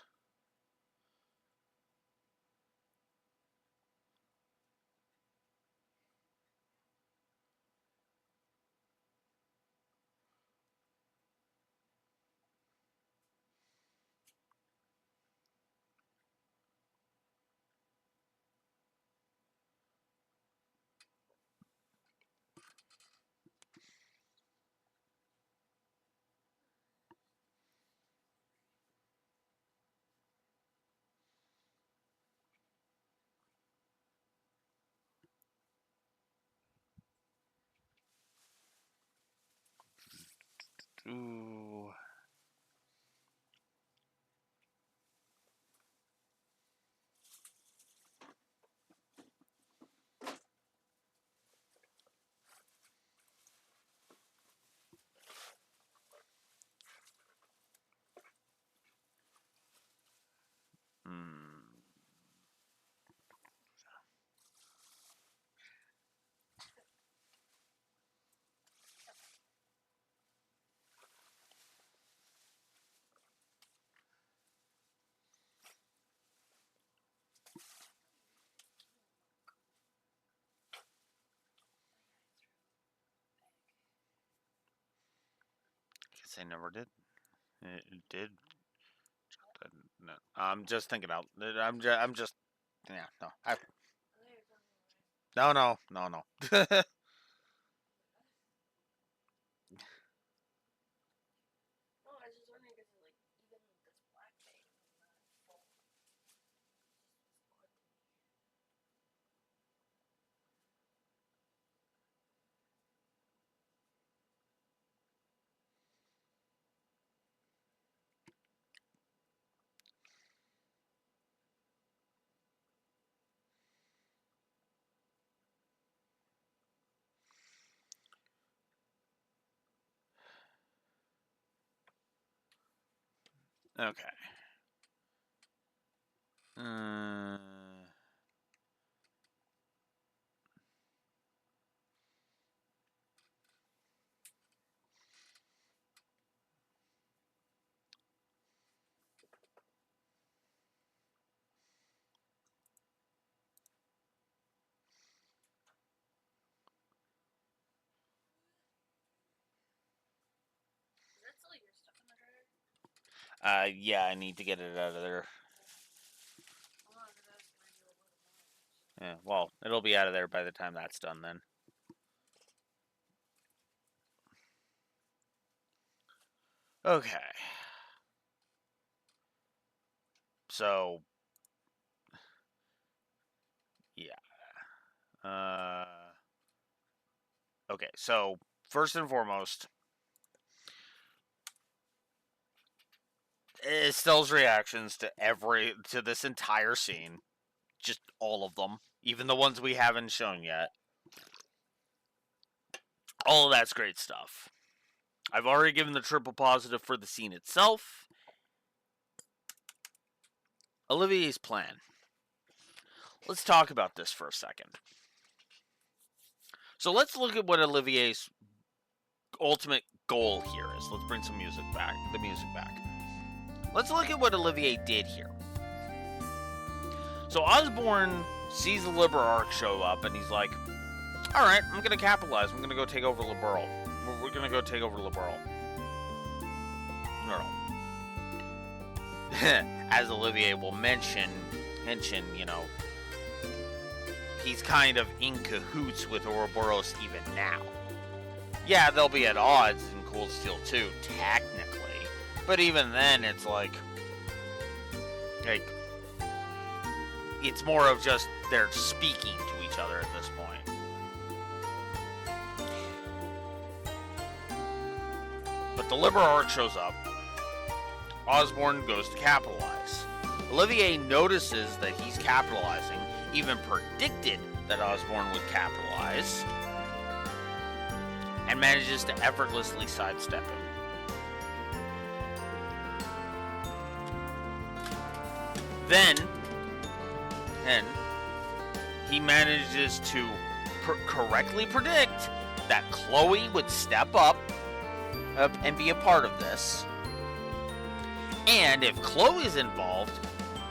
Ooh. Guess I never did. It did. No, I'm just thinking out. I'm just. Yeah, no. No. Okay. Yeah, I need to get it out of there. Yeah, well, it'll be out of there by the time that's done then. Okay. So, yeah. Okay, so first and foremost, Estelle's reactions to this entire scene, just all of them, even the ones we haven't shown yet. All of that's great stuff. I've already given the triple positive for the scene itself. Olivier's plan. Let's talk about this for a second. So let's look at what Olivier's ultimate goal here is. Let's bring some music back. The music back. Let's look at what Olivier did here. So Osborn sees the Liber Arc show up, and he's like, "All right, I'm gonna capitalize. I'm gonna go take over Liberl. We're gonna go take over Liberl." No. As Olivier will mention, you know, he's kind of in cahoots with Ouroboros even now. Yeah, they'll be at odds in Cold Steel 2, technically. But even then, it's like, it's more of just they're speaking to each other at this point. But the Liber Arc shows up. Osborn goes to capitalize. Olivier notices that he's capitalizing, even predicted that Osborn would capitalize, and manages to effortlessly sidestep him. Then he manages to correctly predict that Chloe would step up and be a part of this. And if Chloe's involved,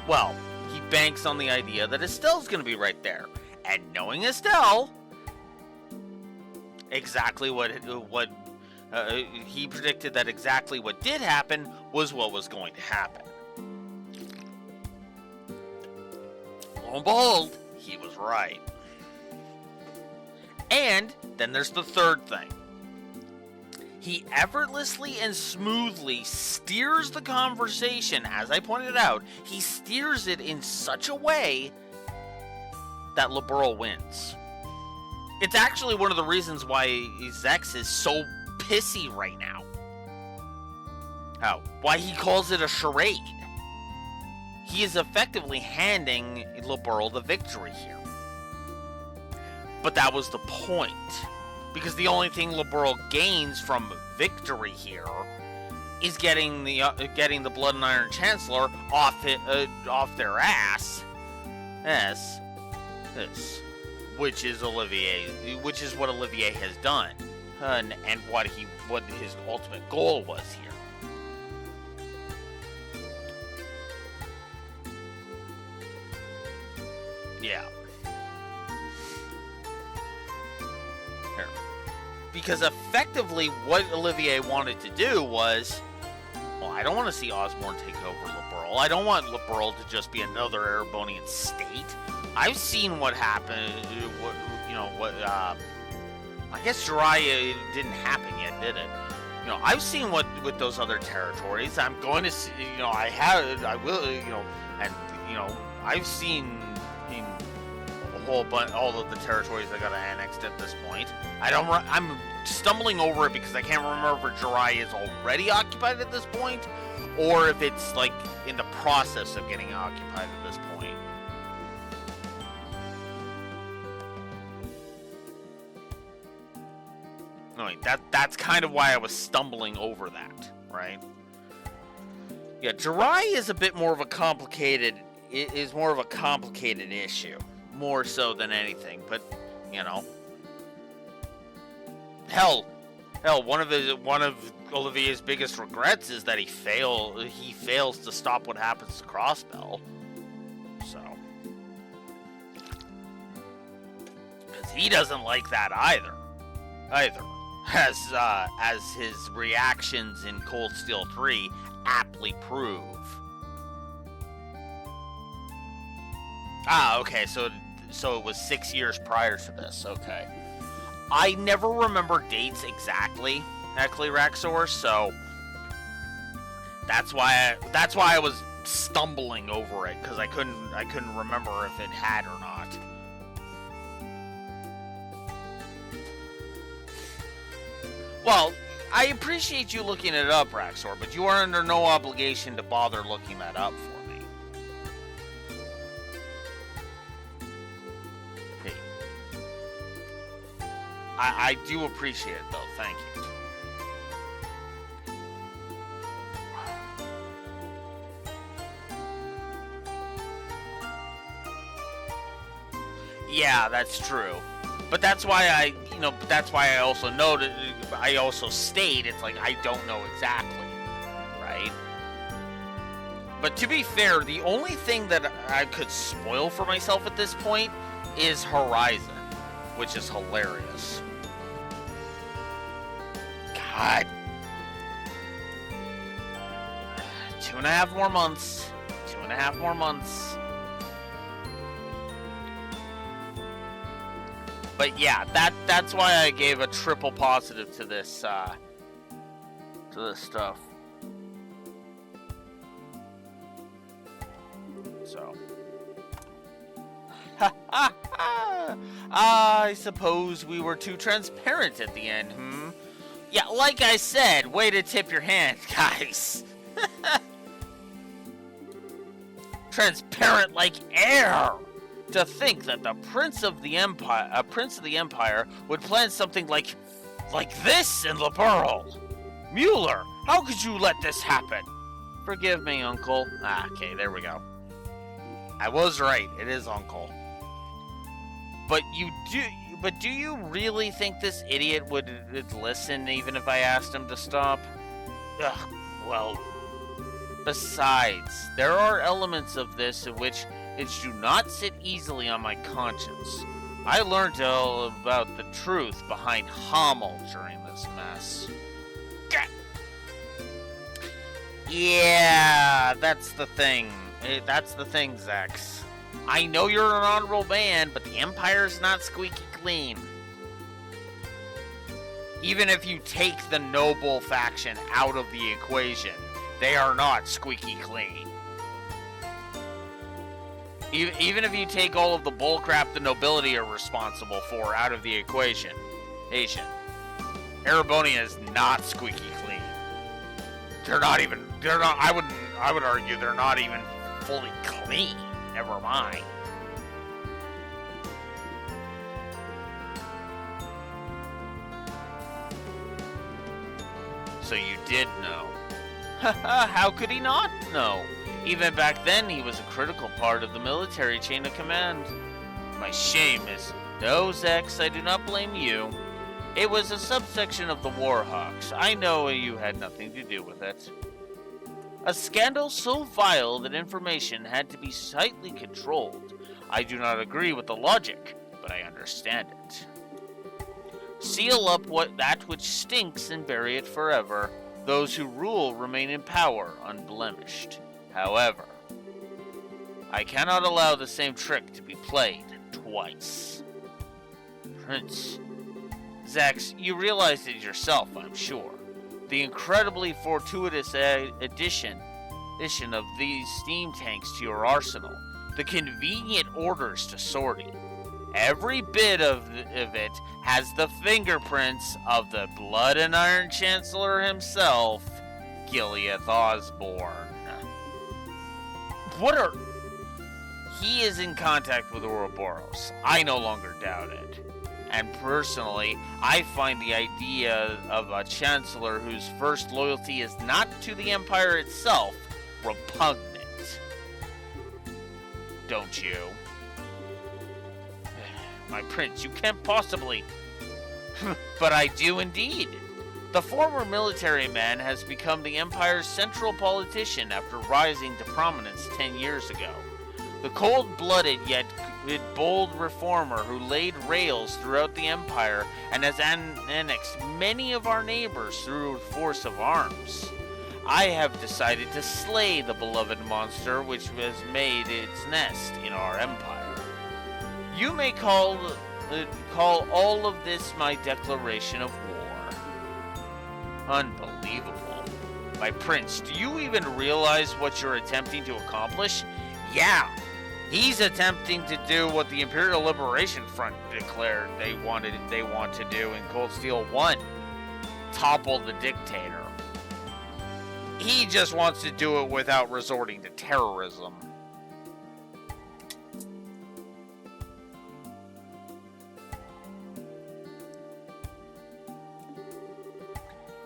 well, he banks on the idea that Estelle's going to be right there. And knowing Estelle, exactly he predicted that exactly what did happen was what was going to happen. Lo and behold, he was right. And then there's the third thing. He effortlessly and smoothly steers the conversation. As I pointed out, he steers it in such a way that Liberl wins. It's actually one of the reasons why Zex is so pissy right now. Why he calls it a charade. He is effectively handing Liberl the victory here. But that was the point. Because the only thing Liberl gains from victory here is getting the Blood and Iron Chancellor off their ass. Yes, which is what Olivier has done, and what his ultimate goal was here. Yeah. Here. Because effectively what Olivier wanted to do was, well, I don't want to see Osborn take over Liberl. I don't want Liberl to just be another Erebonian state. I've seen what happened, I guess Jiraiya didn't happen yet, did it? I've seen what with those other territories. I'm going to see, I've seen all of the territories that got annexed at this point. I'm stumbling over it because I can't remember if Jiraiya is already occupied at this point, or if it's like in the process of getting occupied at this point. That's kind of why I was stumbling over that, right? Yeah, Jiraiya is a bit more of a complicated issue. More so than anything, but hell, one of Olivier's biggest regrets is that he fails to stop what happens to Crossbell. So, because he doesn't like that either, as his reactions in Cold Steel 3 aptly prove. Okay, so it was 6 years prior to this. Okay, I never remember dates exactly, Raxor, so that's why I was stumbling over it, because I couldn't remember if it had or not. Well, I appreciate you looking it up, Raxor, but you are under no obligation to bother looking that up for me. I do appreciate it, though. Thank you. Yeah, that's true. But that's why I also noted, I also state, it's like, I don't know exactly, right? But to be fair, the only thing that I could spoil for myself at this point is Horizon, which is hilarious. God. 2.5 more months. 2.5 more months. But yeah, that's why I gave a triple positive to this stuff. So. I suppose we were too transparent at the end, Yeah, like I said, way to tip your hand, guys. Transparent like air. To think that the Prince of the Empire would plan something like this in Liberl. Mueller, how could you let this happen? Forgive me, Uncle. Okay, there we go. I was right. It is Uncle. But do you really think this idiot would listen even if I asked him to stop? Ugh, well, besides, there are elements of this in which it do not sit easily on my conscience. I learned all about the truth behind Hummel during this mess. Yeah, that's the thing. That's the thing, Zex. I know you're an honorable man, but the Empire's not squeaky clean. Even if you take the noble faction out of the equation, they are not squeaky clean. Even if you take all of the bullcrap the nobility are responsible for out of the equation, Erebonia is not squeaky clean. I would argue they're not even fully clean. Never mind. So you did know. How could he not know? Even back then, he was a critical part of the military chain of command. My shame is, no, Zex, I do not blame you. It was a subsection of the Warhawks. I know you had nothing to do with it. A scandal so vile that information had to be tightly controlled. I do not agree with the logic, but I understand it. Seal up that which stinks and bury it forever. Those who rule remain in power unblemished. However, I cannot allow the same trick to be played twice. Prince, Zax, you realize it yourself, I'm sure. The incredibly fortuitous addition of these steam tanks to your arsenal. The convenient orders to sortie. Every bit of it has the fingerprints of the Blood and Iron Chancellor himself, Gileath Osborne. He is in contact with Ouroboros. I no longer doubt it. And personally, I find the idea of a Chancellor whose first loyalty is not to the Empire itself repugnant. Don't you? My prince, you can't possibly. But I do indeed. The former military man has become the Empire's central politician after rising to prominence 10 years ago. The cold-blooded yet bold reformer who laid rails throughout the Empire and has annexed many of our neighbors through force of arms. I have decided to slay the beloved monster which has made its nest in our Empire. You may call all of this my declaration of war. Unbelievable. My prince, do you even realize what you're attempting to accomplish? Yeah, he's attempting to do what the Imperial Liberation Front declared they want to do in Cold Steel 1. Topple the dictator. He just wants to do it without resorting to terrorism.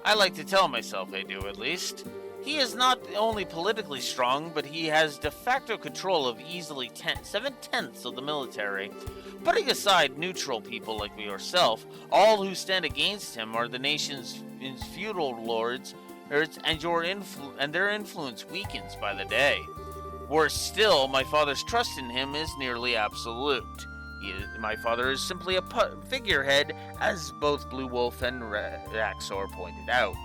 I like to tell myself I do, at least. He is not only politically strong, but he has de facto control of easily 7/10 of the military. Putting aside neutral people like yourself, all who stand against him are the nation's feudal lords, and their influence weakens by the day. Worse still, my father's trust in him is nearly absolute. My father is simply a figurehead, as both Blue Wolf and Raxor pointed out.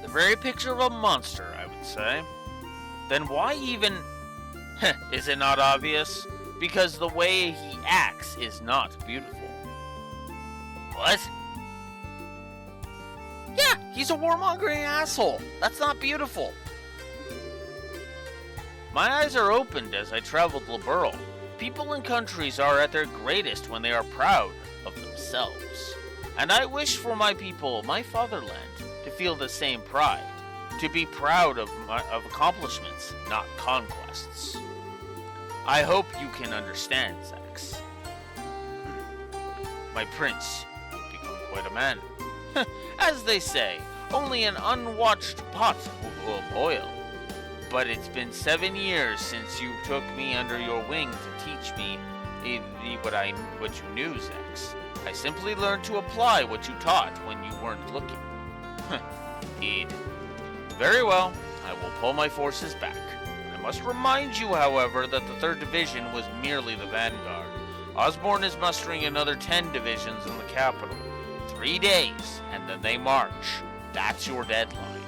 The very picture of a monster, I would say. Then why even... Is it not obvious? Because the way he acts is not beautiful. What? Yeah, he's a warmongering asshole. That's not beautiful. My eyes are opened as I traveled Liberl. People and countries are at their greatest when they are proud of themselves. And I wish for my people, my fatherland, to feel the same pride. to be proud of accomplishments, not conquests. I hope you can understand, Zax. My prince, you've become quite a man. As they say, only an unwatched pot will boil. But it's been 7 years since you took me under your wing to teach me what you knew, Zax. I simply learned to apply what you taught when you weren't looking. Indeed. Very well, I will pull my forces back. I must remind you, however, that the 3rd Division was merely the vanguard. Osborne is mustering another 10 divisions in the capital. 3 days, and then they march. That's your deadline.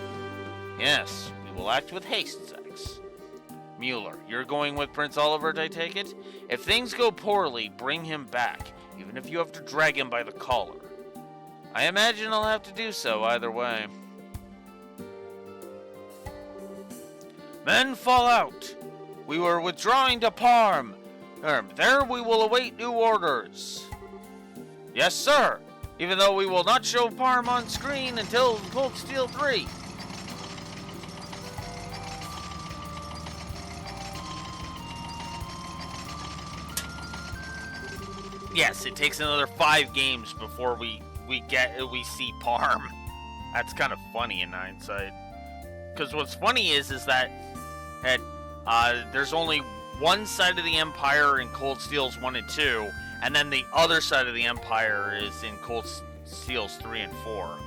Yes, we will act with haste, Zax. Mueller, you're going with Prince Oliver, I take it? If things go poorly, bring him back, even if you have to drag him by the collar. I imagine I'll have to do so either way. Men, fall out! We were withdrawing to Parm. There we will await new orders. Yes, sir, even though we will not show Parm on screen until Cold Steel 3. Yes, it takes another 5 games before we see Parm. That's kind of funny in hindsight. Because what's funny is that there's only one side of the Empire in Cold Steels 1 and 2, and then the other side of the Empire is in Cold Steels 3 and 4.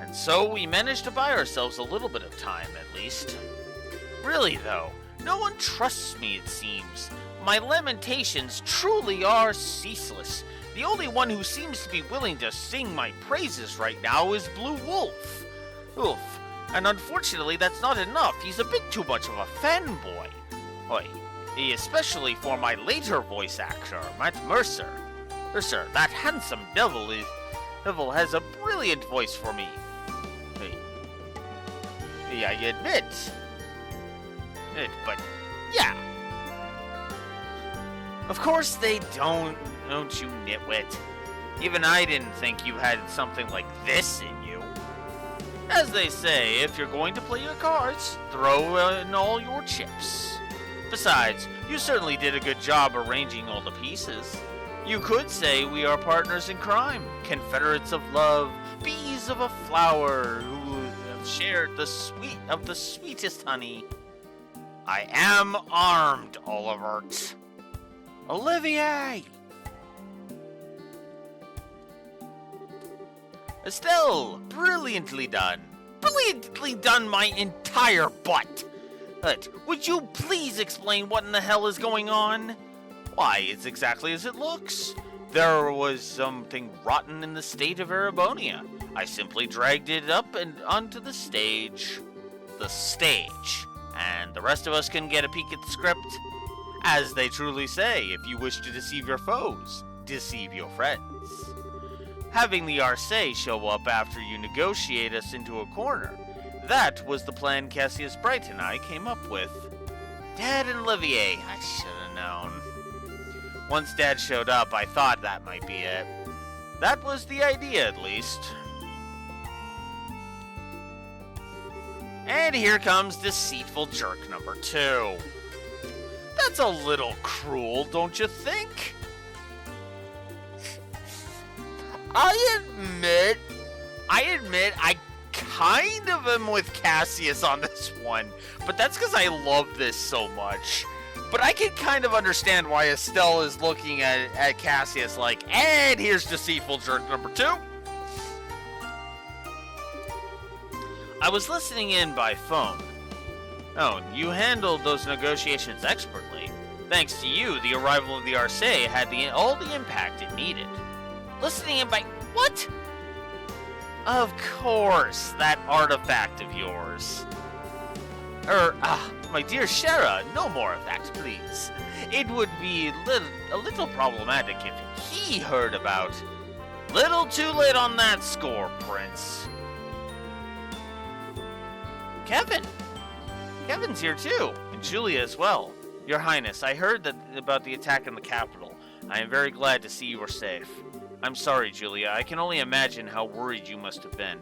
And so we managed to buy ourselves a little bit of time, at least. Really, though, no one trusts me, it seems. My lamentations truly are ceaseless. The only one who seems to be willing to sing my praises right now is Blue Wolf. Oof. And unfortunately, that's not enough. He's a bit too much of a fanboy. Oi, especially for my later voice actor, Matt Mercer. Mercer, that handsome devil has a brilliant voice for me. Hey, I admit. But, yeah. Of course they don't you nitwit? Even I didn't think you had something like this in you. As they say, if you're going to play your cards, throw in all your chips. Besides, you certainly did a good job arranging all the pieces. You could say we are partners in crime, confederates of love, bees of a flower who have shared the sweetest honey. I am armed, Olivert. Olivier! Estelle, brilliantly done. Brilliantly done, my entire butt. But would you please explain what in the hell is going on? Why, it's exactly as it looks. There was something rotten in the state of Erebonia. I simply dragged it up and onto the stage. The stage. And the rest of us can get a peek at the script. As they truly say, if you wish to deceive your foes, deceive your friends. Having the Arce show up after you negotiate us into a corner, that was the plan Cassius Bright and I came up with. Dad and Olivier, I should have known. Once Dad showed up, I thought that might be it. That was the idea, at least. And here comes deceitful jerk number 2. That's a little cruel, don't you think? I admit I kind of am with Cassius on this one, but that's because I love this so much. But I can kind of understand why Estelle is looking at Cassius like, and here's deceitful jerk number 2. I was listening in by phone. Oh, you handled those negotiations expertly. Thanks to you, the arrival of the Arce had all the impact it needed. Listening in by... What? Of course, that artifact of yours. My dear Shara, no more of that, please. It would be a little problematic if he heard about... Little too late on that score, Prince. Kevin! Kevin's here too, and Julia as well. Your Highness, I heard about the attack in the capital. I am very glad to see you are safe. I'm sorry, Julia. I can only imagine how worried you must have been.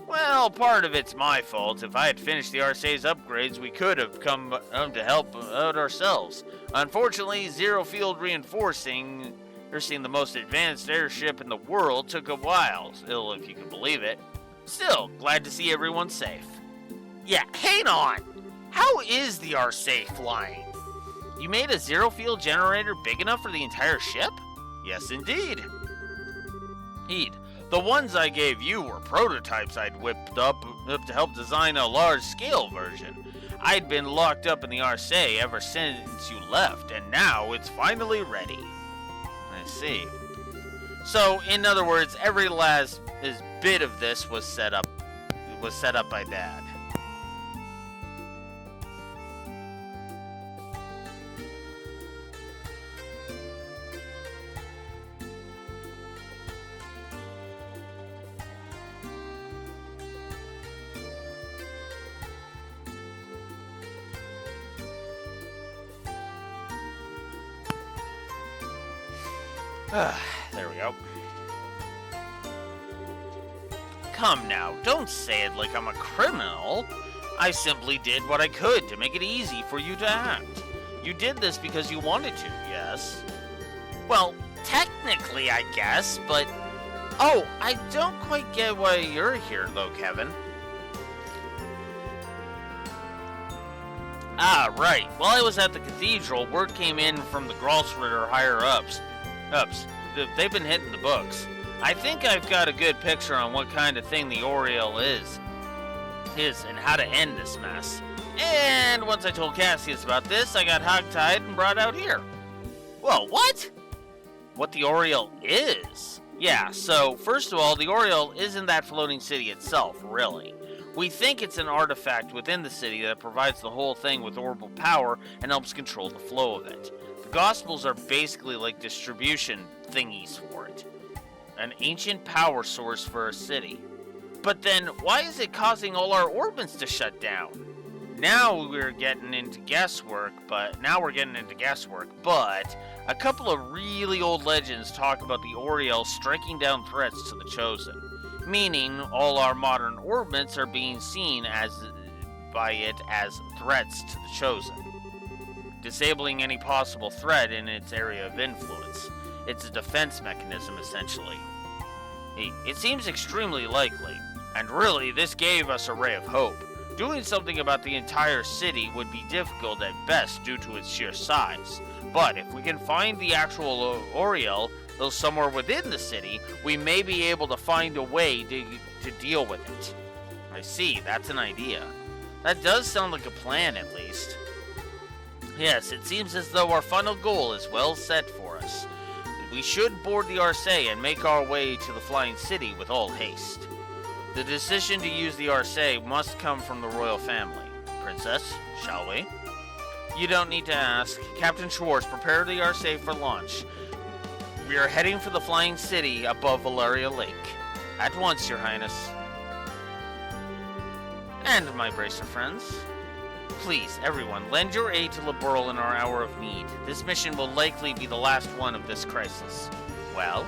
Well, part of it's my fault. If I had finished the RSA's upgrades, we could have come to help out ourselves. Unfortunately, Zero Field reinforcing the most advanced airship in the world took a while, still, if you can believe it. Still, glad to see everyone safe. Yeah, hang on! How is the RSA flying? You made a Zero Field generator big enough for the entire ship? Yes, indeed. The ones I gave you were prototypes I'd whipped up to help design a large-scale version. I'd been locked up in the RSA ever since you left, and now it's finally ready. I see. So, in other words, every last bit of this was set up by Dad. There we go. Come now, don't say it like I'm a criminal. I simply did what I could to make it easy for you to act. You did this because you wanted to, yes? Well, technically, I guess, but... Oh, I don't quite get why you're here, though, Kevin. Ah, right. While I was at the cathedral, word came in from the Gralsritter higher-ups. They've been hitting the books. I think I've got a good picture on what kind of thing the Oriole is and how to end this mess. And once I told Cassius about this, I got hogtied and brought out here. Whoa, what? What the Oriole is? Yeah, so first of all, the Oriole isn't that floating city itself, really. We think it's an artifact within the city that provides the whole thing with orbital power and helps control the flow of it. The Gospels are basically like distribution thingies for it. An ancient power source for a city. But then, why is it causing all our orbits to shut down? Now we're getting into guesswork, but a couple of really old legends talk about the Oriole striking down threats to the Chosen. Meaning, all our modern orbits are being seen by it as threats to the Chosen. Disabling any possible threat in its area of influence. It's a defense mechanism, essentially. It seems extremely likely, and really, this gave us a ray of hope. Doing something about the entire city would be difficult at best due to its sheer size. But if we can find the actual Oriole, though somewhere within the city, we may be able to find a way to deal with it. I see, that's an idea. That does sound like a plan, at least. Yes, it seems as though our final goal is well set for us. We should board the RSA and make our way to the Flying City with all haste. The decision to use the RSA must come from the royal family. Princess, shall we? You don't need to ask. Captain Schwartz, prepare the RSA for launch. We are heading for the Flying City above Valeria Lake. At once, Your Highness. And my bracer friends, please, everyone, lend your aid to Liberl in our hour of need. This mission will likely be the last one of this crisis. Well?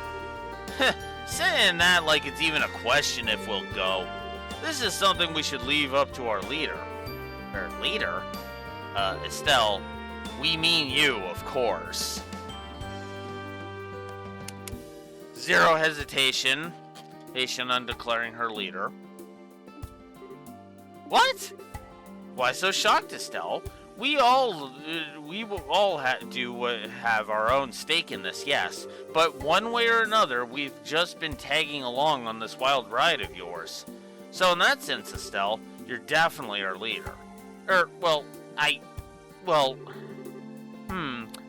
Saying that like it's even a question if we'll go. This is something we should leave up to our leader. Leader? Estelle, we mean you, of course. Zero hesitation on declaring her leader. What? Why so shocked, Estelle? We all have our own stake in this, yes. But one way or another, we've just been tagging along on this wild ride of yours. So in that sense, Estelle, you're definitely our leader.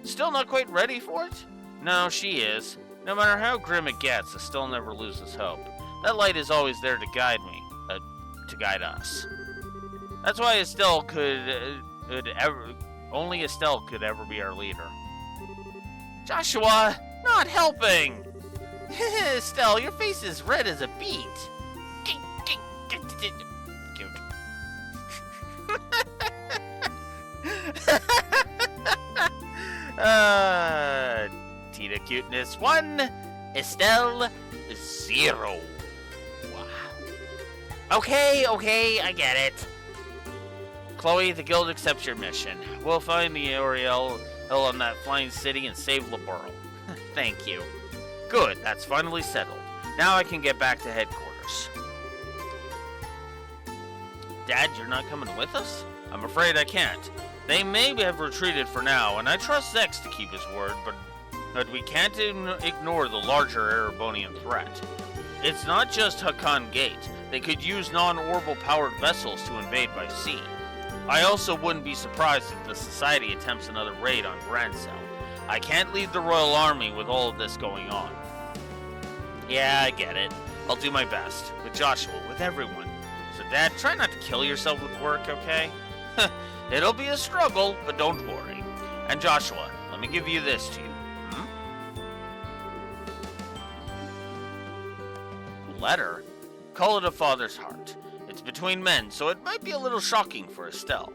Still not quite ready for it? No, she is. No matter how grim it gets, Estelle never loses hope. That light is always there to guide me, to guide us. That's why Estelle only Estelle could ever be our leader. Joshua, not helping! Estelle, your face is red as a beet. Tita cuteness 1, Estelle, 0. Okay, I get it. Chloe, the guild accepts your mission. We'll find the Ariel on that flying city and save Laburl. Thank you. Good, that's finally settled. Now I can get back to headquarters. Dad, you're not coming with us? I'm afraid I can't. They may have retreated for now, and I trust Zex to keep his word, but we can't ignore the larger Erebonian threat. It's not just Hakan Gate. They could use non-orbital powered vessels to invade by sea. I also wouldn't be surprised if the Society attempts another raid on Grancel. I can't lead the Royal Army with all of this going on. Yeah, I get it. I'll do my best. With Joshua, with everyone. So Dad, try not to kill yourself with work, okay? It'll be a struggle, but don't worry. And Joshua, let me give you this to you. Letter? Call it a father's heart. It's between men, so it might be a little shocking for Estelle.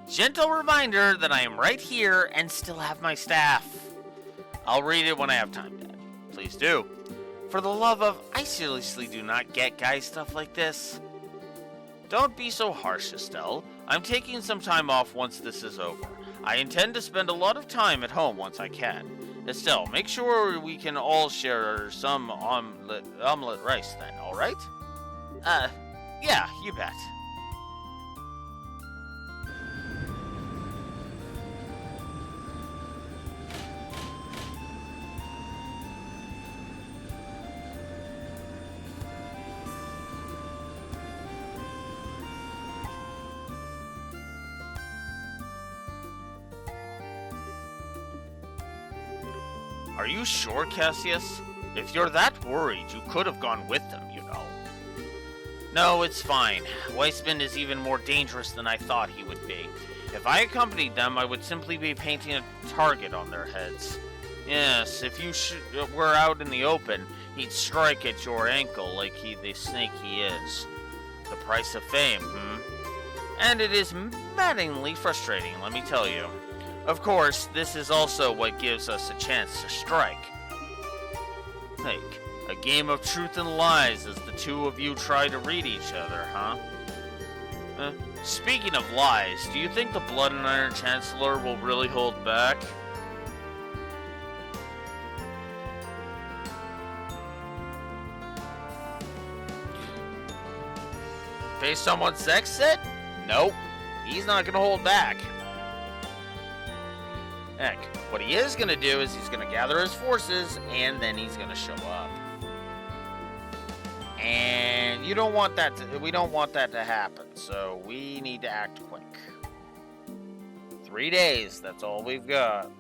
Gentle reminder that I am right here and still have my staff. I'll read it when I have time, Dad. Please do. For the love of, I seriously do not get guy stuff like this. Don't be so harsh, Estelle. I'm taking some time off once this is over. I intend to spend a lot of time at home once I can. Estelle, make sure we can all share some omelet rice then, alright? Yeah, you bet. Are you sure, Cassius? If you're that worried, you could have gone with them, you know. No, it's fine. Weissman is even more dangerous than I thought he would be. If I accompanied them, I would simply be painting a target on their heads. Yes, if you were out in the open, he'd strike at your ankle like the snake he is. The price of fame, And it is maddeningly frustrating, let me tell you. Of course, this is also what gives us a chance to strike. Like, a game of truth and lies as the two of you try to read each other, huh? Speaking of lies, do you think the Blood and Iron Chancellor will really hold back? Based on what Zex said? Nope. He's not gonna hold back. Heck, what he is gonna do is he's gonna gather his forces and then he's gonna show up. And we don't want that to happen, so we need to act quick. 3 days, that's all we've got.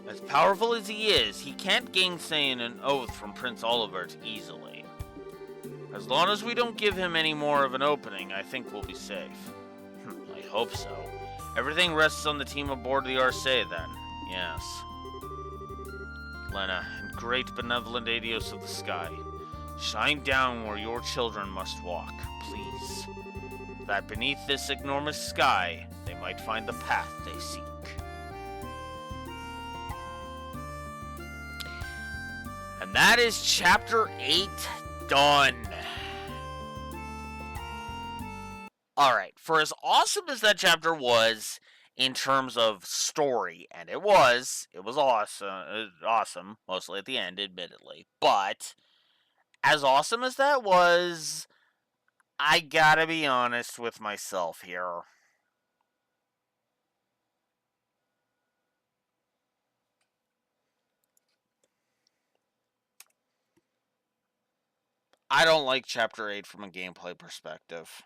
As powerful as he is, he can't gainsay an oath from Prince Olivert easily. As long as we don't give him any more of an opening, I think we'll be safe. I hope so. Everything rests on the team aboard the Arcee, then. Yes. Lena, and great benevolent Adios of the sky, shine down where your children must walk, please. That beneath this enormous sky, they might find the path they seek. And that is Chapter 8 done. Alright, for as awesome as that chapter was in terms of story, and it was awesome, mostly at the end, admittedly, but as awesome as that was, I gotta be honest with myself here. I don't like Chapter 8 from a gameplay perspective.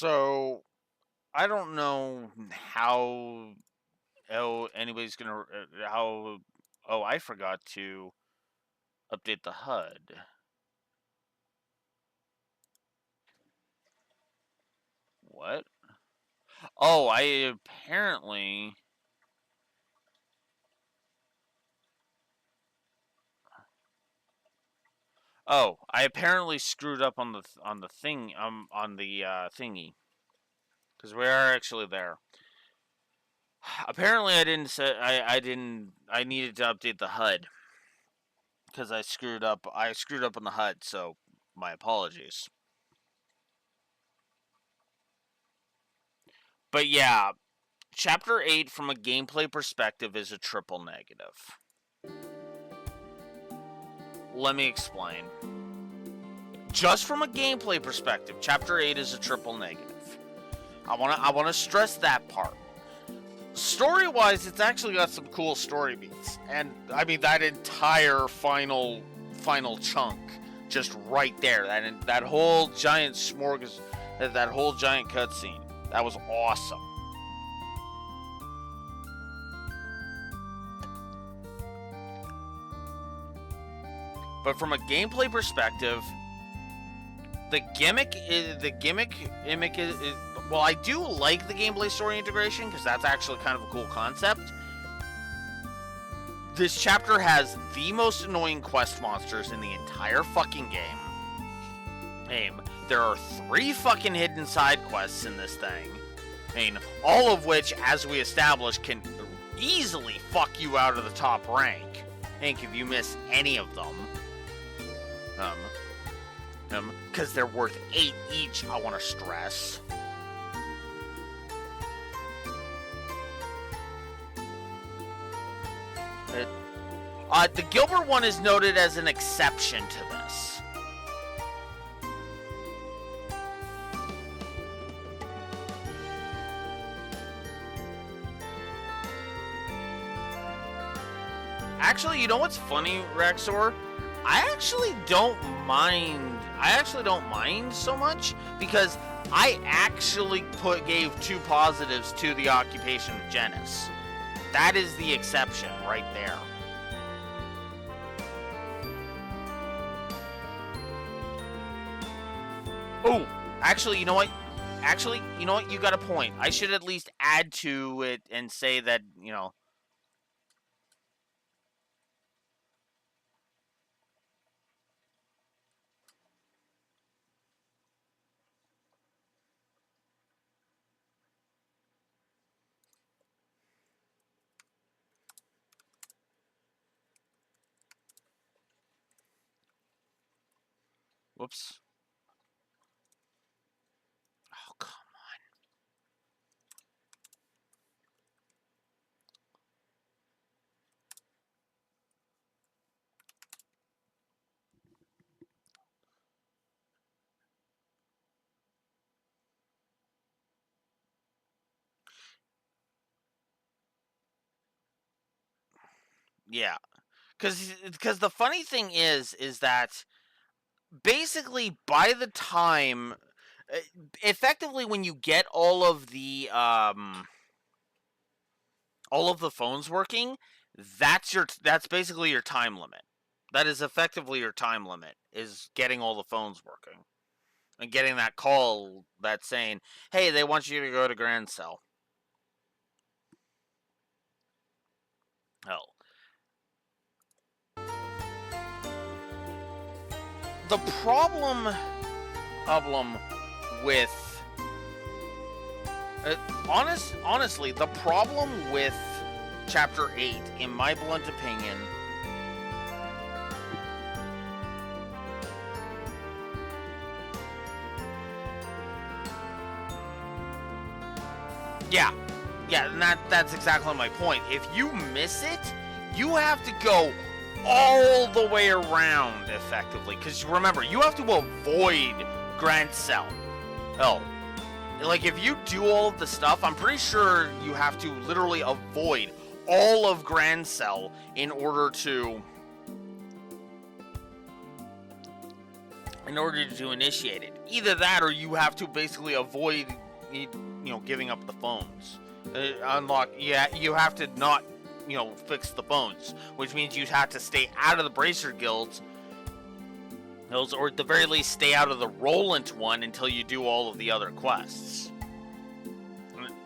So I don't know how anybody's gonna how. Oh, I forgot to update the HUD. What? Oh, I apparently. Oh, I apparently screwed up on the thing on the thingy, because we are actually there. Apparently, I didn't say I needed to update the HUD because I screwed up. I screwed up on the HUD, so my apologies. But yeah, Chapter 8 from a gameplay perspective is a triple negative. Let me explain. Just from a gameplay perspective, Chapter 8 is a triple negative. I want to stress that part. Story-wise, it's actually got some cool story beats. And I mean that entire final chunk just right there. That whole giant that whole giant cutscene. That was awesome. But from a gameplay perspective, the gimmick is well, I do like the gameplay story integration because that's actually kind of a cool concept. This chapter has the most annoying quest monsters in the entire fucking game. There are 3 fucking hidden side quests in this thing. All of which, as we established, can easily fuck you out of the top rank. If you miss any of them. Because they're worth 8 each, I want to stress. The Gilbert one is noted as an exception to this. Actually, you know what's funny, Rexor? I actually don't mind so much because I actually gave 2 positives to the occupation of Genis. That is the exception right there. Oh, actually, you know what? You got a point. I should at least add to it and say that, whoops. Oh, come on. Yeah. Because the funny thing is that basically by the time, effectively when you get all of the phones working, that's basically your time limit. That is effectively your time limit, is getting all the phones working. And getting that call that's saying, hey, they want you to go to Grand Cell. Hell. The problem with... honestly, the problem with Chapter 8, in my blunt opinion... Yeah, and that's exactly my point. If you miss it, you have to go all the way around, effectively. Because remember, you have to avoid Grand Cell. Oh. Like, if you do all of the stuff, I'm pretty sure you have to literally avoid all of Grand Cell in order to in order to initiate it. Either that, or you have to basically avoid, giving up the phones. Unlock. Yeah, you have to not, fix the phones, which means you have to stay out of the Bracer guilds. Or at the very least, stay out of the Roland one until you do all of the other quests.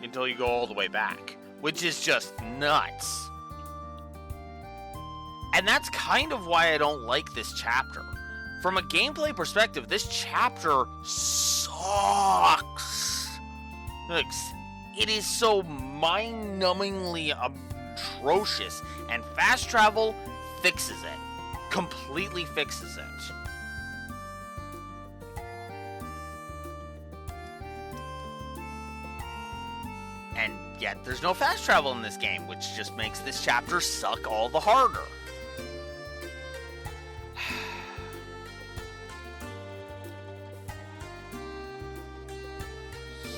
Until you go all the way back, which is just nuts. And that's kind of why I don't like this chapter. From a gameplay perspective, this chapter sucks. It is so mind-numbingly atrocious, and fast travel fixes it. Completely fixes it. And yet, there's no fast travel in this game, which just makes this chapter suck all the harder.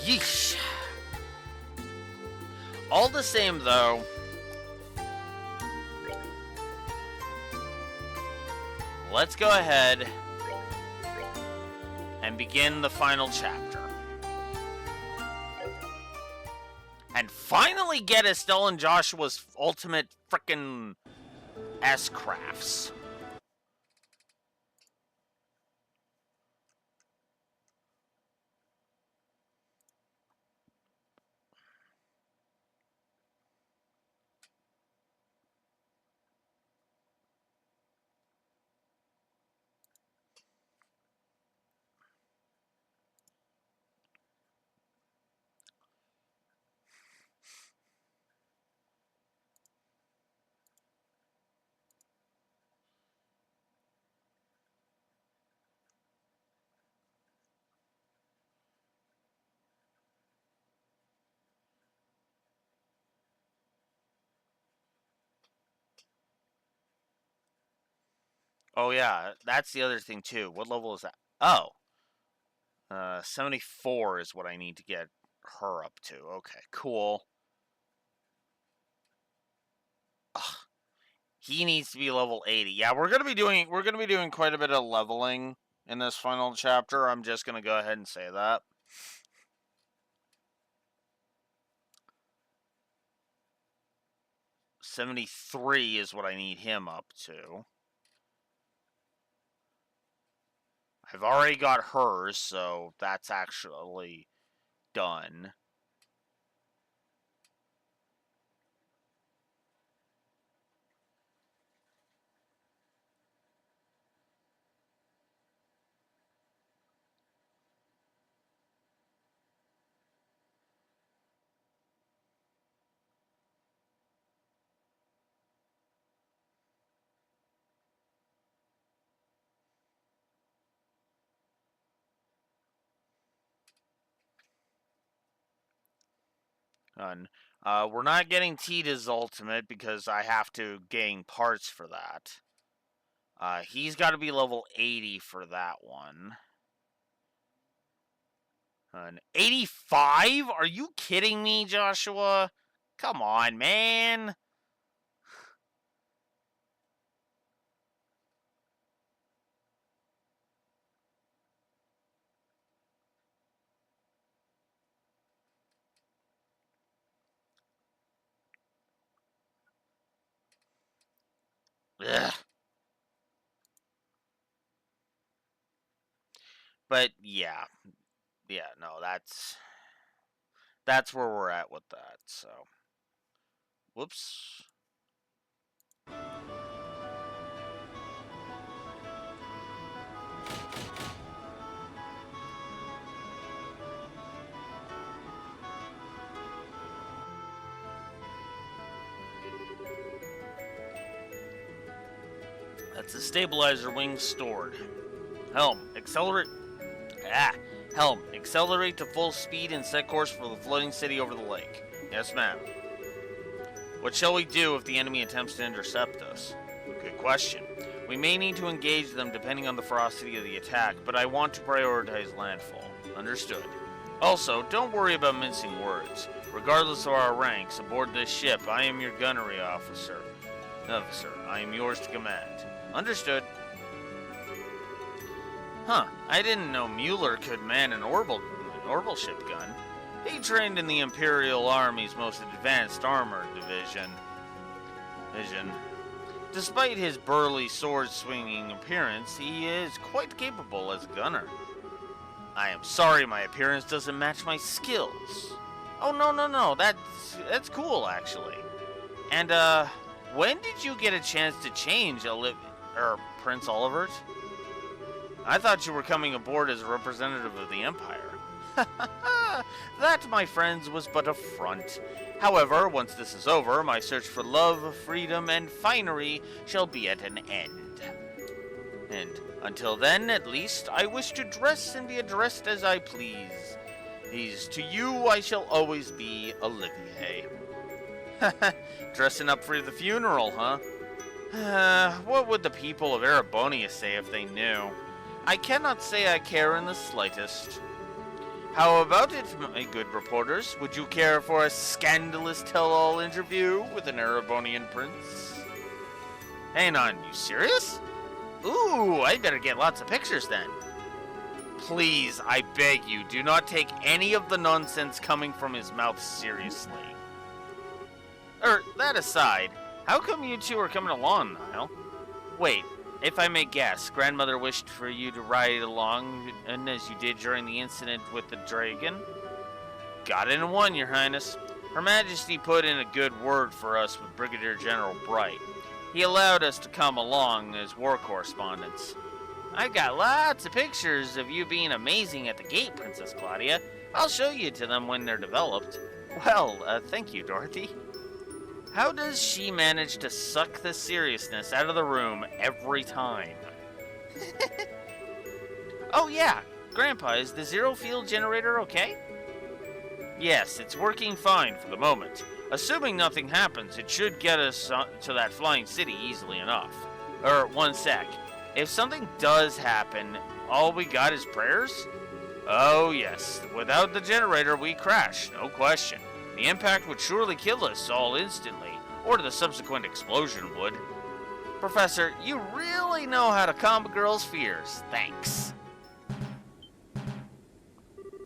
Yeesh. All the same, though, let's go ahead and begin the final chapter. And finally get Estelle and Joshua's ultimate frickin' S-crafts. Oh yeah, that's the other thing too. What level is that? Oh. 74 is what I need to get her up to. Okay, cool. Ugh. He needs to be level 80. Yeah, we're gonna be doing quite a bit of leveling in this final chapter. I'm just gonna go ahead and say that. $73 is what I need him up to. I've already got hers, so that's actually done. Done. We're not getting Tita's ultimate because I have to gain parts for that. He's got to be level 80 for that one. 85? Are you kidding me, Joshua? Come on, man. Ugh. But yeah, no, that's where we're at with that. So, whoops. That's the stabilizer wing stored. Helm, accelerate. Helm, accelerate to full speed and set course for the floating city over the lake. Yes, ma'am. What shall we do if the enemy attempts to intercept us? Good question. We may need to engage them depending on the ferocity of the attack, but I want to prioritize landfall. Understood. Also, don't worry about mincing words. Regardless of our ranks, aboard this ship, I am your gunnery officer. I am yours to command. Understood. Huh, I didn't know Mueller could man an orbital ship gun. He trained in the Imperial Army's most advanced armored division. Despite his burly sword-swinging appearance, he is quite capable as a gunner. I am sorry my appearance doesn't match my skills. Oh, no, that's cool, actually. And, when did you get a chance to change Prince Olivert? I thought you were coming aboard as a representative of the Empire. That, my friends, was but a front. However, once this is over, my search for love, freedom, and finery shall be at an end. And until then, at least, I wish to dress and be addressed as I please. To you I shall always be Olivier. Dressing up for the funeral, huh? What would the people of Erebonia say if they knew? I cannot say I care in the slightest. How about it, my good reporters? Would you care for a scandalous tell-all interview with an Erebonian prince? Hang on, you serious? Ooh, I better get lots of pictures then. Please, I beg you, do not take any of the nonsense coming from his mouth seriously. That aside, how come you two are coming along, Niall? Wait, if I may guess, Grandmother wished for you to ride along, and as you did during the incident with the dragon? Got in one, Your Highness. Her Majesty put in a good word for us with Brigadier General Bright. He allowed us to come along as war correspondents. I got lots of pictures of you being amazing at the gate, Princess Claudia. I'll show you to them when they're developed. Well, thank you, Dorothy. How does she manage to suck the seriousness out of the room every time? Oh yeah, Grandpa, is the zero field generator okay? Yes, it's working fine for the moment. Assuming nothing happens, it should get us to that flying city easily enough. One sec. If something does happen, all we got is prayers? Oh yes, without the generator we crash, no question. The impact would surely kill us all instantly, or the subsequent explosion would. Professor, you really know how to calm a girl's fears. Thanks.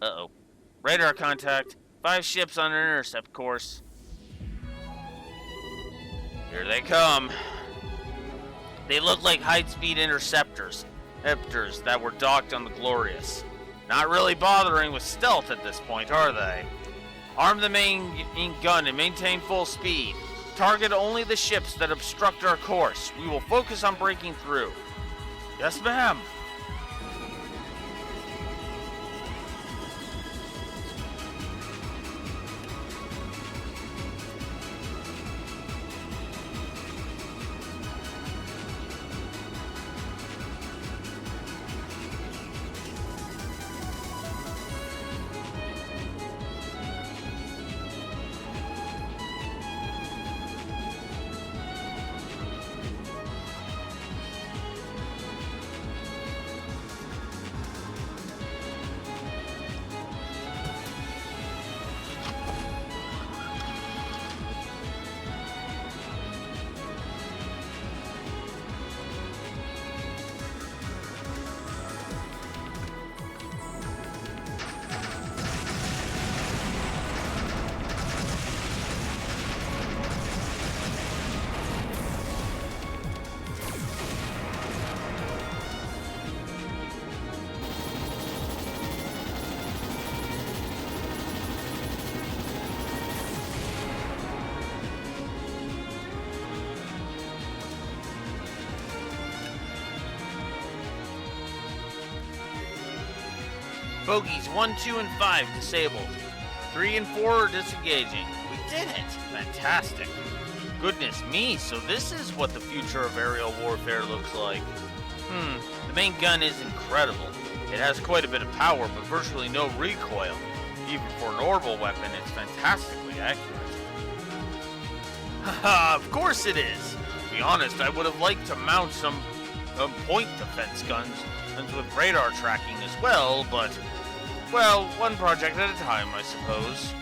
Uh-oh. Radar contact. 5 ships on an intercept course. Here they come. They look like high-speed interceptors that were docked on the Glorious. Not really bothering with stealth at this point, are they? Arm the main gun and maintain full speed. Target only the ships that obstruct our course. We will focus on breaking through. Yes, ma'am. Bogies 1, 2, and 5 disabled. 3 and 4 are disengaging. We did it! Fantastic. Goodness me, so this is what the future of aerial warfare looks like. The main gun is incredible. It has quite a bit of power, but virtually no recoil. Even for an orbital weapon, it's fantastically accurate. Haha, of course it is! To be honest, I would have liked to mount some point defense guns with radar tracking as well, but, well, one project at a time, I suppose.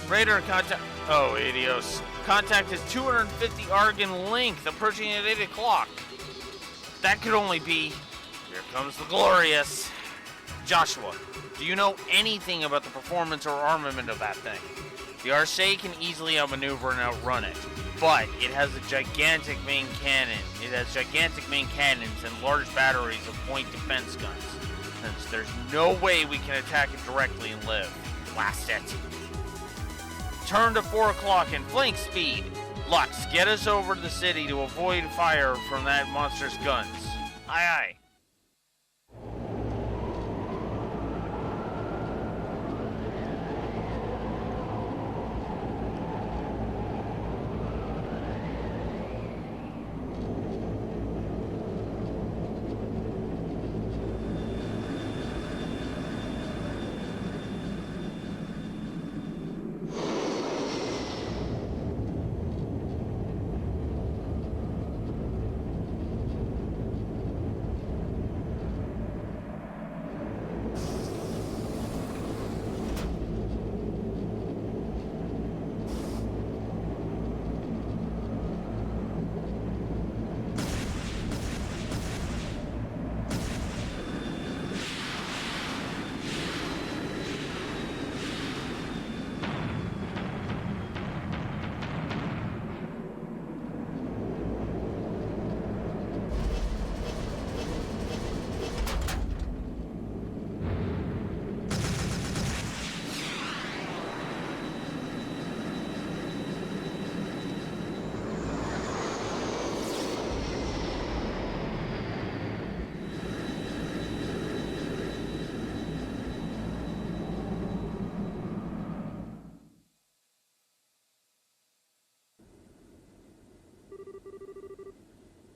Radar contact. Oh, idios. Contact is 250 arc in length, approaching at 8 o'clock. that could only be... Here comes the glorious. Joshua, do you know anything about the performance or armament of that thing? The RSA can easily outmaneuver and outrun it, but it has a gigantic main cannon. It has gigantic main cannons and large batteries of point defense guns. Since there's no way we can attack it directly and live. Blast it. Turn to 4 o'clock and flank speed. Lux, get us over to the city to avoid fire from that monster's guns. Aye aye.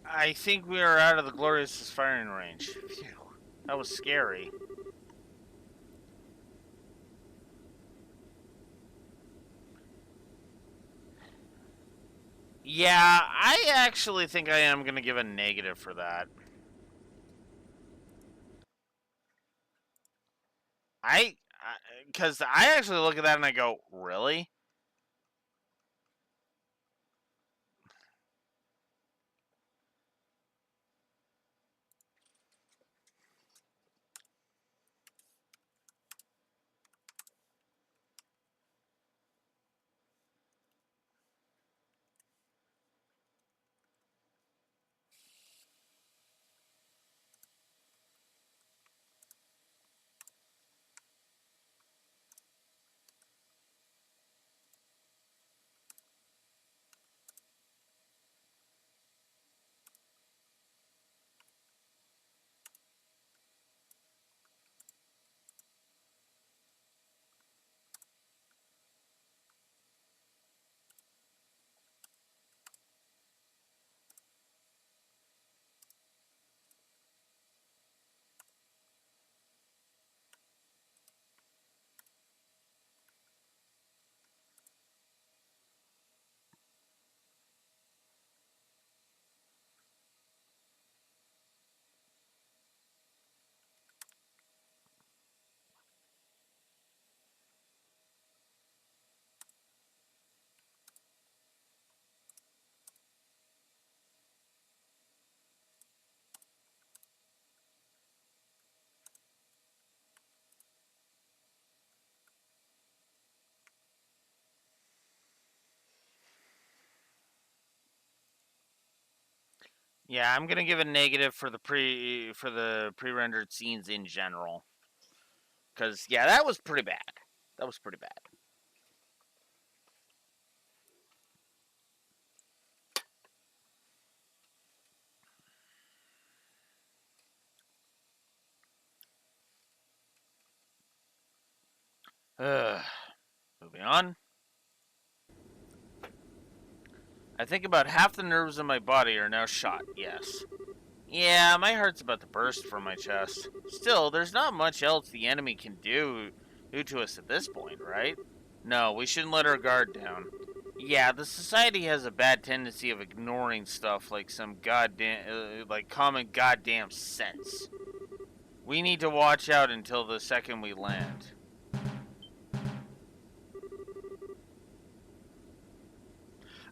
I think we are out of the glorious firing range. Phew, that was scary. Yeah, I actually think I am going to give a negative for that. Because I actually look at that and I go, really? Yeah, I'm gonna give a negative for the pre-rendered scenes in general. Cause yeah, that was pretty bad. That was pretty bad. Moving on. I think about half the nerves in my body are now shot. Yes. Yeah, my heart's about to burst from my chest. Still, there's not much else the enemy can do to us at this point, right? No, we shouldn't let our guard down. Yeah, the society has a bad tendency of ignoring stuff like some like common goddamn sense. We need to watch out until the second we land.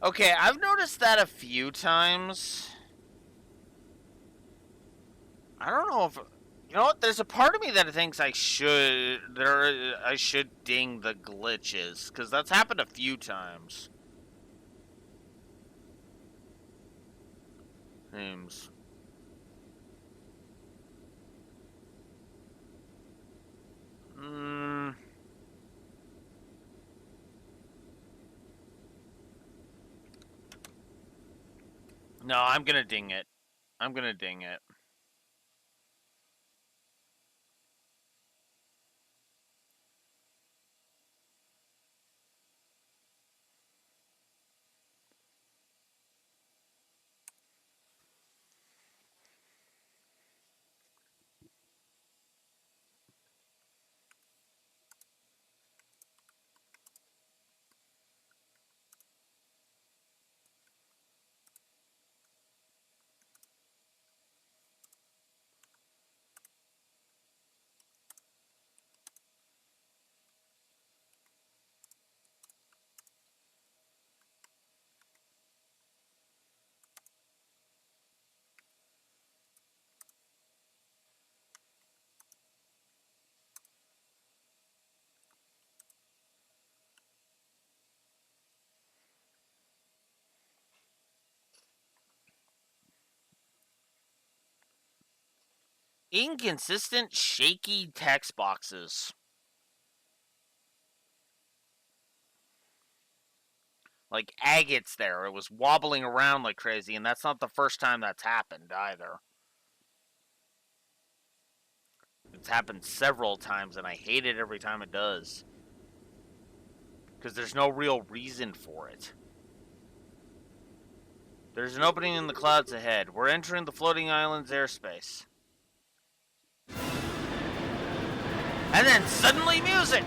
Okay, I've noticed that a few times. I don't know if you know what. There's a part of me that thinks I should ding the glitches because that's happened a few times. Seems. No, I'm gonna ding it. I'm gonna ding it. Inconsistent, shaky text boxes. Like agate's there. It was wobbling around like crazy, and that's not the first time that's happened either. It's happened several times, and I hate it every time it does. Because there's no real reason for it. There's an opening in the clouds ahead. We're entering the floating island's airspace. And then suddenly music!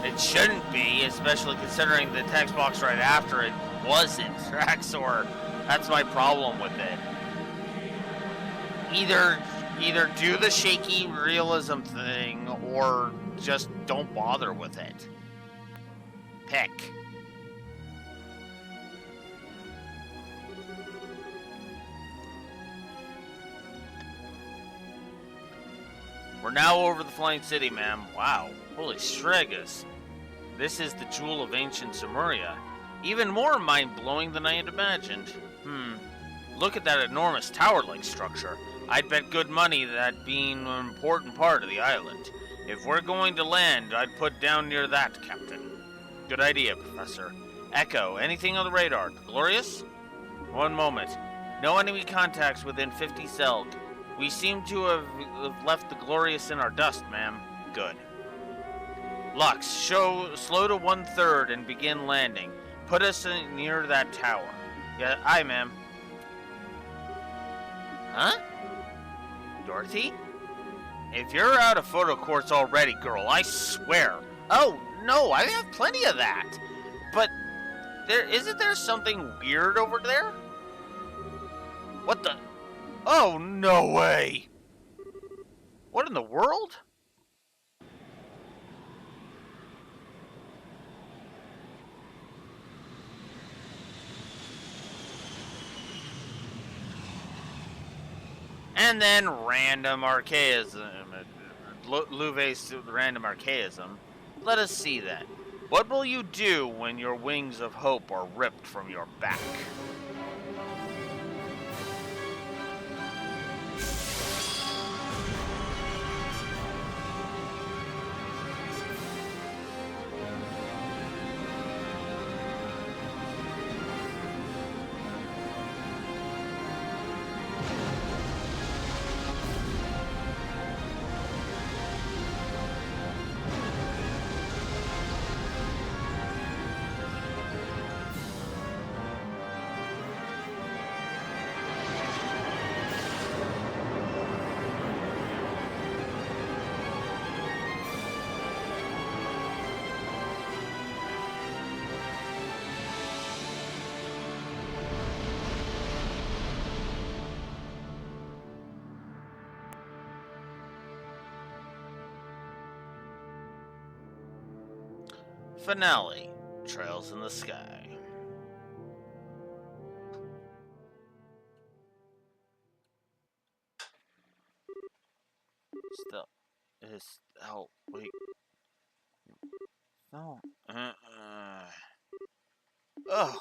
It shouldn't be, especially considering the text box right after it wasn't. Traxor, that's my problem with it. Either do the shaky realism thing, or just don't bother with it. Pick. We're now over the flying city, ma'am. Wow. Holy Shregas. This is the jewel of ancient Sumeria. Even more mind-blowing than I had imagined. Look at that enormous tower-like structure. I'd bet good money that being an important part of the island. If we're going to land, I'd put down near that, Captain. Good idea, Professor. Echo, anything on the radar? Glorious? One moment. No enemy contacts within 50 Selg. We seem to have left the Glorious in our dust, ma'am. Good. Lux, slow to 1/3 and begin landing. Put us near that tower. Yeah, aye, ma'am. Huh? Dorothy? If you're out of photo quartz already, girl, I swear. Oh, no, I have plenty of that. But isn't there something weird over there? What the? Oh, no way. What in the world? And then random archaism. Louvet's random archaism. Let us see then. What will you do when your wings of hope are ripped from your back? Finale. Trails in the Sky. Still. Oh, wait. No. Oh.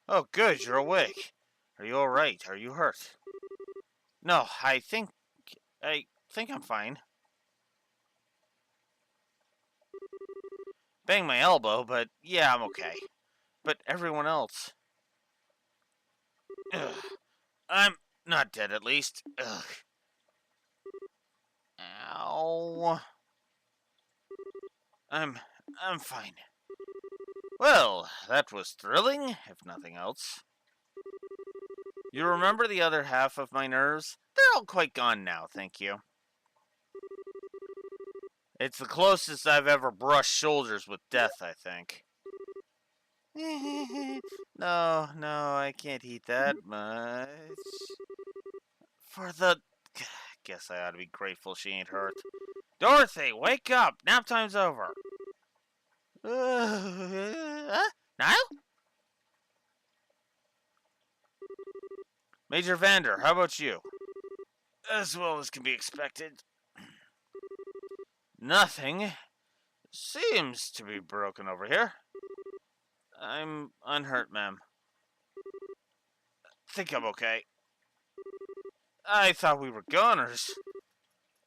Oh, good, you're awake. Are you alright? Are you hurt? No, I think I'm fine. Bang my elbow, but yeah, I'm okay. But everyone else. Ugh. I'm not dead, at least. Ugh. Ow. I'm fine. Well, that was thrilling, if nothing else. You remember the other half of my nerves? They're all quite gone now, thank you. It's the closest I've ever brushed shoulders with death, I think. No, I can't eat that much. For the... Guess I ought to be grateful she ain't hurt. Dorothy, wake up! Nap time's over. Niall? Major Vander, how about you? As well as can be expected. Nothing seems to be broken over here. I'm unhurt, ma'am. Think I'm okay. I thought we were goners.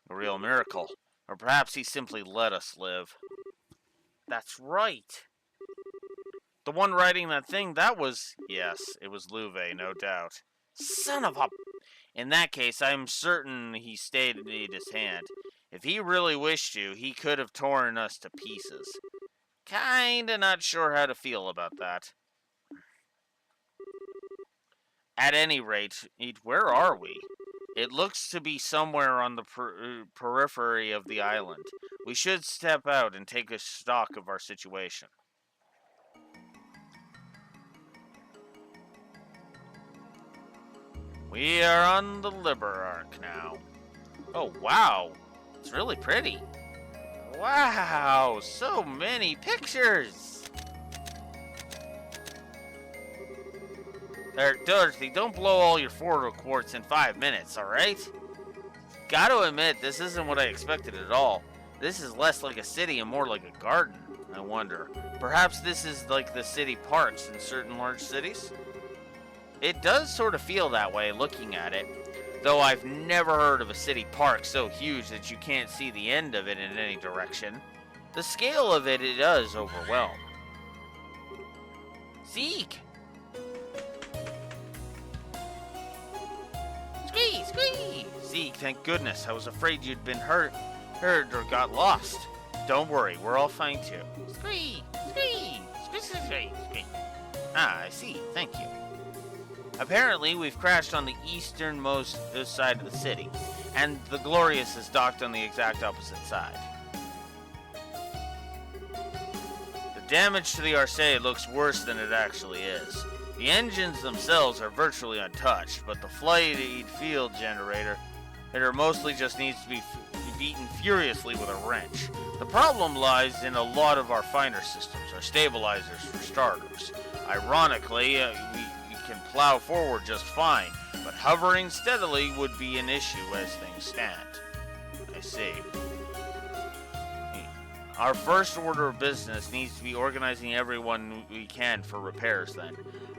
A real miracle. Or perhaps he simply let us live. That's right. The one riding that thing, that was... Yes, it was Louve, no doubt. Son of a... In that case, I'm certain he stayed and ate his hand. If he really wished to, he could have torn us to pieces. Kinda not sure how to feel about that. At any rate, where are we? It looks to be somewhere on the periphery of the island. We should step out and take a stock of our situation. We are on the Liberarch now. Oh, wow. It's really pretty. Wow, so many pictures. Dorothy, don't blow all your photo quartz in 5 minutes, alright? Gotta admit, this isn't what I expected at all. This is less like a city and more like a garden, I wonder. Perhaps this is like the city parks in certain large cities? It does sort of feel that way looking at it, though I've never heard of a city park so huge that you can't see the end of it in any direction. The scale of it does overwhelm. Zeke! Squee! Zeke, thank goodness. I was afraid you'd been hurt or got lost. Don't worry, we're all fine too. Squee! Ah, I see. Thank you. Apparently, we've crashed on the easternmost side of the city, and the Glorious is docked on the exact opposite side. The damage to the Arcee looks worse than it actually is. The engines themselves are virtually untouched, but the flight field generator mostly just needs to be beaten furiously with a wrench. The problem lies in a lot of our finer systems, our stabilizers for starters. Ironically, we can plow forward just fine, but hovering steadily would be an issue as things stand. I see. Our first order of business needs to be organizing everyone we can for repairs then.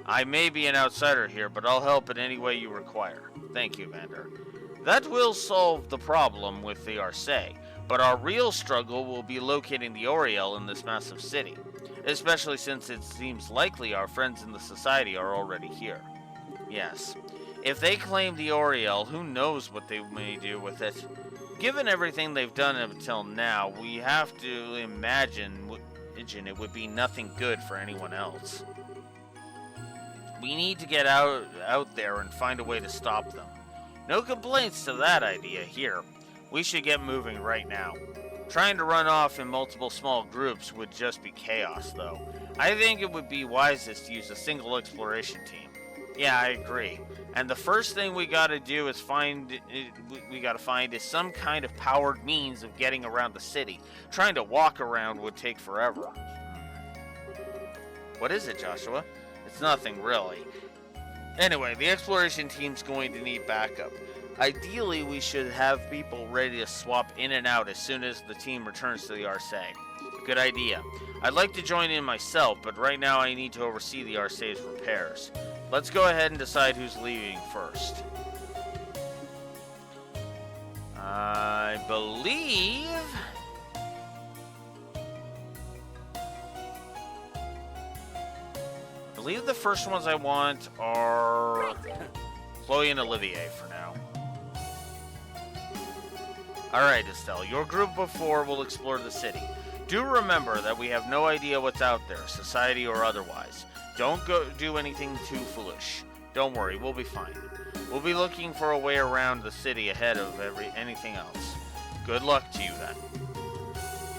I may be an outsider here, but I'll help in any way you require. Thank you, Vander. That will solve the problem with the Arcee, but our real struggle will be locating the Oriel in this massive city, especially since it seems likely our friends in the Society are already here. Yes. If they claim the Oriel, who knows what they may do with it. Given everything they've done until now, we have to imagine it would be nothing good for anyone else. We need to get out there and find a way to stop them. No complaints to that idea here. We should get moving right now. Trying to run off in multiple small groups would just be chaos, though. I think it would be wisest to use a single exploration team. Yeah, I agree. And the first thing we gotta do is find some kind of powered means of getting around the city. Trying to walk around would take forever. What is it, Joshua? It's nothing, really. Anyway, the exploration team's going to need backup. Ideally, we should have people ready to swap in and out as soon as the team returns to the RSA. Good idea. I'd like to join in myself, but right now I need to oversee the RSA's repairs. Let's go ahead and decide who's leaving first. I believe... the first ones I want are Chloe and Olivier for now. Alright, Estelle, your group of 4 will explore the city. Do remember that we have no idea what's out there, society or otherwise. Don't go do anything too foolish. Don't worry, we'll be fine. We'll be looking for a way around the city ahead of anything else. Good luck to you then.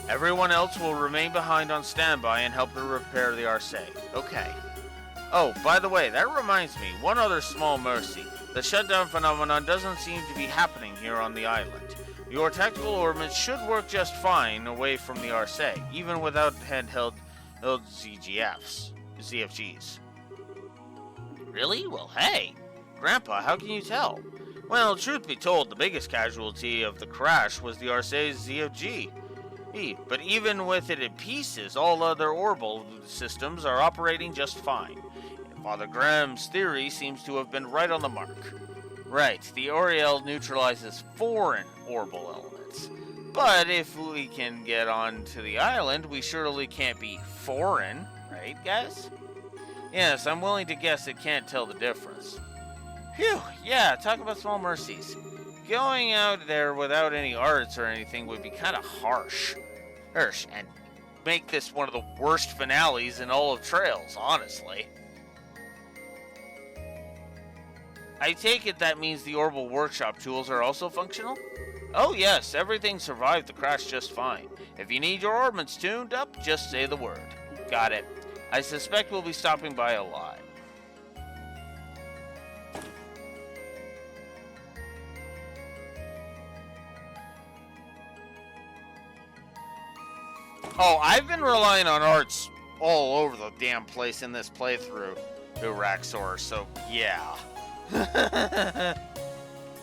Everyone else will remain behind on standby and help to repair the RSA. Okay. Oh, by the way, that reminds me, one other small mercy. The shutdown phenomenon doesn't seem to be happening here on the island. Your tactical orbits should work just fine away from the RSA, even without handheld ZFGs. Really? Well, hey! Grandpa, how can you tell? Well, truth be told, the biggest casualty of the crash was the RSA's ZFG. But even with it in pieces, all other orbital systems are operating just fine. Father Graham's theory seems to have been right on the mark. Right, the Oriel neutralizes foreign orbital elements. But if we can get onto the island, we surely can't be foreign, right, guys? Yes, I'm willing to guess it can't tell the difference. Phew, yeah, talk about small mercies. Going out there without any arts or anything would be kind of harsh. And make this one of the worst finales in all of Trails, honestly. I take it that means the orbital workshop tools are also functional? Oh yes, everything survived the crash just fine. If you need your orbits tuned up, just say the word. Got it. I suspect we'll be stopping by a lot. Oh, I've been relying on arts all over the damn place in this playthrough, Raxor, so yeah.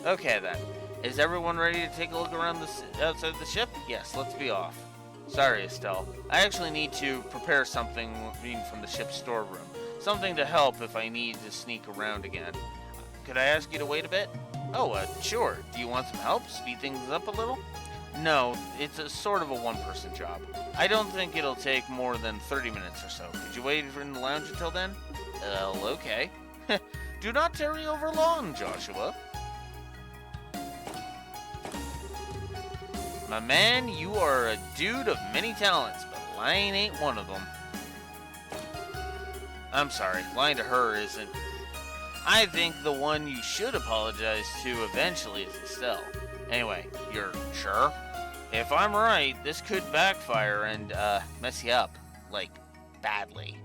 Okay then. Is everyone ready to take a look around outside the ship? Yes, let's be off. Sorry, Estelle. I actually need to prepare something from the ship's storeroom. Something to help if I need to sneak around again. Could I ask you to wait a bit? Oh, sure. Do you want some help? Speed things up a little? No, it's a sort of a one-person job. I don't think it'll take more than 30 minutes or so. Could you wait in the lounge until then? Okay. Do not tarry over long, Joshua. My man, you are a dude of many talents, but lying ain't one of them. I'm sorry, lying to her isn't. I think the one you should apologize to eventually is Estelle. Anyway, you're sure? If I'm right, this could backfire and, mess you up. Like, badly.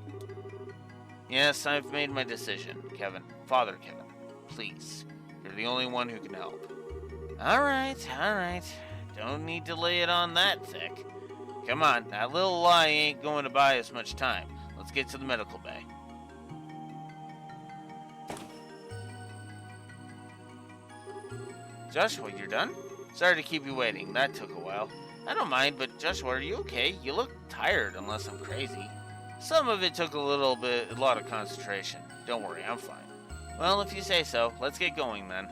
Yes, I've made my decision, Kevin. Father Kevin, please. You're the only one who can help. Alright. Don't need to lay it on that thick. Come on, that little lie ain't going to buy us much time. Let's get to the medical bay. Joshua, you're done? Sorry to keep you waiting. That took a while. I don't mind, but Joshua, are you okay? You look tired, unless I'm crazy. Some of it took a lot of concentration. Don't worry, I'm fine. Well, if you say so, let's get going then.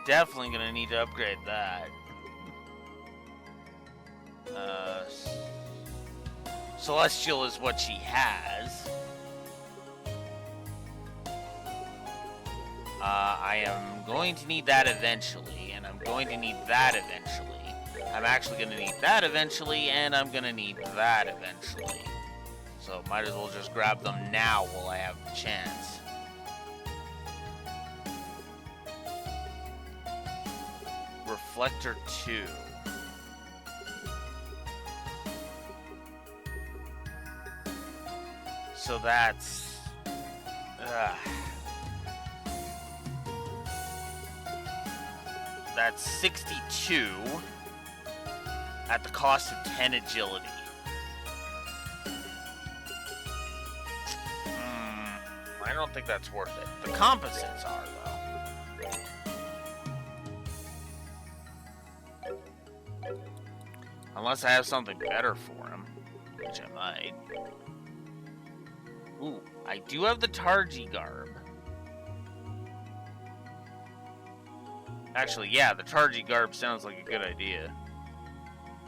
Definitely gonna need to upgrade that. Celestial is what she has. I am going to need that eventually, and I'm going to need that eventually. I'm actually going to need that eventually, and I'm going to need that eventually. So might as well just grab them now while I have the chance. Reflector 2. So that's... that's 62 at the cost of 10 agility. I don't think that's worth it. The composites are, though. Unless I have something better for him, which I might. Ooh, I do have the Targi garb. Actually, yeah, the Targi garb sounds like a good idea.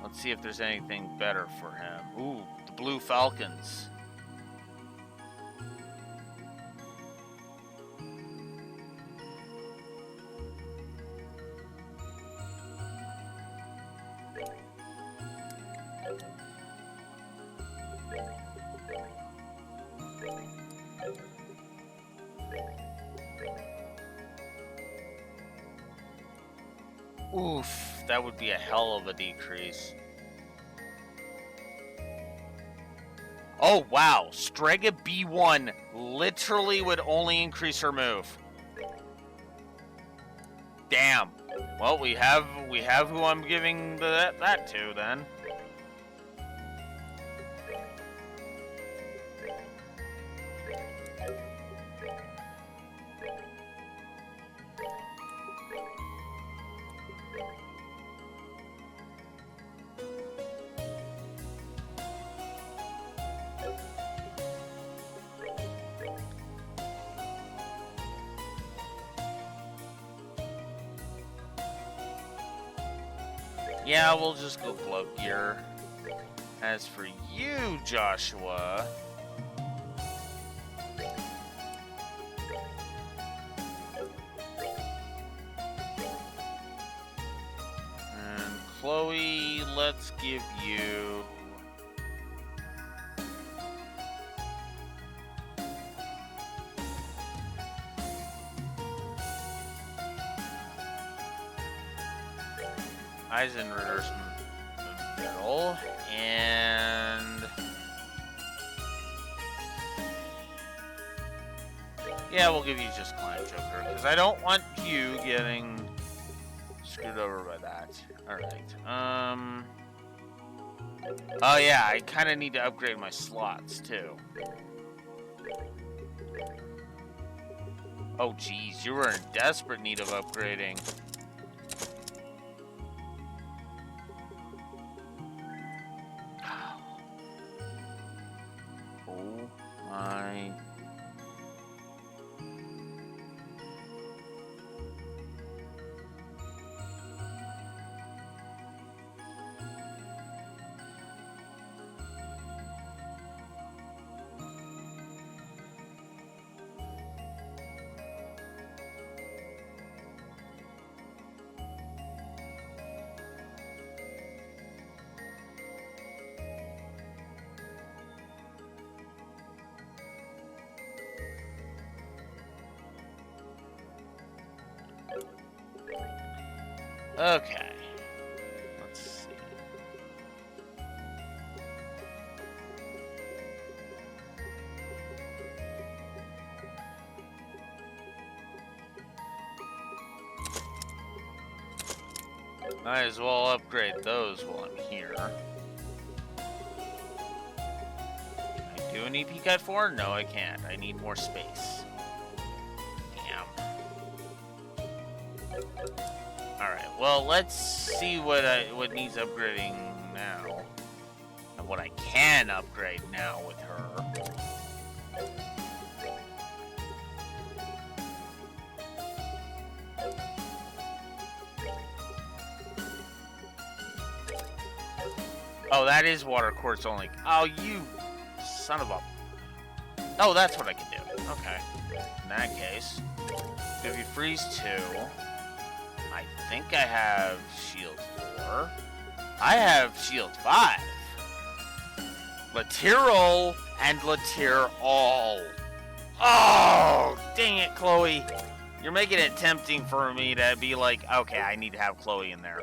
Let's see if there's anything better for him. Ooh, the Blue Falcons. Oof, that would be a hell of a decrease. Oh, wow. Strega B1 literally would only increase her move. Damn. Well, we have who I'm giving that to, then. Yeah, we'll just go glove gear. As for you, Joshua... and Chloe, let's give you... Eisenritter's middle, and... yeah, we'll give you just Climb Joker, because I don't want you getting screwed over by that. Alright, oh yeah, I kind of need to upgrade my slots, too. Oh geez, you were in desperate need of upgrading. Oh my... Okay. Let's see. Might as well upgrade those while I'm here. Can I do an EP cut 4? No, I can't. I need more space. Damn. Alright, well, let's see what needs upgrading now. And what I can upgrade now with her. Oh, that is water quartz only. Oh, you son of a... oh, that's what I can do. Okay. In that case, if you freeze 2... I think I have shield 4. I have shield 5. Lateral and Latir all. Oh, dang it, Chloe. You're making it tempting for me to be like, okay, I need to have Chloe in there.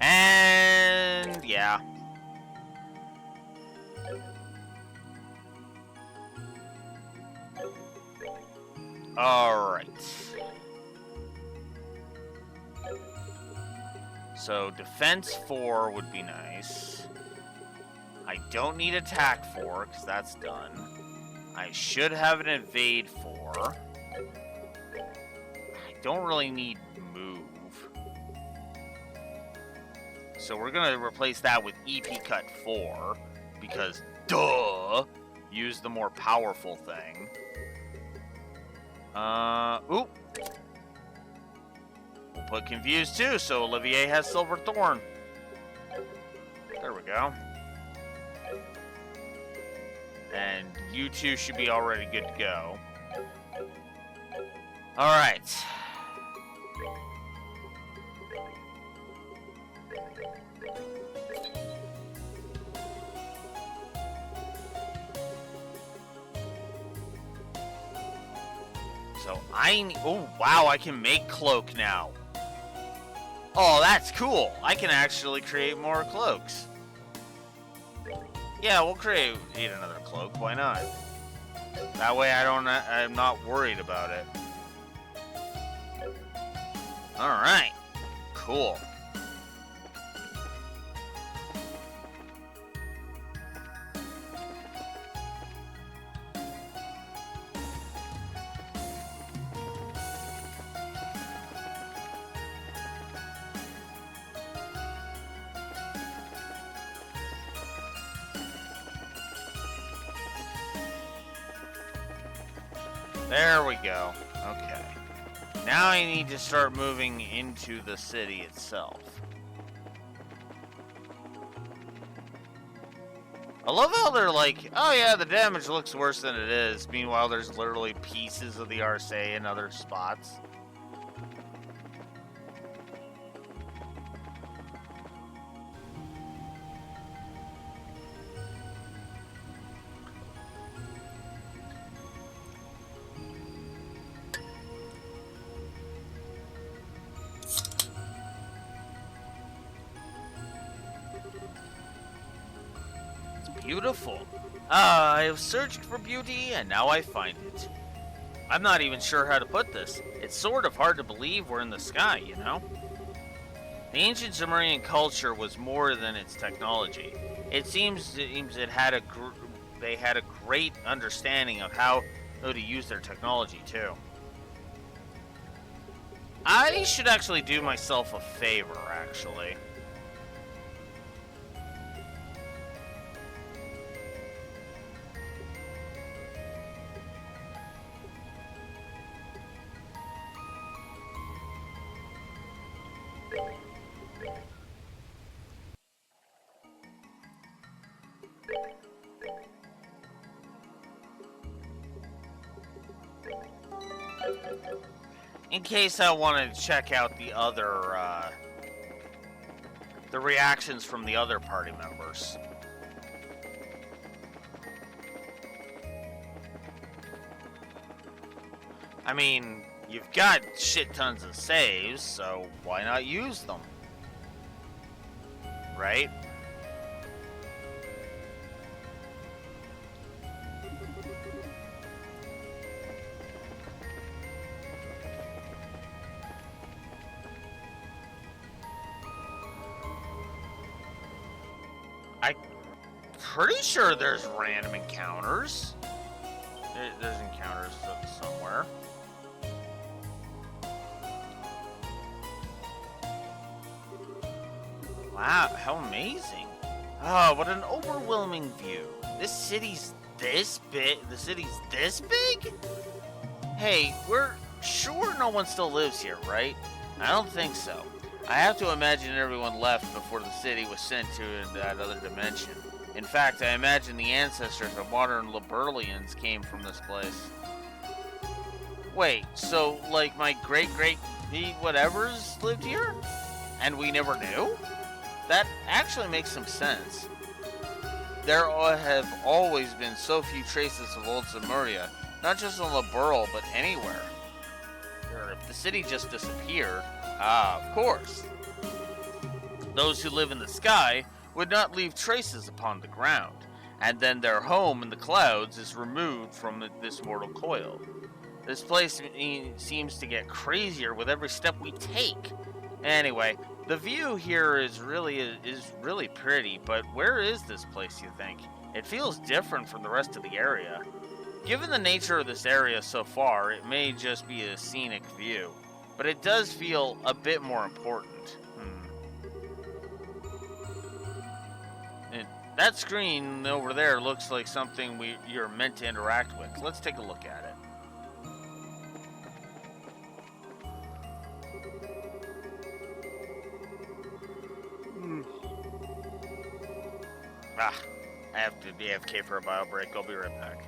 And yeah. All right. So defense 4 would be nice. I don't need attack 4 because that's done. I should have an evade 4. I don't really need move. So we're going to replace that with EP cut 4 because duh, use the more powerful thing. Ooh. We'll put confused too, so Olivier has Silver Thorn. There we go. And you two should be already good to go. Alright. So oh wow, I can make cloak now. Oh, that's cool. I can actually create more cloaks. Yeah, we'll create another cloak. Why not? That way I'm not worried about it. All right. Cool. There we go. Okay. Now I need to start moving into the city itself. I love how they're like, oh yeah, the damage looks worse than it is. Meanwhile, there's literally pieces of the RSA in other spots. Beautiful. I have searched for beauty, and now I find it. I'm not even sure how to put this. It's sort of hard to believe we're in the sky, you know? The ancient Sumerian culture was more than its technology. It seems it had they had a great understanding of how to use their technology, too. I should actually do myself a favor, actually. In case I wanted to check out the other, the reactions from the other party members. I mean, you've got shit tons of saves, so why not use them? Right? Pretty sure there's random encounters. There's encounters somewhere. Wow, how amazing. Oh, what an overwhelming view. This city's this big? The city's this big? Hey, we're sure no one still lives here, right? I don't think so. I have to imagine everyone left before the city was sent to that other dimension. In fact, I imagine the ancestors of modern Liberlians came from this place. Wait, so, like, my great-great-whatevers lived here? And we never knew? That actually makes some sense. There have always been so few traces of old Zemuria, not just in Liberl, but anywhere. Or if the city just disappeared, of course. Those who live in the sky would not leave traces upon the ground, and then their home in the clouds is removed from this mortal coil. This place seems to get crazier with every step we take. Anyway, the view here is really pretty, but where is this place, you think? It feels different from the rest of the area. Given the nature of this area so far, it may just be a scenic view, but it does feel a bit more important. And that screen over there looks like something you're meant to interact with. Let's take a look at it. I have to be AFK for a bio break. I'll be right back.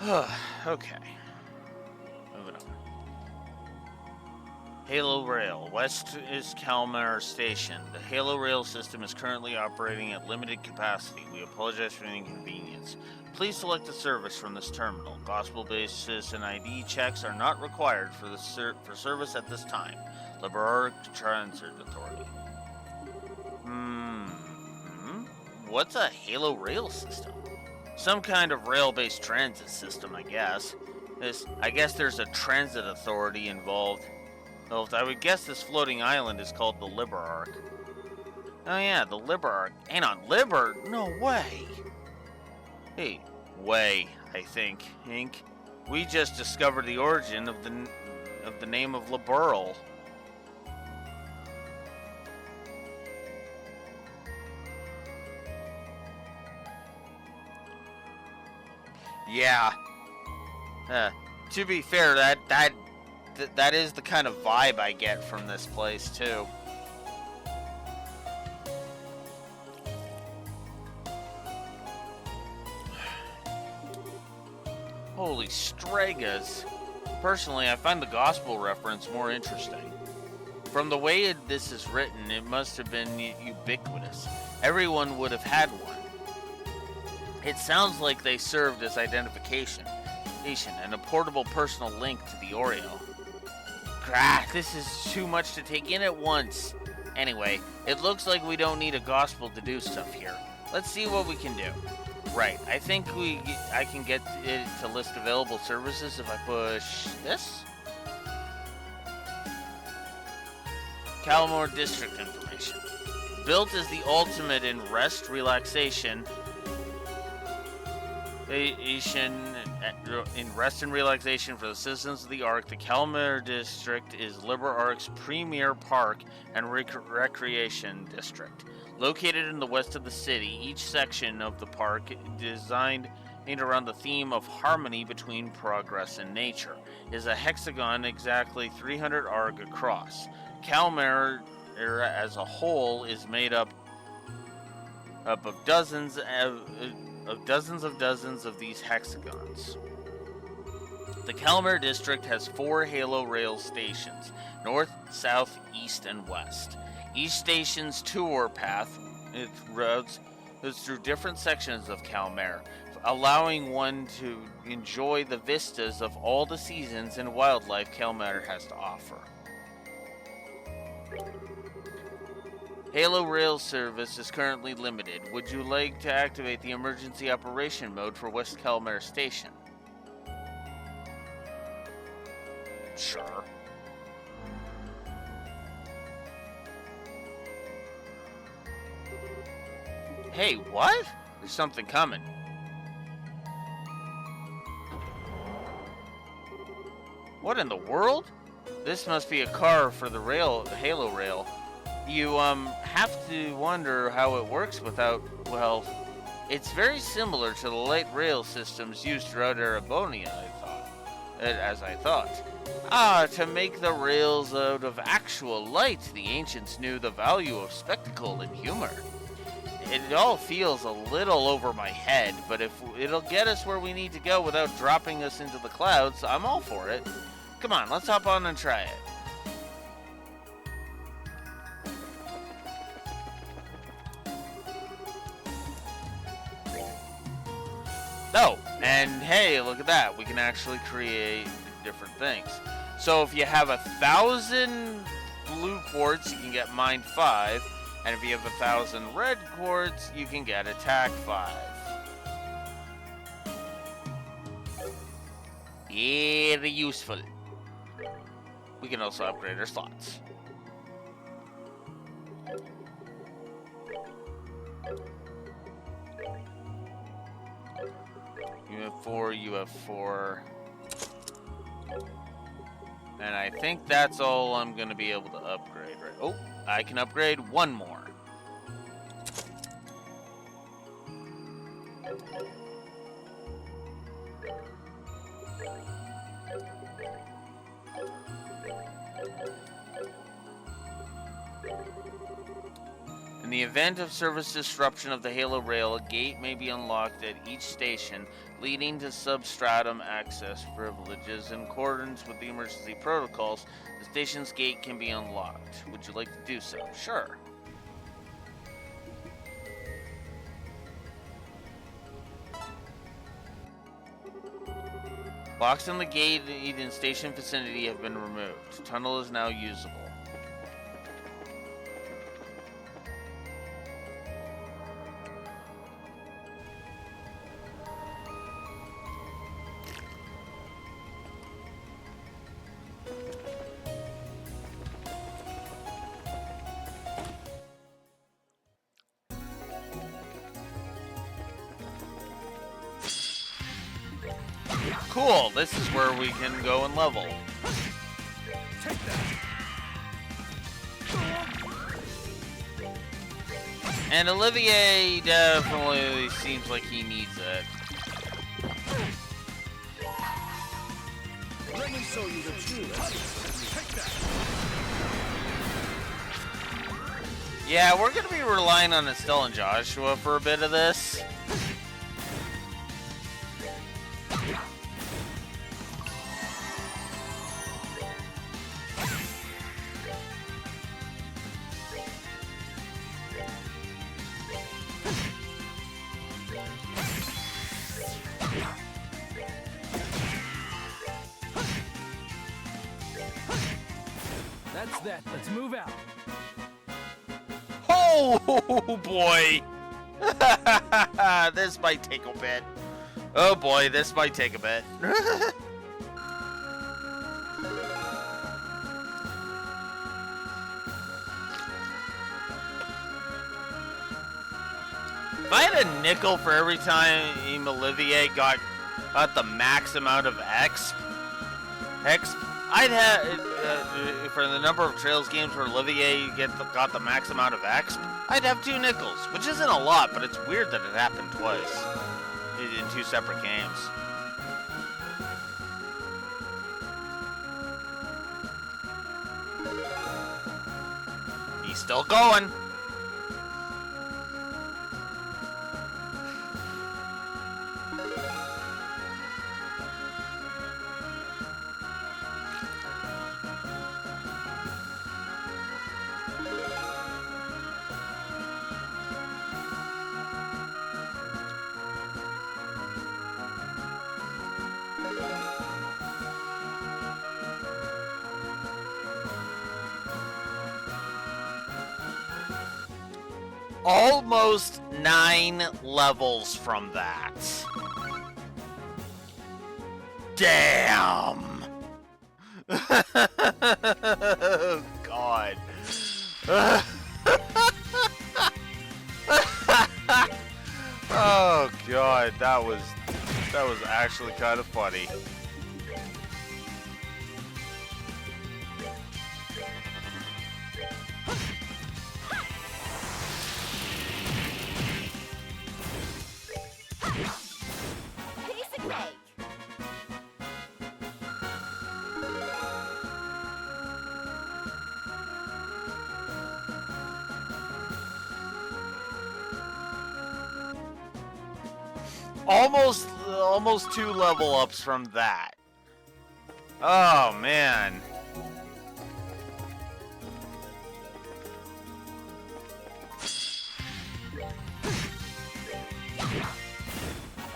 Okay. Moving on. Halo Rail. West is Kalmar Station. The Halo Rail system is currently operating at limited capacity. We apologize for the inconvenience. Please select a service from this terminal. Gospel-based citizen ID checks are not required for service at this time. Liberark Transit Authority. What's a Halo Rail system? Some kind of rail-based transit system, I guess. I guess there's a transit authority involved. Well, I would guess this floating island is called the Liberark. Oh yeah, the Liberark. Hang on, No way. Hey, way, I think, Inc. We just discovered the origin of the name of Liberl. Yeah. To be fair, that is the kind of vibe I get from this place too. Holy Stregas. Personally, I find the gospel reference more interesting. From the way this is written, it must have been ubiquitous. Everyone would have had one. It sounds like they served as identification and a portable personal link to the Oreo. This is too much to take in at once. Anyway, it looks like we don't need a gospel to do stuff here. Let's see what we can do. Right, I think I can get it to list available services if I push this. Kalmar District information. Built as the ultimate in rest and relaxation for the citizens of the Ark, the Kalmar District is Liberark's premier park and recreation district. Located in the west of the city, each section of the park designed around the theme of harmony between progress and nature is a hexagon exactly 300 arg across. Kalmar as a whole is made up of dozens of these hexagons. The Kalmar district has 4 Halo Rail stations, north, south, east, and west. Each station's tour path routes is through different sections of Kalmar, allowing one to enjoy the vistas of all the seasons and wildlife Kalmar has to offer. Halo Rail service is currently limited. Would you like to activate the emergency operation mode for West Kalmar Station? Sure. Hey, what? There's something coming. What in the world? This must be a car for the Halo Rail. You, have to wonder how it works without, well, it's very similar to the light rail systems used throughout Erebonia, I thought. To make the rails out of actual light, the ancients knew the value of spectacle and humor. It all feels a little over my head, but if it'll get us where we need to go without dropping us into the clouds, I'm all for it. Come on, let's hop on and try it. Oh, and hey, look at that. We can actually create different things. So if you have 1,000 blue quartz, you can get mind 5. And if you have 1,000 red quartz, you can get attack 5. Very useful. We can also upgrade our slots. You have 4. And I think that's all I'm going to be able to upgrade, right? Oh, I can upgrade 1 more. the event of service disruption of the Halo Rail, a gate may be unlocked at each station, leading to substratum access privileges. In accordance with the emergency protocols, the station's gate can be unlocked. Would you like to do so? Sure. Locks on the gate in station vicinity have been removed. Tunnel is now usable. Cool, this is where we can go and level. Take that. And Olivier definitely seems like he needs it. Let me show you the truth. Take that. Yeah, we're gonna be relying on Estelle and Joshua for a bit of this. That's that. Let's move out. Oh boy! This might take a bit. Oh boy, this might take a bit. If I had a nickel for every time Olivier got the max amount of exp, I'd have, for the number of Trails games where Olivier got the max amount of exp, I'd have 2 nickels, which isn't a lot, but it's weird that it happened twice in 2 separate games. He's still going. Almost 9 levels from that. Damn! Oh, God. Oh, God, that was actually kind of funny. Piece of cake. Almost 2 level ups from that. Oh, man.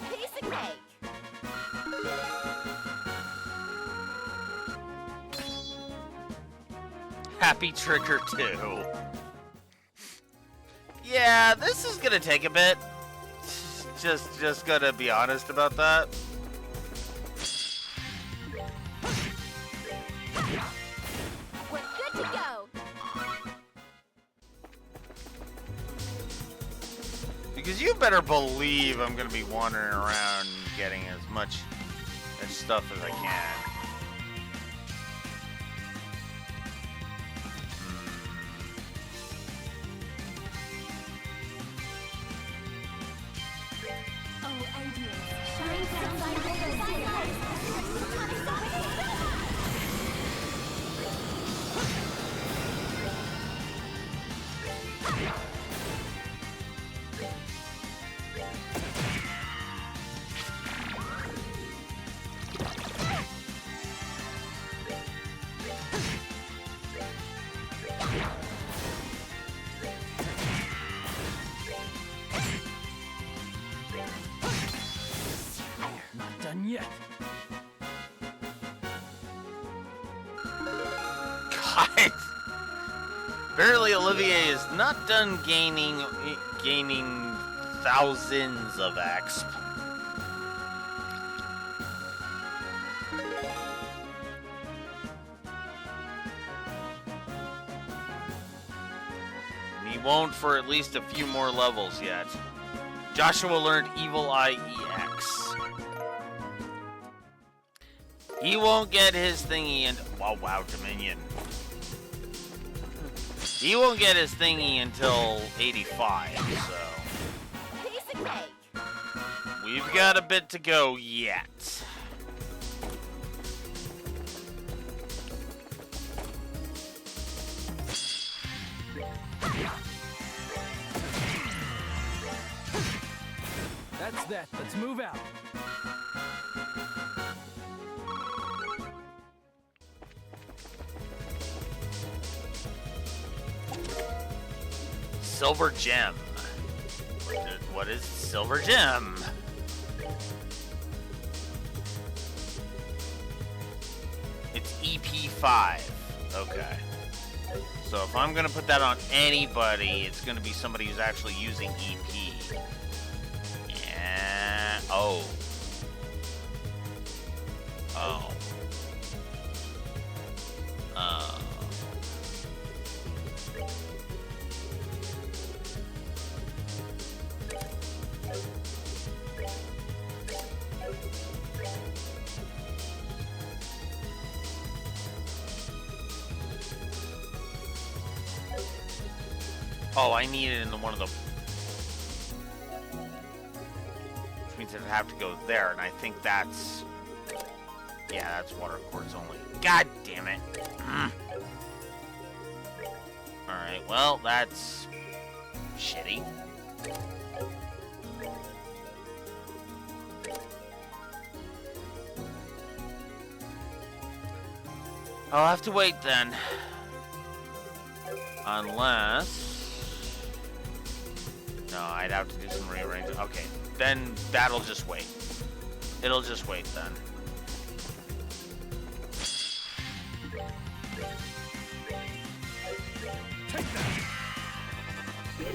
Piece of cake. Happy Trigger 2. Yeah, this is gonna take a bit. Just gotta be honest about that. We're good to go. Because you better believe I'm gonna be wandering around getting as much stuff as I can. God. Apparently Olivier is not done gaining thousands of exp. And he won't for at least a few more levels yet. Joshua learned Evil Eye EX. He won't get his thingy and wow, Dominion. He won't get his thingy until 85, so Piece of cake. we've got a bit to go yet. That's that. Let's move out. Silver gem. What is silver gem? It's EP5. Okay. So if I'm gonna put that on anybody, it's gonna be somebody who's actually using EP. Yeah. Oh. Oh. Oh, I need it in one of the... Which means I'd have to go there, and I think that's... Yeah, that's water quartz only. God damn it. Alright, well, that's... shitty. I'll have to wait then. Unless... No, I'd have to do some rearranging. Okay, then that'll just wait. It'll just wait then.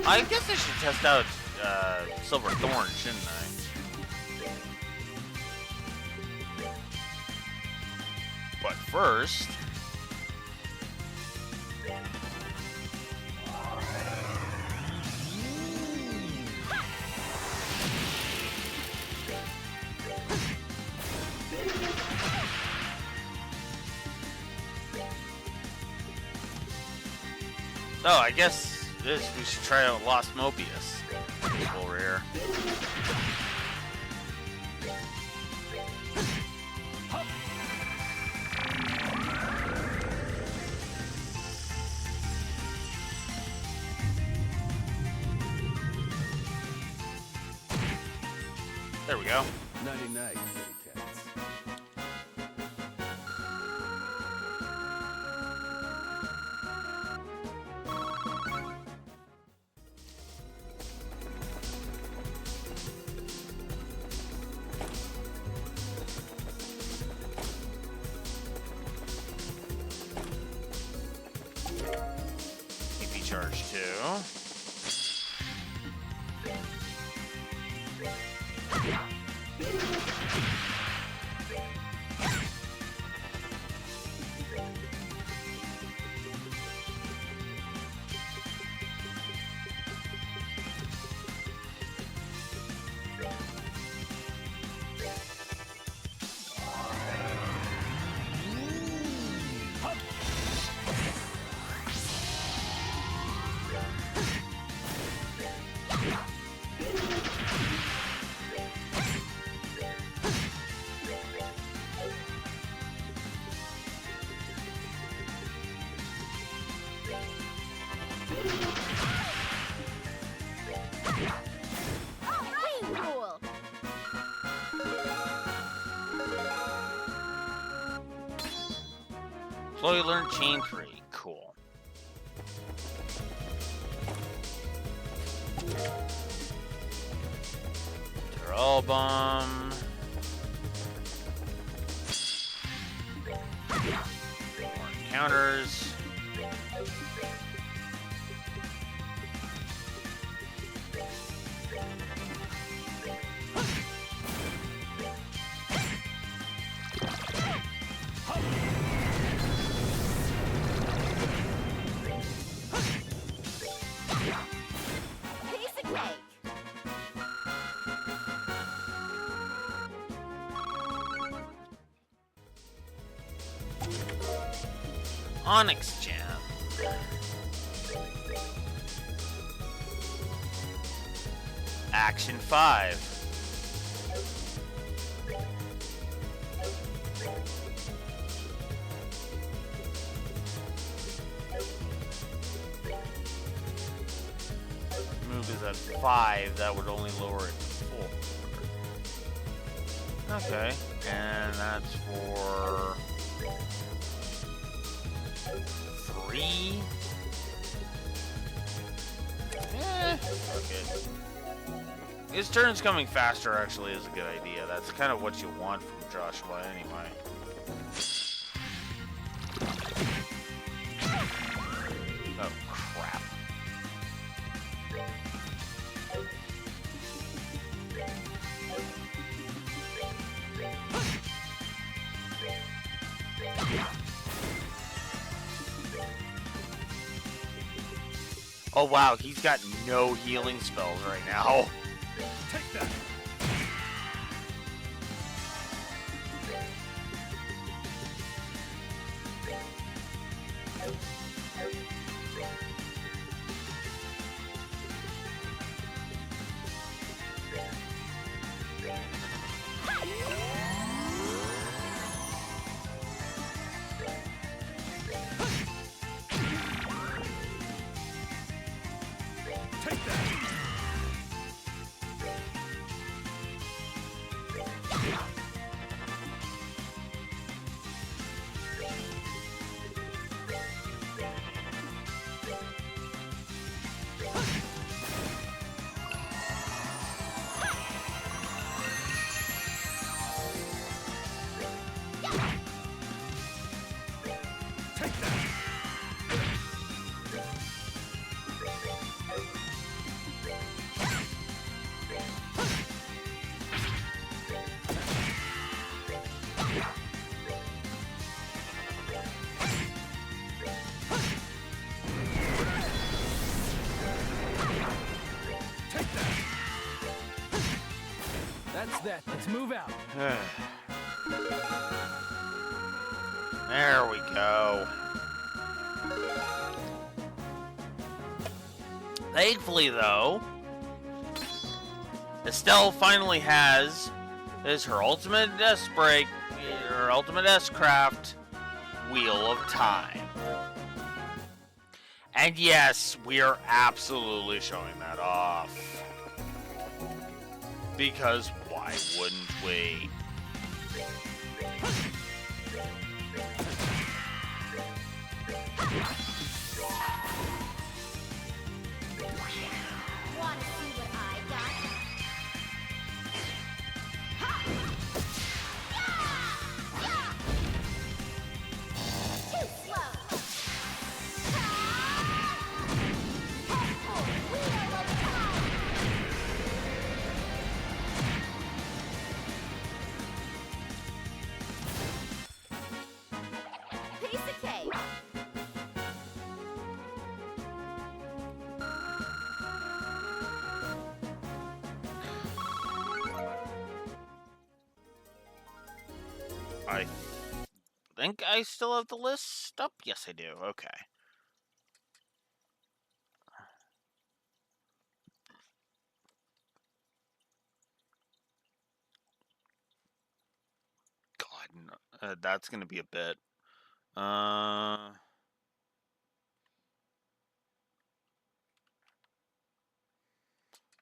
I guess I should test out Silver Thorn, shouldn't I? But first... Oh, I guess we should try out Lost Mobius over here. There we go. 99 kitty cats. EP charge 2. Cool. Slowly learn chain 3. Cool. Terrell bomb. counters. Piece of cake. Onyx Jam. Action 5. Move is at 5. That would only lower it to 4. Okay. And that's for 3. Okay. His turns coming faster actually is a good idea. That's kind of what you want from Joshua anyway. Oh, crap. Oh wow, he's got no healing spells right now. Take that. Take that. Take that. Take that. That's that. Let's move out. There we go. Thankfully, though, Estelle finally has her ultimate S-Break, her ultimate S-Craft Wheel of Time. And yes, we are absolutely showing that off. Because why wouldn't we? Wanna see what I got? Ha! Yeah! Yeah! Too slow. Ha! Helpful wheel of time. Piece of cake. I think I still have the list up. Yes, I do. Okay. God, that's going to be a bit.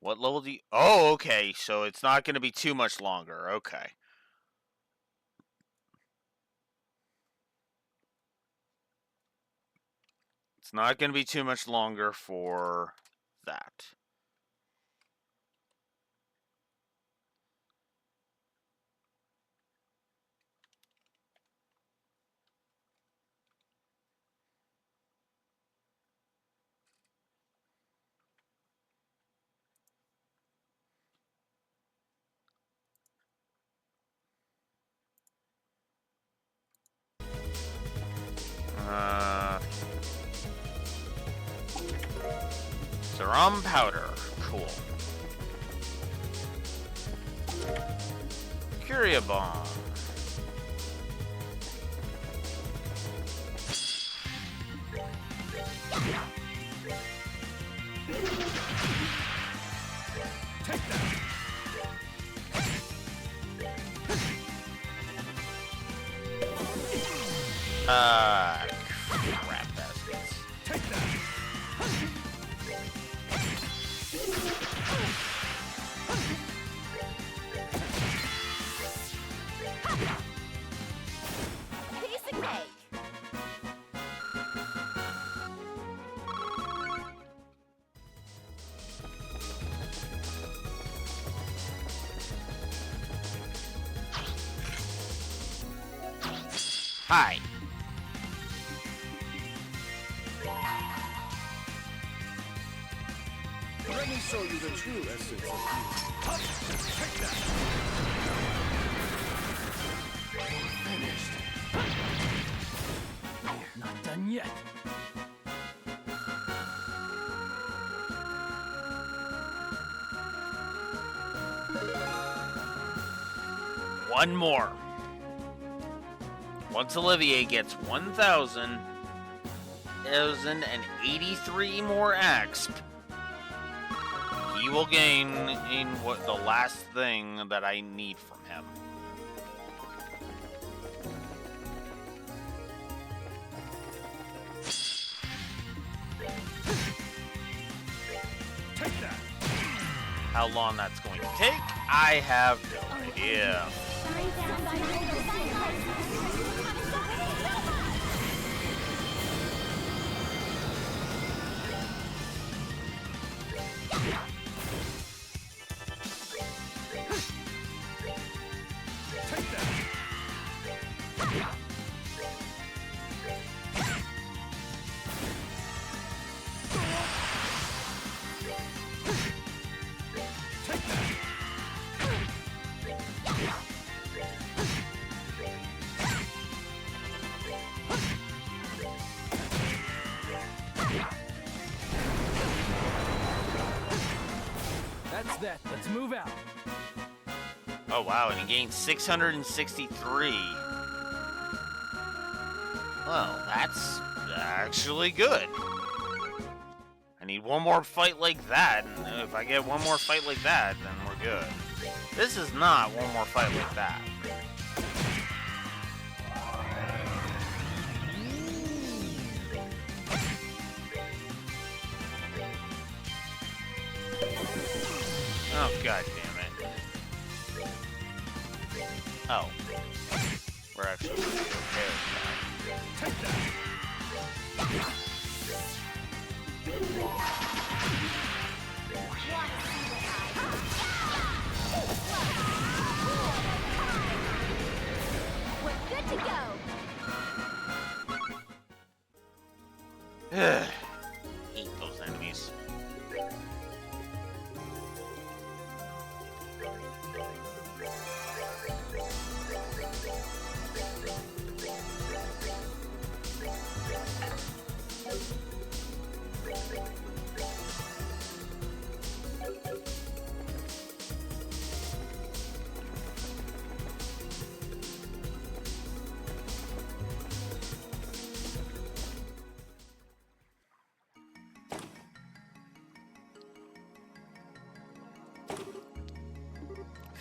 What level do you... Oh, okay. So it's not going to be too much longer. Okay. It's not going to be too much longer for that. They're on powder. Cool. Curia bomb. Take that. Crap baskets. Take that. Piece of cake. Hi. Let me show you the true essence of you. Take that. Finished. We're not done yet. One more. Once Olivier gets 1,083 more exp, he will gain in what the last thing that I need from him. Take that. How long that's going to take, I have no idea. Take that. Take that. That's that. Let's move out. Oh wow, and he gained 663. Well, that's actually good. I need one more fight like that, and if I get one more fight like that, then we're good. This is not one more fight like that. Oh, god damn it. Oh. We're actually gonna be okay with Take that. We're good to go. that. Eat those enemies.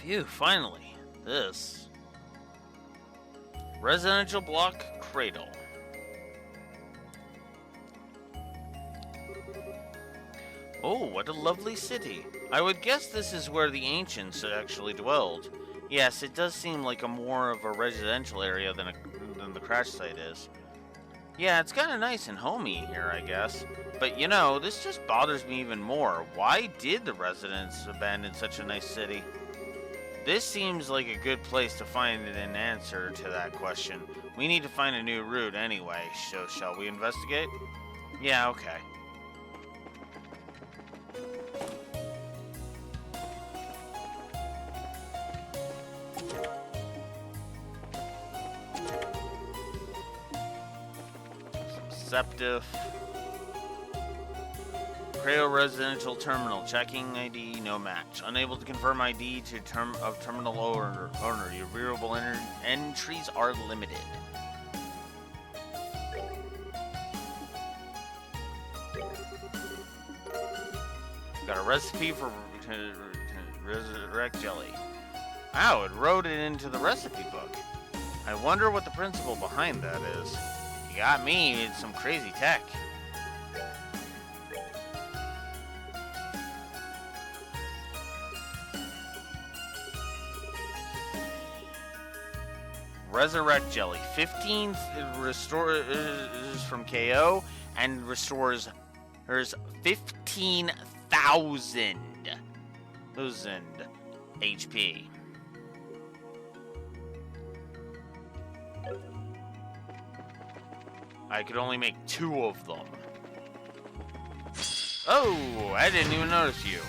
Phew, finally. This. Residential block cradle. Oh, what a lovely city. I would guess this is where the ancients actually dwelled. Yes, it does seem like a more of a residential area than the crash site is. Yeah, it's kind of nice and homey here, I guess. But you know, this just bothers me even more. Why did the residents abandon such a nice city? This seems like a good place to find an answer to that question. We need to find a new route anyway, so shall we investigate? Yeah, okay. Some septif. Creo Residential Terminal. Checking ID, no match. Unable to confirm ID to terminal owner. Your viewable entries are limited. Got a recipe for resurrect jelly. Wow, it wrote it into the recipe book. I wonder what the principle behind that is. You got me, it's some crazy tech. Resurrect jelly. 15 restores from KO and restores 15,000 HP. I could only make 2 of them. Oh, I didn't even notice you.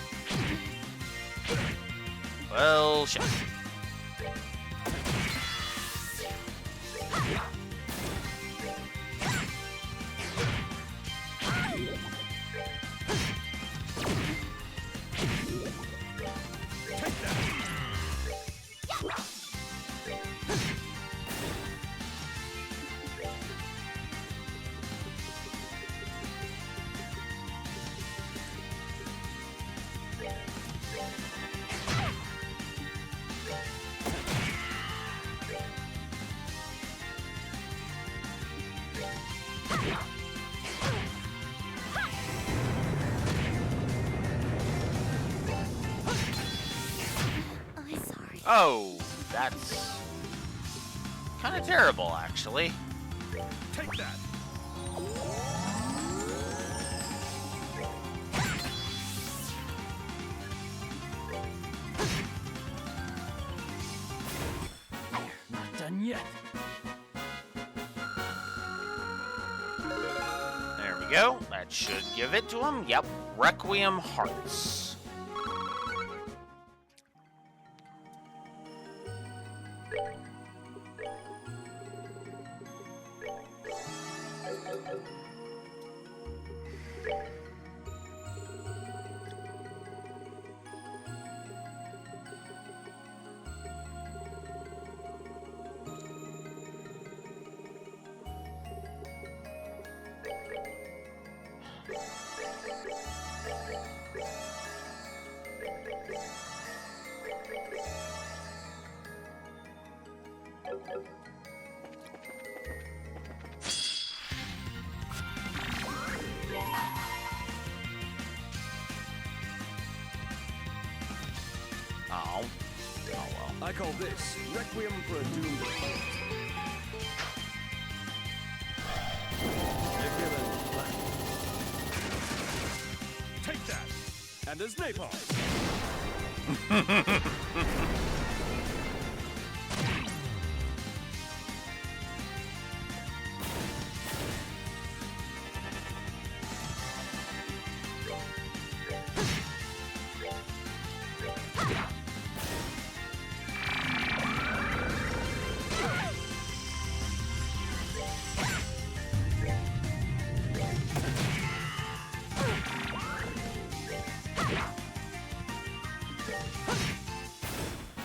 Well, shit. Oh, that's kind of terrible, actually. Take that. Not done yet. There we go. That should give it to him. Yep. Requiem Hearts. Oh. Oh well. I call this Requiem for a Doomed Opponent. You're given black. Take that! And there's napalm!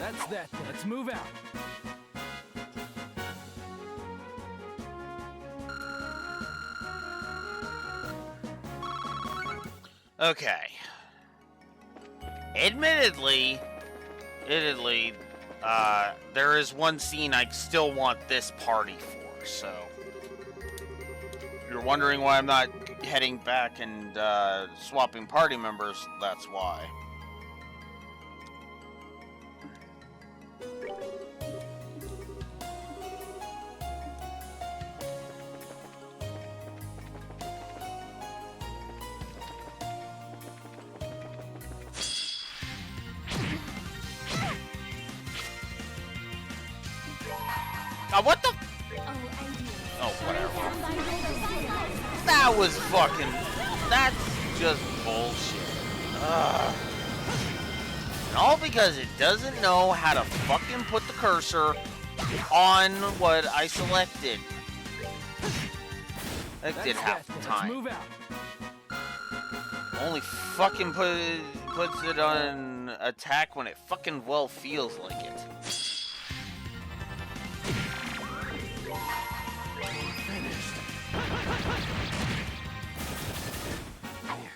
That's that. Let's move out. Okay. Admittedly, there is one scene I still want this party for, so if you're wondering why I'm not heading back and swapping party members, that's why. What the? Oh, whatever. That was fucking... That's just bullshit. Ugh. And all because it doesn't know how to fucking put the cursor on what I selected. That did half the time. Let's move out. Only fucking puts it on attack when it fucking well feels like it. Finished.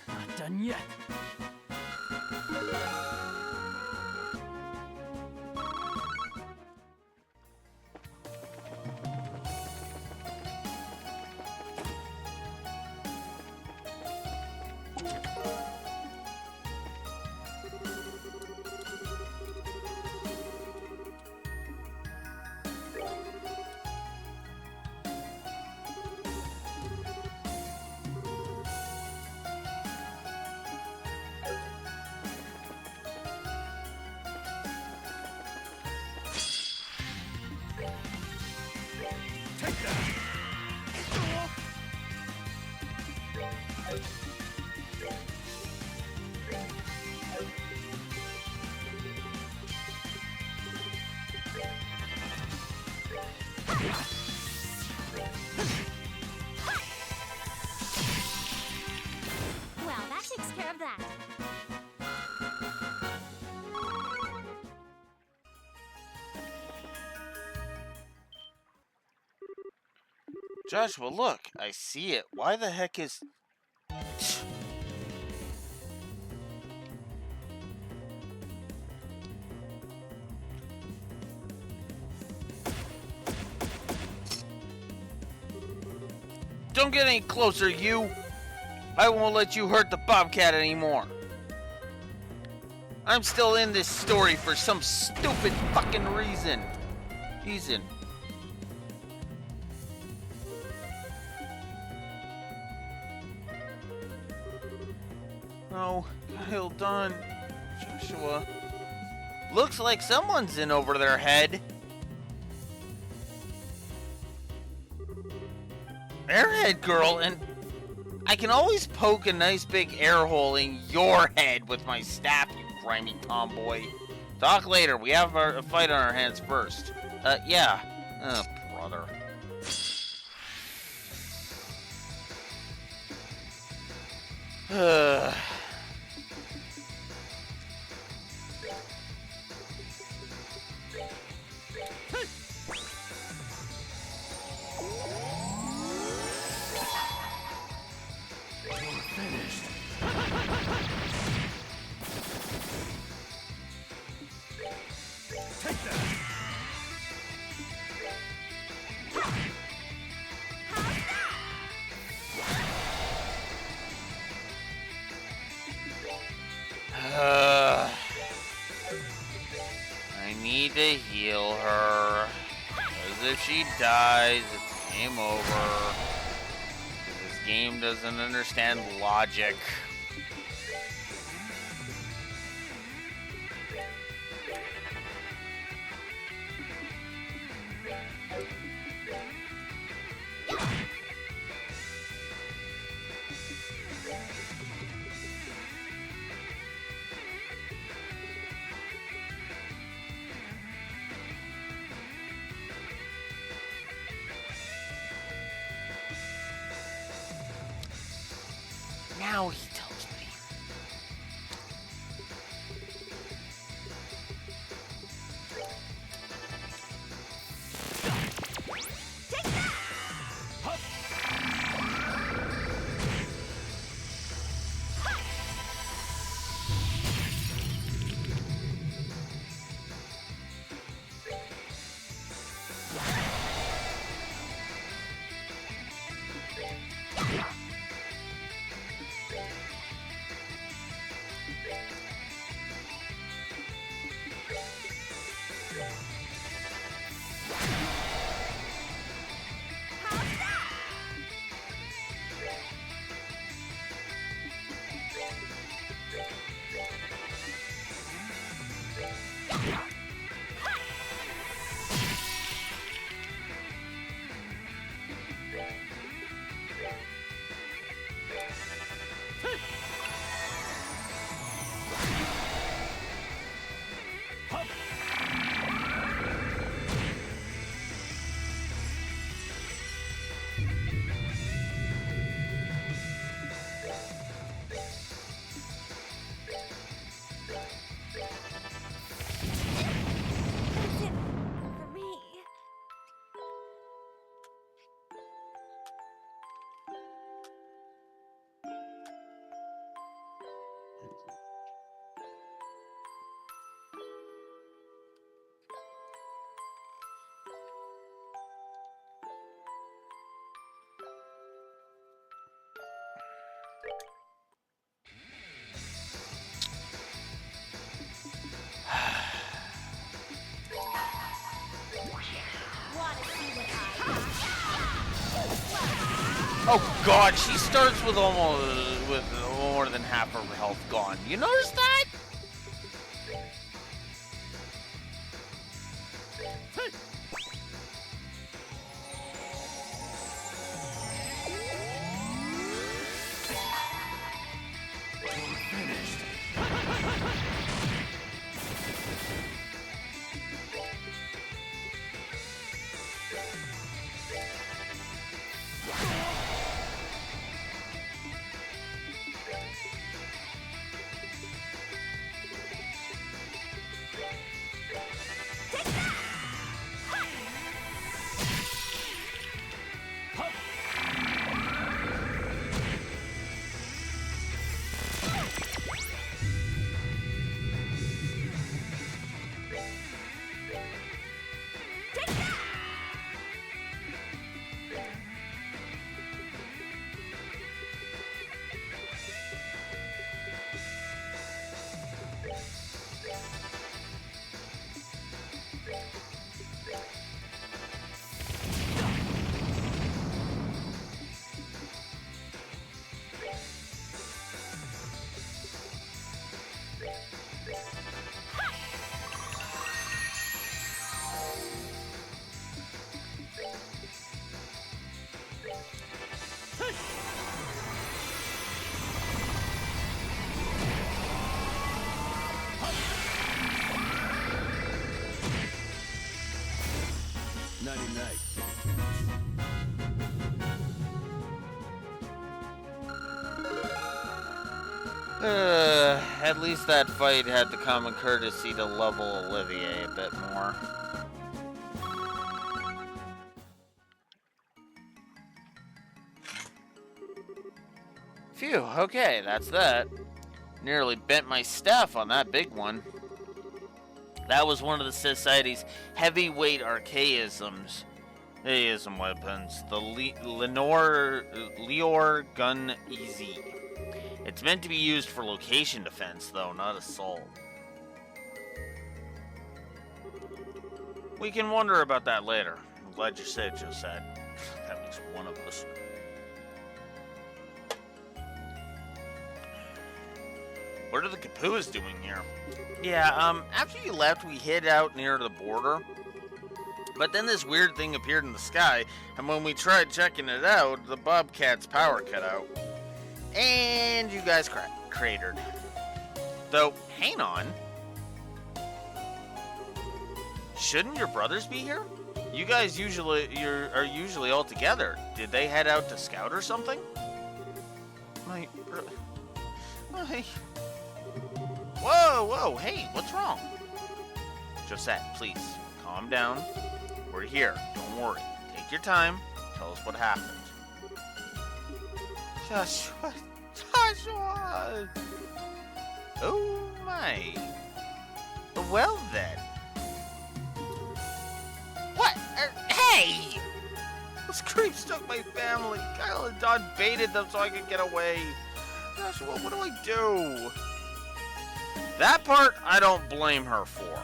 Not done yet. Well, that takes care of that. Joshua, look, I see it. Why the heck is... Don't get any closer, you! I won't let you hurt the Bobcat anymore. I'm still in this story for some stupid fucking reason. Oh, Kyle done. Joshua. Looks like someone's in over their head. Airhead girl, and I can always poke a nice big air hole in your head with my staff, you grimy tomboy. Talk later. We have a fight on our hands first. Yeah. Oh, brother. Finished. Take that! I need to heal her. Because if she dies, it's game over. This game doesn't understand logic. Now he tells me. Wanna see what I Oh God, she starts with with more than half her health gone. You notice that? Nighty night. At least that fight had the common courtesy to level Olivier a bit more. Phew, okay, that's that. Nearly bent my staff on that big one. That was one of the Society's heavyweight archaisms. Archaism weapons, the Leor Gun Easy. It's meant to be used for location defense, though, not assault. We can wonder about that later. I'm glad you said, Josette. That makes one of us. What are the Kapuas doing here? Yeah, after you left, we hid out near the border. But then this weird thing appeared in the sky, and when we tried checking it out, the Bobcat's power cut out. And you guys cratered. Though, hang on. Shouldn't your brothers be here? You guys are usually all together. Did they head out to scout or something? My... Whoa, hey, what's wrong? Josette, please, calm down. We're here, don't worry. Take your time, tell us what happened. Joshua. Oh my. Well then. What? Hey! Those creeps took my family. Kyle and Don baited them so I could get away. Joshua, what do I do? That part, I don't blame her for.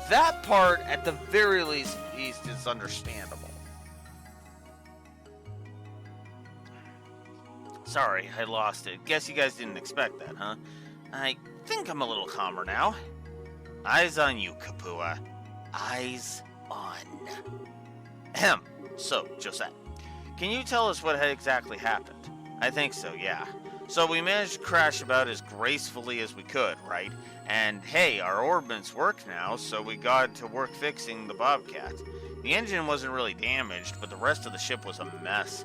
That part, at the very least, is understandable. Sorry, I lost it. Guess you guys didn't expect that, huh? I think I'm a little calmer now. Eyes on you, Kapua. Eyes on. Ahem. So, Josette, can you tell us what had exactly happened? I think so, yeah. So we managed to crash about as gracefully as we could, right? And hey, our orbits work now, so we got to work fixing the Bobcat. The engine wasn't really damaged, but the rest of the ship was a mess.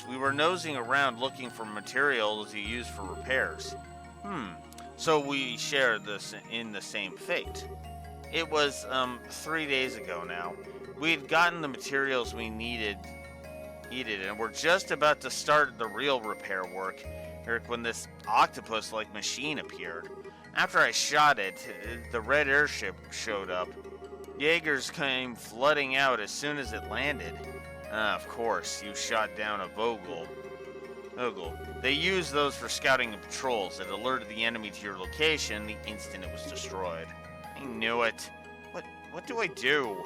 We were nosing around looking for materials to use for repairs. So we shared this in the same fate. It was 3 days ago now. We had gotten the materials we needed, and we're just about to start the real repair work when this octopus-like machine appeared. After I shot it, the red airship showed up. Jaegers came flooding out as soon as it landed. Of course, you shot down a Vogel. Ogle. They used those for scouting and patrols. It alerted the enemy to your location the instant it was destroyed. I knew it. What do I do?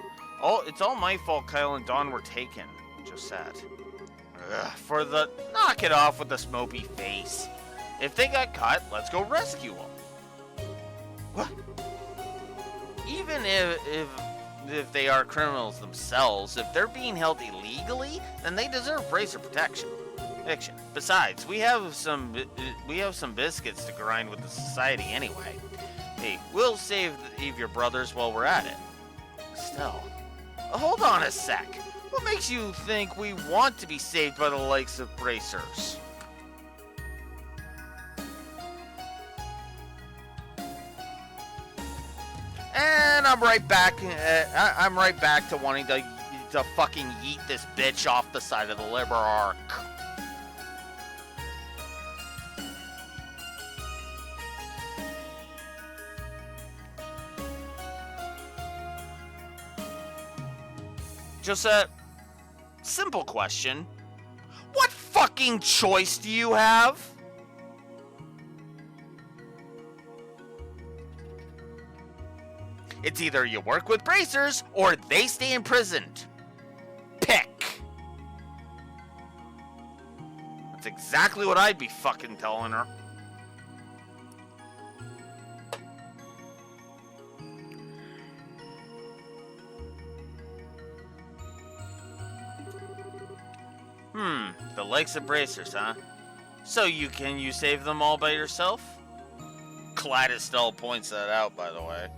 It's all my fault Kyle and Dawn were taken. Just sad. Knock it off with the smoky face. If they got caught, let's go rescue them. What? Even if they are criminals themselves, if they're being held illegally, then they deserve bracer protection. Besides, we have some biscuits to grind with the society anyway. Hey, we'll save your brothers while we're at it. Still, hold on a sec. What makes you think we want to be saved by the likes of bracers? And I'm right back. I'm right back to wanting to fucking yeet this bitch off the side of the liver arc. Just a simple question. What fucking choice do you have? It's either you work with bracers or they stay imprisoned. Pick. That's exactly what I'd be fucking telling her. The likes of bracers, huh? So can you save them all by yourself? Gladys still points that out, by the way.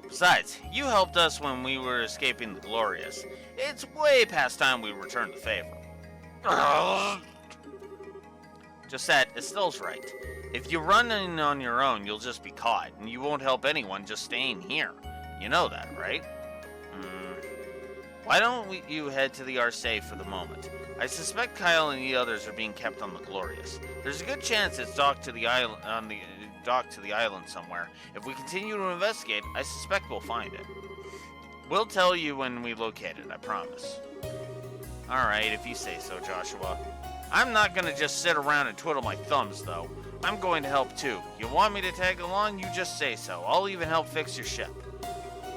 Besides, you helped us when we were escaping the Glorious. It's way past time we return the favor. Just that, Estelle's right. If you run in on your own, you'll just be caught, and you won't help anyone just staying here. You know that, right? Why don't you head to the Arcee for the moment? I suspect Kyle and the others are being kept on the Glorious. There's a good chance it's docked to the island somewhere. If we continue to investigate, I suspect we'll find it. We'll tell you when we locate it, I promise. Alright, if you say so, Joshua. I'm not gonna just sit around and twiddle my thumbs, though. I'm going to help too. You want me to tag along? You just say so. I'll even help fix your ship.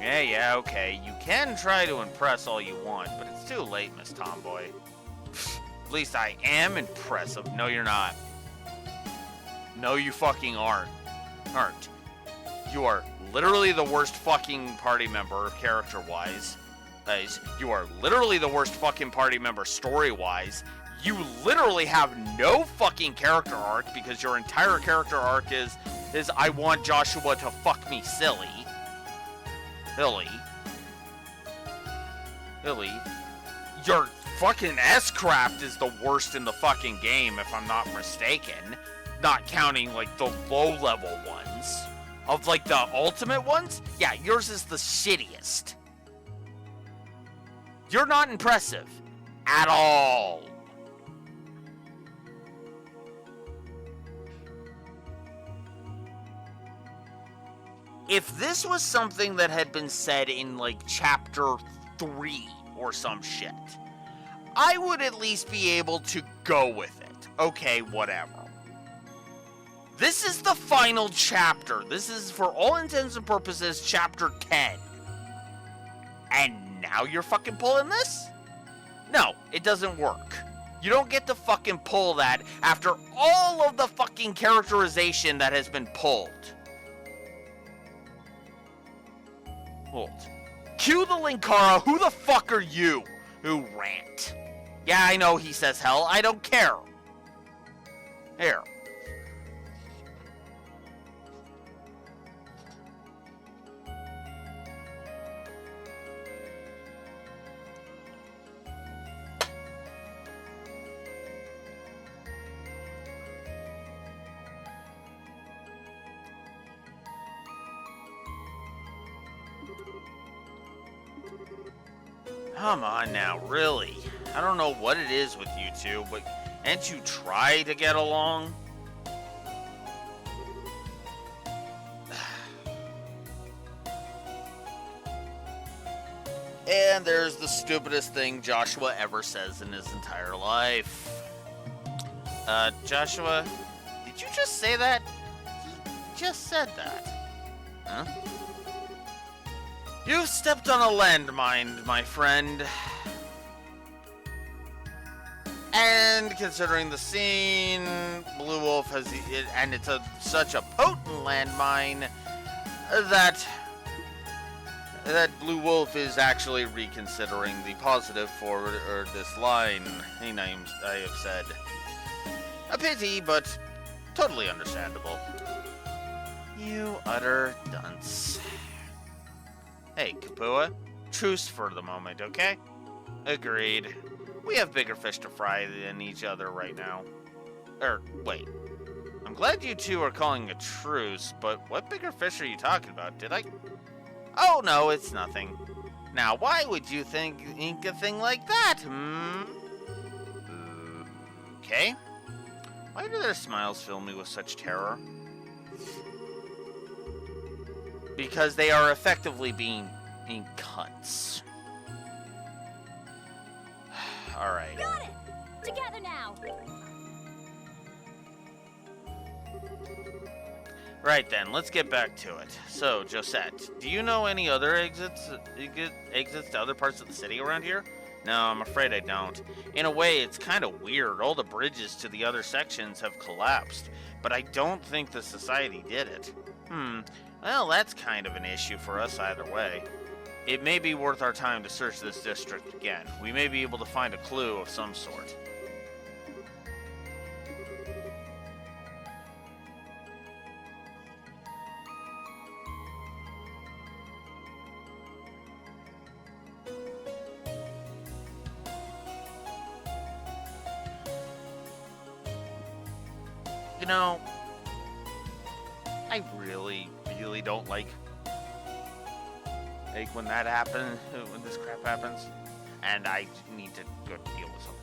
Yeah, okay. You can try to impress all you want, but it's too late, Miss Tomboy. At least I am impressive. No, you're not. No, you fucking aren't. You are literally the worst fucking party member, character-wise. You are literally the worst fucking party member, story-wise. You literally have no fucking character arc, because your entire character arc is I want Joshua to fuck me silly. Billy. Your fucking S-Craft is the worst in the fucking game, if I'm not mistaken. Not counting, like, the low-level ones. Of, like, the ultimate ones? Yeah, yours is the shittiest. You're not impressive. At all. If this was something that had been said in, like, chapter 3 or some shit, I would at least be able to go with it. Okay, whatever. This is the final chapter. This is, for all intents and purposes, chapter 10. And now you're fucking pulling this? No, it doesn't work. You don't get to fucking pull that after all of the fucking characterization that has been pulled. Hold. Cue the Linkara. Who the fuck are you? Who rant? Yeah, I know he says hell. I don't care. Here. Come on now, really. I don't know what it is with you two, but can't you try to get along? And there's the stupidest thing Joshua ever says in his entire life. Joshua, did you just say that? You just said that. Huh? You've stepped on a landmine, my friend. And considering the scene, Blue Wolf has, and it's such a potent landmine that Blue Wolf is actually reconsidering the positive for this line. Names I have said. A pity, but totally understandable. You utter dunce. Hey, Kapua, truce for the moment, okay? Agreed. We have bigger fish to fry than each other right now. Wait. I'm glad you two are calling a truce, but what bigger fish are you talking about? Did I... Oh, no, it's nothing. Now, why would you think a thing like that, Okay. Why do their smiles fill me with such terror? Because they are effectively being cunts. Alright. Got it! Together now! Right then, let's get back to it. So, Josette, do you know any other exits to other parts of the city around here? No, I'm afraid I don't. In a way, it's kind of weird. All the bridges to the other sections have collapsed, but I don't think the society did it. Well, that's kind of an issue for us either way. It may be worth our time to search this district again. We may be able to find a clue of some sort. You know, I really don't like when that happens, when this crap happens, and I need to go deal with something.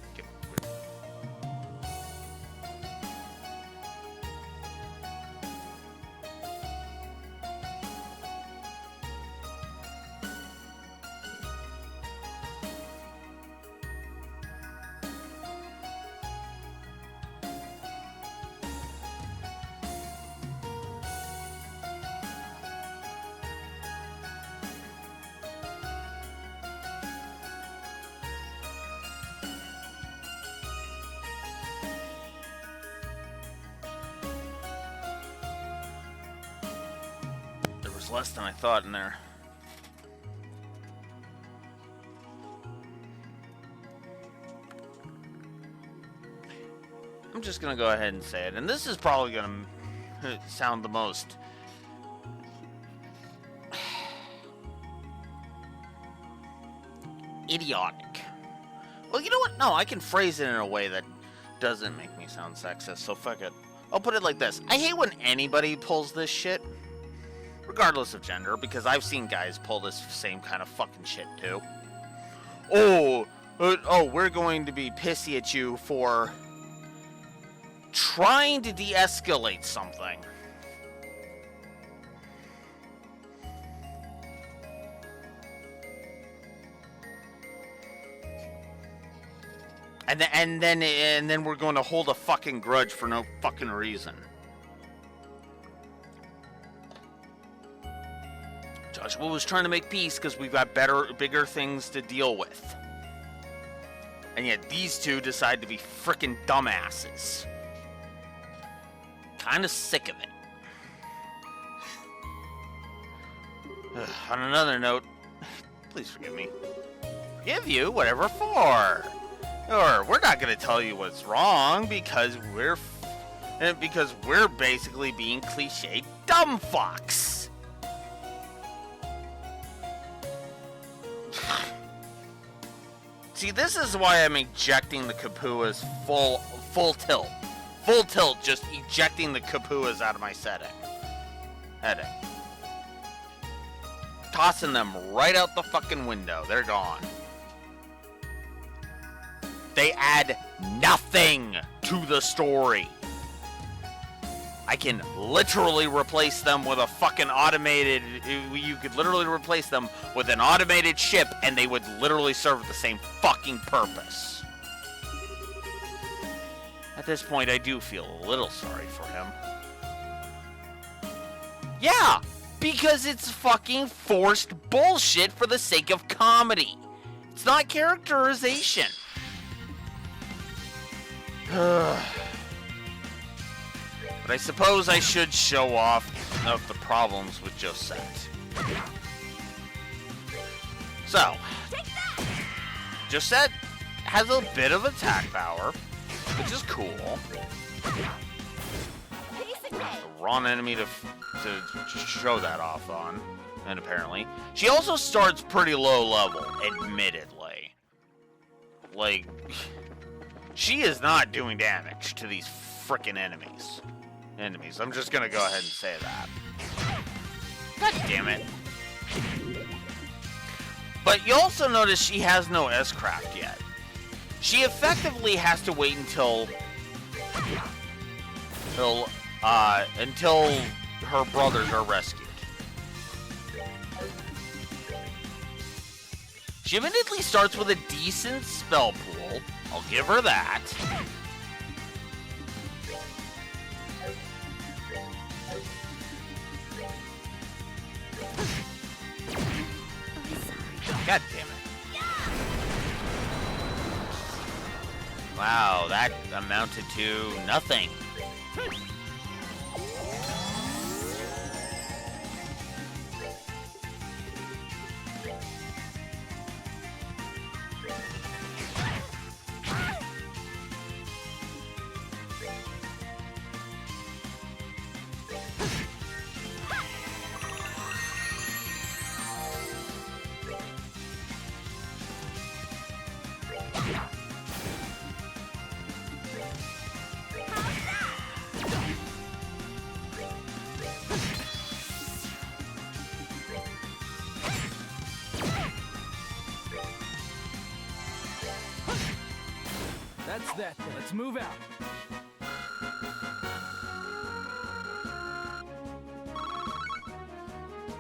Less than I thought in there. I'm just gonna go ahead and say it, and this is probably gonna sound the most idiotic. Well, you know what? No, I can phrase it in a way that doesn't make me sound sexist, so fuck it. I'll put it like this. I hate when anybody pulls this shit. Regardless of gender, because I've seen guys pull this same kind of fucking shit too. We're going to be pissy at you for trying to de-escalate something. And then we're going to hold a fucking grudge for no fucking reason. Joshua was trying to make peace because we've got bigger things to deal with. And yet these two decide to be frickin' dumbasses. Kinda sick of it. On another note, please forgive me. Forgive you? Whatever for? Or we're not gonna tell you what's wrong because we're basically being cliched dumb fucks. See, this is why I'm ejecting the Kapuas full tilt. Full tilt, just ejecting the Kapuas out of my heading. Tossing them right out the fucking window. They're gone. They add nothing to the story. I can literally replace them with a fucking automated... You could literally replace them with an automated ship, and they would literally serve the same fucking purpose. At this point, I do feel a little sorry for him. Yeah, because it's fucking forced bullshit for the sake of comedy. It's not characterization. But I suppose I should show off of the problems with Josette. So, Josette has a bit of attack power, which is cool. A wrong enemy to show that off on, and apparently. She also starts pretty low level, admittedly. Like, she is not doing damage to these frickin' enemies. I'm just gonna go ahead and say that. God damn it. But you also notice she has no S-Craft yet. She effectively has to wait until her brothers are rescued. She admittedly starts with a decent spell pool. I'll give her that. God damn it. Wow, that amounted to nothing. That's that then. Let's move out.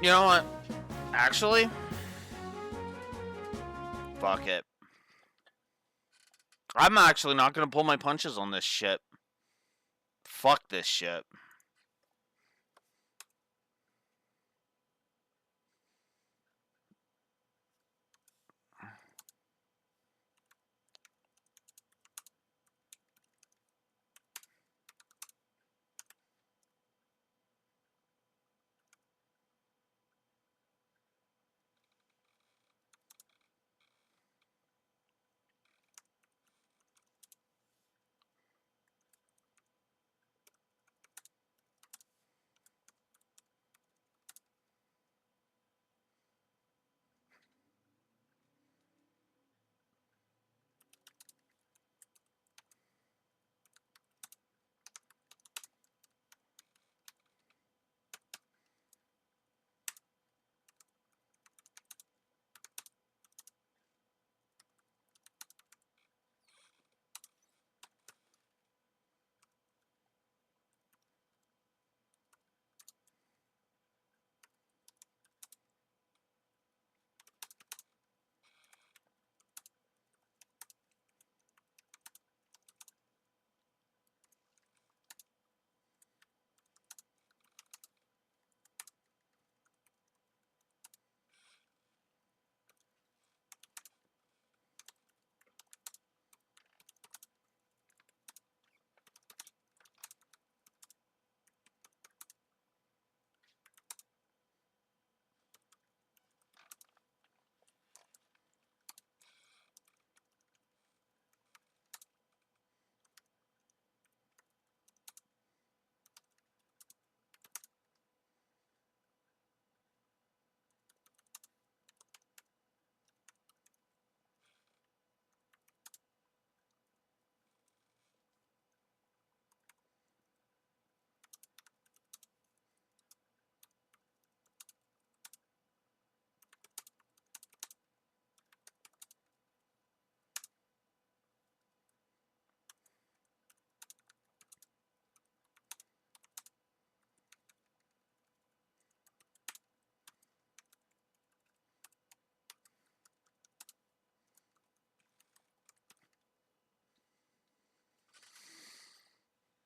You know what? Actually, fuck it. I'm actually not gonna pull my punches on this shit. Fuck this shit.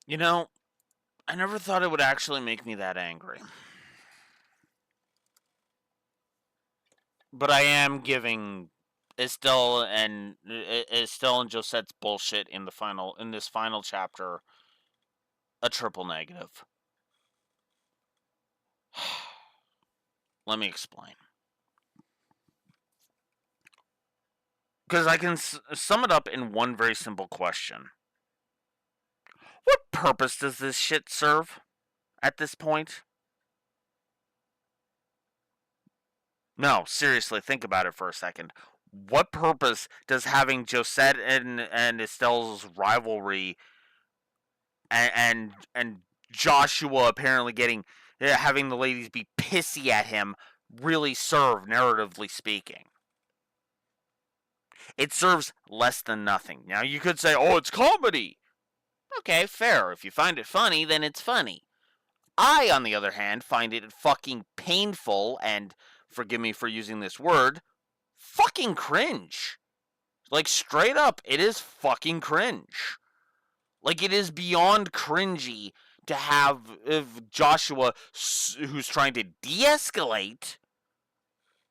You know, I never thought it would actually make me that angry. But I am giving Estelle and Josette's bullshit in this final chapter a triple negative. Let me explain. Because I can sum it up in one very simple question. What purpose does this shit serve at this point? No, seriously, think about it for a second. What purpose does having Josette and Estelle's rivalry and Joshua apparently having the ladies be pissy at him really serve, narratively speaking? It serves less than nothing. Now you could say, "Oh, it's comedy." Okay, fair. If you find it funny, then it's funny. I, on the other hand, find it fucking painful and, forgive me for using this word, fucking cringe. Like, straight up, it is fucking cringe. Like, it is beyond cringy to have Joshua, who's trying to de-escalate,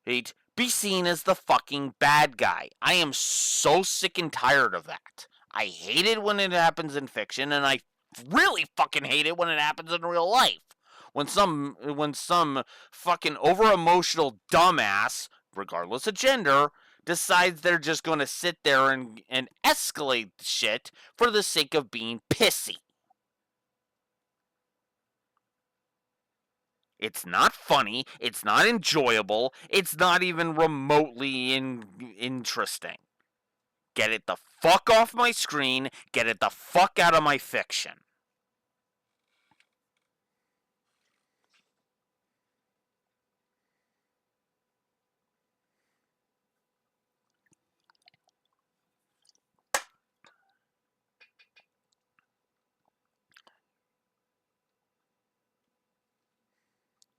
be seen as the fucking bad guy. I am so sick and tired of that. I hate it when it happens in fiction, and I really fucking hate it when it happens in real life. When some fucking over-emotional dumbass, regardless of gender, decides they're just going to sit there and escalate shit for the sake of being pissy. It's not funny, it's not enjoyable, it's not even remotely interesting. Get it the fuck off my screen, get it the fuck out of my fiction.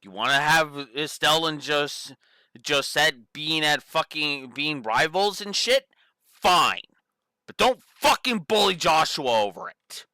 You want to have Estelle and Josette being rivals and shit? Fine. But don't fucking bully Joshua over it.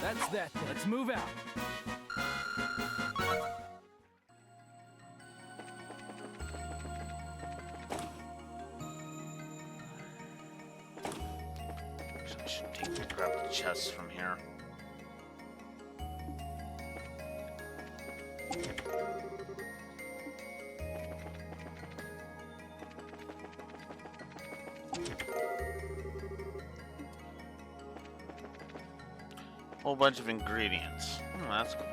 That's that. Let's move out. I should grab the chest from here. Whole bunch of ingredients. That's cool.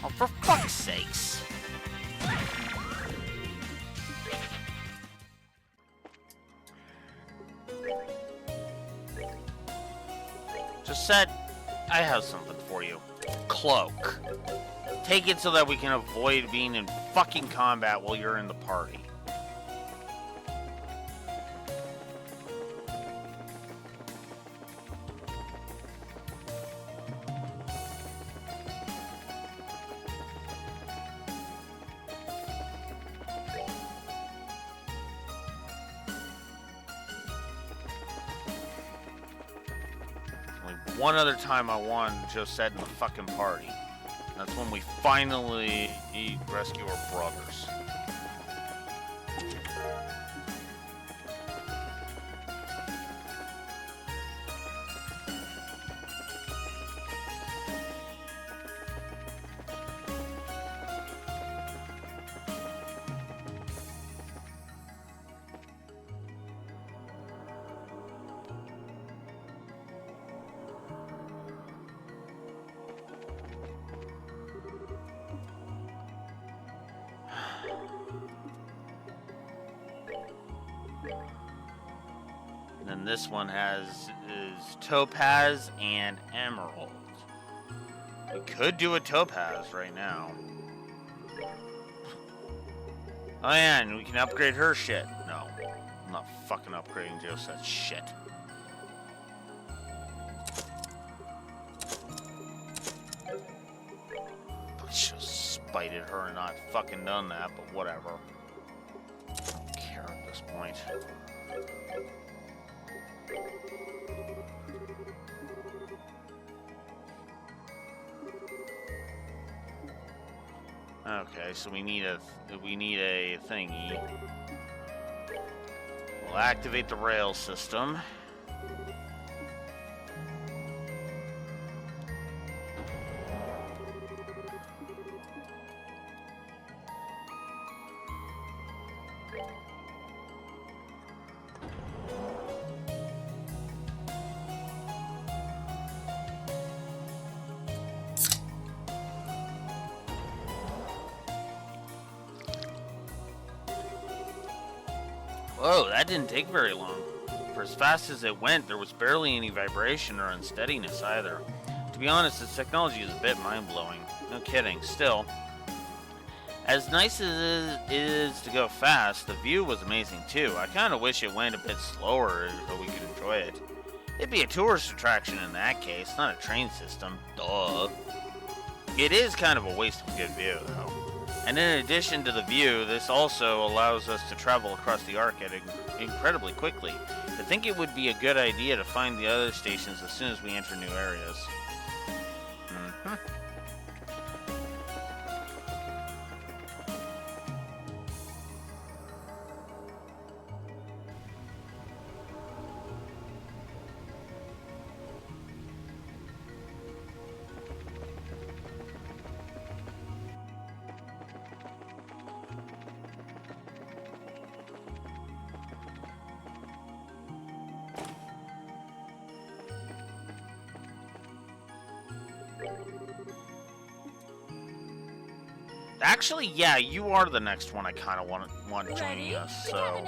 Oh, for fuck's sakes. Just said, I have something for you. Cloak. Take it so that we can avoid being in fucking combat while you're in the party. One other time I won Josette in the fucking party. That's when we finally rescue our brothers. And then this one is topaz and emerald. We could do a topaz right now. Oh yeah, and we can upgrade her shit. No, I'm not fucking upgrading Joset's shit. I should have spited her and not fucking done that, but whatever. I don't care at this point. Okay, so we need a thingy. We'll activate the rail system. Whoa, that didn't take very long. For as fast as it went, there was barely any vibration or unsteadiness either. To be honest, this technology is a bit mind-blowing. No kidding. Still, as nice as it is to go fast, the view was amazing too. I kind of wish it went a bit slower so we could enjoy it. It'd be a tourist attraction in that case, not a train system. Duh. It is kind of a waste of a good view, though. And in addition to the view, this also allows us to travel across the arc at incredibly quickly. I think it would be a good idea to find the other stations as soon as we enter new areas. Actually, yeah, you are the next one I kind of want joining us, so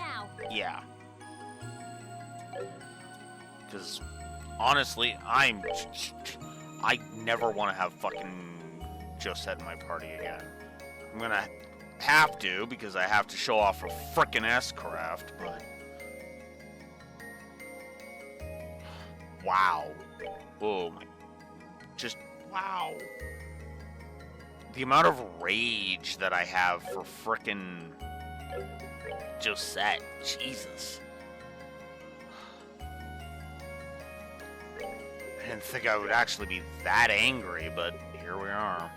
yeah. Because honestly, I never want to have fucking Josette in my party again. I'm gonna have to because I have to show off a frickin' S-craft, but wow, oh my, just wow. The amount of rage that I have for frickin' Josette, Jesus. I didn't think I would actually be that angry, but here we are.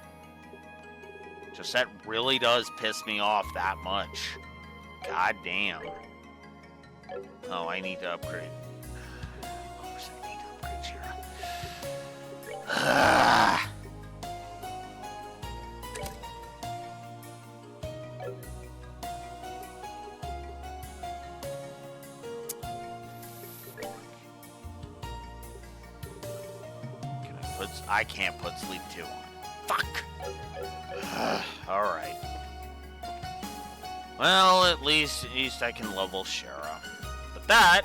Josette really does piss me off that much. God damn. Oh, I need to upgrade. Of course I need to upgrade Shira. I can't put sleep 2 on. Fuck! Alright. Well, at least I can level Shara. But that,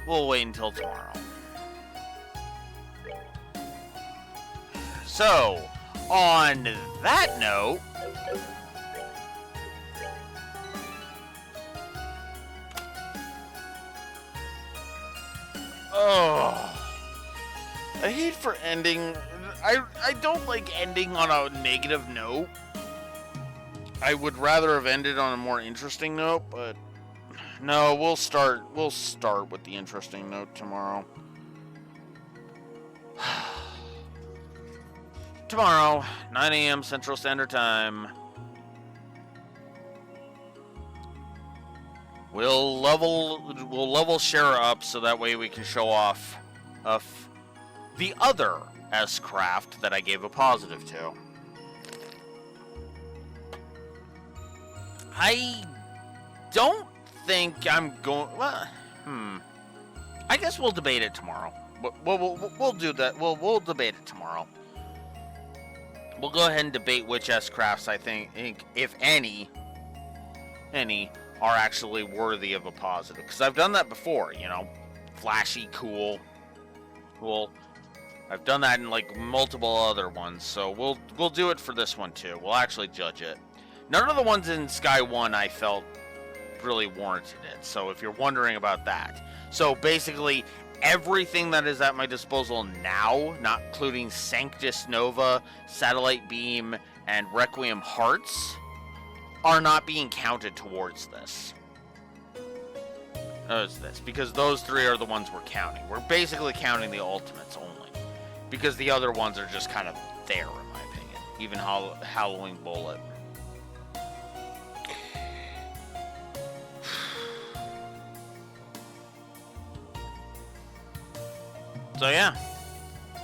we'll wait until tomorrow. So, on that note, oh, I hate for ending. I don't like ending on a negative note. I would rather have ended on a more interesting note, but no, we'll start with the interesting note tomorrow. Tomorrow, 9 a.m. Central Standard Time. We'll level Shara up so that way we can show off the other S-craft that I gave a positive to. I don't think I'm going. Well, I guess we'll debate it tomorrow. We'll do that. We'll debate it tomorrow. We'll go ahead and debate which S-crafts I think, if any, are actually worthy of a positive. Because I've done that before, you know, flashy, cool. I've done that in like multiple other ones, so we'll do it for this one too. We'll actually judge it. None of the ones in Sky 1 I felt really warranted it. So if you're wondering about that, so basically everything that is at my disposal now, not including Sanctus Nova, Satellite Beam, and Requiem Hearts, are not being counted towards this. Because those three are the ones we're counting. We're basically counting the ultimates only, because the other ones are just kind of there, in my opinion. Even Halloween Bullet. So yeah,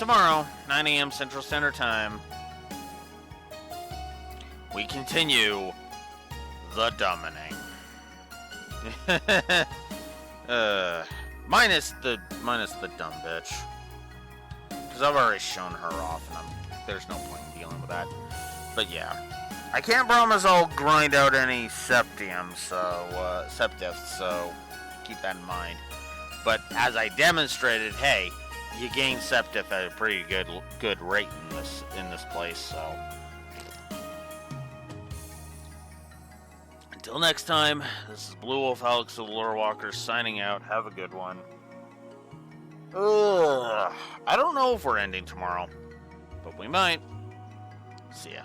tomorrow, 9 a.m. Central Standard Time, we continue the dummining. Minus the dumb bitch, because I've already shown her off, and there's no point in dealing with that. But yeah, I can't promise I'll grind out any septiums, septifs, so keep that in mind. But as I demonstrated, hey, you gain septif at a pretty good rate in this place, so. Until next time, this is Blue Wolf Alex of the Lore Walkers signing out. Have a good one. I don't know if we're ending tomorrow, but we might. See ya.